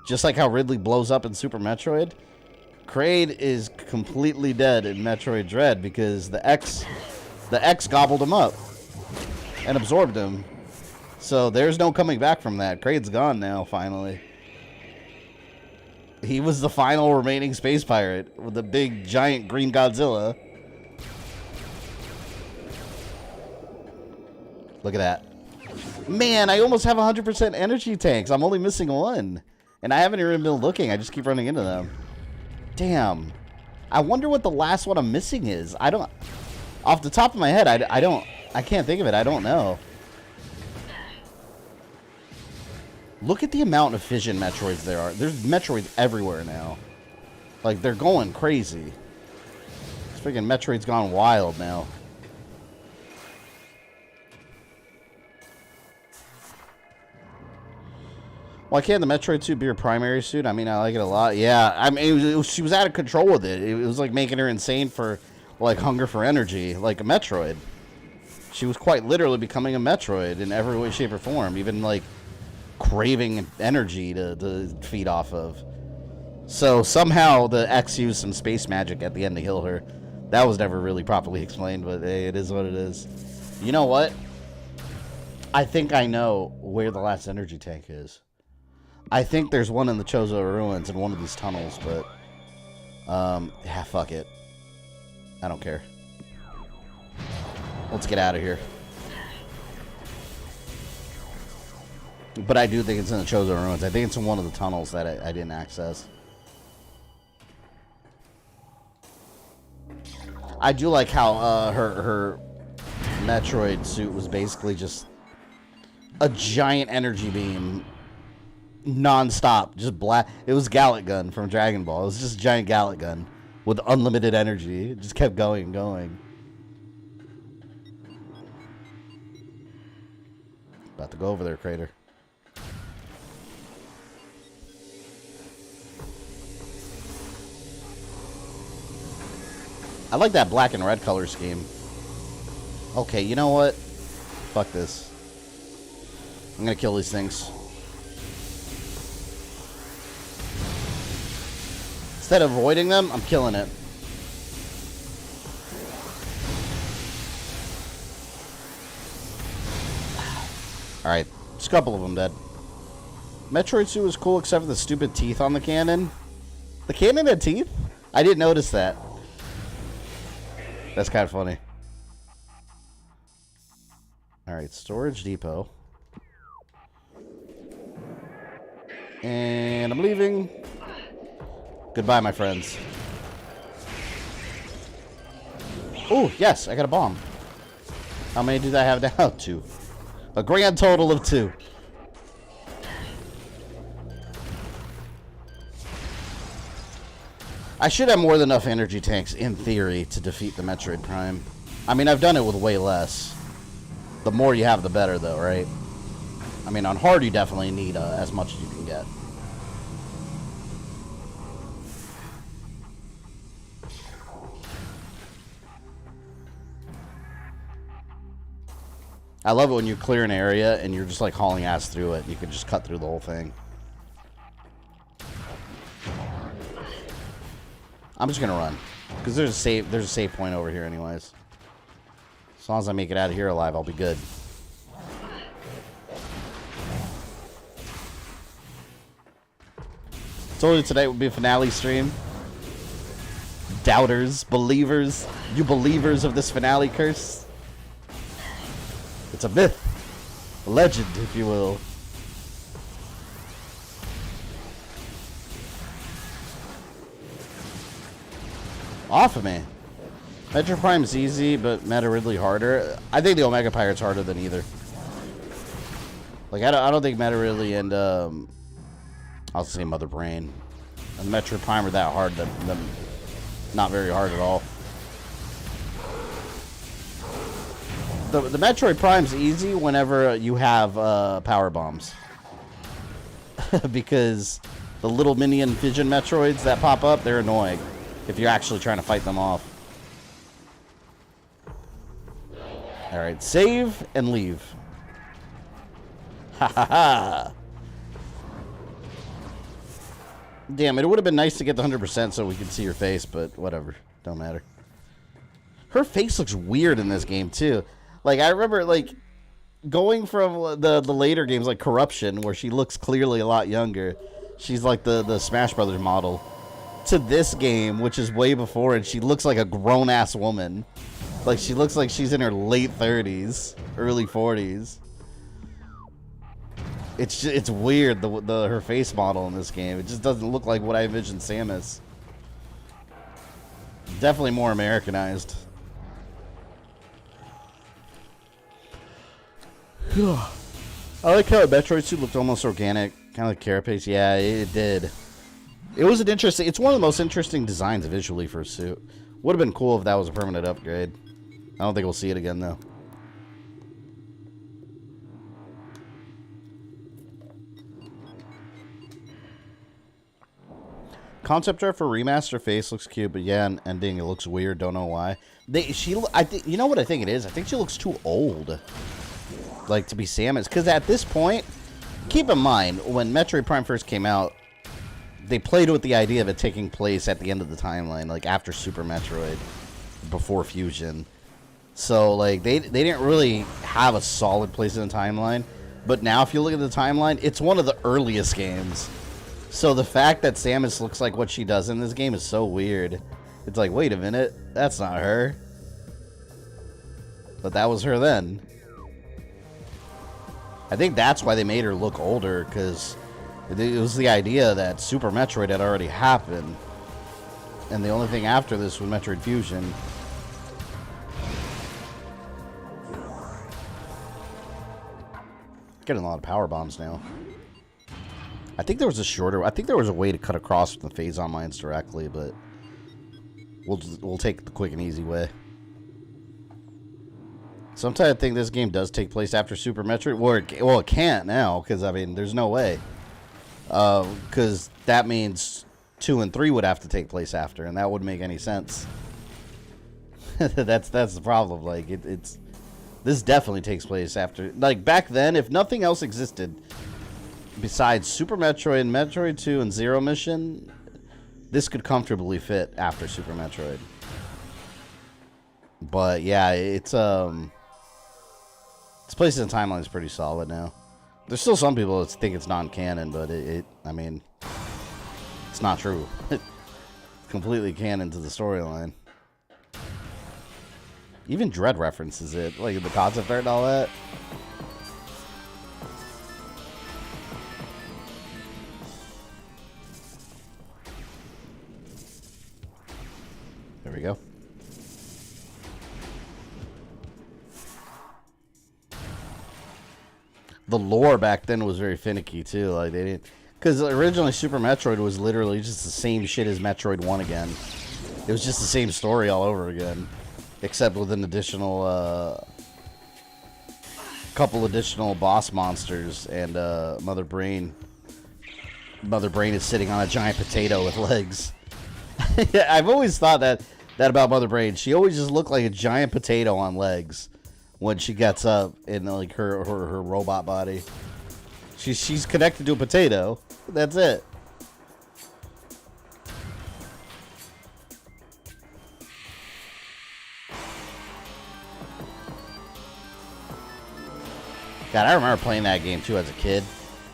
Just like how Ridley blows up in Super Metroid, Kraid is completely dead in Metroid Dread because the X gobbled him up and absorbed him. So there's no coming back from that. Kraid's gone now, finally. He was the final remaining space pirate with the big giant green Godzilla. Look at that. Man, I almost have 100% energy tanks. I'm only missing 1. And I haven't even been looking. I just keep running into them. Damn. I wonder what the last one I'm missing is. I don't... Off the top of my head, I can't think of it. I don't know. Look at the amount of fission Metroids there are. There's Metroids everywhere now. Like, they're going crazy. Freaking Metroid's gone wild now. Why can't the Metroid suit be her primary suit? I mean, I like it a lot. Yeah, I mean, she was out of control with it. It was like making her insane for, like, hunger for energy, like a Metroid. She was quite literally becoming a Metroid in every way, shape, or form, even, like, craving energy to feed off of. So somehow the X used some space magic at the end to heal her. That was never really properly explained, but hey, it is what it is. You know what? I think I know where the last energy tank is. I think there's one in the Chozo Ruins in one of these tunnels, but yeah, fuck it. I don't care. Let's get out of here. But I do think it's in the Chozo Ruins. I think it's in one of the tunnels that I didn't access. I do like how her Metroid suit was basically just a giant energy beam, non-stop, just black. It was Gallic Gun from Dragon Ball. It was just a giant Gallic Gun with unlimited energy. It just kept going and going. About to go over there, Crater. I like that black and red color scheme. Okay, you know what? Fuck this. I'm gonna kill these things. Instead of avoiding them, I'm killing it. Alright, just a couple of them dead. Metroid suit was cool except for the stupid teeth on the cannon. The cannon had teeth? I didn't notice that. That's kind of funny. Alright, storage depot. And I'm leaving. Goodbye, my friends. Oh, yes, I got a bomb. How many did I have now? 2. A grand total of 2. I should have more than enough energy tanks, in theory, to defeat the Metroid Prime. I mean, I've done it with way less. The more you have, the better, though, right? I mean, on hard, you definitely need as much as you can get. I love it when you clear an area and you're just like hauling ass through it. You can just cut through the whole thing. I'm just gonna run because there's a save point over here anyways. As long as I make it out of here alive, I'll be good. Told you today would be a finale stream. Doubters, believers, you believers of this finale curse. It's a myth, a legend, if you will. Off of me. Metroid Prime's easy, but Meta Ridley harder. I think the Omega Pirate's harder than either. Like, I don't think Meta Ridley and, I'll say Mother Brain and Metroid Prime are that hard. Them not very hard at all. The Metroid Prime's easy whenever you have power bombs. Because the little minion fission Metroids that pop up, they're annoying if you're actually trying to fight them off. Alright, save and leave. Ha ha ha! Damn, it would have been nice to get the 100% so we could see her face, but whatever. Don't matter. Her face looks weird in this game, too. Like, I remember, like, going from the later games, like Corruption, where she looks clearly a lot younger. She's like the Smash Brothers model. To this game, which is way before, and she looks like a grown-ass woman. Like, she looks like she's in her late 30s, early 40s. It's weird, her face model in this game. It just doesn't look like what I envisioned Samus. Definitely more Americanized. I like how a Metroid suit looked almost organic, kind of like Carapace. Yeah, it did. It was an interesting. It's one of the most interesting designs visually for a suit. Would have been cool if that was a permanent upgrade. I don't think we'll see it again, though. Concept art for remaster face looks cute, but yeah, ending it looks weird. Don't know why. I think, you know what I think it is. I think she looks too old, like to be Samus. Because at this point, keep in mind when Metroid Prime first came out, they played with the idea of it taking place at the end of the timeline, like after Super Metroid, before Fusion. So like they didn't really have a solid place in the timeline. But now, if you look at the timeline, it's one of the earliest games. So the fact that Samus looks like what she does in this game is so weird. It's like, wait a minute, that's not her. But that was her then. I think that's why they made her look older, because it was the idea that Super Metroid had already happened. And the only thing after this was Metroid Fusion. Getting a lot of power bombs now. I think there was a way to cut across from the Phazon Mines directly, but we'll take the quick and easy way. Sometimes I think this game does take place after Super Metroid. Well, it can't now, because, I mean, there's no way. Because that means 2 and 3 would have to take place after, and that wouldn't make any sense. That's the problem. Like, this definitely takes place after. Like, back then, if nothing else existed besides Super Metroid, Metroid 2, and Zero Mission, this could comfortably fit after Super Metroid. But yeah, its place in the timeline is pretty solid now. There's still some people that think it's non-canon, but I mean, it's not true. It's completely canon to the storyline. Even Dread references it, like the concept art and all that. There we go. The lore back then was very finicky too. Like they didn't, because originally Super Metroid was literally just the same shit as Metroid 1 again. It was just the same story all over again, except with an additional couple additional boss monsters and Mother Brain. Mother Brain is sitting on a giant potato with legs. I've always thought that about Mother Brain. She always just looked like a giant potato on legs when she gets up in like her robot body. She's connected to a potato. That's it. God, I remember playing that game too as a kid.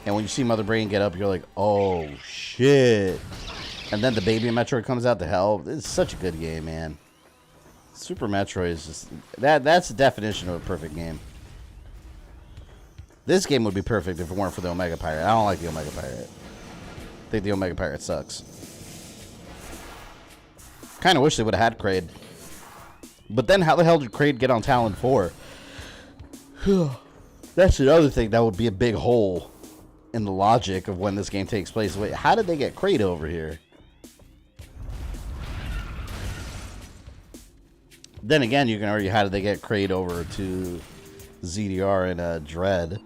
And when you see Mother Brain get up, you're like, oh shit. And then the baby Metroid comes out to hell. It's such a good game, man. Super Metroid is just... That's the definition of a perfect game. This game would be perfect if it weren't for the Omega Pirate. I don't like the Omega Pirate. I think the Omega Pirate sucks. Kind of wish they would have had Kraid. But then how the hell did Kraid get on Tallon 4? That's another thing that would be a big hole in the logic of when this game takes place. Wait, how did they get Kraid over here? Then again, you can argue how did they get Kraid over to ZDR and Dread.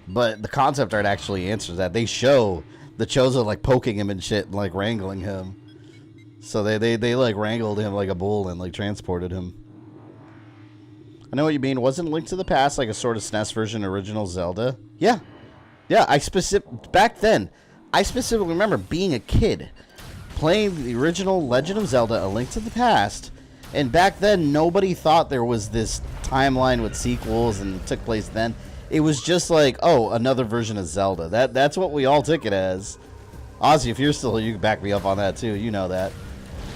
But the concept art actually answers that. They show the Chozo like poking him and shit and like wrangling him. So they like wrangled him like a bull and like transported him. I know what you mean. Wasn't Link to the Past like a sort of SNES version of original Zelda? Yeah. Yeah, back then, I specifically remember being a kid playing the original Legend of Zelda: A Link to the Past. And back then, nobody thought there was this timeline with sequels and it took place then. It was just like, oh, another version of Zelda. That's what we all took it as. Ozzy, if you're still here, you can back me up on that too. You know that.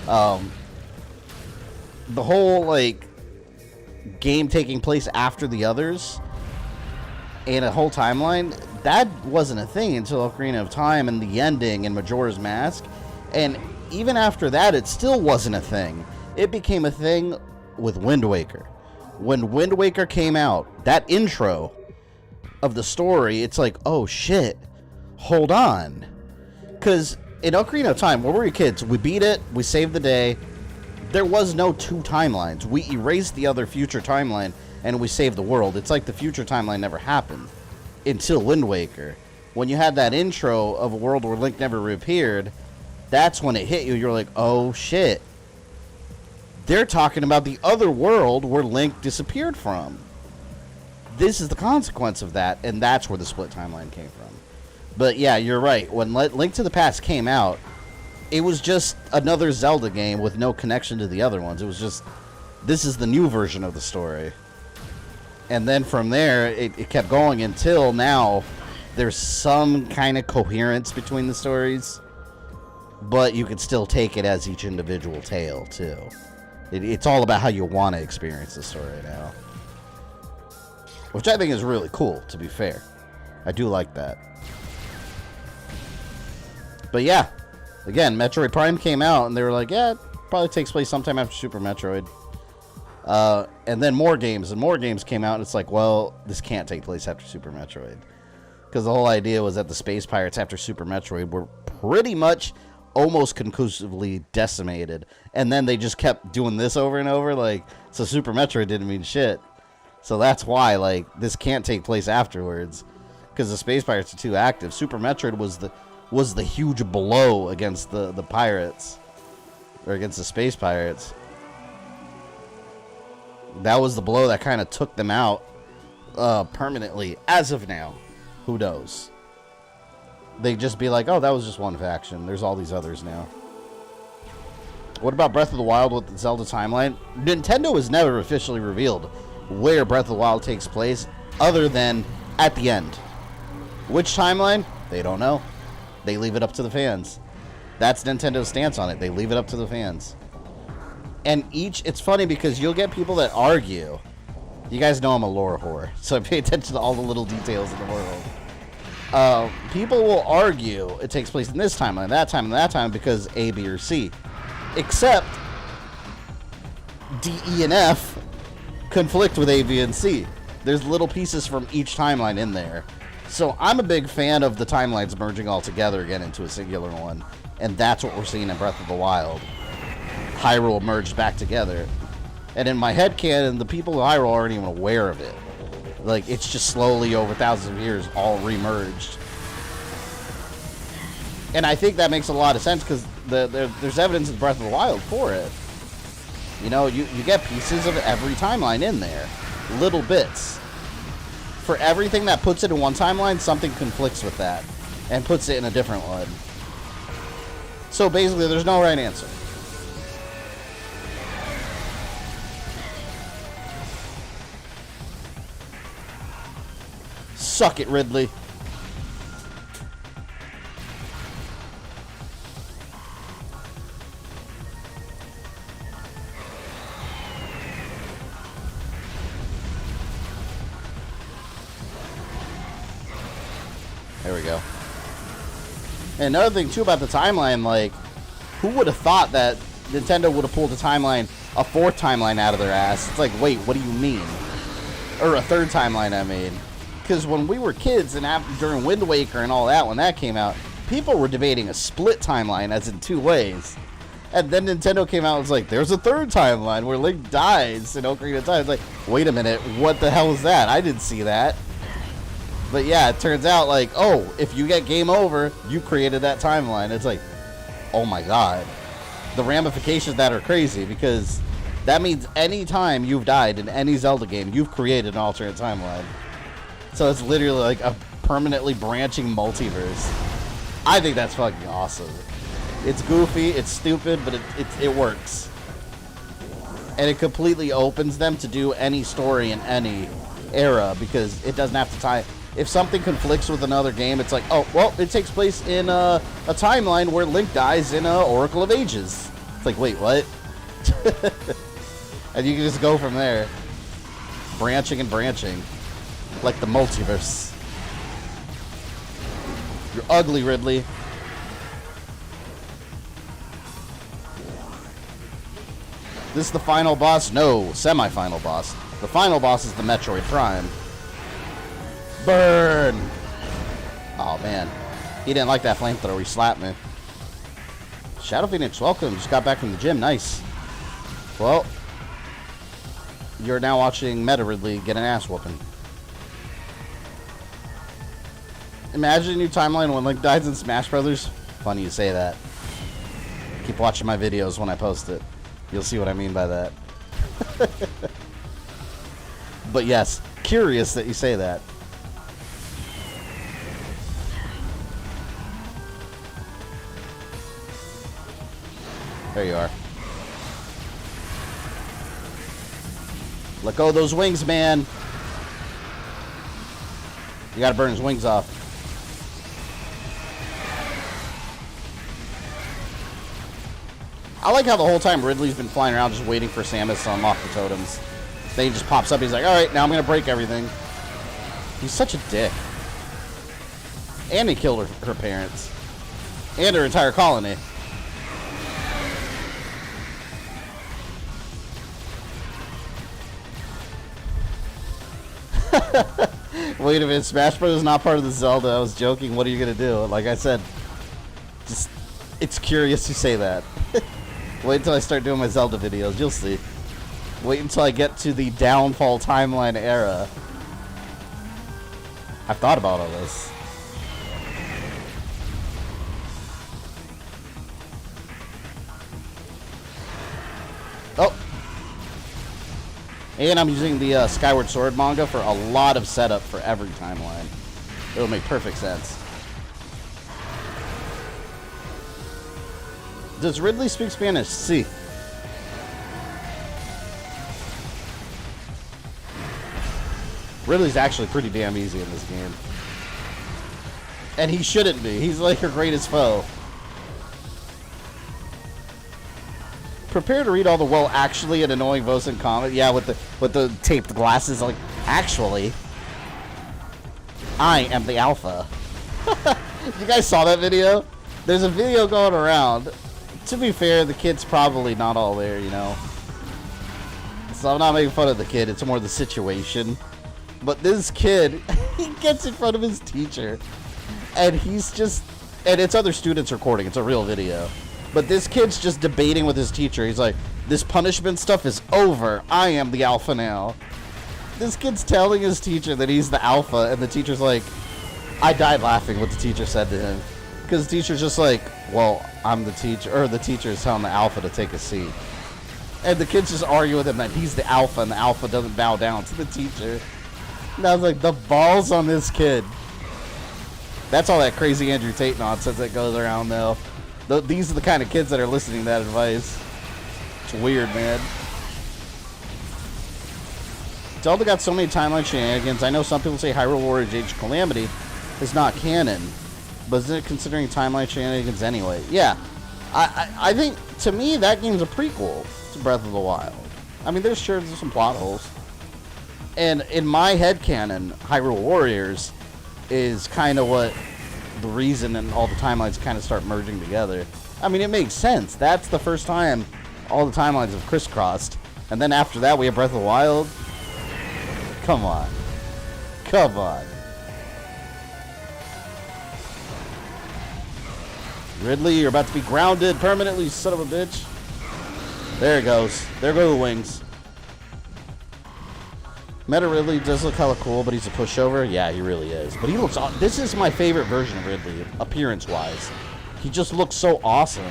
The whole, like, game taking place after the others and a whole timeline, that wasn't a thing until Ocarina of Time and the ending and Majora's Mask. And even after that, it still wasn't a thing. It became a thing with Wind Waker. When Wind Waker came out, that intro of the story, it's like, oh shit, hold on. Because in Ocarina of Time, when we were kids, we beat it, we saved the day, there was no two timelines. We erased the other future timeline and we saved the world. It's like the future timeline never happened until Wind Waker. When you had that intro of a world where Link never reappeared, that's when it hit you. You're like, oh shit. They're talking about the other world where Link disappeared from. This is the consequence of that, and that's where the split timeline came from. But yeah, you're right. When Link to the Past came out, it was just another Zelda game with no connection to the other ones. It was just, this is the new version of the story. And then from there, it kept going until now there's some kind of coherence between the stories. But you can still take it as each individual tale, too. It's all about how you want to experience the story now. Which I think is really cool, to be fair. I do like that. But yeah, again, Metroid Prime came out, and they were like, yeah, it probably takes place sometime after Super Metroid. And then more games came out, and it's like, well, this can't take place after Super Metroid. Because the whole idea was that the Space Pirates after Super Metroid were pretty much almost conclusively decimated. And then they just kept doing this over and over, like, so Super Metroid didn't mean shit. So that's why, like, this can't take place afterwards. Because the Space Pirates are too active. Super Metroid was the huge blow against the pirates. Or against the Space Pirates. That was the blow that kind of took them out permanently. As of now. Who knows? They'd just be like, oh, that was just one faction. There's all these others now. What about Breath of the Wild with the Zelda timeline? Nintendo has never officially revealed where Breath of the Wild takes place, other than at the end. Which timeline? They don't know. They leave it up to the fans. That's Nintendo's stance on it. They leave it up to the fans. And it's funny because you'll get people that argue. You guys know I'm a lore whore, so I pay attention to all the little details in the world. People will argue it takes place in this timeline, that time, and that time because A, B, or C. Except D, E, and F conflict with A, B, and C. There's little pieces from each timeline in there. So I'm a big fan of the timelines merging all together again into a singular one. And that's what we're seeing in Breath of the Wild. Hyrule merged back together. And in my headcanon, the people of Hyrule aren't even aware of it. Like, it's just slowly over thousands of years all remerged. And I think that makes a lot of sense because there's evidence in Breath of the Wild for it. You know, you get pieces of every timeline in there. Little bits. For everything that puts it in one timeline, something conflicts with that. And puts it in a different one. So basically, there's no right answer. Suck it, Ridley. There we go. And another thing, too, about the timeline, like, who would have thought that Nintendo would have pulled a fourth timeline out of their ass? It's like, wait, what do you mean? Or a third timeline, I mean. Because when we were kids and during Wind Waker and all that, when that came out, people were debating a split timeline, as in two ways. And then Nintendo came out and was like, there's a third timeline where Link dies in Ocarina of Time. It's like, wait a minute, what the hell is that? I didn't see that. But yeah, it turns out, like, oh, if you get game over, you created that timeline. It's like, oh my god. The ramifications of that are crazy, because that means any time you've died in any Zelda game, you've created an alternate timeline. So it's literally like a permanently branching multiverse. I think that's fucking awesome. It's goofy, it's stupid, but it works. And it completely opens them to do any story in any era, because it doesn't have to tie... If something conflicts with another game, it's like, oh, well, it takes place in a timeline where Link dies in Oracle of Ages. It's like, wait, what? And you can just go from there. Branching and branching. Like the multiverse. You're ugly, Ridley. This is the final boss? No, semi-final boss. The final boss is the Metroid Prime. Burn! Oh, man. He didn't like that flamethrower. He slapped me. Shadow Phoenix, welcome. Just got back from the gym. Nice. Well, you're now watching Meta Ridley get an ass whooping. Imagine a new timeline when Link dies in Smash Brothers. Funny you say that. Keep watching my videos when I post it. You'll see what I mean by that. But yes, curious that you say that. There you are. Let go of those wings, man. You gotta burn his wings off. I like how the whole time Ridley's been flying around just waiting for Samus to unlock the totems. Then he just pops up, he's like, alright, now I'm gonna break everything. He's such a dick. And he killed her parents. And her entire colony. Wait a minute, Smash Bros. Is not part of the Zelda. I was joking. What are you gonna do? Like I said, just it's curious you say that. Wait until I start doing my Zelda videos. You'll see. Wait until I get to the downfall timeline era. I've thought about all this. Oh. And I'm using the Skyward Sword manga for a lot of setup for every timeline. It'll make perfect sense. Does Ridley speak Spanish? Sí. Ridley's actually pretty damn easy in this game. And he shouldn't be. He's like your greatest foe. Prepare to read all the well actually and annoying voice and comment. Yeah, with the taped glasses, like, actually, I am the alpha. You guys saw that video? There's a video going around. To be fair, the kid's probably not all there, you know. So I'm not making fun of the kid, it's more the situation. But this kid, he gets in front of his teacher, and he's just, and it's other students recording, it's a real video. But this kid's just debating with his teacher. He's like, this punishment stuff is over. I am the alpha now. This kid's telling his teacher that he's the alpha, and the teacher's like, I died laughing what the teacher said to him. Because the teacher's just like, well, I'm the teacher, or the teacher is telling the alpha to take a seat. And the kid's just arguing with him that he's the alpha, and the alpha doesn't bow down to the teacher. And I was like, the balls on this kid. That's all that crazy Andrew Tate nonsense that goes around, though. These are the kind of kids that are listening to that advice. It's weird, man. Zelda got so many timeline shenanigans. I know some people say Hyrule Warriors Age of Calamity is not canon, but isn't it considering timeline shenanigans anyway? Yeah. I think, to me, that game's a prequel to Breath of the Wild. I mean, there's some plot holes. And in my headcanon, Hyrule Warriors is kind of what the reason and all the timelines kind of start merging together. I mean, it makes sense. That's the first time all the timelines have crisscrossed. And then after that, we have Breath of the Wild. Come on. Come on. Ridley, you're about to be grounded permanently, son of a bitch. There it goes. There go the wings. Meta Ridley does look hella cool, but he's a pushover. Yeah, he really is. But he looks... This is my favorite version of Ridley, appearance-wise. He just looks so awesome.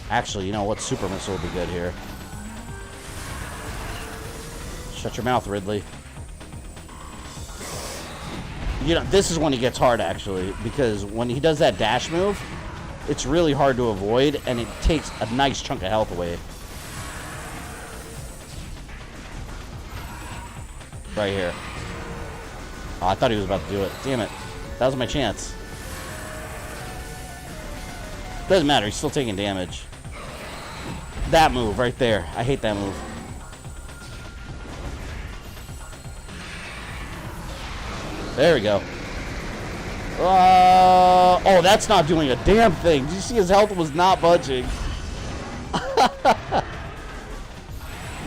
Actually, you know what? Super Missile would be good here. Shut your mouth, Ridley. You know, this is when he gets hard, actually, because when he does that dash move, it's really hard to avoid, and it takes a nice chunk of health away. Right here. Oh, I thought he was about to do it. Damn it. That was my chance. Doesn't matter. He's still taking damage. That move right there. I hate that move. There we go. Oh, that's not doing a damn thing. Did you see his health was not budging?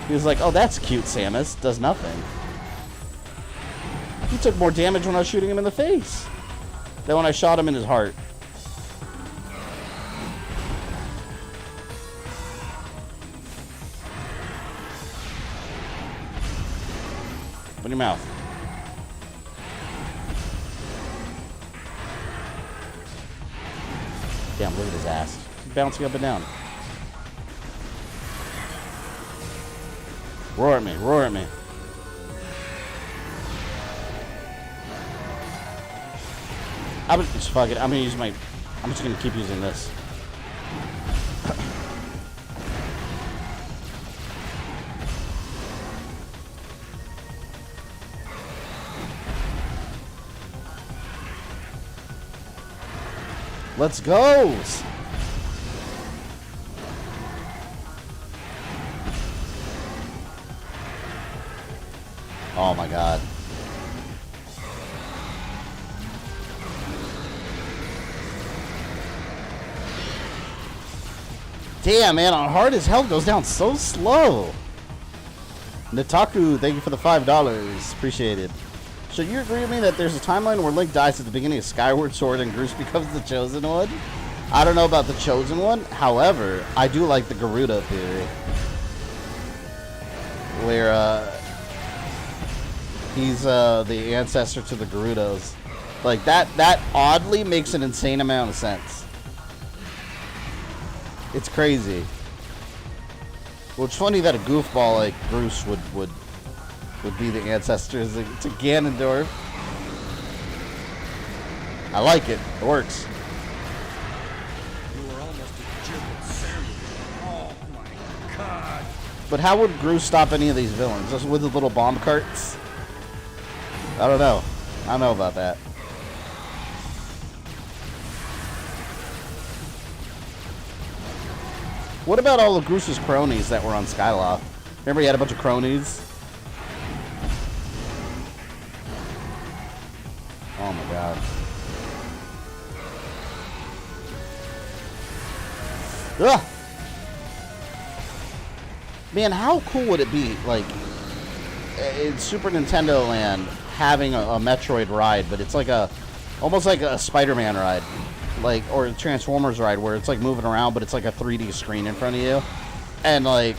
He was like, oh, that's cute, Samus. Does nothing. He took more damage when I was shooting him in the face than when I shot him in his heart. Open your mouth. Damn, look at his ass. He's bouncing up and down. Roar at me, roar at me. I'm just fuck it. I'm gonna use my. I'm just gonna keep using this. Let's go. Oh my god. Damn, man, on hard his health goes down so slow. Nitaku, thank you for the $5. Appreciate it. So you agree with me that there's a timeline where Link dies at the beginning of Skyward Sword and Groose becomes the Chosen One? I don't know about the Chosen One. However, I do like the Garuda theory. Where, he's, the ancestor to the Gerudos. Like, that oddly makes an insane amount of sense. It's crazy. Well, it's funny that a goofball like Groose would be the ancestors to Ganondorf. I like it. It works. You were almost a giblet sandwich. Oh my god. But how would Groose stop any of these villains? Just with the little bomb carts? I don't know. I don't know about that. What about all of Groose's cronies that were on Skyloft? Remember he had a bunch of cronies? Oh my god. Ugh! Man, how cool would it be, like, in Super Nintendo Land, having a Metroid ride, but it's like almost like a Spider-Man ride. Like, or a Transformers ride where it's like moving around, but it's like a 3D screen in front of you. And like,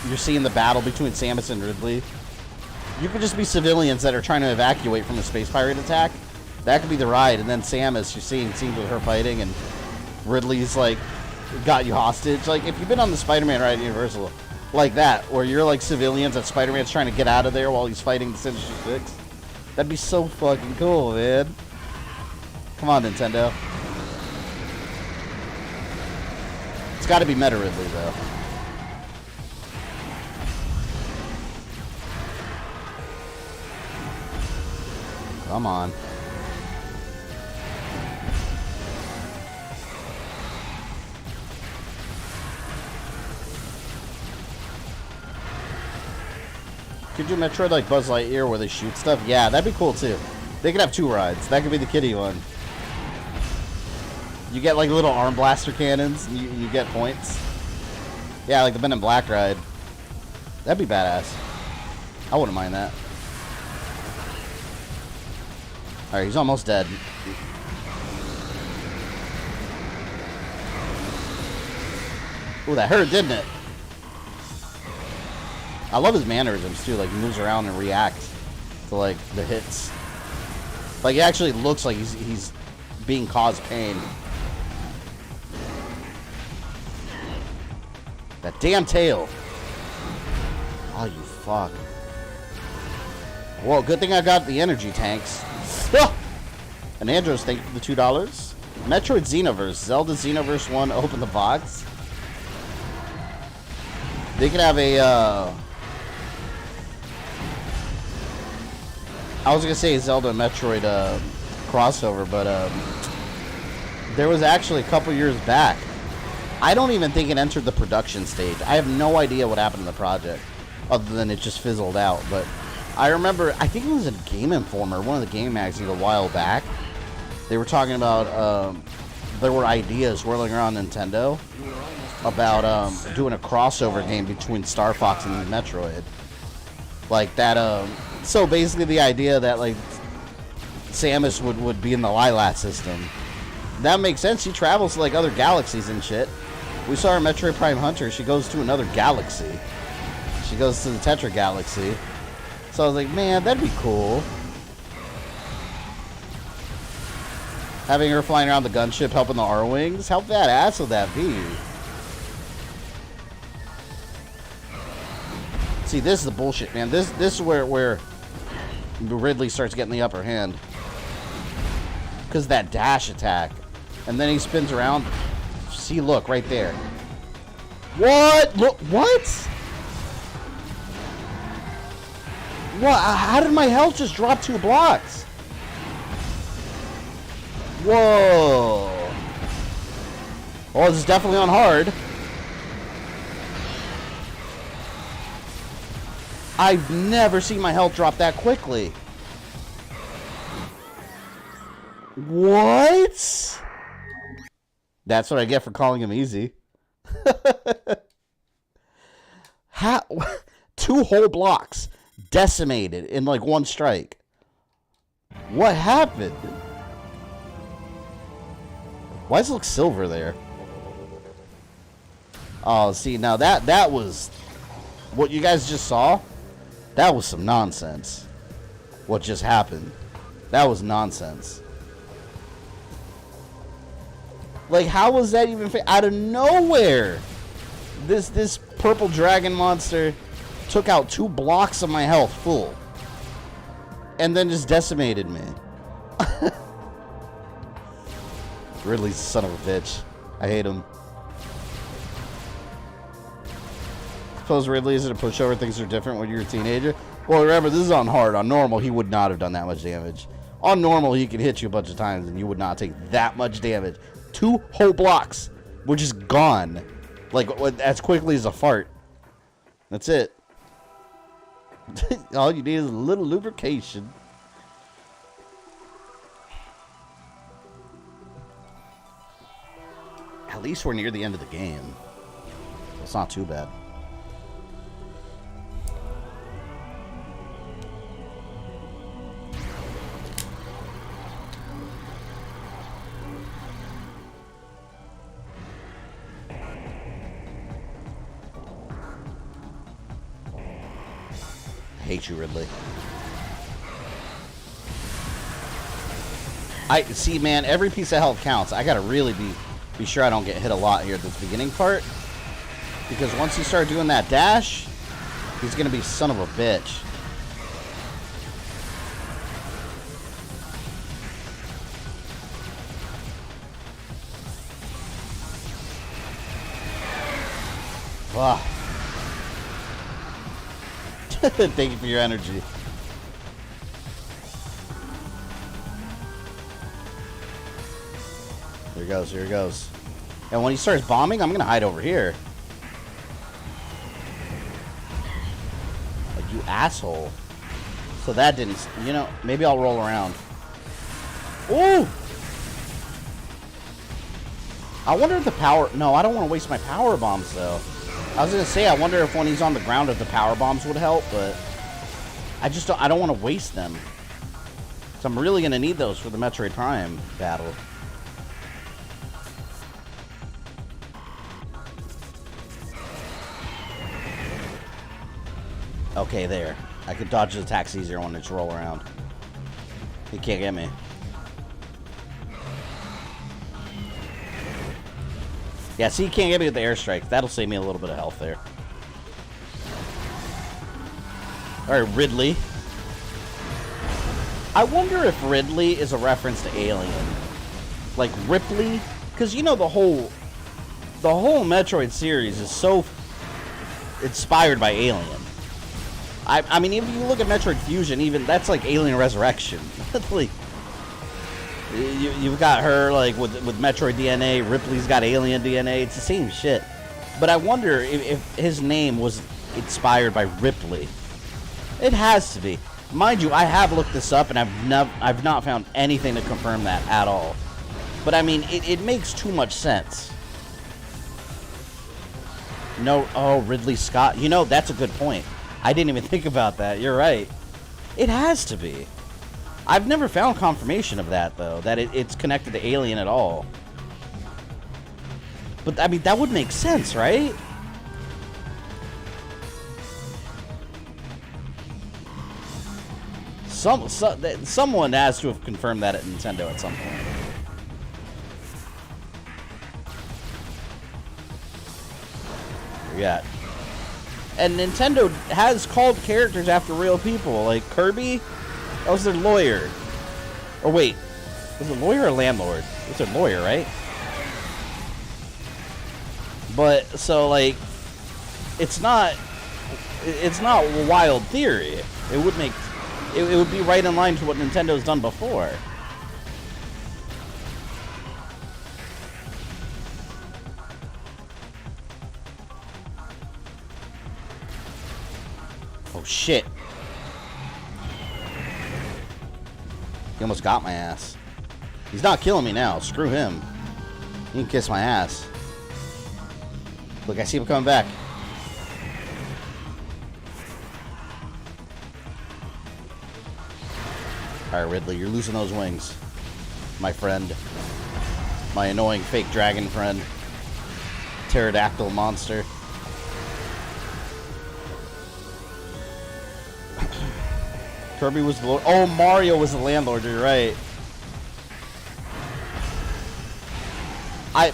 you're seeing the battle between Samus and Ridley. You could just be civilians that are trying to evacuate from a space pirate attack. That could be the ride. And then Samus, you're seeing scenes with her fighting, and Ridley's like, got you hostage. Like, if you've been on the Spider-Man ride at Universal, like that, where you're like civilians that Spider-Man's trying to get out of there while he's fighting the Sinister Six, that'd be so fucking cool, man. Come on, Nintendo. It's got to be Meta Ridley, though. Come on. Could do Metroid like Buzz Lightyear where they shoot stuff? Yeah, that'd be cool, too. They could have two rides. That could be the kiddie one. You get like little arm blaster cannons, and you get points. Yeah, like the Men in Black ride. That'd be badass. I wouldn't mind that. Alright, he's almost dead. Ooh, that hurt, didn't it? I love his mannerisms too, like he moves around and reacts to like the hits. Like it actually looks like he's being caused pain. That damn tail. Oh, you fuck. Well, good thing I got the energy tanks. Ah! And Andros, thank you for the $2. Metroid Xenoverse. Zelda Xenoverse 1, open the box. They could have a, I was going to say a Zelda and Metroid crossover, but there was actually a couple years back. I don't even think it entered the production stage. I have no idea what happened to the project, other than it just fizzled out. But I remember, I think it was a Game Informer, one of the game magazines a while back. They were talking about, there were ideas whirling around Nintendo about doing a crossover game between Star Fox and Metroid. Like that, so basically the idea that like Samus would be in the Lilat system. That makes sense. She travels to like other galaxies and shit. We saw her Metroid Prime Hunter. She goes to another galaxy. She goes to the Tetra Galaxy. So I was like, man, that'd be cool. Having her flying around the gunship helping the R-Wings. How badass would that be? See, this is the bullshit, man. This is where Ridley starts getting the upper hand. Because that dash attack. And then he spins around. See, look, right there. What? Look, what? What? How did my health just drop 2 blocks? Whoa. Oh, this is definitely on hard. I've never seen my health drop that quickly. What? That's what I get for calling him easy. How? 2 whole blocks decimated in like 1 strike. What happened? Why does it look silver there? Oh, see, now that was what you guys just saw. That was some nonsense. What just happened? That was nonsense. Like, how was that even out of nowhere? This purple dragon monster took out 2 blocks of my health full, and then just decimated me. Ridley's a son of a bitch. I hate him. Suppose Ridley isn't a pushover. Things are different when you're a teenager. Well, remember, this is on hard. On normal, he would not have done that much damage. On normal, he could hit you a bunch of times, and you would not take that much damage. 2 whole blocks were just gone. Like, as quickly as a fart. That's it. All you need is a little lubrication. At least we're near the end of the game. It's not too bad. I hate you, Ridley. I see, man, every piece of health counts. I gotta really be sure I don't get hit a lot here at this beginning part, because once you start doing that dash, he's gonna be son of a bitch. Wow. Thank you for your energy. Here he goes, here he goes. And when he starts bombing, I'm gonna hide over here. Like, you asshole. So that didn't, you know, maybe I'll roll around. Ooh! I wonder if the power, no, I don't want to waste my power bombs though. I was gonna say, I wonder if when he's on the ground, if the power bombs would help, but I just don't, I don't want to waste them. So I'm really gonna need those for the Metroid Prime battle. Okay, there. I can dodge the attacks easier when it's roll around. He can't get me. Yeah, see, he can't get me with the airstrike. That'll save me a little bit of health there. Alright, Ridley. I wonder if Ridley is a reference to Alien. Like Ripley? Because, you know, the whole Metroid series is so inspired by Alien. I mean, if you look at Metroid Fusion, even that's like Alien Resurrection. Like, you've got her like with Metroid DNA. Ripley's got Alien DNA. It's the same shit. But I wonder if his name was inspired by Ripley. It has to be. Mind you, I have looked this up and I've not found anything to confirm that at all. But I mean, it makes too much sense. No, oh, Ridley Scott. You know, that's a good point. I didn't even think about that. You're right. It has to be. I've never found confirmation of that, though, that it's connected to Alien at all. But, I mean, that would make sense, right? Someone has to have confirmed that at Nintendo at some point. Where you at? And Nintendo has called characters after real people, like Kirby. That was their lawyer. Or wait, was it lawyer or landlord? It was their lawyer, right? But so like, it's not a wild theory. It would make it would be right in line to what Nintendo's done before. Oh shit. He almost got my ass. He's not killing me now. Screw him. He can kiss my ass. Look, I see him coming back. Alright, Ridley, you're losing those wings. My friend. My annoying fake dragon friend. Pterodactyl monster. Kirby was the lord. Oh, Mario was the landlord. You're right.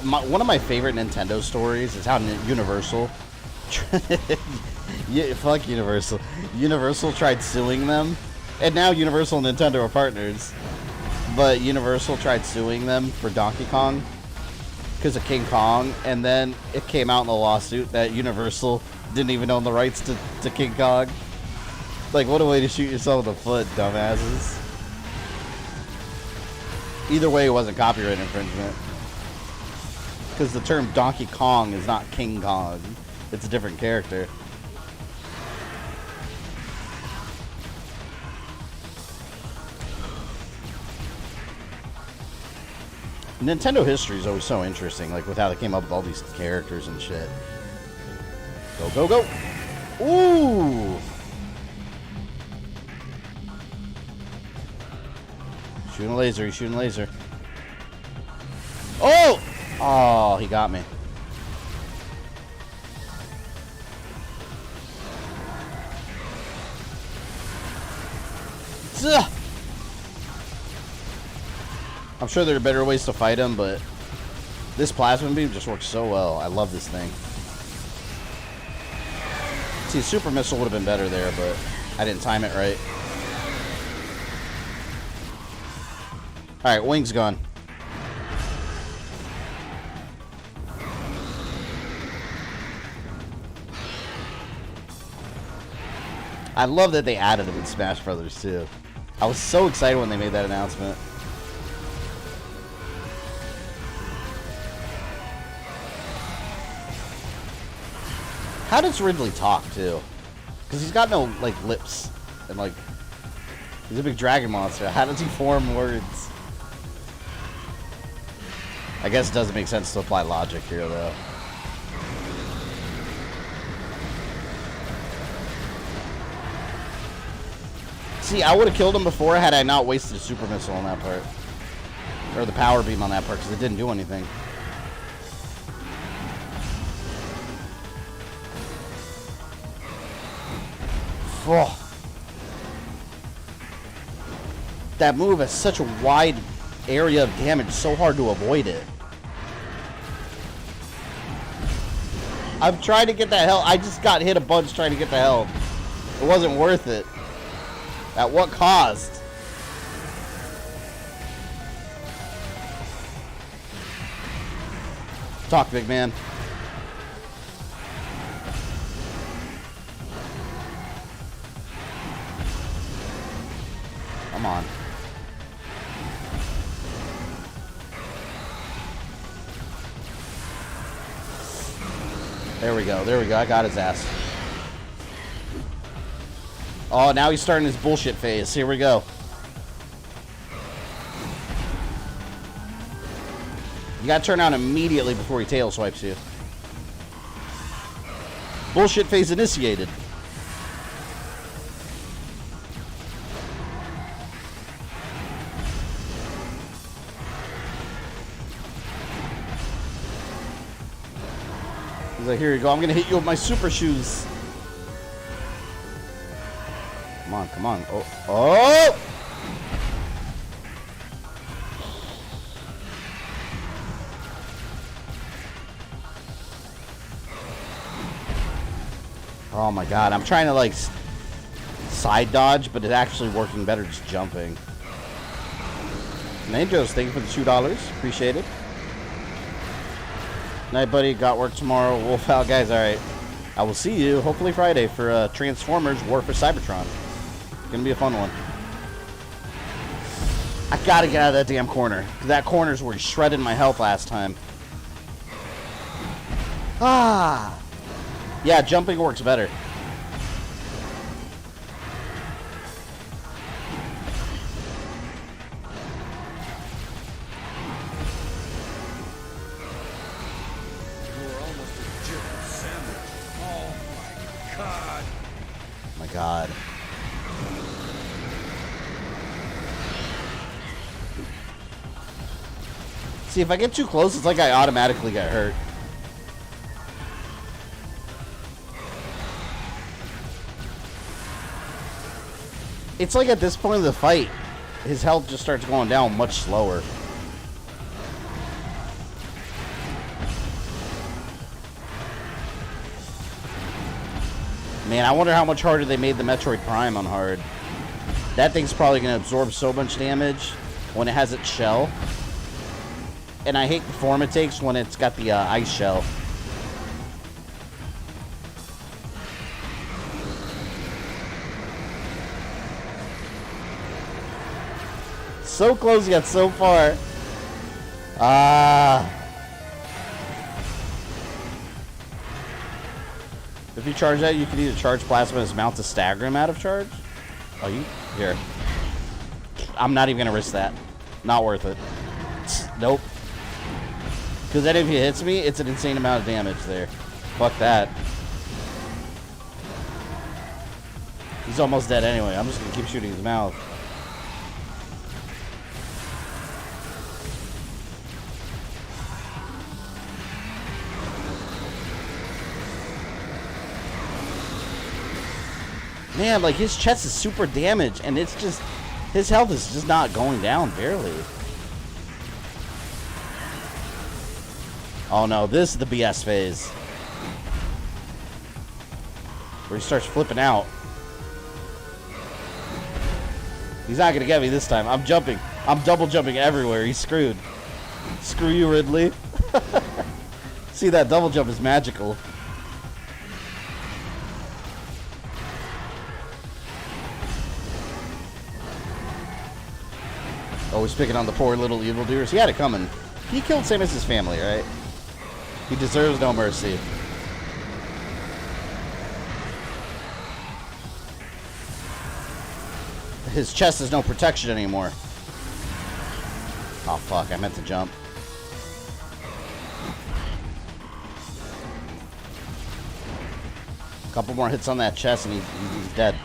One of my favorite Nintendo stories is how Universal. Yeah, fuck Universal. Universal tried suing them, and now Universal and Nintendo are partners. But Universal tried suing them for Donkey Kong because of King Kong, and then it came out in the lawsuit that Universal didn't even own the rights to King Kong. Like, what a way to shoot yourself in the foot, dumbasses. Either way, it wasn't copyright infringement. Because the term Donkey Kong is not King Kong. It's a different character. Nintendo history is always so interesting, like with how they came up with all these characters and shit. Go, go, go! Ooh! Shooting a laser, he's shooting a laser. Oh! Oh, he got me. Ugh. I'm sure there are better ways to fight him, but this plasma beam just works so well. I love this thing. See, super missile would have been better there, but I didn't time it right. Alright, wing's gone. I love that they added him in Smash Brothers too. I was so excited when they made that announcement. How does Ridley talk too? Because he's got no like lips and like he's a big dragon monster. How does he form words? I guess it doesn't make sense to apply logic here though. See, I would have killed him before had I not wasted a super missile on that part. Or the power beam on that part, because it didn't do anything. Oh. That move has such a wide area of damage, so hard to avoid it. I've tried to get that health. I just got hit a bunch trying to get the health. It wasn't worth it. At what cost? Talk, big man. Come on. There we go. There we go. I got his ass. Oh, now he's starting his bullshit phase. Here we go. You gotta turn on immediately before he tail swipes you. Bullshit phase initiated. He's like, here you go. I'm going to hit you with my super shoes. Come on, come on. Oh. Oh! Oh my god. I'm trying to, like, side dodge, but it's actually working better just jumping. Manjos, thank you for the $2. Appreciate it. Night, buddy. Got work tomorrow. Wolf out, guys. All right. I will see you hopefully Friday for Transformers War for Cybertron. It's gonna be a fun one. I gotta get out of that damn corner. That corner's where he shredded my health last time. Ah. Yeah, jumping works better. God. See, if I get too close, it's like I automatically get hurt. It's like at this point of the fight, his health just starts going down much slower. Man, I wonder how much harder they made the Metroid Prime on hard. That thing's probably going to absorb so much damage when it has its shell. And I hate the form it takes when it's got the ice shell. So close yet so far. Ah. If you charge that, you can either charge plasma as mount to stagger him out of charge. Oh, you here? I'm not even gonna risk that. Not worth it. Nope. Because then if he hits me, it's an insane amount of damage there. Fuck that. He's almost dead anyway. I'm just gonna keep shooting his mouth. Man, like, his chest is super damaged, and it's just... his health is just not going down, barely. Oh, no, this is the BS phase. Where he starts flipping out. He's not gonna get me this time. I'm jumping. I'm double jumping everywhere. He's screwed. Screw you, Ridley. See, that double jump is magical. Always picking on the poor little evildoers. He had it coming. He killed Samus's family, right? He deserves no mercy. His chest has no protection anymore. Oh, fuck. I meant to jump. A couple more hits on that chest and he's dead.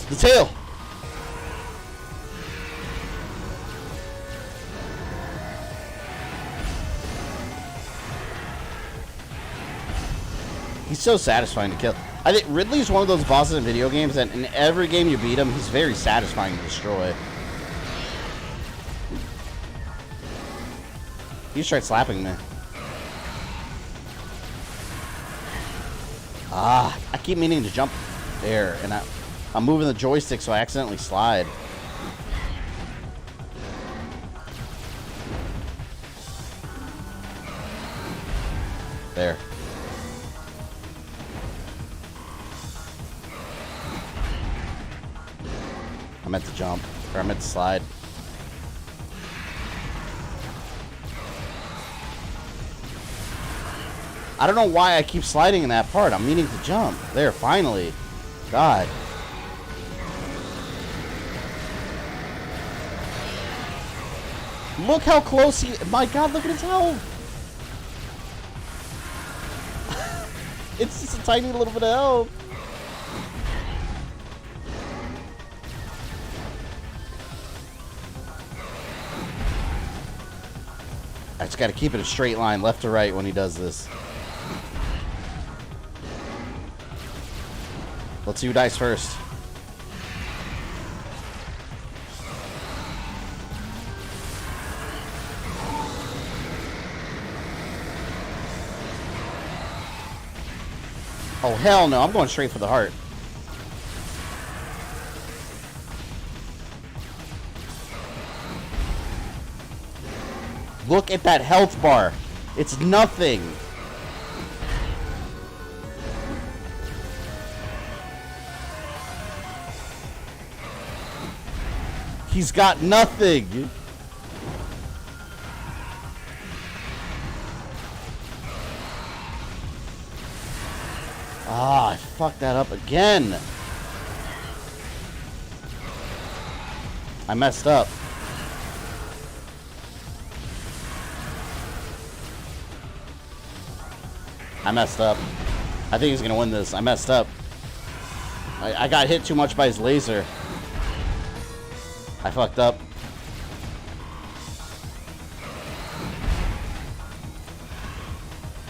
The tail! He's so satisfying to kill. I think Ridley's one of those bosses in video games that in every game you beat him, he's very satisfying to destroy. He tried slapping me. Ah, I keep meaning to jump there, and I'm moving the joystick so I accidentally slide. There. I meant to jump, or I meant to slide. I don't know why I keep sliding in that part. I'm meaning to jump. There, finally. God. Look how close he... My God, look at his health. It's just a tiny little bit of health. I just gotta keep it a straight line, left to right when he does this. Let's see who dies first. Oh, hell no. I'm going straight for the heart. Look at that health bar. It's nothing. He's got nothing. Ah, I fucked that up again. I messed up. I messed up. I think he's gonna win this. I messed up. I got hit too much by his laser. I fucked up.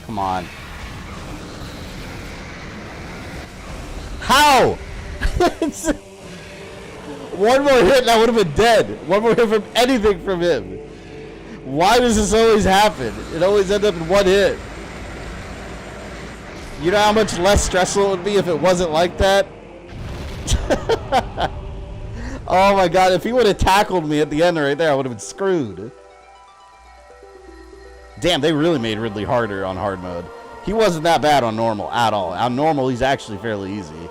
Come on. How? One more hit and I would have been dead. One more hit from anything from him. Why does this always happen? It always ends up in one hit. You know how much less stressful it would be if it wasn't like that? Oh my god, if he would have tackled me at the end right there, I would have been screwed. Damn, they really made Ridley harder on hard mode. He wasn't that bad on normal at all. On normal, he's actually fairly easy.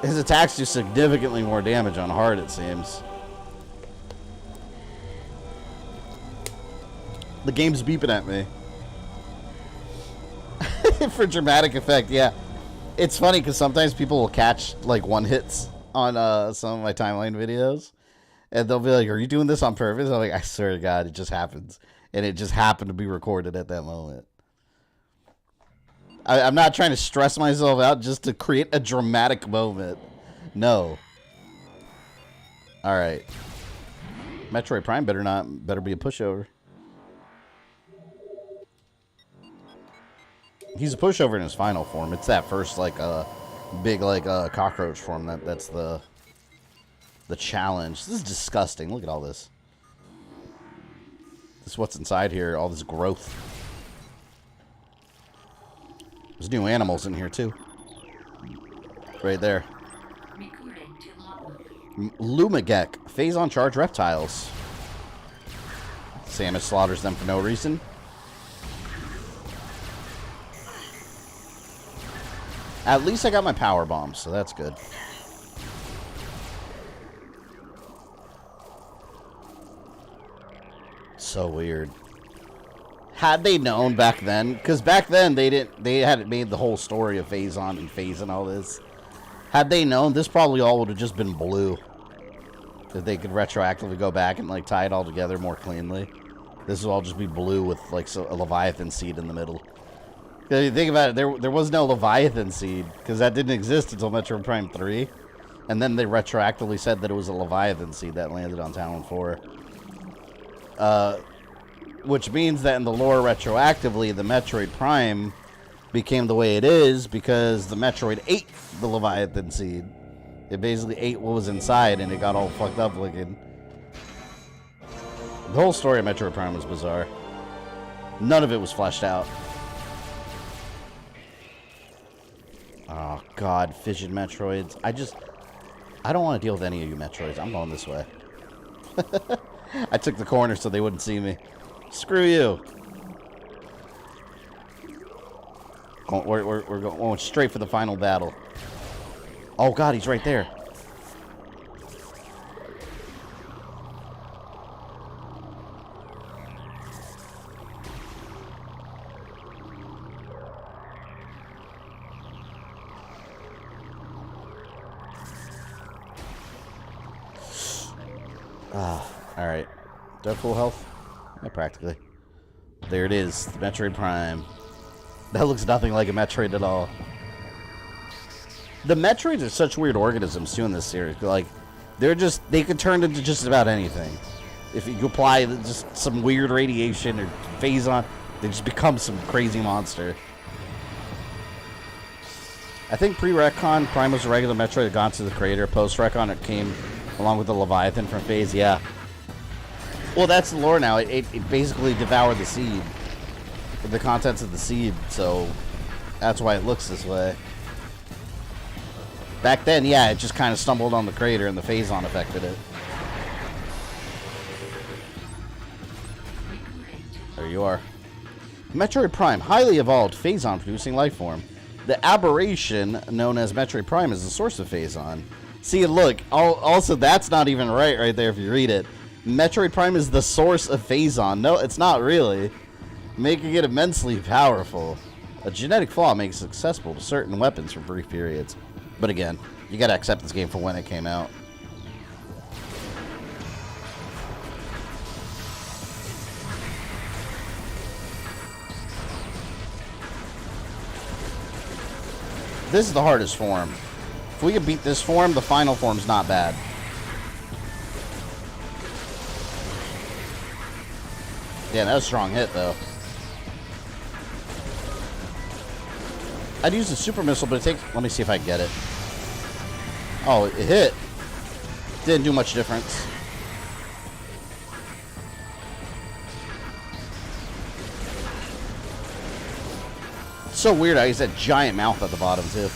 His attacks do significantly more damage on hard, it seems. The game's beeping at me. For dramatic effect, yeah. It's funny because sometimes people will catch like one hits on some of my timeline videos, and they'll be like, "Are you doing this on purpose?" I'm like, "I swear to God, it just happens," and it just happened to be recorded at that moment. I'm not trying to stress myself out just to create a dramatic moment. No. All right. Metroid Prime better be a pushover. He's a pushover in his final form. It's that first like big like cockroach form that's the challenge. This is disgusting. Look at all this. This is what's inside here. All this growth. There's new animals in here too. Right there. Lumagek, Phazon charge reptiles. Samus slaughters them for no reason. At least I got my power bombs, so that's good. So weird. Had they known back then, because back then they hadn't made the whole story of Phazon and Phase and all this. Had they known, this probably all would have just been blue. If they could retroactively go back and like tie it all together more cleanly. This would all just be blue with like a Leviathan seed in the middle. If you think about it, there was no Leviathan seed, because that didn't exist until Metroid Prime 3. And then they retroactively said that it was a Leviathan seed that landed on Tallon 4. Which means that in the lore retroactively, the Metroid Prime became the way it is because the Metroid ate the Leviathan seed. It basically ate what was inside and it got all fucked up looking. The whole story of Metroid Prime was bizarre. None of it was fleshed out. Oh god, fission Metroids. I don't want to deal with any of you Metroids. I'm going this way. I took the corner so they wouldn't see me. Screw you. We're going straight for the final battle. Oh god, he's right there. Alright. Do I have full health? Yeah, practically. There it is. The Metroid Prime. That looks nothing like a Metroid at all. The Metroids are such weird organisms, too, in this series. Like, they could turn into just about anything. If you apply just some weird radiation or Phazon, they just become some crazy monster. I think pre-retcon, Prime was a regular Metroid that got to the crater. Post-retcon, it came along with the Leviathan from Phase, yeah. Well, that's the lore now. It basically devoured the seed. The contents of the seed, so that's why it looks this way. Back then, yeah, it just kind of stumbled on the crater and the Phazon affected it. There you are. Metroid Prime, highly evolved Phazon producing life form. The aberration known as Metroid Prime is the source of Phazon. See, look, also that's not even right there if you read it. Metroid Prime is the source of Phazon. No, it's not really. Making it immensely powerful. A genetic flaw makes it accessible to certain weapons for brief periods. But again, you gotta accept this game for when it came out. This is the hardest form. If we can beat this form, the final form's not bad. Yeah, that was a strong hit, though. I'd use the super missile, but it takes... Let me see if I can get it. Oh, it hit. Didn't do much difference. It's so weird how he's that giant mouth at the bottom, too.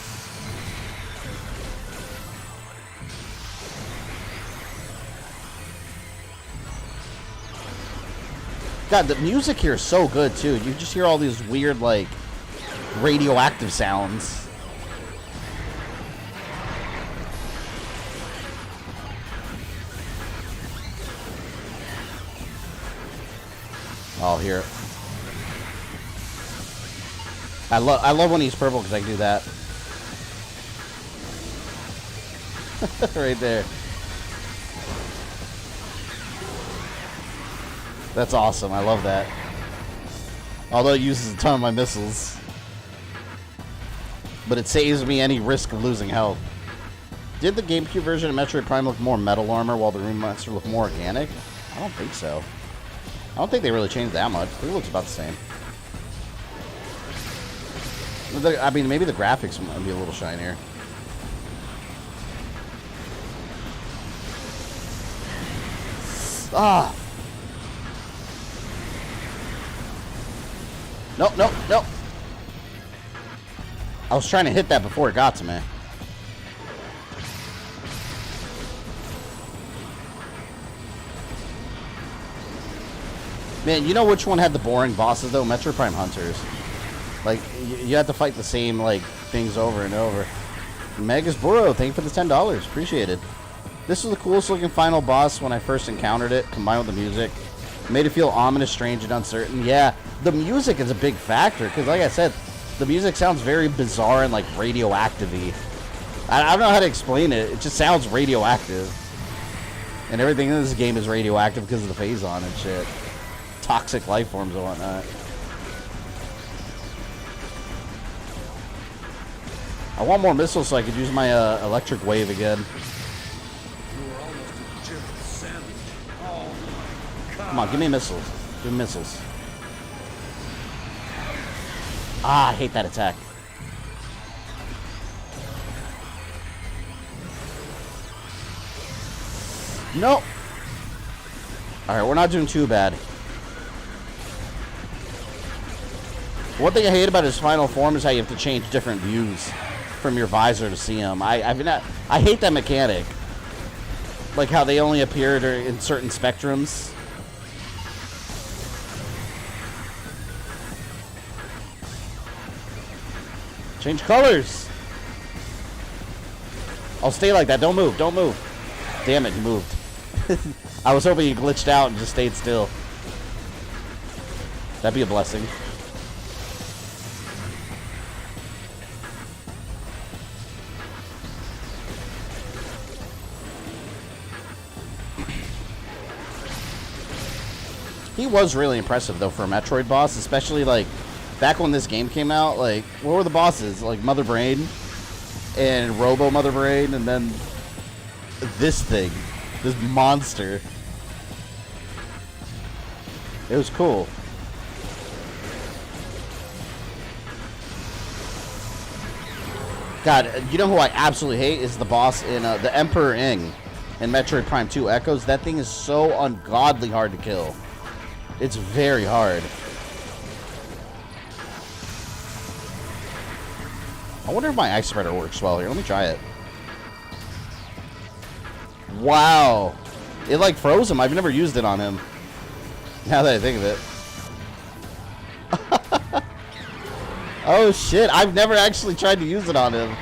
God, the music here is so good, too. You just hear all these weird, like, radioactive sounds. Oh, here. I love when he's purple because I can do that. Right there. That's awesome. I love that. Although it uses a ton of my missiles. But it saves me any risk of losing health. Did the GameCube version of Metroid Prime look more metal armor while the Remastered look more organic? I don't think so. I don't think they really changed that much. It looks about the same. I mean, maybe the graphics might be a little shinier. Ah! Nope, nope, nope. I was trying to hit that before it got to me. Man, you know which one had the boring bosses, though? Metroid Prime Hunters. Like, you have to fight the same, like, things over and over. Megas Burrow, thank you for the $10. Appreciate it. This was the coolest looking final boss when I first encountered it, combined with the music. It made it feel ominous, strange, and uncertain. Yeah, the music is a big factor, because like I said, the music sounds very bizarre and, like, radioactive-y. I don't know how to explain it. It just sounds radioactive. And everything in this game is radioactive because of the Phazon and shit. Toxic life forms and whatnot. I want more missiles so I could use my electric wave again. You were almost a German sandwich. Oh my God. Come on, give me missiles. Give me missiles. Ah, I hate that attack. Nope. Alright, we're not doing too bad. One thing I hate about his final form is how you have to change different views from your visor to see him. I hate that mechanic. Like how they only appear in certain spectrums. Change colors. I'll stay like that. Don't move. Don't move. Damn it, he moved. I was hoping he glitched out and just stayed still. That'd be a blessing. He was really impressive, though, for a Metroid boss, especially, like, back when this game came out. Like, what were the bosses? Like, Mother Brain and Robo Mother Brain, and then this thing, this monster. It was cool. God, you know who I absolutely hate is the boss in the Emperor Ing in Metroid Prime 2 Echoes. That thing is so ungodly hard to kill. It's very hard. I wonder if my ice spreader works well here. Let me try it. Wow. It like froze him. I've never used it on him. Now that I think of it. Oh shit, I've never actually tried to use it on him.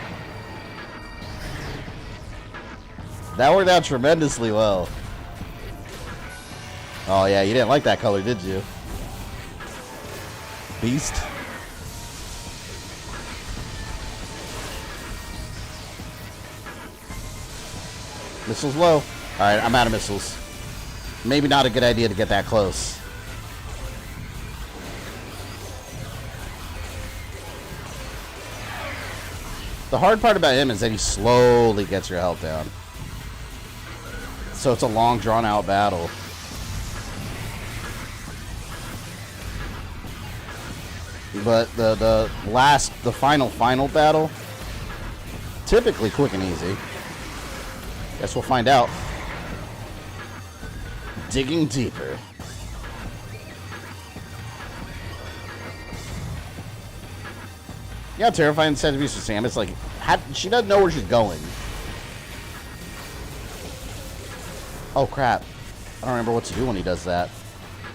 That worked out tremendously well. Oh yeah, you didn't like that color, did you? Beast. Missiles low. Alright, I'm out of missiles. Maybe not a good idea to get that close. The hard part about him is that he slowly gets your health down. So it's a long, drawn-out battle. But the final battle, typically quick and easy. Guess we'll find out. Digging deeper. Yeah, terrifying set to be for Sam. It's like she doesn't know where she's going. Oh crap! I don't remember what to do when he does that.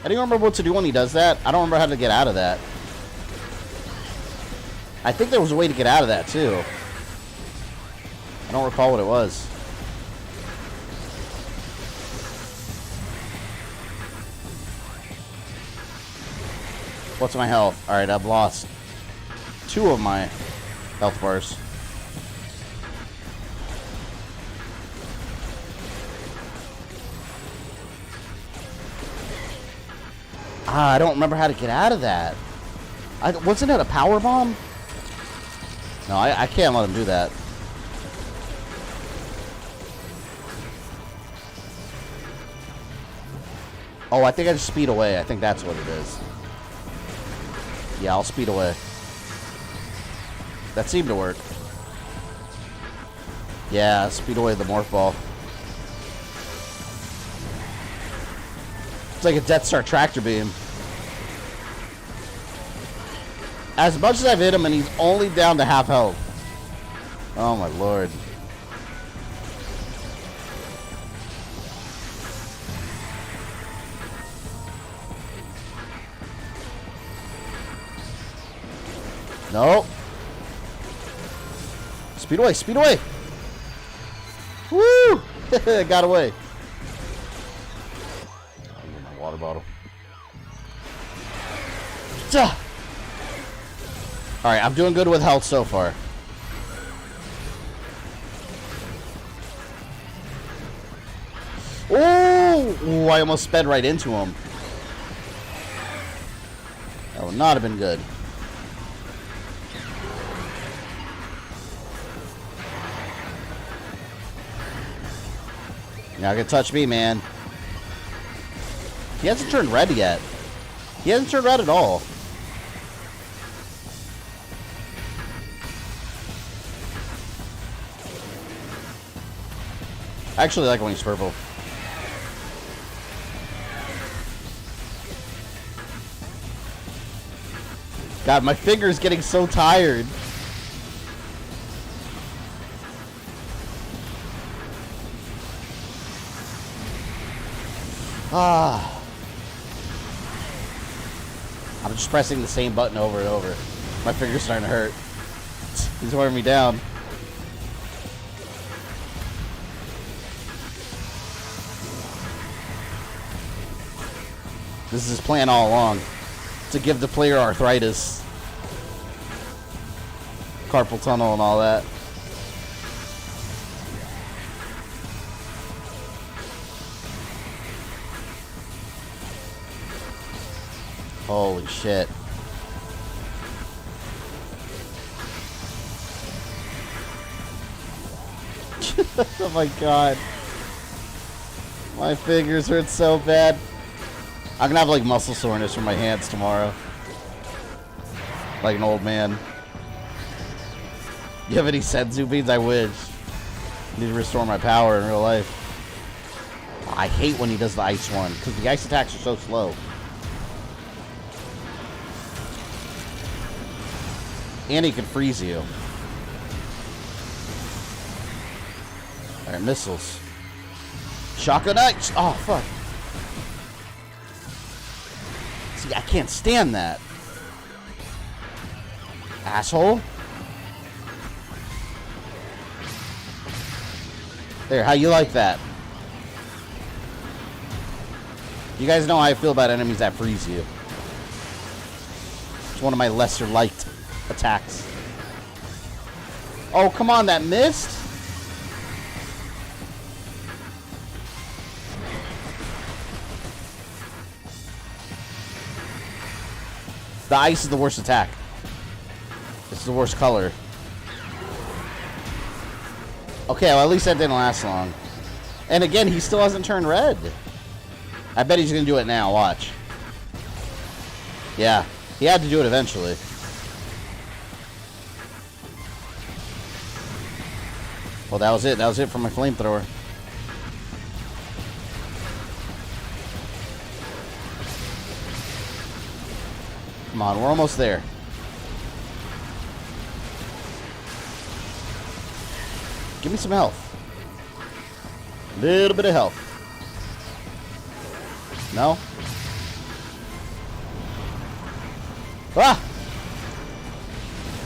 I don't remember what to do when he does that. I don't remember how to get out of that. I think there was a way to get out of that too. I don't recall what it was. What's my health? Alright, I've lost 2 of my health bars. I don't remember how to get out of that. Wasn't it a power bomb? No, I can't let him do that. Oh, I think I just speed away. I think that's what it is. Yeah, I'll speed away. That seemed to work. Yeah, speed away the morph ball. It's like a Death Star tractor beam. As much as I've hit him and he's only down to half health. Oh my lord. No. Speed away, speed away. Woo! Got away. I'll get my water bottle. Alright, I'm doing good with health so far. Ooh, I almost sped right into him. That would not have been good. You're not gonna touch me, man. He hasn't turned red yet. He hasn't turned red at all. I actually like when he's purple. God, my finger's getting so tired. I'm just pressing the same button over and over. My finger's starting to hurt. He's wearing me down. This is his plan all along. To give the player arthritis. Carpal tunnel and all that. Holy shit. Oh my god. My fingers hurt so bad. I'm gonna have like muscle soreness from my hands tomorrow. Like an old man. You have any senzu beans? I wish. Need to restore my power in real life. I hate when he does the ice one, because the ice attacks are so slow. And he can freeze you. Alright, missiles. Shotgun ice! Oh, fuck. See, I can't stand that. Asshole. There, how you like that? You guys know how I feel about enemies that freeze you. It's one of my lesser liked attacks. Oh, come on, that missed? The ice is the worst attack. It's the worst color. Okay, well, at least that didn't last long. And again, he still hasn't turned red. I bet he's going to do it now. Watch. Yeah, he had to do it eventually. Well, that was it. That was it for my flamethrower. Come on, we're almost there. Give me some health. A little bit of health. No? Ah!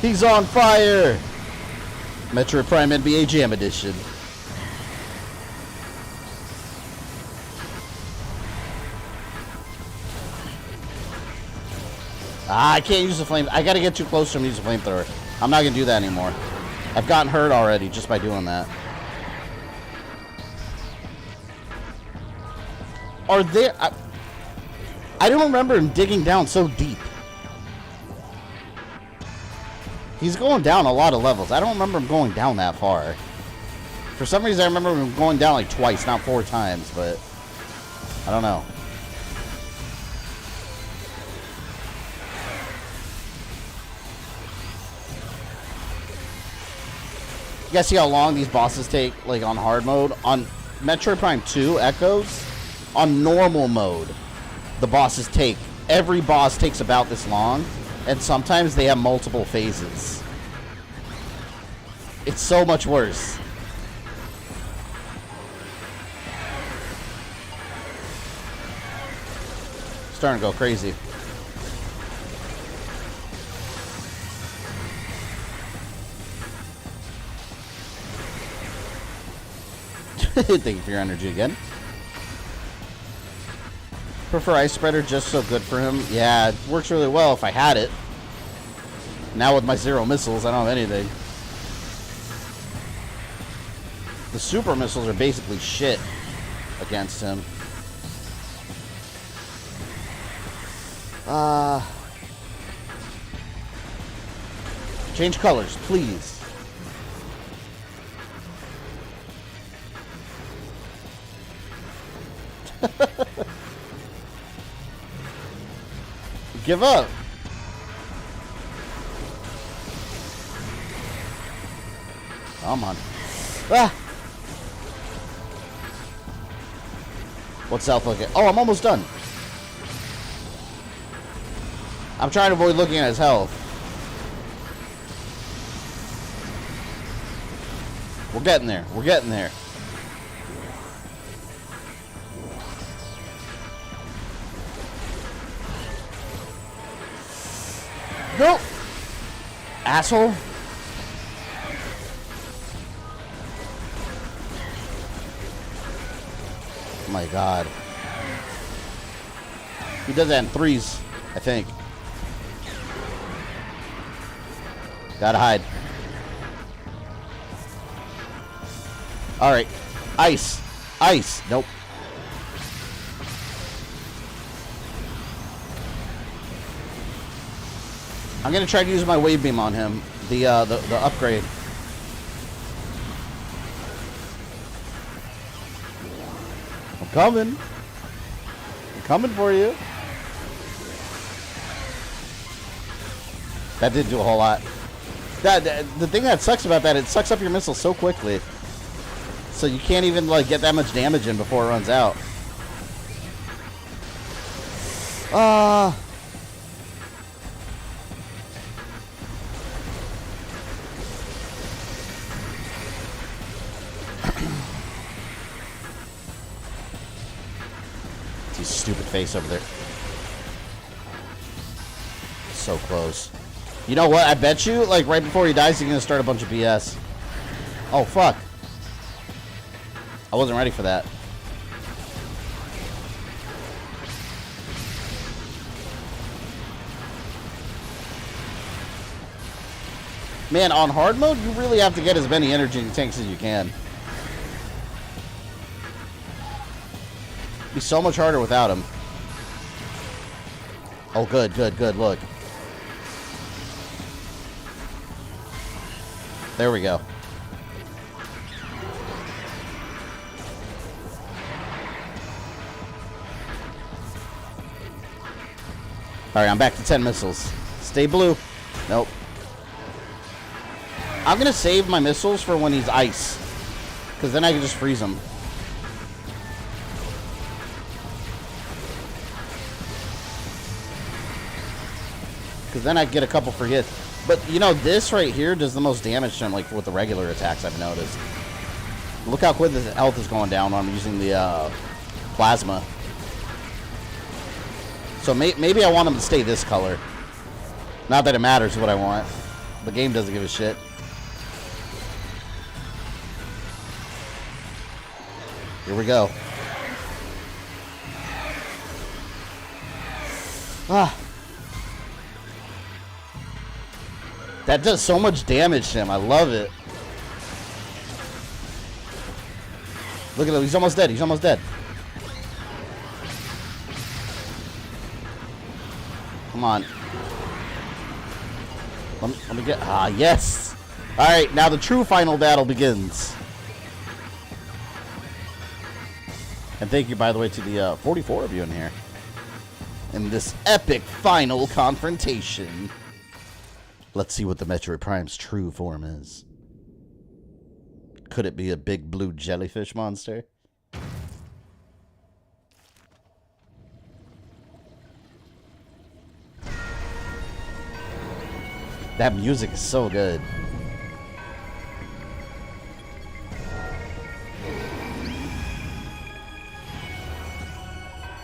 He's on fire! Metroid Prime NBA Jam Edition. I can't use the flame. I gotta get too close to him to use the flamethrower. I'm not gonna do that anymore. I've gotten hurt already just by doing that. Are there... I don't remember him digging down so deep. He's going down a lot of levels. I don't remember him going down that far. For some reason, I remember him going down like twice, not 4 times, but... I don't know. You guys see how long these bosses take, like, on hard mode? On Metroid Prime 2 Echoes, on normal mode, the bosses take... Every boss takes about this long, and sometimes they have multiple phases. It's so much worse. Starting to go crazy. Thank you for your energy again. Prefer Ice Spreader, just so good for him. Yeah, it works really well if I had it. Now with my 0 missiles, I don't have anything. The super missiles are basically shit against him. Change colors, please. Give up. Come on. Ah! What's South looking? Oh, I'm almost done. I'm trying to avoid looking at his health. We're getting there. We're getting there. Nope. Asshole. Oh my god. He does that in 3s, I think. Gotta hide. Alright. Ice. Ice. Nope. I'm gonna try to use my wave beam on him. The upgrade. I'm coming. I'm coming for you. That did do a whole lot. The thing that sucks about that, it sucks up your missiles so quickly. So you can't even like get that much damage in before it runs out. His stupid face over there. So close. You know what? I bet you, like, right before he dies, he's gonna start a bunch of BS. Oh, fuck. I wasn't ready for that. Man, on hard mode, you really have to get as many energy tanks as you can. It'd be so much harder without him. Oh, good, good, good. Look. There we go. Alright, I'm back to 10 missiles. Stay blue. Nope. I'm going to save my missiles for when he's ice. Because then I can just freeze him. Because then I get a couple for hits. But, you know, this right here does the most damage to him, like, with the regular attacks, I've noticed. Look how quick his health is going down when I'm using the plasma. So maybe I want him to stay this color. Not that it matters what I want. The game doesn't give a shit. Here we go. Ah. That does so much damage to him. I love it. Look at him. He's almost dead. He's almost dead. Come on. Let me get... Ah, yes! Alright, now the true final battle begins. And thank you, by the way, to the 44 of you in here. In this epic final confrontation. Let's see what the Metroid Prime's true form is. Could it be a big blue jellyfish monster? That music is so good.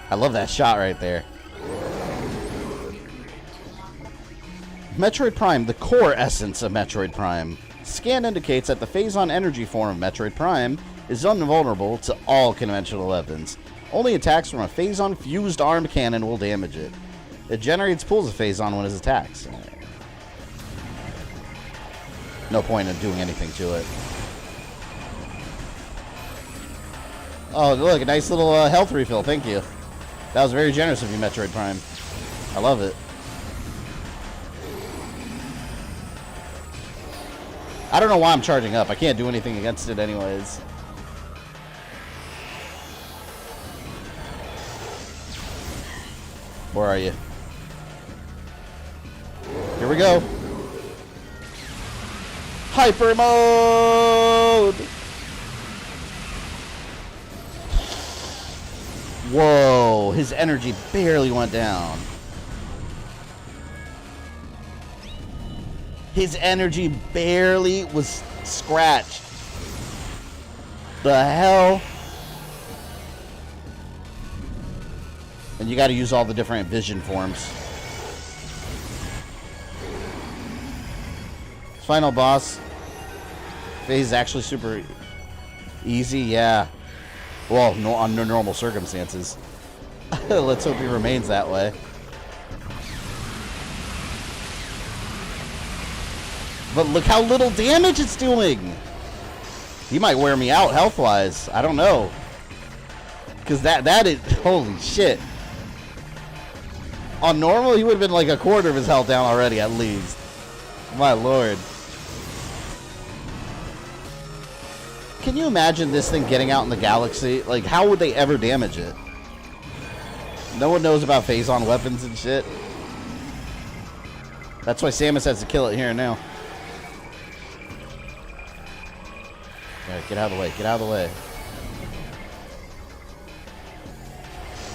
I love that shot right there. Metroid Prime, the core essence of Metroid Prime. Scan indicates that the Phazon energy form of Metroid Prime is invulnerable to all conventional weapons. Only attacks from a Phazon fused armed cannon will damage it. It generates pools of Phazon when it attacks. No point in doing anything to it. Oh, look, a nice little health refill. Thank you. That was very generous of you, Metroid Prime. I love it. I don't know why I'm charging up. I can't do anything against it anyways. Where are you? Here we go. Hyper mode! Whoa, his energy barely went down. His energy barely was scratched. The hell? And you gotta use all the different vision forms. Final boss. Phase is actually super easy, yeah. Well, no, under normal circumstances. Let's hope he remains that way. But look how little damage it's doing. He might wear me out health-wise. I don't know. Because that is... Holy shit. On normal, he would have been like a quarter of his health down already, at least. My lord. Can you imagine this thing getting out in the galaxy? Like, how would they ever damage it? No one knows about Phazon weapons and shit. That's why Samus has to kill it here and now. Alright, get out of the way. Get out of the way.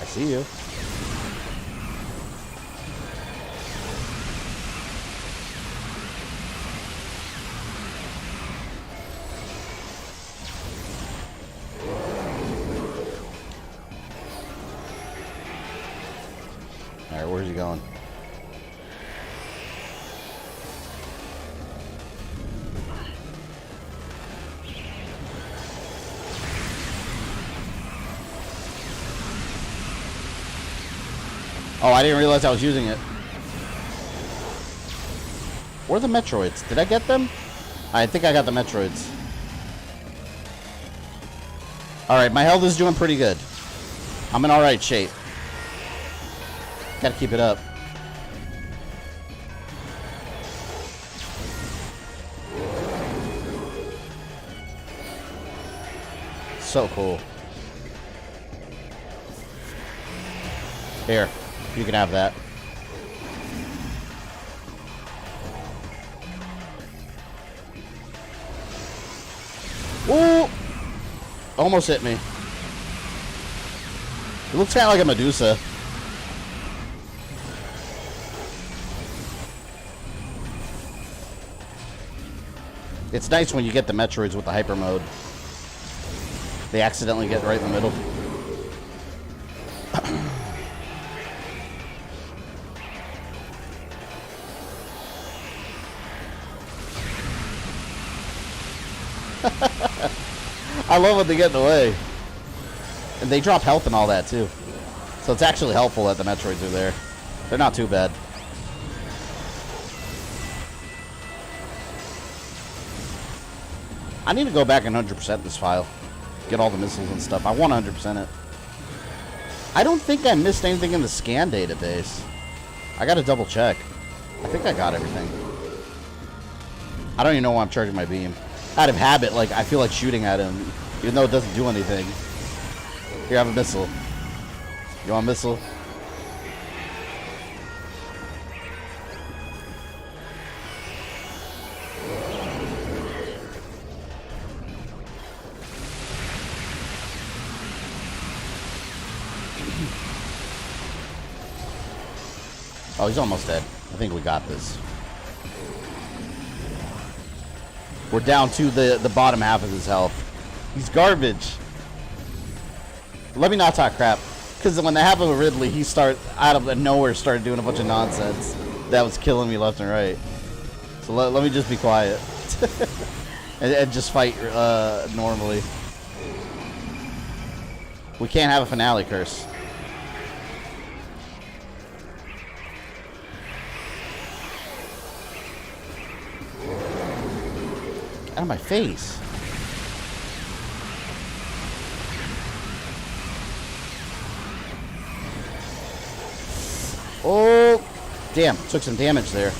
I see you. Alright, where's he going? Oh, I didn't realize I was using it. Where are the Metroids? Did I get them? I think I got the Metroids. Alright, my health is doing pretty good. I'm in alright shape. Gotta keep it up. So cool. Here, you can have that. Ooh! Almost hit me. It looks kind of like a Medusa. It's nice when you get the Metroids with the hyper mode. They accidentally get right in the middle. I love when they get in the way. And they drop health and all that too. So it's actually helpful that the Metroids are there. They're not too bad. I need to go back and 100% this file. Get all the missiles and stuff. I want to 100% it. I don't think I missed anything in the scan database. I gotta double check. I think I got everything. I don't even know why I'm charging my beam. Out of habit, like, I feel like shooting at him, even though it doesn't do anything. Here, I have a missile. You want a missile? Oh, he's almost dead. I think we got this. We're down to the bottom half of his health. He's garbage. Let me not talk crap. Because when that happened with Ridley, he out of nowhere started doing a bunch of nonsense that was killing me left and right. So let me just be quiet. and just fight normally. We can't have a finale curse. Out of my face. Oh, damn. Took some damage there.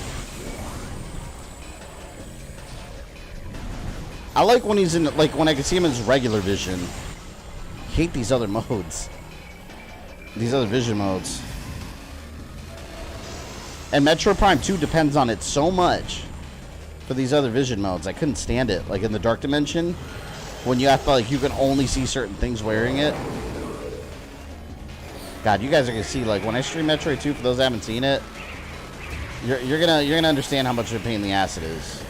I like when he's in, like, when I can see him in his regular vision. Hate these other modes. These other vision modes. And Metroid Prime 2 depends on it so much. For these other vision modes, I couldn't stand it. Like in the Dark Dimension, when you have to, like, you can only see certain things wearing it. God, you guys are gonna see, like, when I stream Metroid 2, for those that haven't seen it, you're gonna understand how much of a pain in the ass it is.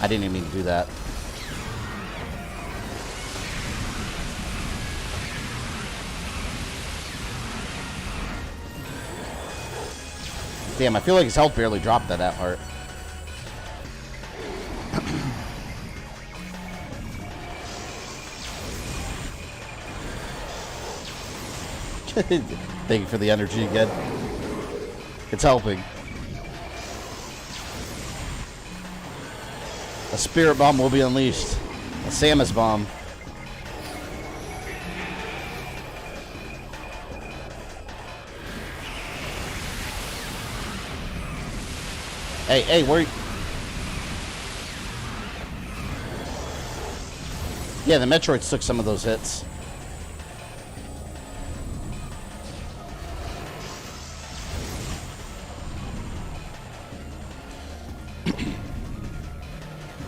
I didn't even mean to do that. Damn, I feel like his health barely dropped at that part. Thank you for the energy again. It's helping. A spirit bomb will be unleashed. A Samus bomb. Hey, where? Yeah, the Metroids took some of those hits.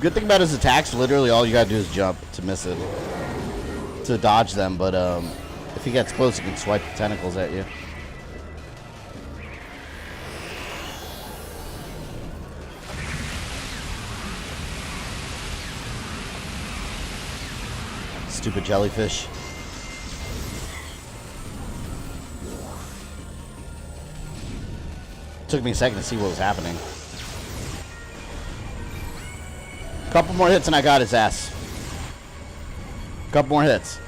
Good thing about his attacks, literally all you gotta do is jump to miss it. To dodge them, but if he gets close, he can swipe the tentacles at you. Stupid jellyfish. Took me a second to see what was happening. Couple more hits and I got his ass. Couple more hits.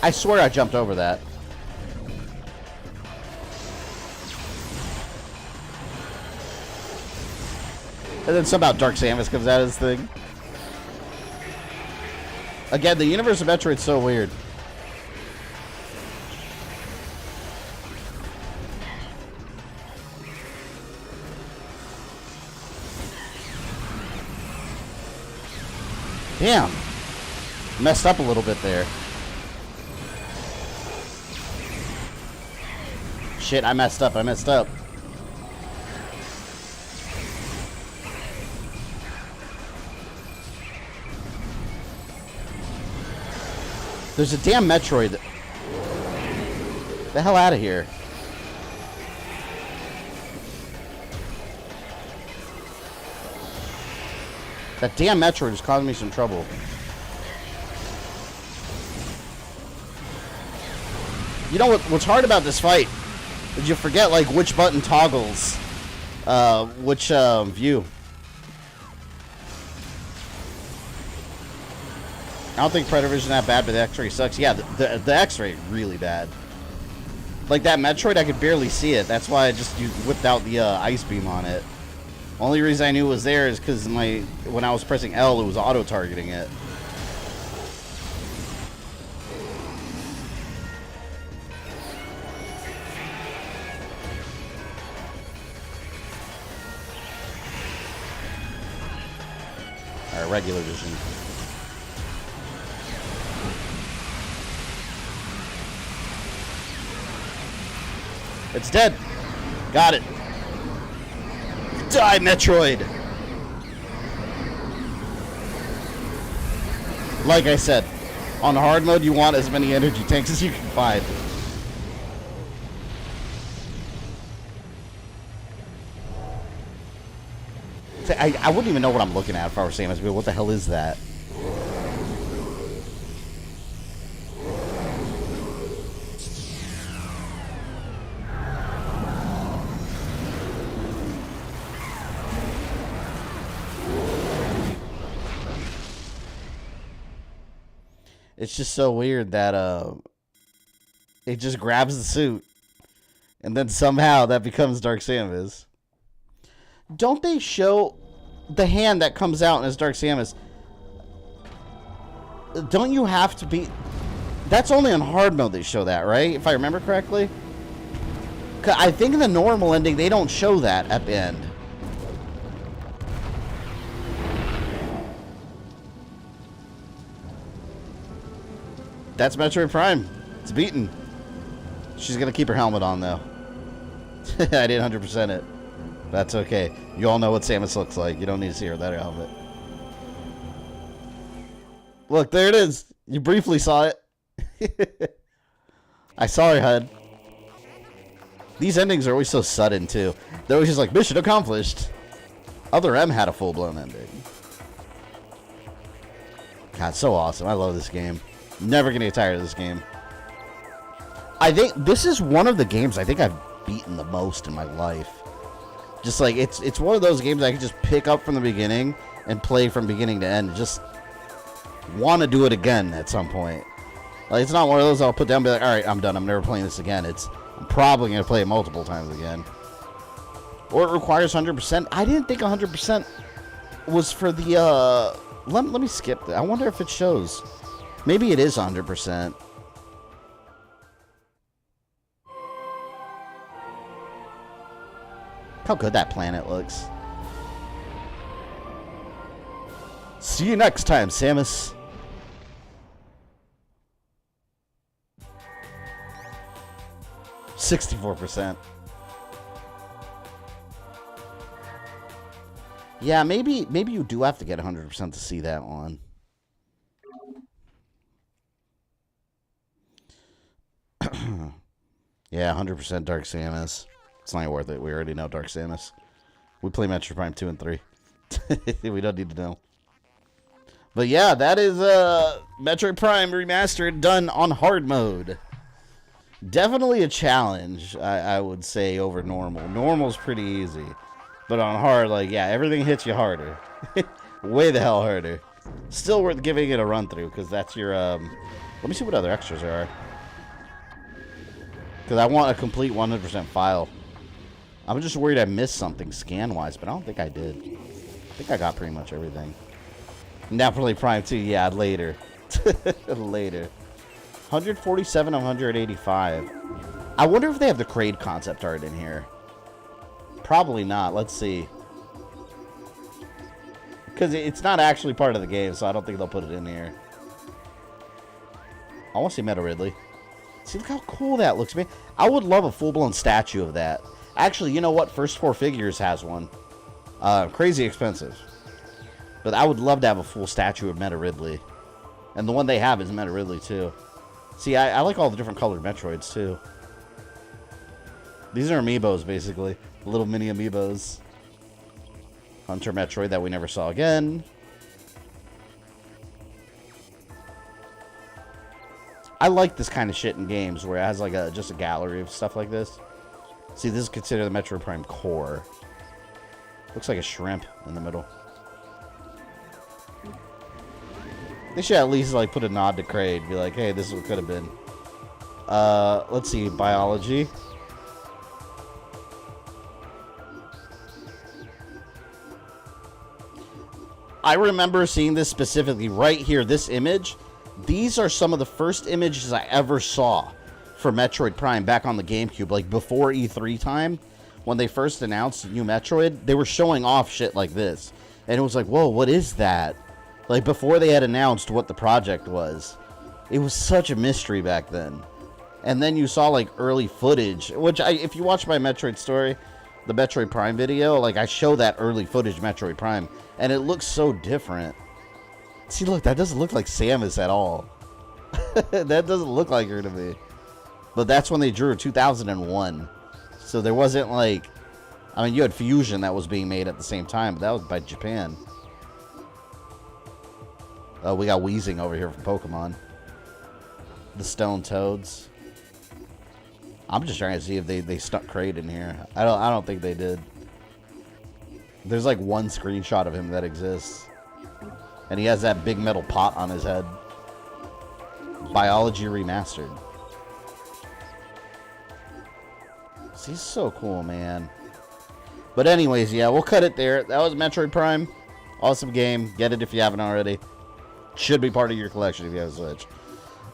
I swear I jumped over that. And then somehow Dark Samus comes out of this thing. Again, the universe of Metroid's so weird. Damn. Messed up a little bit there. Shit, I messed up. There's a damn Metroid. The hell out of here. That damn Metroid is causing me some trouble. You know what's hard about this fight is you forget like which button toggles which view. I don't think Predator Vision that bad, but the X-ray sucks. Yeah, the X-ray really bad. Like that Metroid, I could barely see it. That's why I just whipped out the ice beam on it. Only reason I knew it was there is because when I was pressing L, it was auto-targeting it. Alright, regular vision. It's dead. Got it. Die, Metroid. Like I said, on hard mode, you want as many energy tanks as you can find. I wouldn't even know what I'm looking at if I were Samus. What the hell is that? It's just so weird that it just grabs the suit and then somehow that becomes Dark Samus. Don't they show the hand that comes out as Dark Samus? Don't you have to be... That's only on hard mode they show that, right? If I remember correctly. 'Cause I think in the normal ending they don't show that at the end. That's Metroid Prime. It's beaten. She's going to keep her helmet on, though. I didn't 100% it. That's okay. You all know what Samus looks like. You don't need to see her without her helmet. Look, there it is. You briefly saw it. I saw her head. These endings are always so sudden, too. They're always just like, mission accomplished. Other M had a full-blown ending. God, so awesome. I love this game. Never gonna get tired of this game. I think this is one of the games I think I've beaten the most in my life. Just like it's one of those games I can just pick up from the beginning and play from beginning to end. Just want to do it again at some point. Like it's not one of those I'll put down and be like, all right, I'm done. I'm never playing this again. I'm probably gonna play it multiple times again. Or it requires 100%. I didn't think 100% was for the. Let me skip that. I wonder if it shows. Maybe it is 100%. How good that planet looks. See you next time, Samus. 64%. Yeah, maybe you do have to get 100% to see that one. Yeah, 100% Dark Samus. It's not worth it. We already know Dark Samus. We play Metroid Prime 2 and 3. We don't need to know. But yeah, that is Metroid Prime Remastered done on hard mode. Definitely a challenge, I would say, over normal. Normal's pretty easy. But on hard, like, yeah, everything hits you harder. Way the hell harder. Still worth giving it a run through, because that's your, let me see what other extras there are. Because I want a complete 100% file. I'm just worried I missed something scan-wise, but I don't think I did. I think I got pretty much everything. Definitely Prime 2, yeah, later. Later. 147 of 185. I wonder if they have the Kraid concept art in here. Probably not. Let's see. Because it's not actually part of the game, so I don't think they'll put it in here. I want to see Meta Ridley. See, look how cool that looks, man. I would love a full-blown statue of that. Actually, you know what? First Four Figures has one. Crazy expensive. But I would love to have a full statue of Meta Ridley. And the one they have is Meta Ridley, too. See, I like all the different colored Metroids, too. These are amiibos, basically. Little mini amiibos. Hunter Metroid that we never saw again. I like this kind of shit in games where it has like just a gallery of stuff like this. See, this is considered the Metroid Prime core. Looks like a shrimp in the middle. They should at least like put a nod to Kraid. Be like, hey, this is what could have been. Let's see, biology. I remember seeing this specifically right here, this image. These are some of the first images I ever saw for Metroid Prime back on the GameCube. Like before E3 time, when they first announced new Metroid, they were showing off shit like this. And it was like, whoa, what is that? Like before they had announced what the project was. It was such a mystery back then. And then you saw like early footage, which if you watch my Metroid story, the Metroid Prime video, like I show that early footage Metroid Prime, and it looks so different. See, look, that doesn't look like Samus at all. That doesn't look like her to me. But that's when they drew 2001. So there wasn't like... I mean, you had Fusion that was being made at the same time, but that was by Japan. Oh, we got Wheezing over here from Pokemon. The Stone Toads. I'm just trying to see if they stuck Kraid in here. I don't think they did. There's like one screenshot of him that exists. And he has that big metal pot on his head. Biology Remastered. He's so cool, man. But anyways, yeah, we'll cut it there. That was Metroid Prime. Awesome game. Get it if you haven't already. Should be part of your collection if you have a Switch.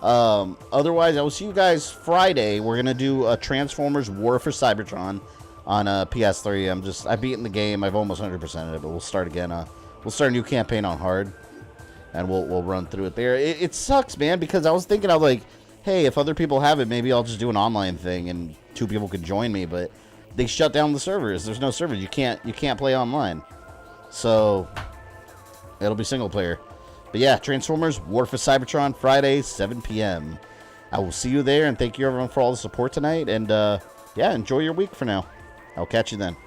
Otherwise, I will see you guys Friday. We're going to do a Transformers War for Cybertron on PS3. I've beaten the game. I've almost 100%ed it, but we'll start again. We'll start a new campaign on hard. And we'll run through it there. It sucks, man, because I was thinking, I was like, hey, if other people have it, maybe I'll just do an online thing and 2 people could join me. But they shut down the servers. There's no servers. You can't play online. So it'll be single player. But yeah, Transformers War for Cybertron Friday, 7 p.m. I will see you there, and thank you everyone for all the support tonight. And yeah, enjoy your week for now. I'll catch you then.